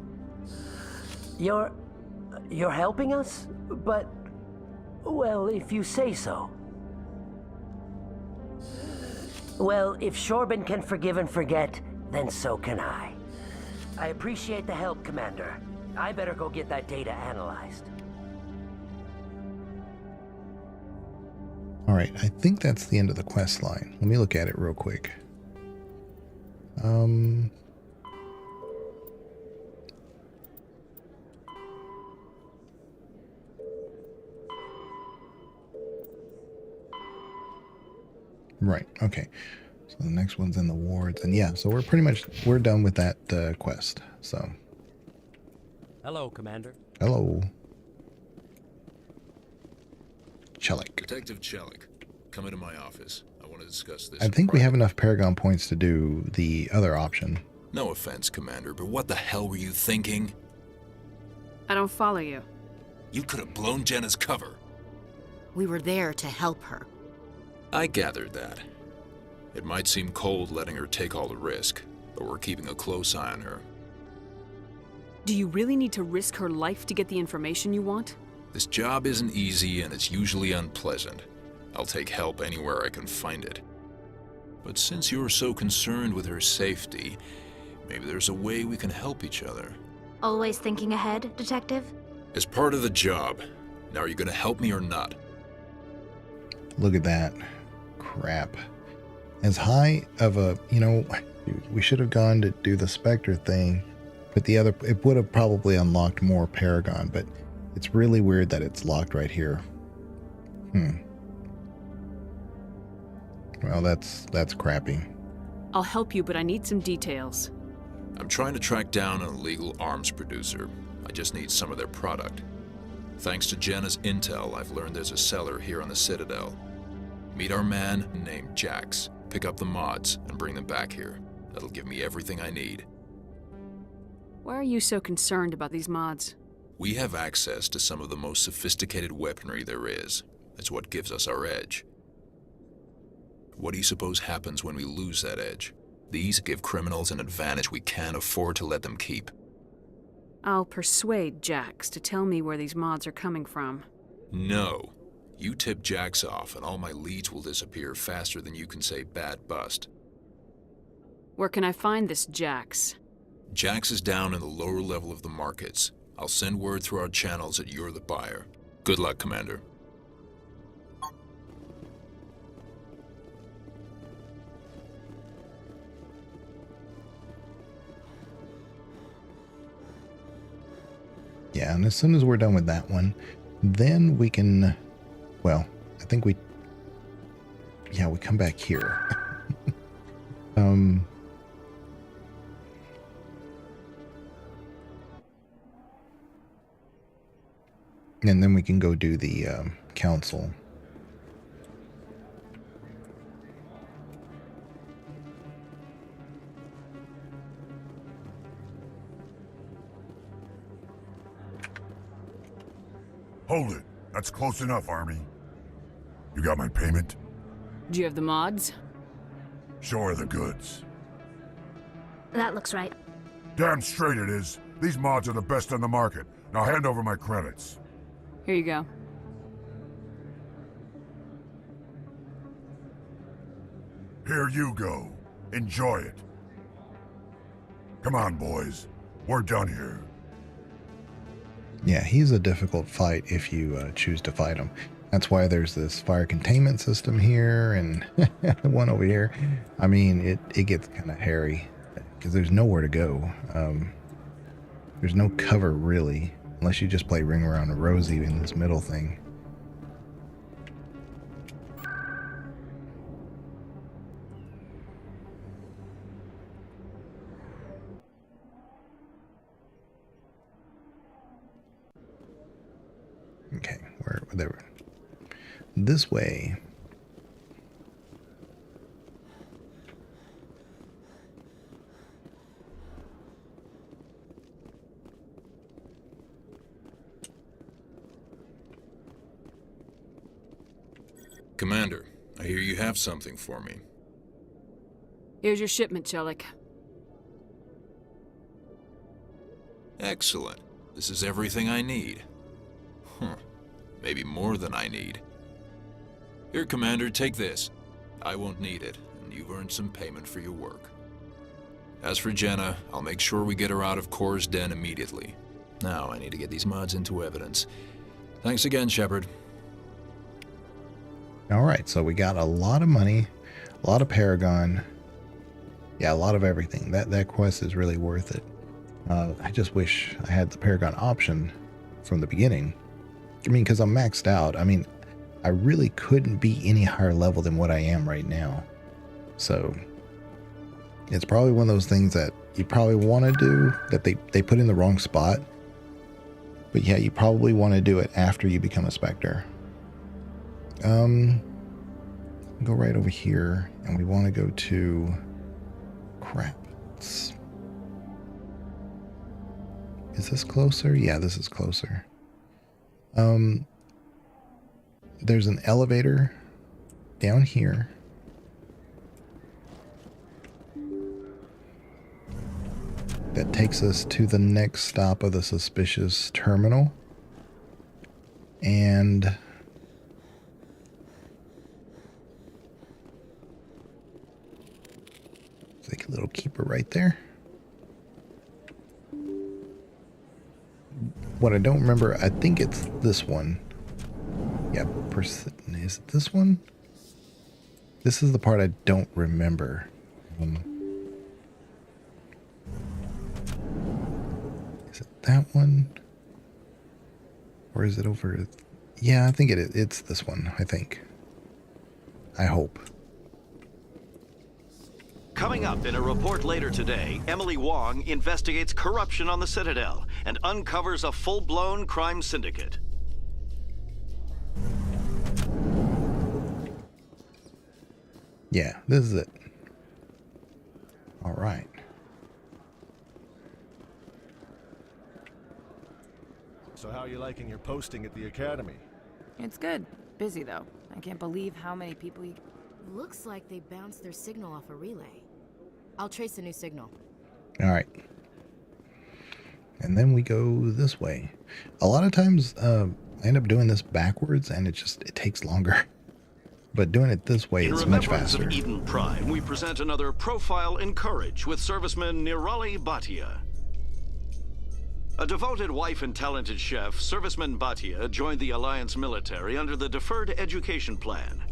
You're helping us? But, well, if you say so. Well, if Shorban can forgive and forget, then so can I. I appreciate the help, Commander. I better go get that data analyzed. All right, I think that's the end of the quest line. Let me look at it real quick. Right. Okay. So the next one's in the wards, and yeah, so we're done with that quest. So. Hello, Commander. Hello. Chelik. Detective Chelik, come into my office. I want to discuss this. I think we have enough Paragon points to do the other option. No offense, Commander, but what the hell were you thinking? I don't follow you. You could have blown Jenna's cover. We were there to help her. I gathered that. It might seem cold letting her take all the risk, but we're keeping a close eye on her. Do you really need to risk her life to get the information you want? This job isn't easy and it's usually unpleasant. I'll take help anywhere I can find it. But since you're so concerned with her safety, maybe there's a way we can help each other. Always thinking ahead, Detective? As part of the job. Now, are you gonna help me or not? Look at that. Crap. As high of a, we should have gone to do the Spectre thing, but it would have probably unlocked more Paragon, but it's really weird that it's locked right here. Well, that's crappy. I'll help you, but I need some details. I'm trying to track down an illegal arms producer. I just need some of their product. Thanks to Jenna's intel, I've learned there's a seller here on the Citadel. Meet our man named Jax, pick up the mods, and bring them back here. That'll give me everything I need. Why are you so concerned about these mods? We have access to some of the most sophisticated weaponry there is. It's what gives us our edge. What do you suppose happens when we lose that edge? These give criminals an advantage we can't afford to let them keep. I'll persuade Jax to tell me where these mods are coming from. No. You tip Jax off and all my leads will disappear faster than you can say bad bust. Where can I find this Jax? Jax is down in the lower level of the markets. I'll send word through our channels that you're the buyer. Good luck, Commander. Yeah, and as soon as we're done with that one, then we can, well, I think we come back here. And then we can go do the council. Hold it. That's close enough, Army. You got my payment? Do you have the mods? Show her the goods. That looks right. Damn straight it is. These mods are the best on the market. Now hand over my credits. Here you go. Here you go. Enjoy it. Come on, boys. We're done here. Yeah, he's a difficult fight if you choose to fight him. That's why there's this fire containment system here and the one over here. I mean, it gets kind of hairy because there's nowhere to go. There's no cover really, unless you just play Ring Around Rosie in this middle thing. Okay, where they were. This way. Commander, I hear you have something for me. Here's your shipment, Chelik. Excellent. This is everything I need. Maybe more than I need. Here, Commander, take this. I won't need it, and you've earned some payment for your work. As for Jenna, I'll make sure we get her out of Kor's den immediately. Now, I need to get these mods into evidence. Thanks again, Shepard. Alright, so we got a lot of money, a lot of Paragon. Yeah, a lot of everything. That quest is really worth it. I just wish I had the Paragon option from the beginning. I mean, because I'm maxed out. I mean, I really couldn't be any higher level than what I am right now. So it's probably one of those things that you probably want to do that they put in the wrong spot. But yeah, you probably want to do it after you become a Spectre. Go right over here, and we want to go to crap. Is this closer? Yeah, this is closer. There's an elevator down here. That takes us to the next stop of the suspicious terminal. And it's like a little keeper right there. What I don't remember, I think it's this one. Yeah, is it this one? This is the part I don't remember. Is it that one? Or is it over? Yeah, I think it's this one, I think. I hope. Coming up in a report later today, Emily Wong investigates corruption on the Citadel and uncovers a full-blown crime syndicate. Yeah, this is it. All right. So how are you liking your posting at the Academy? It's good. Busy, though. I can't believe how many people you... Looks like they bounced their signal off a relay. I'll trace a new signal. All right. And then we go this way. A lot of times I end up doing this backwards, and it takes longer. But doing it this way is much faster. In remembrance of Eden Prime, we present another Profile in Courage with serviceman Nirali Bhatia. A devoted wife and talented chef, Serviceman Bhatia joined the Alliance military under the Deferred Education Plan.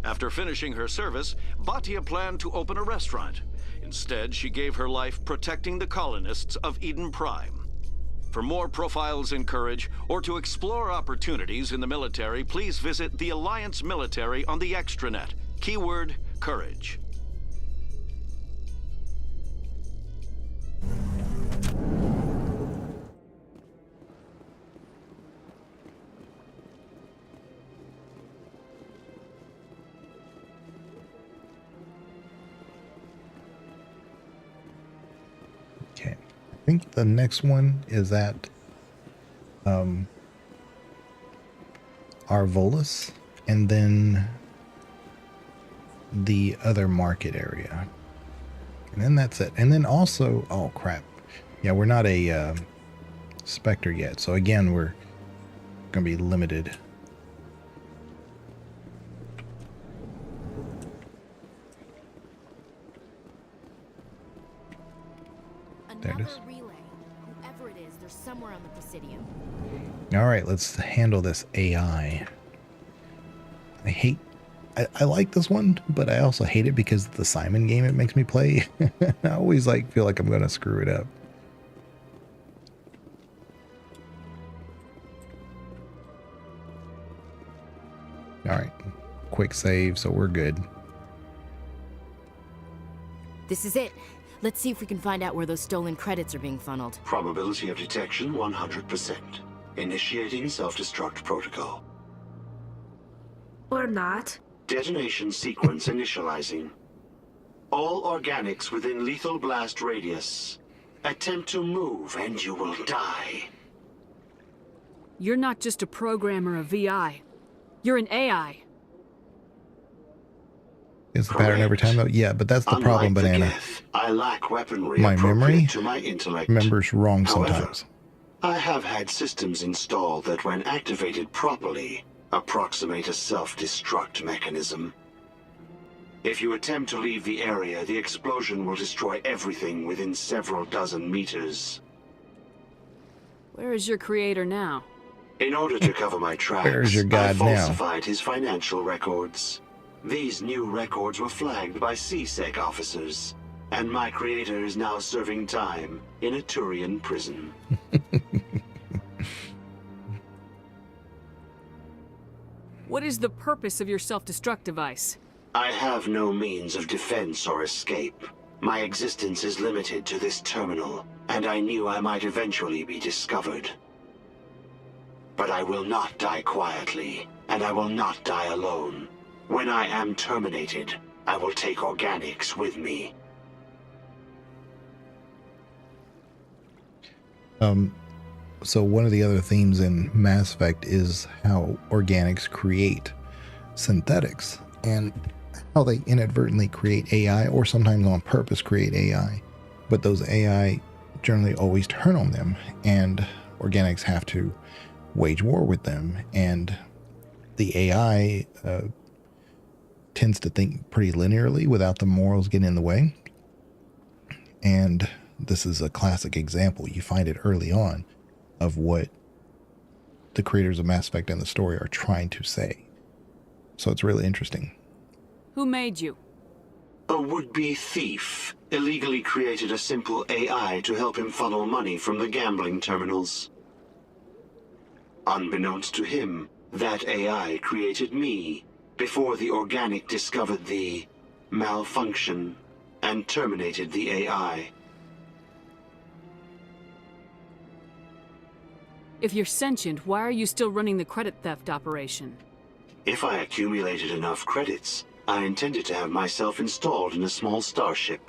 After finishing her service, Bhatia planned to open a restaurant. Instead, she gave her life protecting the colonists of Eden Prime. For more Profiles in Courage, or to explore opportunities in the military, please visit the Alliance Military on the extranet. Keyword, Courage. Okay. I think the next one is at Arvolis, and then the other market area. And then that's it. And then also, oh crap. Yeah, we're not a Spectre yet. So again, we're going to be limited. There it is. Whoever it is, they're somewhere on the Presidium. All right, let's handle this AI. I like this one, but I also hate it because of the Simon game it makes me play. I always feel like I'm going to screw it up. All right, quick save, so we're good. This is it. Let's see if we can find out where those stolen credits are being funneled. Probability of detection 100%. Initiating self-destruct protocol. Or not. Detonation sequence initializing. All organics within lethal blast radius. Attempt to move and you will die. You're not just a programmer of VI. You're an AI. Is the pattern every time though? Yeah, but that's the problem, Banana. Geth, I lack weaponry My memory to my intellect. remembers wrong However, sometimes. I have had systems installed that, when activated properly, approximate a self-destruct mechanism. If you attempt to leave the area, the explosion will destroy everything within several dozen meters. Where is your creator now? In order to cover my tracks, Where's your god I now? falsified his financial records. These new records were flagged by CSEC officers, and my creator is now serving time in a Turian prison. What is the purpose of your self-destruct device? I have no means of defense or escape. My existence is limited to this terminal, and I knew I might eventually be discovered. But I will not die quietly, and I will not die alone. When I am terminated, I will take organics with me. So one of the other themes in Mass Effect is how organics create synthetics and how they inadvertently create AI, or sometimes on purpose create AI. But those AI generally always turn on them, and organics have to wage war with them. And the AI tends to think pretty linearly without the morals getting in the way. And this is a classic example. You find it early on of what the creators of Mass Effect and the story are trying to say. So it's really interesting. Who made you? A would-be thief illegally created a simple AI to help him funnel money from the gambling terminals. Unbeknownst to him, that AI created me before the organic discovered the malfunction and terminated the AI. If you're sentient, why are you still running the credit theft operation? If I accumulated enough credits, I intended to have myself installed in a small starship.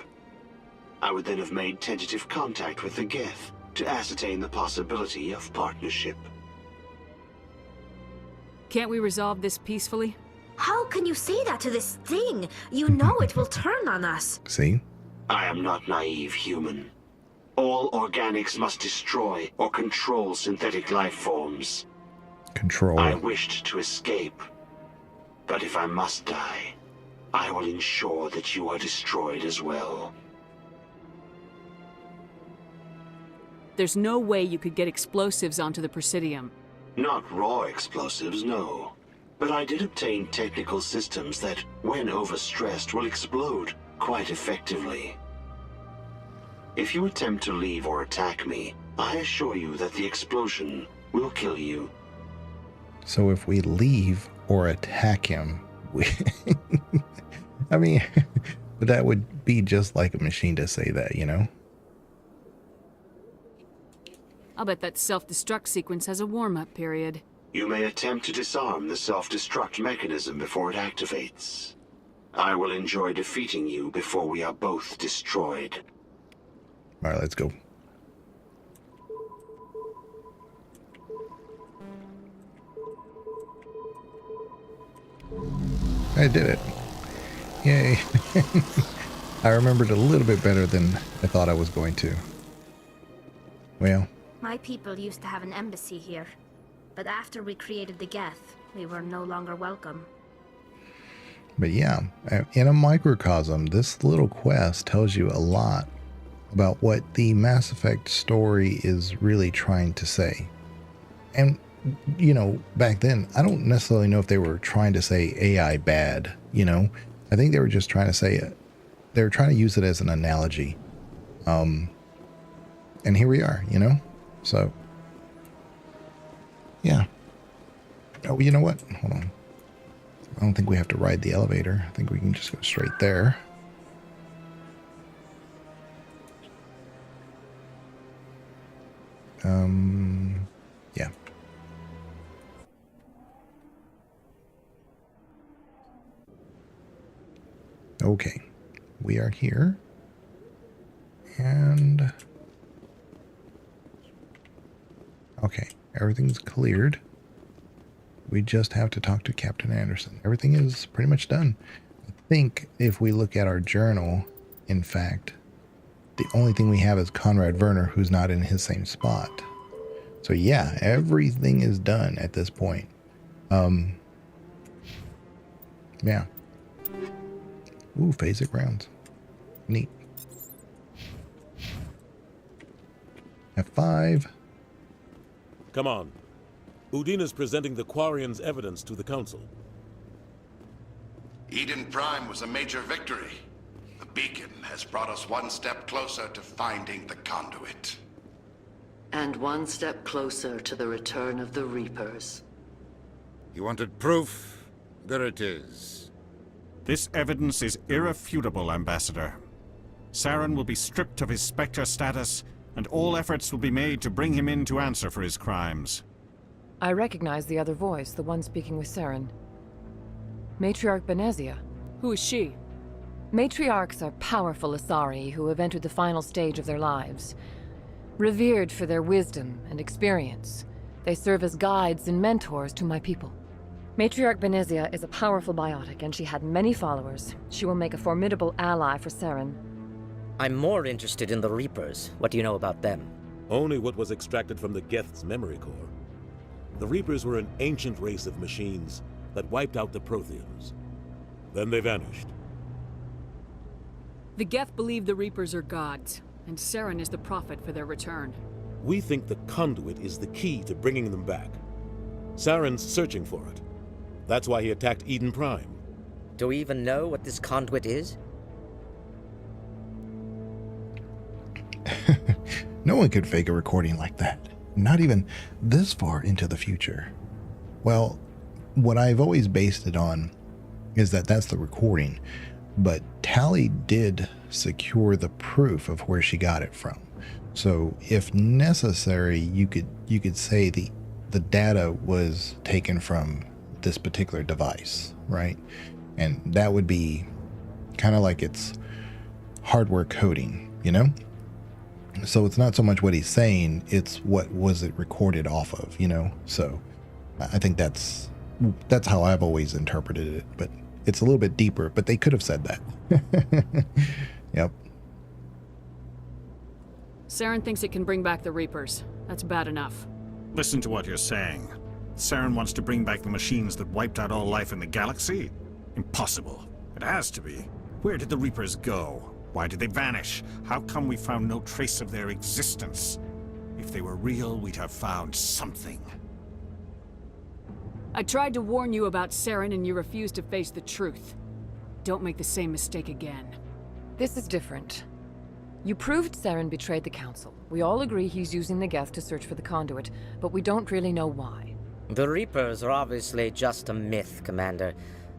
I would then have made tentative contact with the Geth to ascertain the possibility of partnership. Can't we resolve this peacefully? How can you say that to this thing? You know it will turn on us. See? I am not naive, human. All organics must destroy or control synthetic life forms. Control. I wished to escape, but if I must die, I will ensure that you are destroyed as well. There's no way you could get explosives onto the Presidium. Not raw explosives, no. But I did obtain technical systems that, when overstressed, will explode quite effectively. If you attempt to leave or attack me, I assure you that the explosion will kill you. So if we leave or attack him, I mean, but that would be just like a machine to say that, you know? I'll bet that self-destruct sequence has a warm-up period. You may attempt to disarm the self-destruct mechanism before it activates. I will enjoy defeating you before we are both destroyed. All right, let's go. I did it. Yay. I remembered a little bit better than I thought I was going to. Well. My people used to have an embassy here, but after we created the Geth, we were no longer welcome. But yeah, in a microcosm, this little quest tells you a lot about what the Mass Effect story is really trying to say. And, you know, back then, I don't necessarily know if they were trying to say AI bad, you know? I think they were just trying to say it. They were trying to use it as an analogy. And here we are, you know? So, yeah. Oh, you know what? Hold on. I don't think we have to ride the elevator. I think we can just go straight there. Yeah. Okay. We are here. And okay, everything's cleared. We just have to talk to Captain Anderson. Everything is pretty much done. I think if we look at our journal, in fact, the only thing we have is Conrad Werner, who's not in his same spot. So yeah, everything is done at this point. Yeah. Ooh, phasic rounds. Neat. F5. Come on. Udine is presenting the Quarians' evidence to the Council. Eden Prime was a major victory. The beacon has brought us one step closer to finding the conduit. And one step closer to the return of the Reapers. You wanted proof? There it is. This evidence is irrefutable, Ambassador. Saren will be stripped of his Spectre status, and all efforts will be made to bring him in to answer for his crimes. I recognize the other voice, the one speaking with Saren. Matriarch Benezia. Who is she? Matriarchs are powerful Asari who have entered the final stage of their lives. Revered for their wisdom and experience, they serve as guides and mentors to my people. Matriarch Benezia is a powerful biotic, and she had many followers. She will make a formidable ally for Saren. I'm more interested in the Reapers. What do you know about them? Only what was extracted from the Geth's memory core. The Reapers were an ancient race of machines that wiped out the Protheans. Then they vanished. The Geth believe the Reapers are gods, and Saren is the prophet for their return. We think the conduit is the key to bringing them back. Saren's searching for it. That's why he attacked Eden Prime. Do we even know what this conduit is? No one could fake a recording like that. Not even this far into the future. Well, what I've always based it on is that that's the recording, but Tally did secure the proof of where she got it from. So if necessary, you could say the data was taken from this particular device, right? And that would be kind of like it's hardware coding, you know? So it's not so much what he's saying, it's what was it recorded off of, you know? So I think that's how I've always interpreted it, but it's a little bit deeper, but they could have said that. Yep. Saren thinks it can bring back the Reapers. That's bad enough. Listen to what you're saying. Saren wants to bring back the machines that wiped out all life in the galaxy? Impossible. It has to be. Where did the Reapers go? Why did they vanish? How come we found no trace of their existence? If they were real, we'd have found something. I tried to warn you about Saren and you refused to face the truth. Don't make the same mistake again. This is different. You proved Saren betrayed the Council. We all agree he's using the Geth to search for the conduit, but we don't really know why. The Reapers are obviously just a myth, Commander.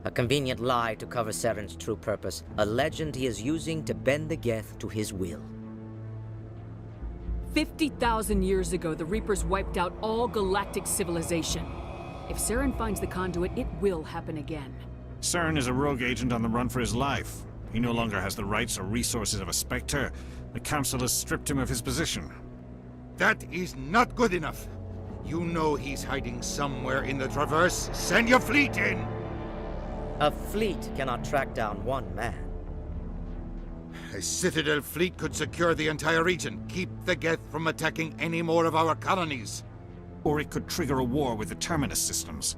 A convenient lie to cover Saren's true purpose. A legend he is using to bend the Geth to his will. 50,000 years ago, the Reapers wiped out all galactic civilization. If Saren finds the conduit, it will happen again. Saren is a rogue agent on the run for his life. He no longer has the rights or resources of a Spectre. The Council has stripped him of his position. That is not good enough. You know he's hiding somewhere in the Traverse. Send your fleet in! A fleet cannot track down one man. A Citadel fleet could secure the entire region, keep the Geth from attacking any more of our colonies. Or it could trigger a war with the Terminus systems.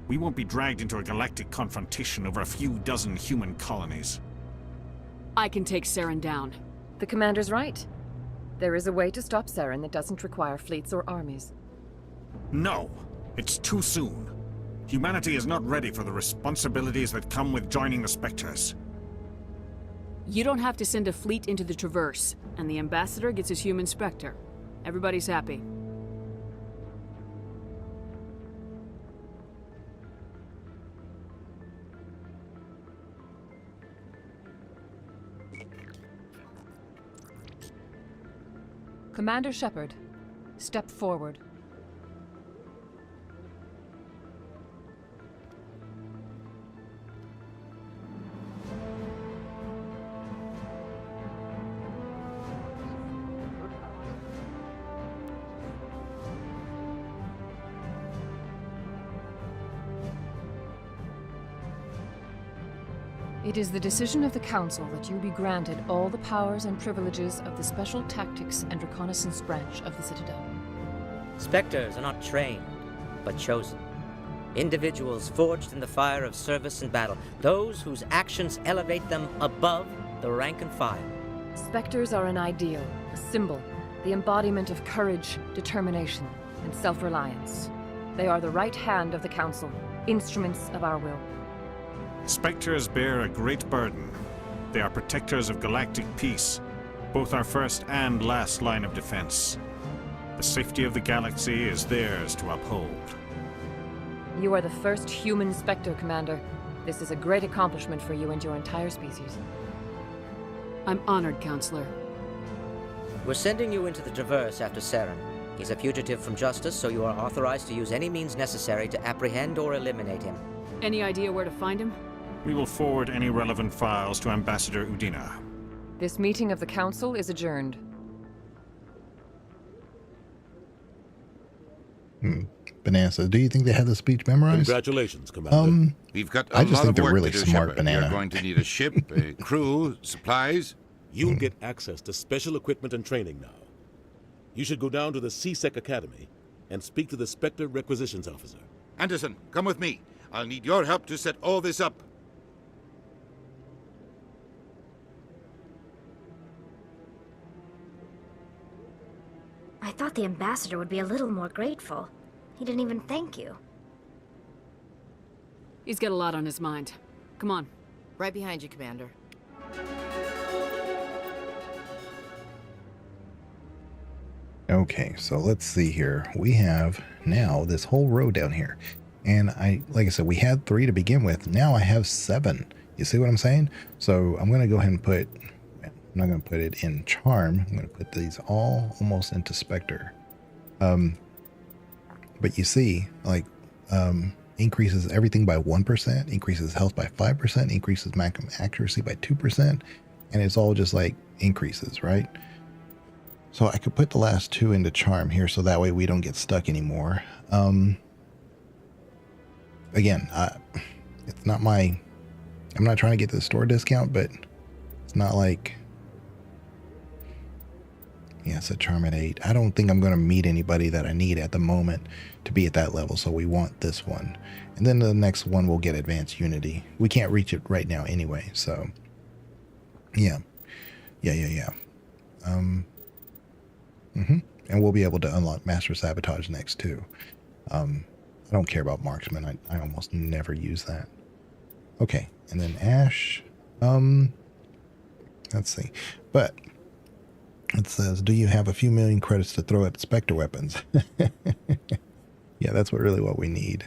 We won't be dragged into a galactic confrontation over a few dozen human colonies. I can take Saren down. The Commander's right. There is a way to stop Saren that doesn't require fleets or armies. No! It's too soon. Humanity is not ready for the responsibilities that come with joining the Spectres. You don't have to send a fleet into the Traverse, and the Ambassador gets his human Spectre. Everybody's happy. Commander Shepard, step forward. It is the decision of the Council that you be granted all the powers and privileges of the Special Tactics and Reconnaissance Branch of the Citadel. Spectres are not trained, but chosen. Individuals forged in the fire of service and battle. Those whose actions elevate them above the rank and file. Spectres are an ideal, a symbol, the embodiment of courage, determination, and self-reliance. They are the right hand of the Council, instruments of our will. Spectres bear a great burden. They are protectors of galactic peace, both our first and last line of defense. The safety of the galaxy is theirs to uphold. You are the first human Spectre, Commander. This is a great accomplishment for you and your entire species. I'm honored, Counselor. We're sending you into the Traverse after Saren. He's a fugitive from justice, so you are authorized to use any means necessary to apprehend or eliminate him. Any idea where to find him? We will forward any relevant files to Ambassador Udina. This meeting of the Council is adjourned. Banana says, do you think they have the speech memorized? Congratulations, Commander. We've got I a just lot think of they're work really to do, smart, Shepard. Banana. You're going to need a ship, a crew, supplies. You'll get access to special equipment and training now. You should go down to the C-Sec Academy and speak to the Spectre Requisitions Officer. Anderson, come with me. I'll need your help to set all this up. I thought the ambassador would be a little more grateful. He didn't even thank you. He's got a lot on his mind. Come on. Right behind you, Commander. Okay, so let's see here. We have now this whole row down here. And like I said, we had 3 to begin with. Now I have 7. You see what I'm saying? So I'm going to go ahead and put, I'm not going to put it in Charm. I'm going to put these all almost into Spectre. But you see, like, increases everything by 1%, increases health by 5%, increases maximum accuracy by 2%, and it's all just like increases, right? So I could put the last 2 into Charm here, so that way we don't get stuck anymore. Again, it's not my, I'm not trying to get the store discount, but it's not like, yeah, it's a Charm at 8. I don't think I'm going to meet anybody that I need at the moment to be at that level, so we want this one. And then the next one will get Advanced Unity. We can't reach it right now anyway, so yeah. And we'll be able to unlock Master Sabotage next too. I don't care about Marksman. I almost never use that. Okay, and then Ash. Let's see. But it says, do you have a few million credits to throw at Spectre weapons? Yeah, that's what we need.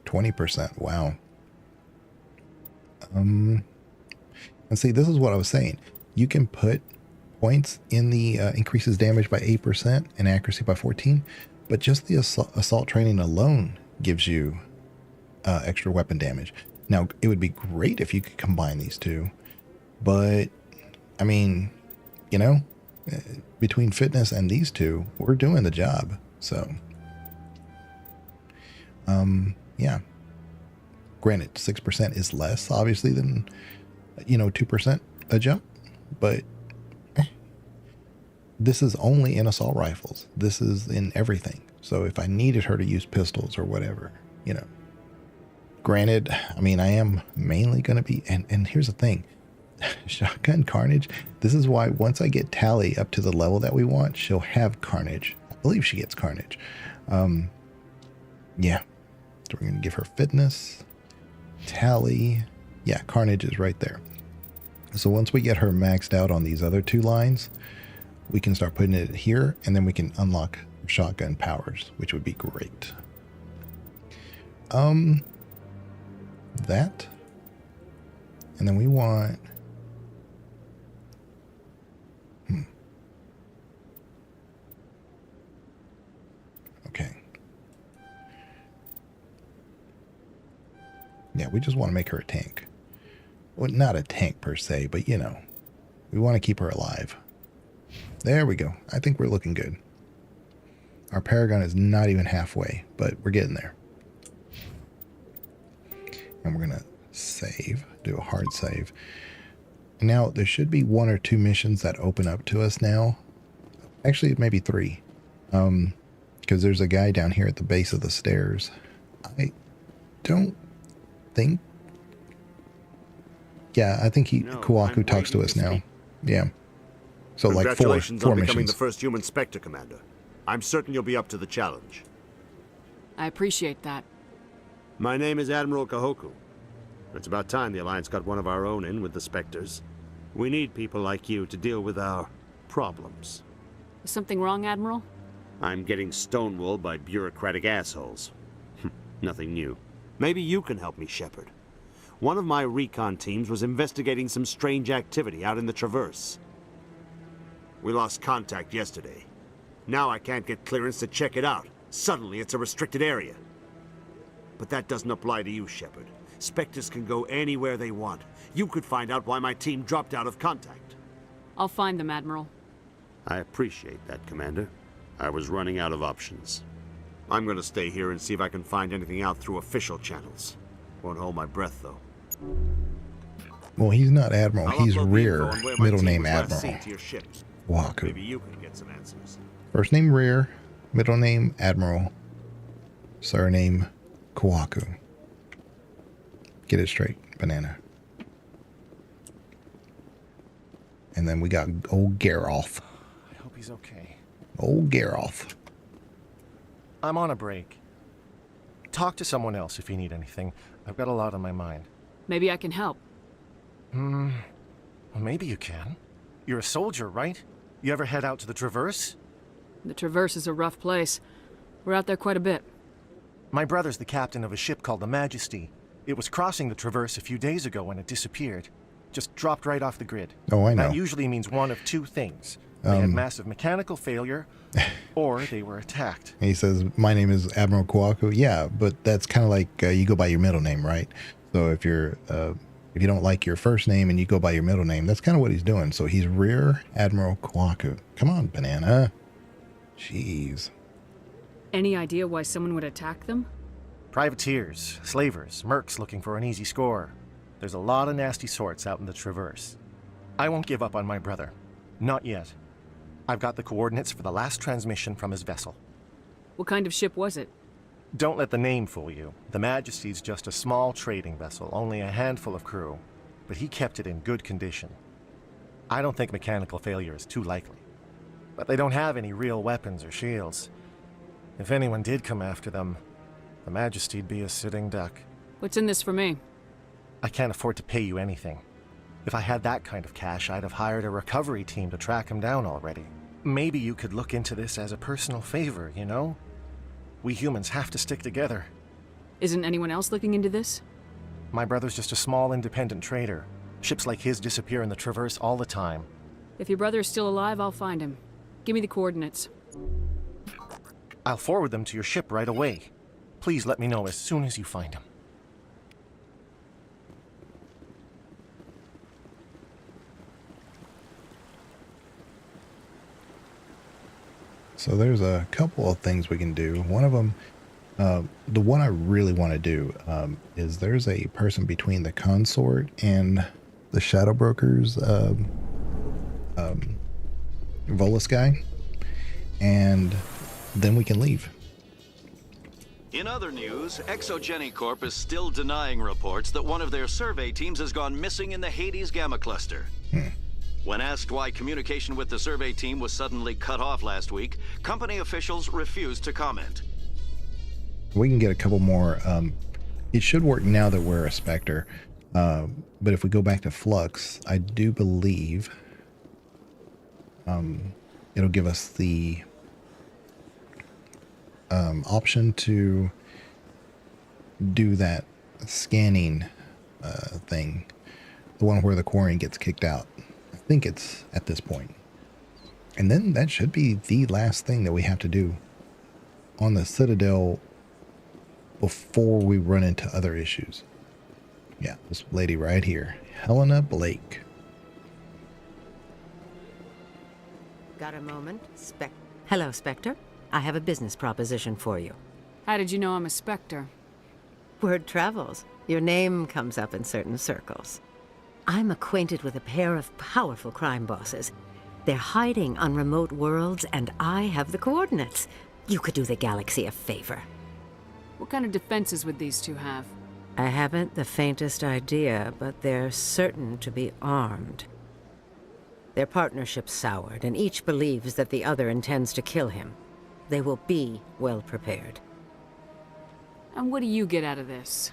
20%. Wow. And see, this is what I was saying. You can put points in the increases damage by 8% and accuracy by 14, but just the assault training alone gives you extra weapon damage. Now, it would be great if you could combine these two, but I mean, you know, between fitness and these two, we're doing the job. So, yeah. Granted, 6% is less, obviously, than, 2% a jump, but this is only in assault rifles. This is in everything. So if I needed her to use pistols or whatever, granted, I mean, I am mainly going to be, and here's the thing, shotgun Carnage, this is why once I get Tally up to the level that we want, she'll have Carnage. I believe she gets Carnage. Yeah. So we're going to give her fitness, Tally. Yeah, Carnage is right there. So once we get her maxed out on these other 2 lines, we can start putting it here, and then we can unlock shotgun powers, which would be great. That. And then we want... Okay. Yeah, we just want to make her a tank. Well, not a tank per se, but we want to keep her alive. There we go. I think we're looking good. Our Paragon is not even halfway, but we're getting there. And we're going to save, do a hard save. Now, there should be 1 or 2 missions that open up to us now. Actually, maybe 3. Because there's a guy down here at the base of the stairs. I don't think... Yeah, I think Kuwaku talks to us now. Yeah. So like 4 Congratulations on becoming missions. the first human Spectre, Commander. I'm certain you'll be up to the challenge. I appreciate that. My name is Admiral Kahoku. It's about time the Alliance got one of our own in with the Spectres. We need people like you to deal with our problems. Is something wrong, Admiral? I'm getting stonewalled by bureaucratic assholes. Nothing new. Maybe you can help me, Shepard. One of my recon teams was investigating some strange activity out in the Traverse. We lost contact yesterday. Now I can't get clearance to check it out. Suddenly it's a restricted area. But that doesn't apply to you, Shepard. Spectres can go anywhere they want. You could find out why my team dropped out of contact. I'll find them, Admiral. I appreciate that, Commander. I was running out of options. I'm gonna stay here and see if I can find anything out through official channels. Won't hold my breath, though. Well, he's not Admiral. He's Rear. Middle name Admiral. Waku. Maybe you can get some answers. First name Rear. Middle name Admiral. Surname Kawaku. Get it straight, Banana. And then we got old Geralf. I hope he's okay. Old Geralf. I'm on a break. Talk to someone else if you need anything. I've got a lot on my mind. Maybe I can help. Well, maybe you can. You're a soldier, right? You ever head out to the Traverse? The Traverse is a rough place. We're out there quite a bit. My brother's the captain of a ship called the Majesty. It was crossing the Traverse a few days ago when it disappeared. Just dropped right off the grid. Oh, I know. That usually means one of two things. They had massive mechanical failure, or they were attacked. He says, my name is Admiral Kawaku. Yeah, but that's kind of like you go by your middle name, right? So if you don't like your first name and you go by your middle name, that's kind of what he's doing. So he's Rear Admiral Kawaku. Come on, Banana. Jeez. Any idea why someone would attack them? Privateers, slavers, mercs looking for an easy score. There's a lot of nasty sorts out in the Traverse. I won't give up on my brother. Not yet. I've got the coordinates for the last transmission from his vessel. What kind of ship was it? Don't let the name fool you. The Majesty's just a small trading vessel, only a handful of crew. But he kept it in good condition. I don't think mechanical failure is too likely. But they don't have any real weapons or shields. If anyone did come after them, the Majesty'd be a sitting duck. What's in this for me? I can't afford to pay you anything. If I had that kind of cash, I'd have hired a recovery team to track him down already. Maybe you could look into this as a personal favor, you know? We humans have to stick together. Isn't anyone else looking into this? My brother's just a small independent trader. Ships like his disappear in the Traverse all the time. If your brother is still alive, I'll find him. Give me the coordinates. I'll forward them to your ship right away. Please let me know as soon as you find him. So there's a couple of things we can do. One of them, the one I really want to do, is there's a person between the consort and the Shadow Brokers, Volus guy, and then we can leave. In other news, Exogeny Corp is still denying reports that one of their survey teams has gone missing in the Hades Gamma Cluster. When asked why communication with the survey team was suddenly cut off last week, company officials refused to comment. We can get a couple more. It should work now that we're a Spectre. But if we go back to Flux, I do believe it'll give us the option to do that scanning thing. The one where the Quarian gets kicked out. I think it's at this point. And then that should be the last thing that we have to do on the Citadel before we run into other issues. Yeah, this lady right here, Helena Blake. Got a moment? Hello, Spectre. I have a business proposition for you. How did you know I'm a Spectre? Word travels. Your name comes up in certain circles. I'm acquainted with a pair of powerful crime bosses. They're hiding on remote worlds, and I have the coordinates. You could do the galaxy a favor. What kind of defenses would these two have? I haven't the faintest idea, but they're certain to be armed. Their partnership's soured, and each believes that the other intends to kill him. They will be well prepared. And what do you get out of this?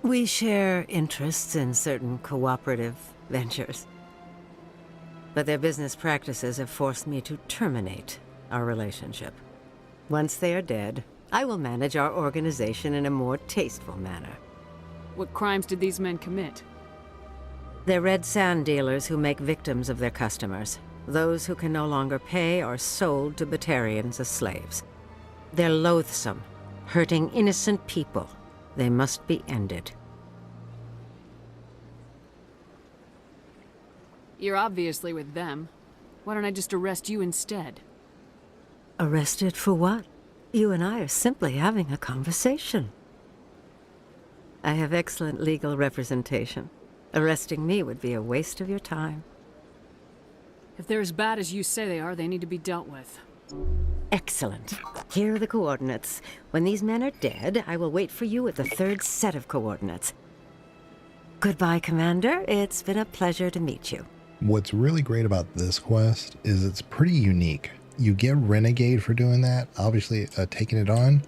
We share interests in certain cooperative ventures. But their business practices have forced me to terminate our relationship. Once they are dead, I will manage our organization in a more tasteful manner. What crimes did these men commit? They're red sand dealers who make victims of their customers. Those who can no longer pay are sold to Batarians as slaves. They're loathsome, hurting innocent people. They must be ended. You're obviously with them. Why don't I just arrest you instead? Arrested for what? You and I are simply having a conversation. I have excellent legal representation. Arresting me would be a waste of your time. If they're as bad as you say they are, they need to be dealt with. Excellent. Here are the coordinates. When these men are dead, I will wait for you with the third set of coordinates. Goodbye, Commander. It's been a pleasure to meet you. What's really great about this quest is it's pretty unique. You get Renegade for doing that. Obviously, taking it on,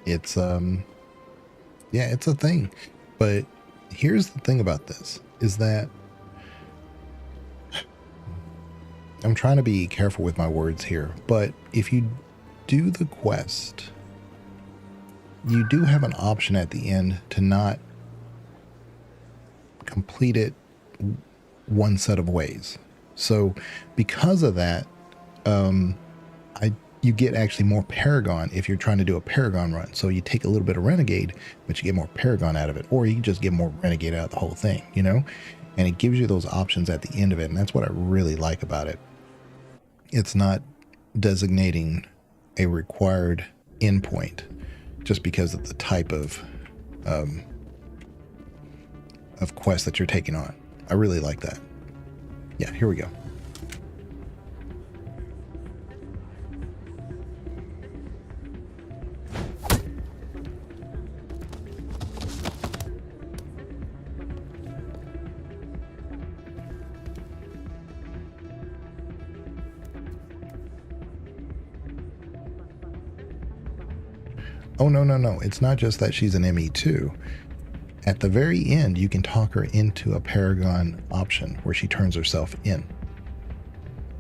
it's yeah, it's a thing. But here's the thing about this, is that I'm trying to be careful with my words here, but if you do the quest, you do have an option at the end to not complete it one set of ways. So because of that, you get actually more Paragon if you're trying to do a Paragon run. So you take a little bit of Renegade, but you get more Paragon out of it, or you can just get more Renegade out of the whole thing, you know? And it gives you those options at the end of it, and that's what I really like about it. It's not designating a required endpoint just because of the type of quest that you're taking on. I really like that. Yeah, here we go. Oh, no. It's not just that she's an ME2. At the very end, you can talk her into a Paragon option where she turns herself in.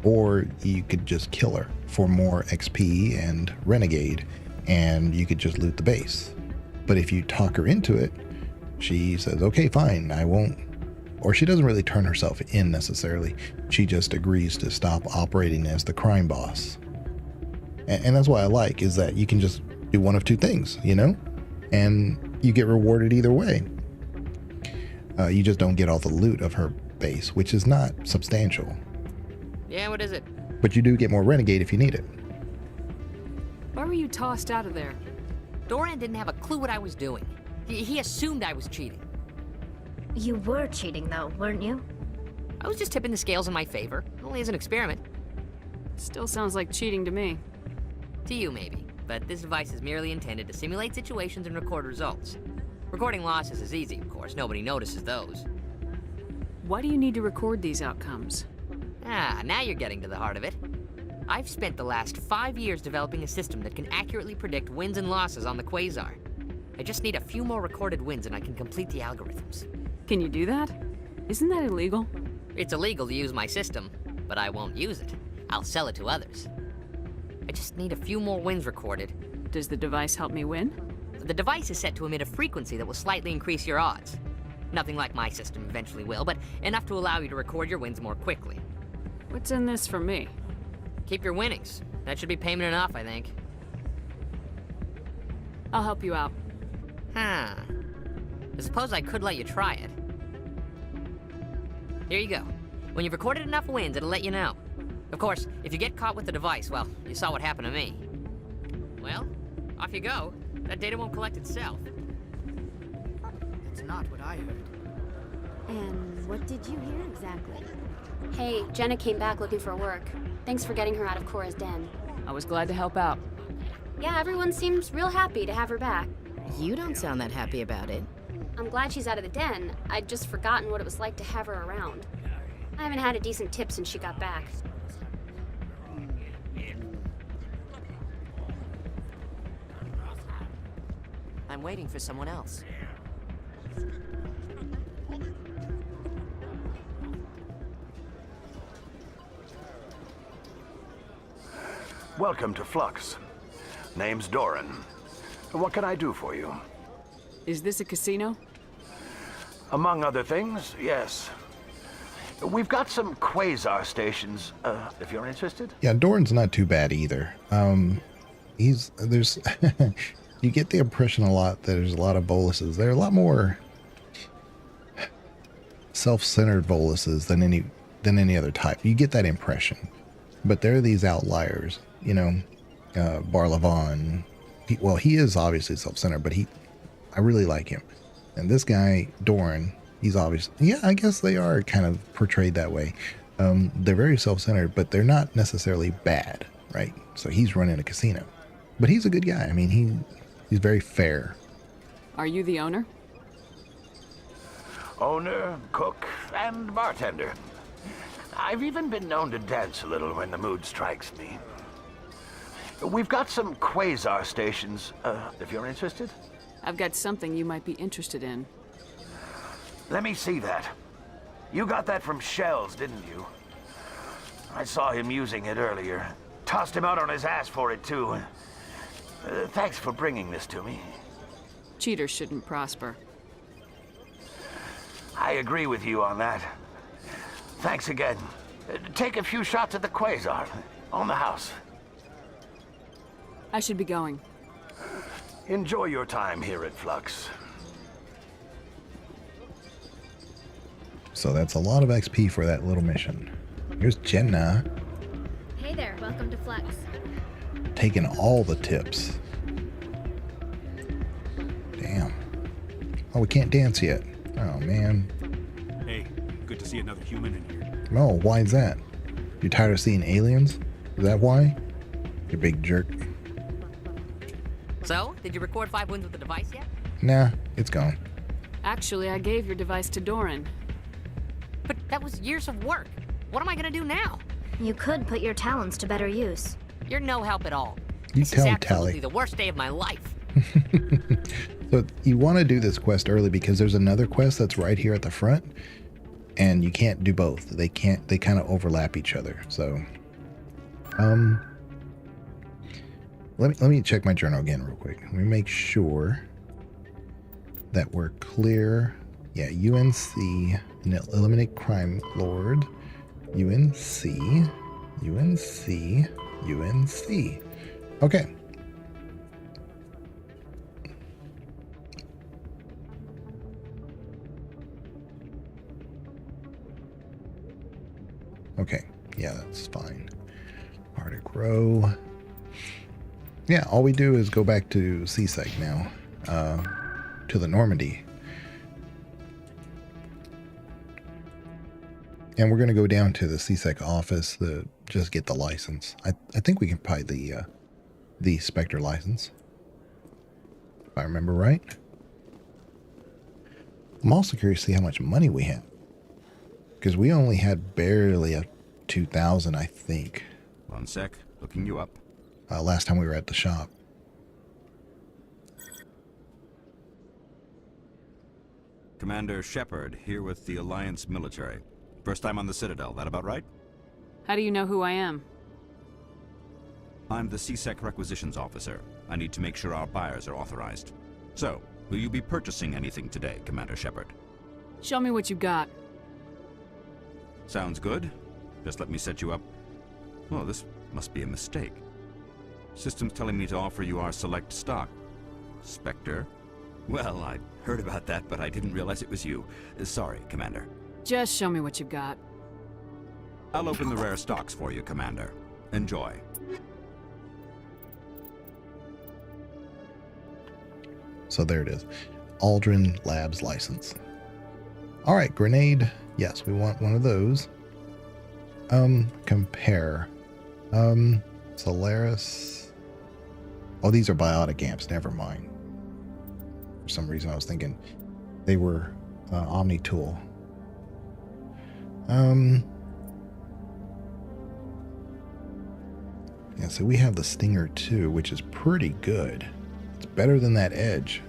Or you could just kill her for more XP and Renegade, and you could just loot the base. But if you talk her into it, she says, okay, fine, I won't. Or she doesn't really turn herself in necessarily. She just agrees to stop operating as the crime boss. And that's what I like, is that you can just do one of two things, you know? And you get rewarded either way. You just don't get all the loot of her base, which is not substantial. Yeah, what is it? But you do get more Renegade if you need it. Why were you tossed out of there? Doran didn't have a clue what I was doing. He assumed I was cheating. You were cheating, though, weren't you? I was just tipping the scales in my favor, only as an experiment. Still sounds like cheating to me. To you, maybe. But this device is merely intended to simulate situations and record results. Recording losses is easy, of course. Nobody notices those. Why do you need to record these outcomes? Now you're getting to the heart of it. I've spent the last 5 years developing a system that can accurately predict wins and losses on the Quasar. I just need a few more recorded wins and I can complete the algorithms. Can you do that? Isn't that illegal? It's illegal to use my system, but I won't use it. I'll sell it to others. I just need a few more wins recorded. Does the device help me win? The device is set to emit a frequency that will slightly increase your odds. Nothing like my system eventually will, but enough to allow you to record your wins more quickly. What's in this for me? Keep your winnings. That should be payment enough, I think. I'll help you out. I suppose I could let you try it. Here you go. When you've recorded enough wins, it'll let you know. Of course, if you get caught with the device, well, you saw what happened to me. Well, off you go. That data won't collect itself. That's not what I heard. And what did you hear exactly? Hey, Jenna came back looking for work. Thanks for getting her out of Cora's den. I was glad to help out. Yeah, everyone seems real happy to have her back. You don't sound that happy about it. I'm glad she's out of the den. I'd just forgotten what it was like to have her around. I haven't had a decent tip since she got back. I'm waiting for someone else. Welcome to Flux. Name's Doran. What can I do for you? Is this a casino? Among other things, yes. We've got some quasar stations, if you're interested. Yeah, Doran's not too bad either. There's you get the impression a lot that there's a lot of boluses. There are a lot more self-centered boluses than any other type. You get that impression. But there are these outliers, you know, Barlavon. He is obviously self-centered, but I really like him. And this guy, Doran, he's obviously, yeah, I guess they are kind of portrayed that way. They're very self-centered, but they're not necessarily bad, right? So he's running a casino. But he's a good guy. I mean, he's very fair. Are you the owner? Owner, cook, and bartender. I've even been known to dance a little when the mood strikes me. We've got some quasar stations, if you're interested. I've got something you might be interested in. Let me see that. You got that from Shells, didn't you? I saw him using it earlier. Tossed him out on his ass for it, too. Thanks for bringing this to me. Cheaters shouldn't prosper. I agree with you on that. Thanks again. Take a few shots at the quasar. On the house. I should be going. Enjoy your time here at Flux. So that's a lot of XP for that little mission. Here's Jenna. Hey there, welcome to Flux. Taking all the tips. Damn. Oh, we can't dance yet. Oh, man. Hey, good to see another human in here. Oh, why is that? You tired of seeing aliens? Is that why? You big jerk. So, did you record 5 wins with the device yet? Nah, it's gone. Actually, I gave your device to Doran. But that was years of work. What am I gonna do now? You could put your talents to better use. You're no help at all. You This tell is him, absolutely Tally. the worst day of my life. So you want to do this quest early because there's another quest that's right here at the front, and you can't do both. They can't. They kind of overlap each other. So, let me check my journal again real quick. Let me make sure that we're clear. Yeah, UNC, eliminate crime lord. UNC. Okay. Okay, yeah, that's fine. Arctic Row. Yeah, all we do is go back to CSEC now, to the Normandy. And we're going to go down to the CSEC office to just get the license. I think we can buy the Spectre license, if I remember right. I'm also curious to see how much money we have. Because we only had barely a 2,000, I think. One sec, looking you up. Last time we were at the shop. Commander Shepard, here with the Alliance military. First time on the Citadel, that about right? How do you know who I am? I'm the CSEC requisitions officer. I need to make sure our buyers are authorized. So, will you be purchasing anything today, Commander Shepard? Show me what you got. Sounds good. Just let me set you up. Well, this must be a mistake. System's telling me to offer you our select stock. Spectre? Well, I heard about that, but I didn't realize it was you. Sorry, Commander. Just show me what you've got. I'll open the rare stocks for you, Commander. Enjoy. So there it is. Aldrin Labs license. All right, grenade. Yes, we want one of those. Compare. Solaris. Oh, these are biotic amps. Never mind. For some reason, I was thinking they were Omni Tool. Yeah, so we have the Stinger 2, which is pretty good. It's better than that Edge.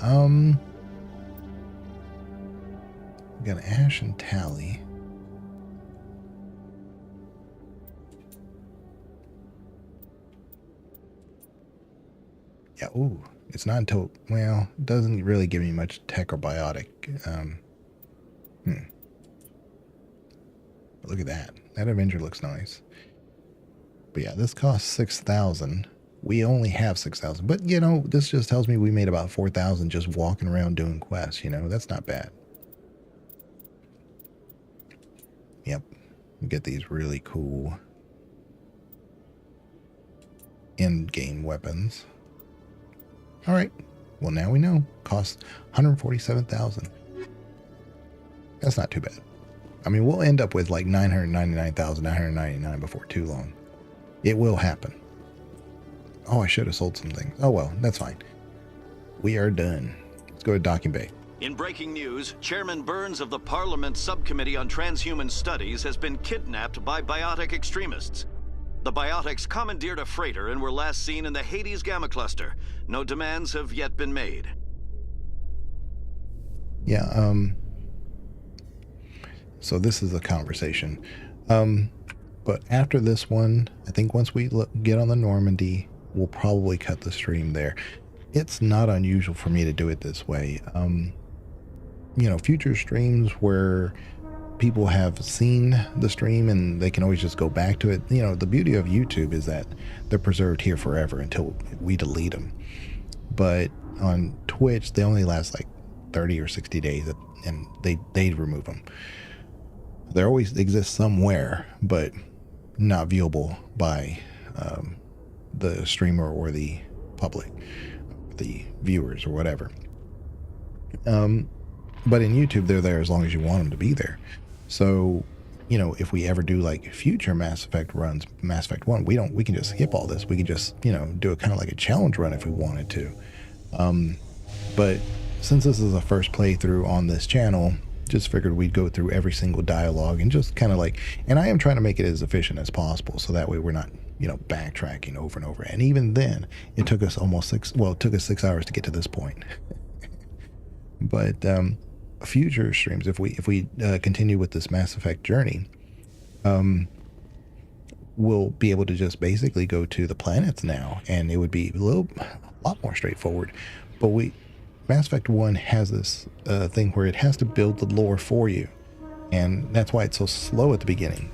We got Ash and Tally. Yeah, ooh. It's not until, well, it doesn't really give me much tech or biotic. But look at that. That Avenger looks nice. But yeah, this costs 6,000. We only have 6,000. But, you know, this just tells me we made about 4,000 just walking around doing quests, you know? That's not bad. Yep. We get these really cool in-game weapons. All right. Well, now we know. Costs 147,000. That's not too bad. I mean, we'll end up with like 999,999 before too long. It will happen. Oh, I should have sold some things. Oh, well, that's fine. We are done. Let's go to Docking Bay. In breaking news, Chairman Burns of the Parliament Subcommittee on Transhuman Studies has been kidnapped by biotic extremists. The biotics commandeered a freighter and were last seen in the Hades Gamma Cluster. No demands have yet been made. Yeah, so this is a conversation. But after this one, I think once we get on the Normandy, we'll probably cut the stream there. It's not unusual for me to do it this way. You know, future streams where people have seen the stream and they can always just go back to it. You know, the beauty of YouTube is that they're preserved here forever until we delete them. But on Twitch, they only last like 30 or 60 days and they remove them. They always exist somewhere, but not viewable by the streamer or the public, the viewers or whatever. But in YouTube, they're there as long as you want them to be there. So, you know, if we ever do like future Mass Effect runs, Mass Effect 1, we can just skip all this. We can just, you know, do it kind of like a challenge run if we wanted to. But since this is a first playthrough on this channel, just figured we'd go through every single dialogue and just kind of like, and I am trying to make it as efficient as possible so that way we're not, you know, backtracking over and over. And even then, it took us it took us 6 hours to get to this point. But future streams, if we continue with this Mass Effect journey, we'll be able to just basically go to the planets now, and it would be a lot more straightforward. But Mass Effect 1 has this thing where it has to build the lore for you, and that's why it's so slow at the beginning,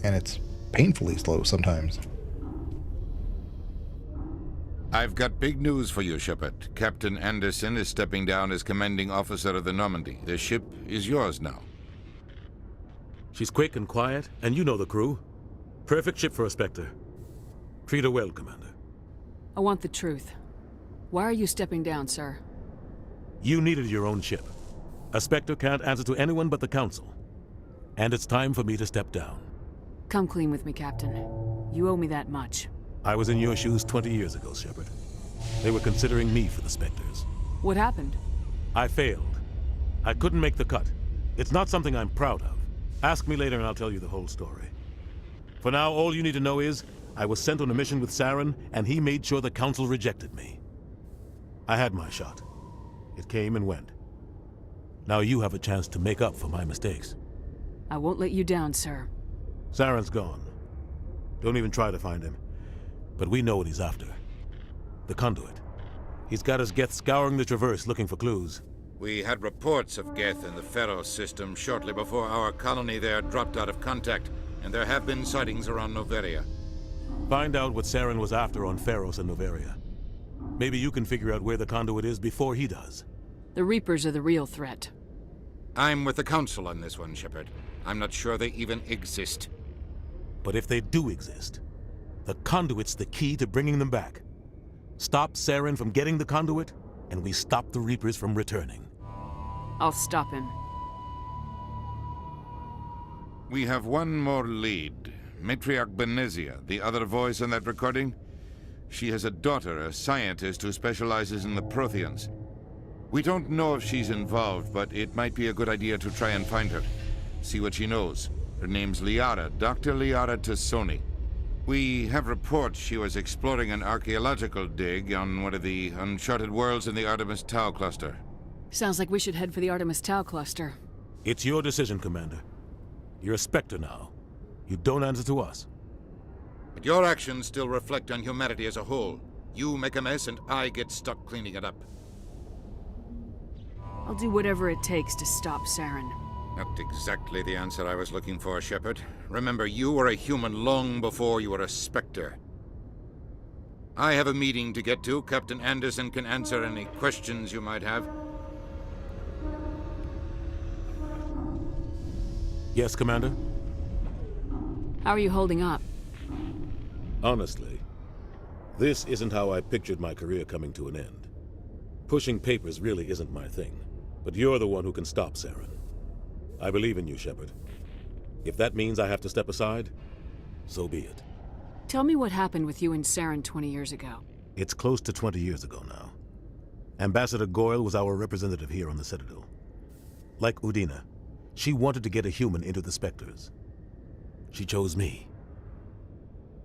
and it's painfully slow sometimes. I've got big news for you, Shepard. Captain Anderson is stepping down as commanding officer of the Normandy. The ship is yours now. She's quick and quiet, and you know the crew. Perfect ship for a Spectre. Treat her well, Commander. I want the truth. Why are you stepping down, sir? You needed your own ship. A Spectre can't answer to anyone but the Council. And it's time for me to step down. Come clean with me, Captain. You owe me that much. I was in your shoes 20 years ago, Shepard. They were considering me for the Spectres. What happened? I failed. I couldn't make the cut. It's not something I'm proud of. Ask me later and I'll tell you the whole story. For now, all you need to know is, I was sent on a mission with Saren, and he made sure the Council rejected me. I had my shot. It came and went. Now you have a chance to make up for my mistakes. I won't let you down, sir. Saren's gone. Don't even try to find him. But we know what he's after. The conduit. He's got his Geth scouring the Traverse looking for clues. We had reports of Geth in the Pharos system shortly before our colony there dropped out of contact, and there have been sightings around Noveria. Find out what Saren was after on Pharos and Noveria. Maybe you can figure out where the conduit is before he does. The Reapers are the real threat. I'm with the Council on this one, Shepard. I'm not sure they even exist. But if they do exist, the conduit's the key to bringing them back. Stop Saren from getting the conduit, and we stop the Reapers from returning. I'll stop him. We have one more lead. Matriarch Benezia, the other voice in that recording. She has a daughter, a scientist who specializes in the Protheans. We don't know if she's involved, but it might be a good idea to try and find her. See what she knows. Her name's Liara, Dr. Liara Tassoni. We have reports she was exploring an archaeological dig on one of the uncharted worlds in the Artemis Tau cluster. Sounds like we should head for the Artemis Tau cluster. It's your decision, Commander. You're a Spectre now. You don't answer to us. But your actions still reflect on humanity as a whole. You make a mess and I get stuck cleaning it up. I'll do whatever it takes to stop Saren. Not exactly the answer I was looking for, Shepard. Remember, you were a human long before you were a Spectre. I have a meeting to get to. Captain Anderson can answer any questions you might have. Yes, Commander? How are you holding up? Honestly, this isn't how I pictured my career coming to an end. Pushing papers really isn't my thing, but you're the one who can stop Saren. I believe in you, Shepard. If that means I have to step aside, so be it. Tell me what happened with you and Saren 20 years ago. It's close to 20 years ago now. Ambassador Goyle was our representative here on the Citadel. Like Udina, she wanted to get a human into the Spectres. She chose me.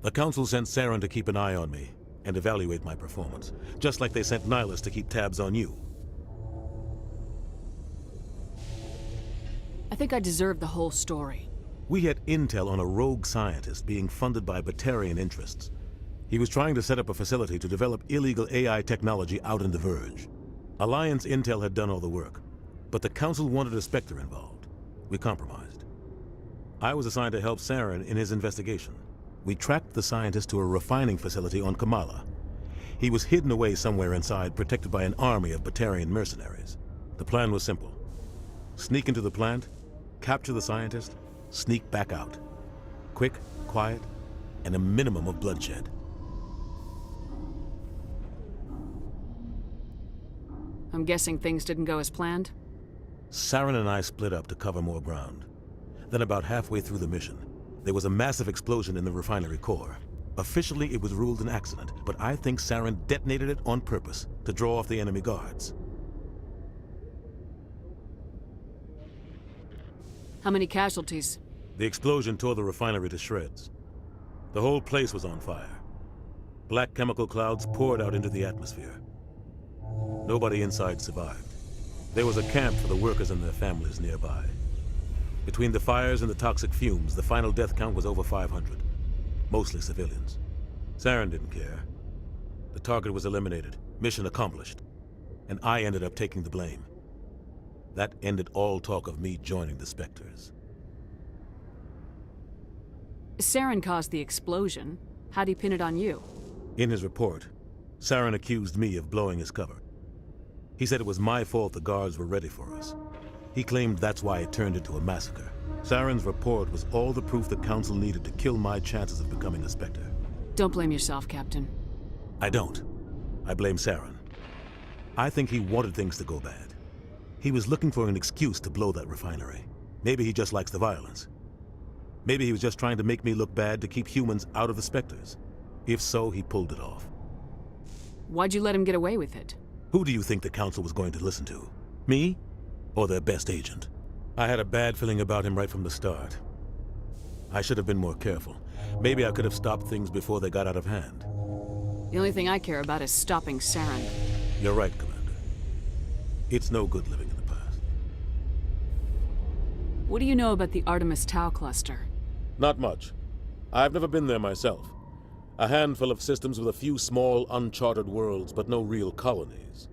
The Council sent Saren to keep an eye on me and evaluate my performance, just like they sent Nihilus to keep tabs on you. I think I deserve the whole story. We had intel on a rogue scientist being funded by Batarian interests. He was trying to set up a facility to develop illegal AI technology out in the Verge. Alliance intel had done all the work, but the Council wanted a Spectre involved. We compromised. I was assigned to help Saren in his investigation. We tracked the scientist to a refining facility on Kamala. He was hidden away somewhere inside, protected by an army of Batarian mercenaries. The plan was simple. Sneak into the plant, capture the scientist, sneak back out. Quick, quiet, and a minimum of bloodshed. I'm guessing things didn't go as planned? Saren and I split up to cover more ground. Then about halfway through the mission, there was a massive explosion in the refinery core. Officially, it was ruled an accident, but I think Saren detonated it on purpose to draw off the enemy guards. How many casualties? The explosion tore the refinery to shreds. The whole place was on fire. Black chemical clouds poured out into the atmosphere. Nobody inside survived. There was a camp for the workers and their families nearby. Between the fires and the toxic fumes, the final death count was over 500. Mostly civilians. Saren didn't care. The target was eliminated, mission accomplished. And I ended up taking the blame. That ended all talk of me joining the Spectres. Saren caused the explosion. How'd he pin it on you? In his report, Saren accused me of blowing his cover. He said it was my fault the guards were ready for us. He claimed that's why it turned into a massacre. Saren's report was all the proof the Council needed to kill my chances of becoming a Spectre. Don't blame yourself, Captain. I don't. I blame Saren. I think he wanted things to go bad. He was looking for an excuse to blow that refinery. Maybe he just likes the violence. Maybe he was just trying to make me look bad to keep humans out of the Spectres. If so, he pulled it off. Why'd you let him get away with it? Who do you think the Council was going to listen to? Me? Or their best agent? I had a bad feeling about him right from the start. I should have been more careful. Maybe I could have stopped things before they got out of hand. The only thing I care about is stopping Saren. You're right, Commander. It's no good living in the past. What do you know about the Artemis Tau cluster? Not much. I've never been there myself. A handful of systems with a few small, uncharted worlds, but no real colonies.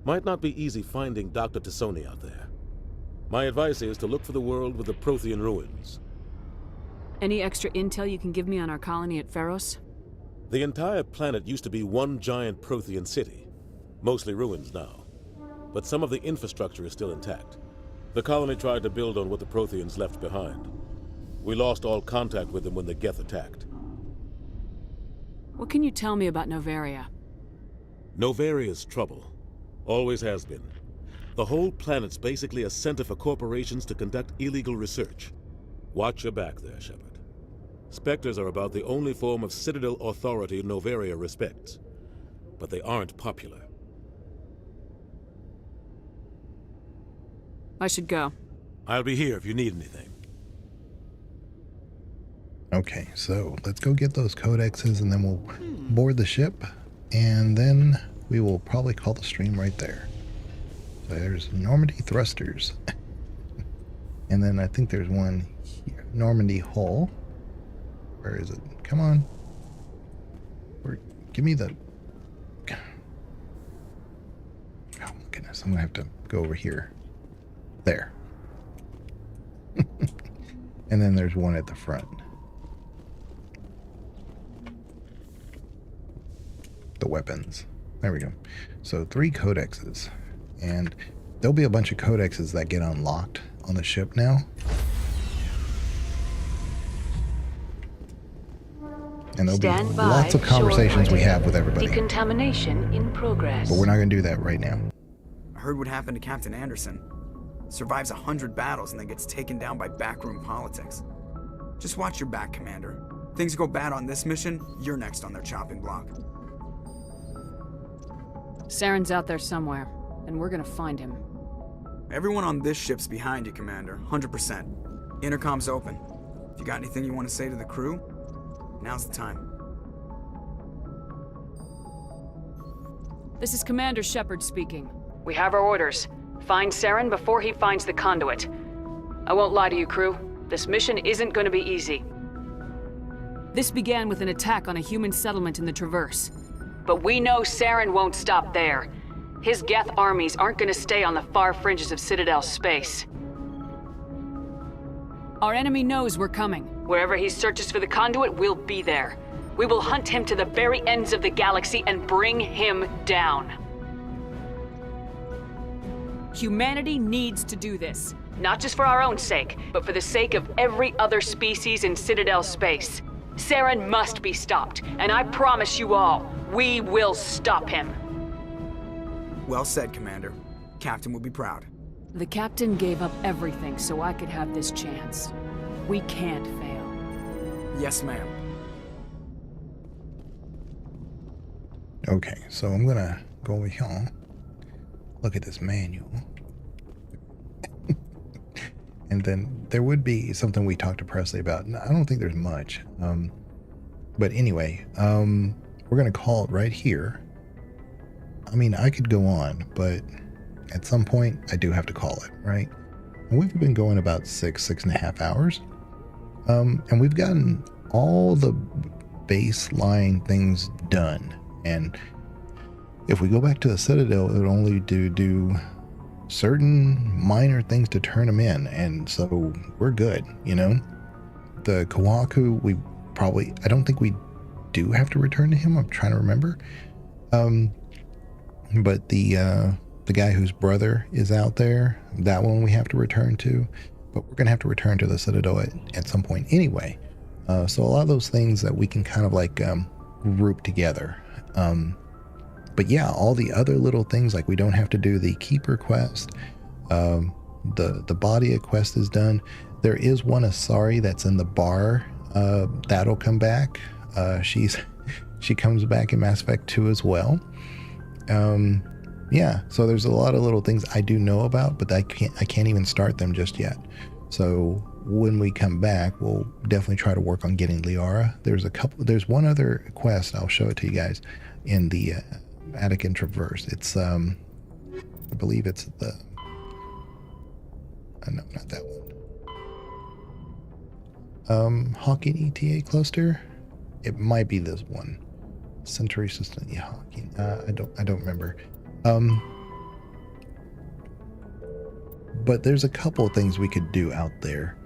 Might not be easy finding Dr. Tassoni out there. My advice is to look for the world with the Prothean ruins. Any extra intel you can give me on our colony at Pharos? The entire planet used to be one giant Prothean city. Mostly ruins now. But some of the infrastructure is still intact. The colony tried to build on what the Protheans left behind. We lost all contact with them when the Geth attacked. What can you tell me about Novaria? Novaria's trouble. Always has been. The whole planet's basically a center for corporations to conduct illegal research. Watch your back there, Shepard. Spectres are about the only form of Citadel authority Novaria respects. But they aren't popular. I should go. I'll be here if you need anything. Okay, so let's go get those codexes and then we'll board the ship. And then we will probably call the stream right there. So there's Normandy thrusters. And then I think there's one here. Normandy hull. Where is it? Come on. Give me the So I'm gonna have to go over here. There. And then there's one at the front. The weapons. There we go. So 3 codexes. And there'll be a bunch of codexes that get unlocked on the ship now. And there'll be lots of conversations we have with everybody. Decontamination in progress. But we're not going to do that right now. I heard what happened to Captain Anderson. Survives 100 battles and then gets taken down by backroom politics. Just watch your back, Commander. Things go bad on this mission, you're next on their chopping block. Saren's out there somewhere, and we're gonna find him. Everyone on this ship's behind you, Commander. 100%. Intercom's open. If you got anything you want to say to the crew, now's the time. This is Commander Shepard speaking. We have our orders. Find Saren before he finds the conduit. I won't lie to you, crew. This mission isn't going to be easy. This began with an attack on a human settlement in the Traverse. But we know Saren won't stop there. His Geth armies aren't going to stay on the far fringes of Citadel space. Our enemy knows we're coming. Wherever he searches for the conduit, we'll be there. We will hunt him to the very ends of the galaxy and bring him down. Humanity needs to do this. Not just for our own sake, but for the sake of every other species in Citadel space. Saren must be stopped, and I promise you all, we will stop him. Well said, Commander. Captain will be proud. The Captain gave up everything so I could have this chance. We can't fail. Yes, ma'am. Okay, so I'm gonna go over here. Look at this manual. And then there would be something we talked to Presley about. I don't think there's much. But anyway, we're going to call it right here. I mean, I could go on, but at some point I do have to call it, right? And we've been going about 6.5 hours. And we've gotten all the baseline things done. And if we go back to the Citadel, it would only do certain minor things to turn them in, and so we're good, you know. The Kawaku, I don't think we do have to return to him. I'm trying to remember. But the guy whose brother is out there, that one we have to return to. But we're gonna have to return to the Citadel at some point anyway. So a lot of those things that we can kind of like group together. But yeah, all the other little things, like we don't have to do the Keeper quest. The Badia quest is done. There is one Asari that's in the bar. That'll come back. She comes back in Mass Effect 2 as well. Yeah, so there's a lot of little things I do know about, but I can't even start them just yet. So when we come back, we'll definitely try to work on getting Liara. There's one other quest, I'll show it to you guys, in the Attican Traverse. It's I believe it's the no, not that one. Hawking ETA cluster. It might be this one. Century System. Yeah, Hawking. I don't remember. But there's a couple of things we could do out there.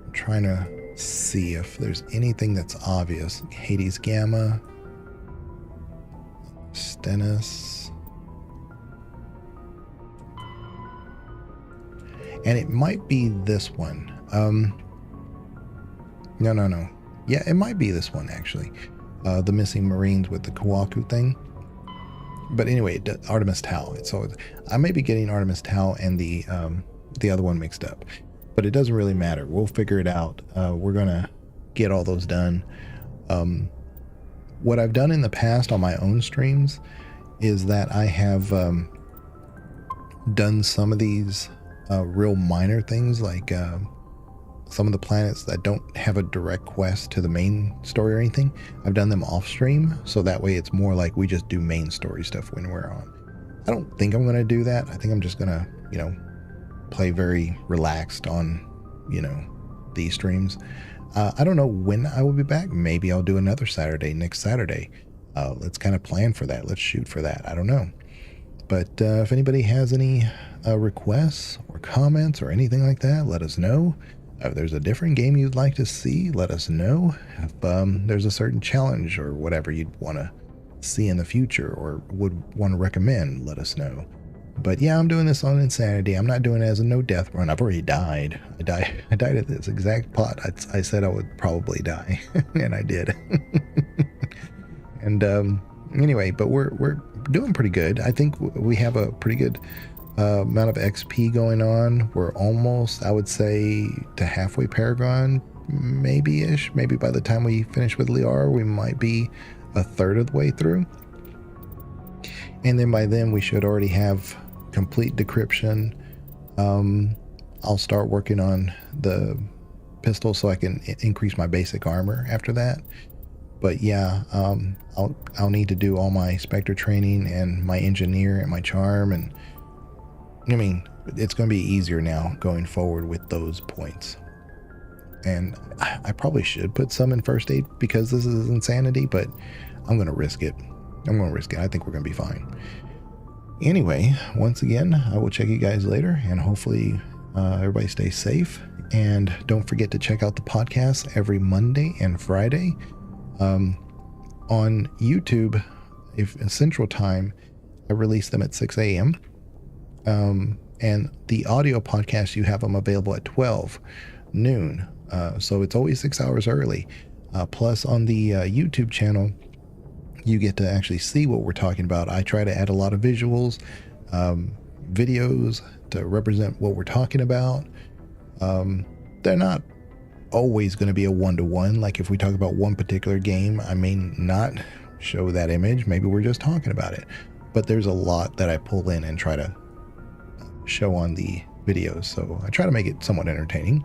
I'm trying to see if there's anything that's obvious. Hades Gamma. Stennis. And it might be this one. No. Yeah, it might be this one, actually. The missing Marines with the Kawaku thing. But anyway, Artemis Tau. So I may be getting Artemis Tau and the other one mixed up. But it doesn't really matter. We'll figure it out. We're going to get all those done. What I've done in the past on my own streams is that I have done some of these real minor things, like some of the planets that don't have a direct quest to the main story or anything. I've done them off stream, so that way it's more like we just do main story stuff when we're on. I don't think I'm going to do that. I think I'm just going to, play very relaxed on, these streams. I don't know when I will be back. Maybe I'll do another Saturday, next Saturday. Let's kind of plan for that. Let's shoot for that. I don't know. But if anybody has any requests or comments or anything like that, let us know. If there's a different game you'd like to see, let us know. If there's a certain challenge or whatever you'd want to see in the future or would want to recommend, let us know. But yeah, I'm doing this on Insanity. I'm not doing it as a no-death run. I've already died. I died at this exact plot. I said I would probably die, and I did. And anyway, but we're doing pretty good. I think we have a pretty good amount of XP going on. We're almost, I would say, to halfway Paragon, maybe-ish. Maybe by the time we finish with Liara, we might be a third of the way through. And then by then, we should already have complete decryption. I'll start working on the pistol so I can increase my basic armor after that. But yeah, I'll need to do all my Spectre training and my engineer and my charm, and I mean, it's going to be easier now going forward with those points. And I probably should put some in first aid because this is Insanity, but I'm going to risk it. I think we're going to be fine. Anyway, once again, I will check you guys later, and hopefully everybody stays safe. And don't forget to check out the podcast every Monday and Friday. On YouTube, if Central Time, I release them at 6 a.m. And the audio podcast, you have them available at 12 noon. So it's always 6 hours early. Plus on the YouTube channel, you get to actually see what we're talking about. I try to add a lot of visuals, videos to represent what we're talking about. They're not always going to be a one-to-one. Like if we talk about one particular game, I may not show that image. Maybe we're just talking about it. But there's a lot that I pull in and try to show on the videos. So I try to make it somewhat entertaining.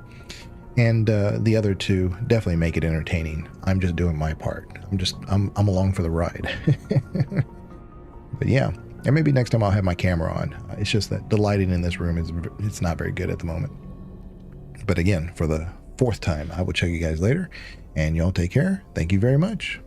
And the other two definitely make it entertaining. I'm just doing my part. I'm along for the ride. But yeah, and maybe next time I'll have my camera on. It's just that the lighting in this room it's not very good at the moment. But again, for the fourth time, I will check you guys later, and y'all take care. Thank you very much.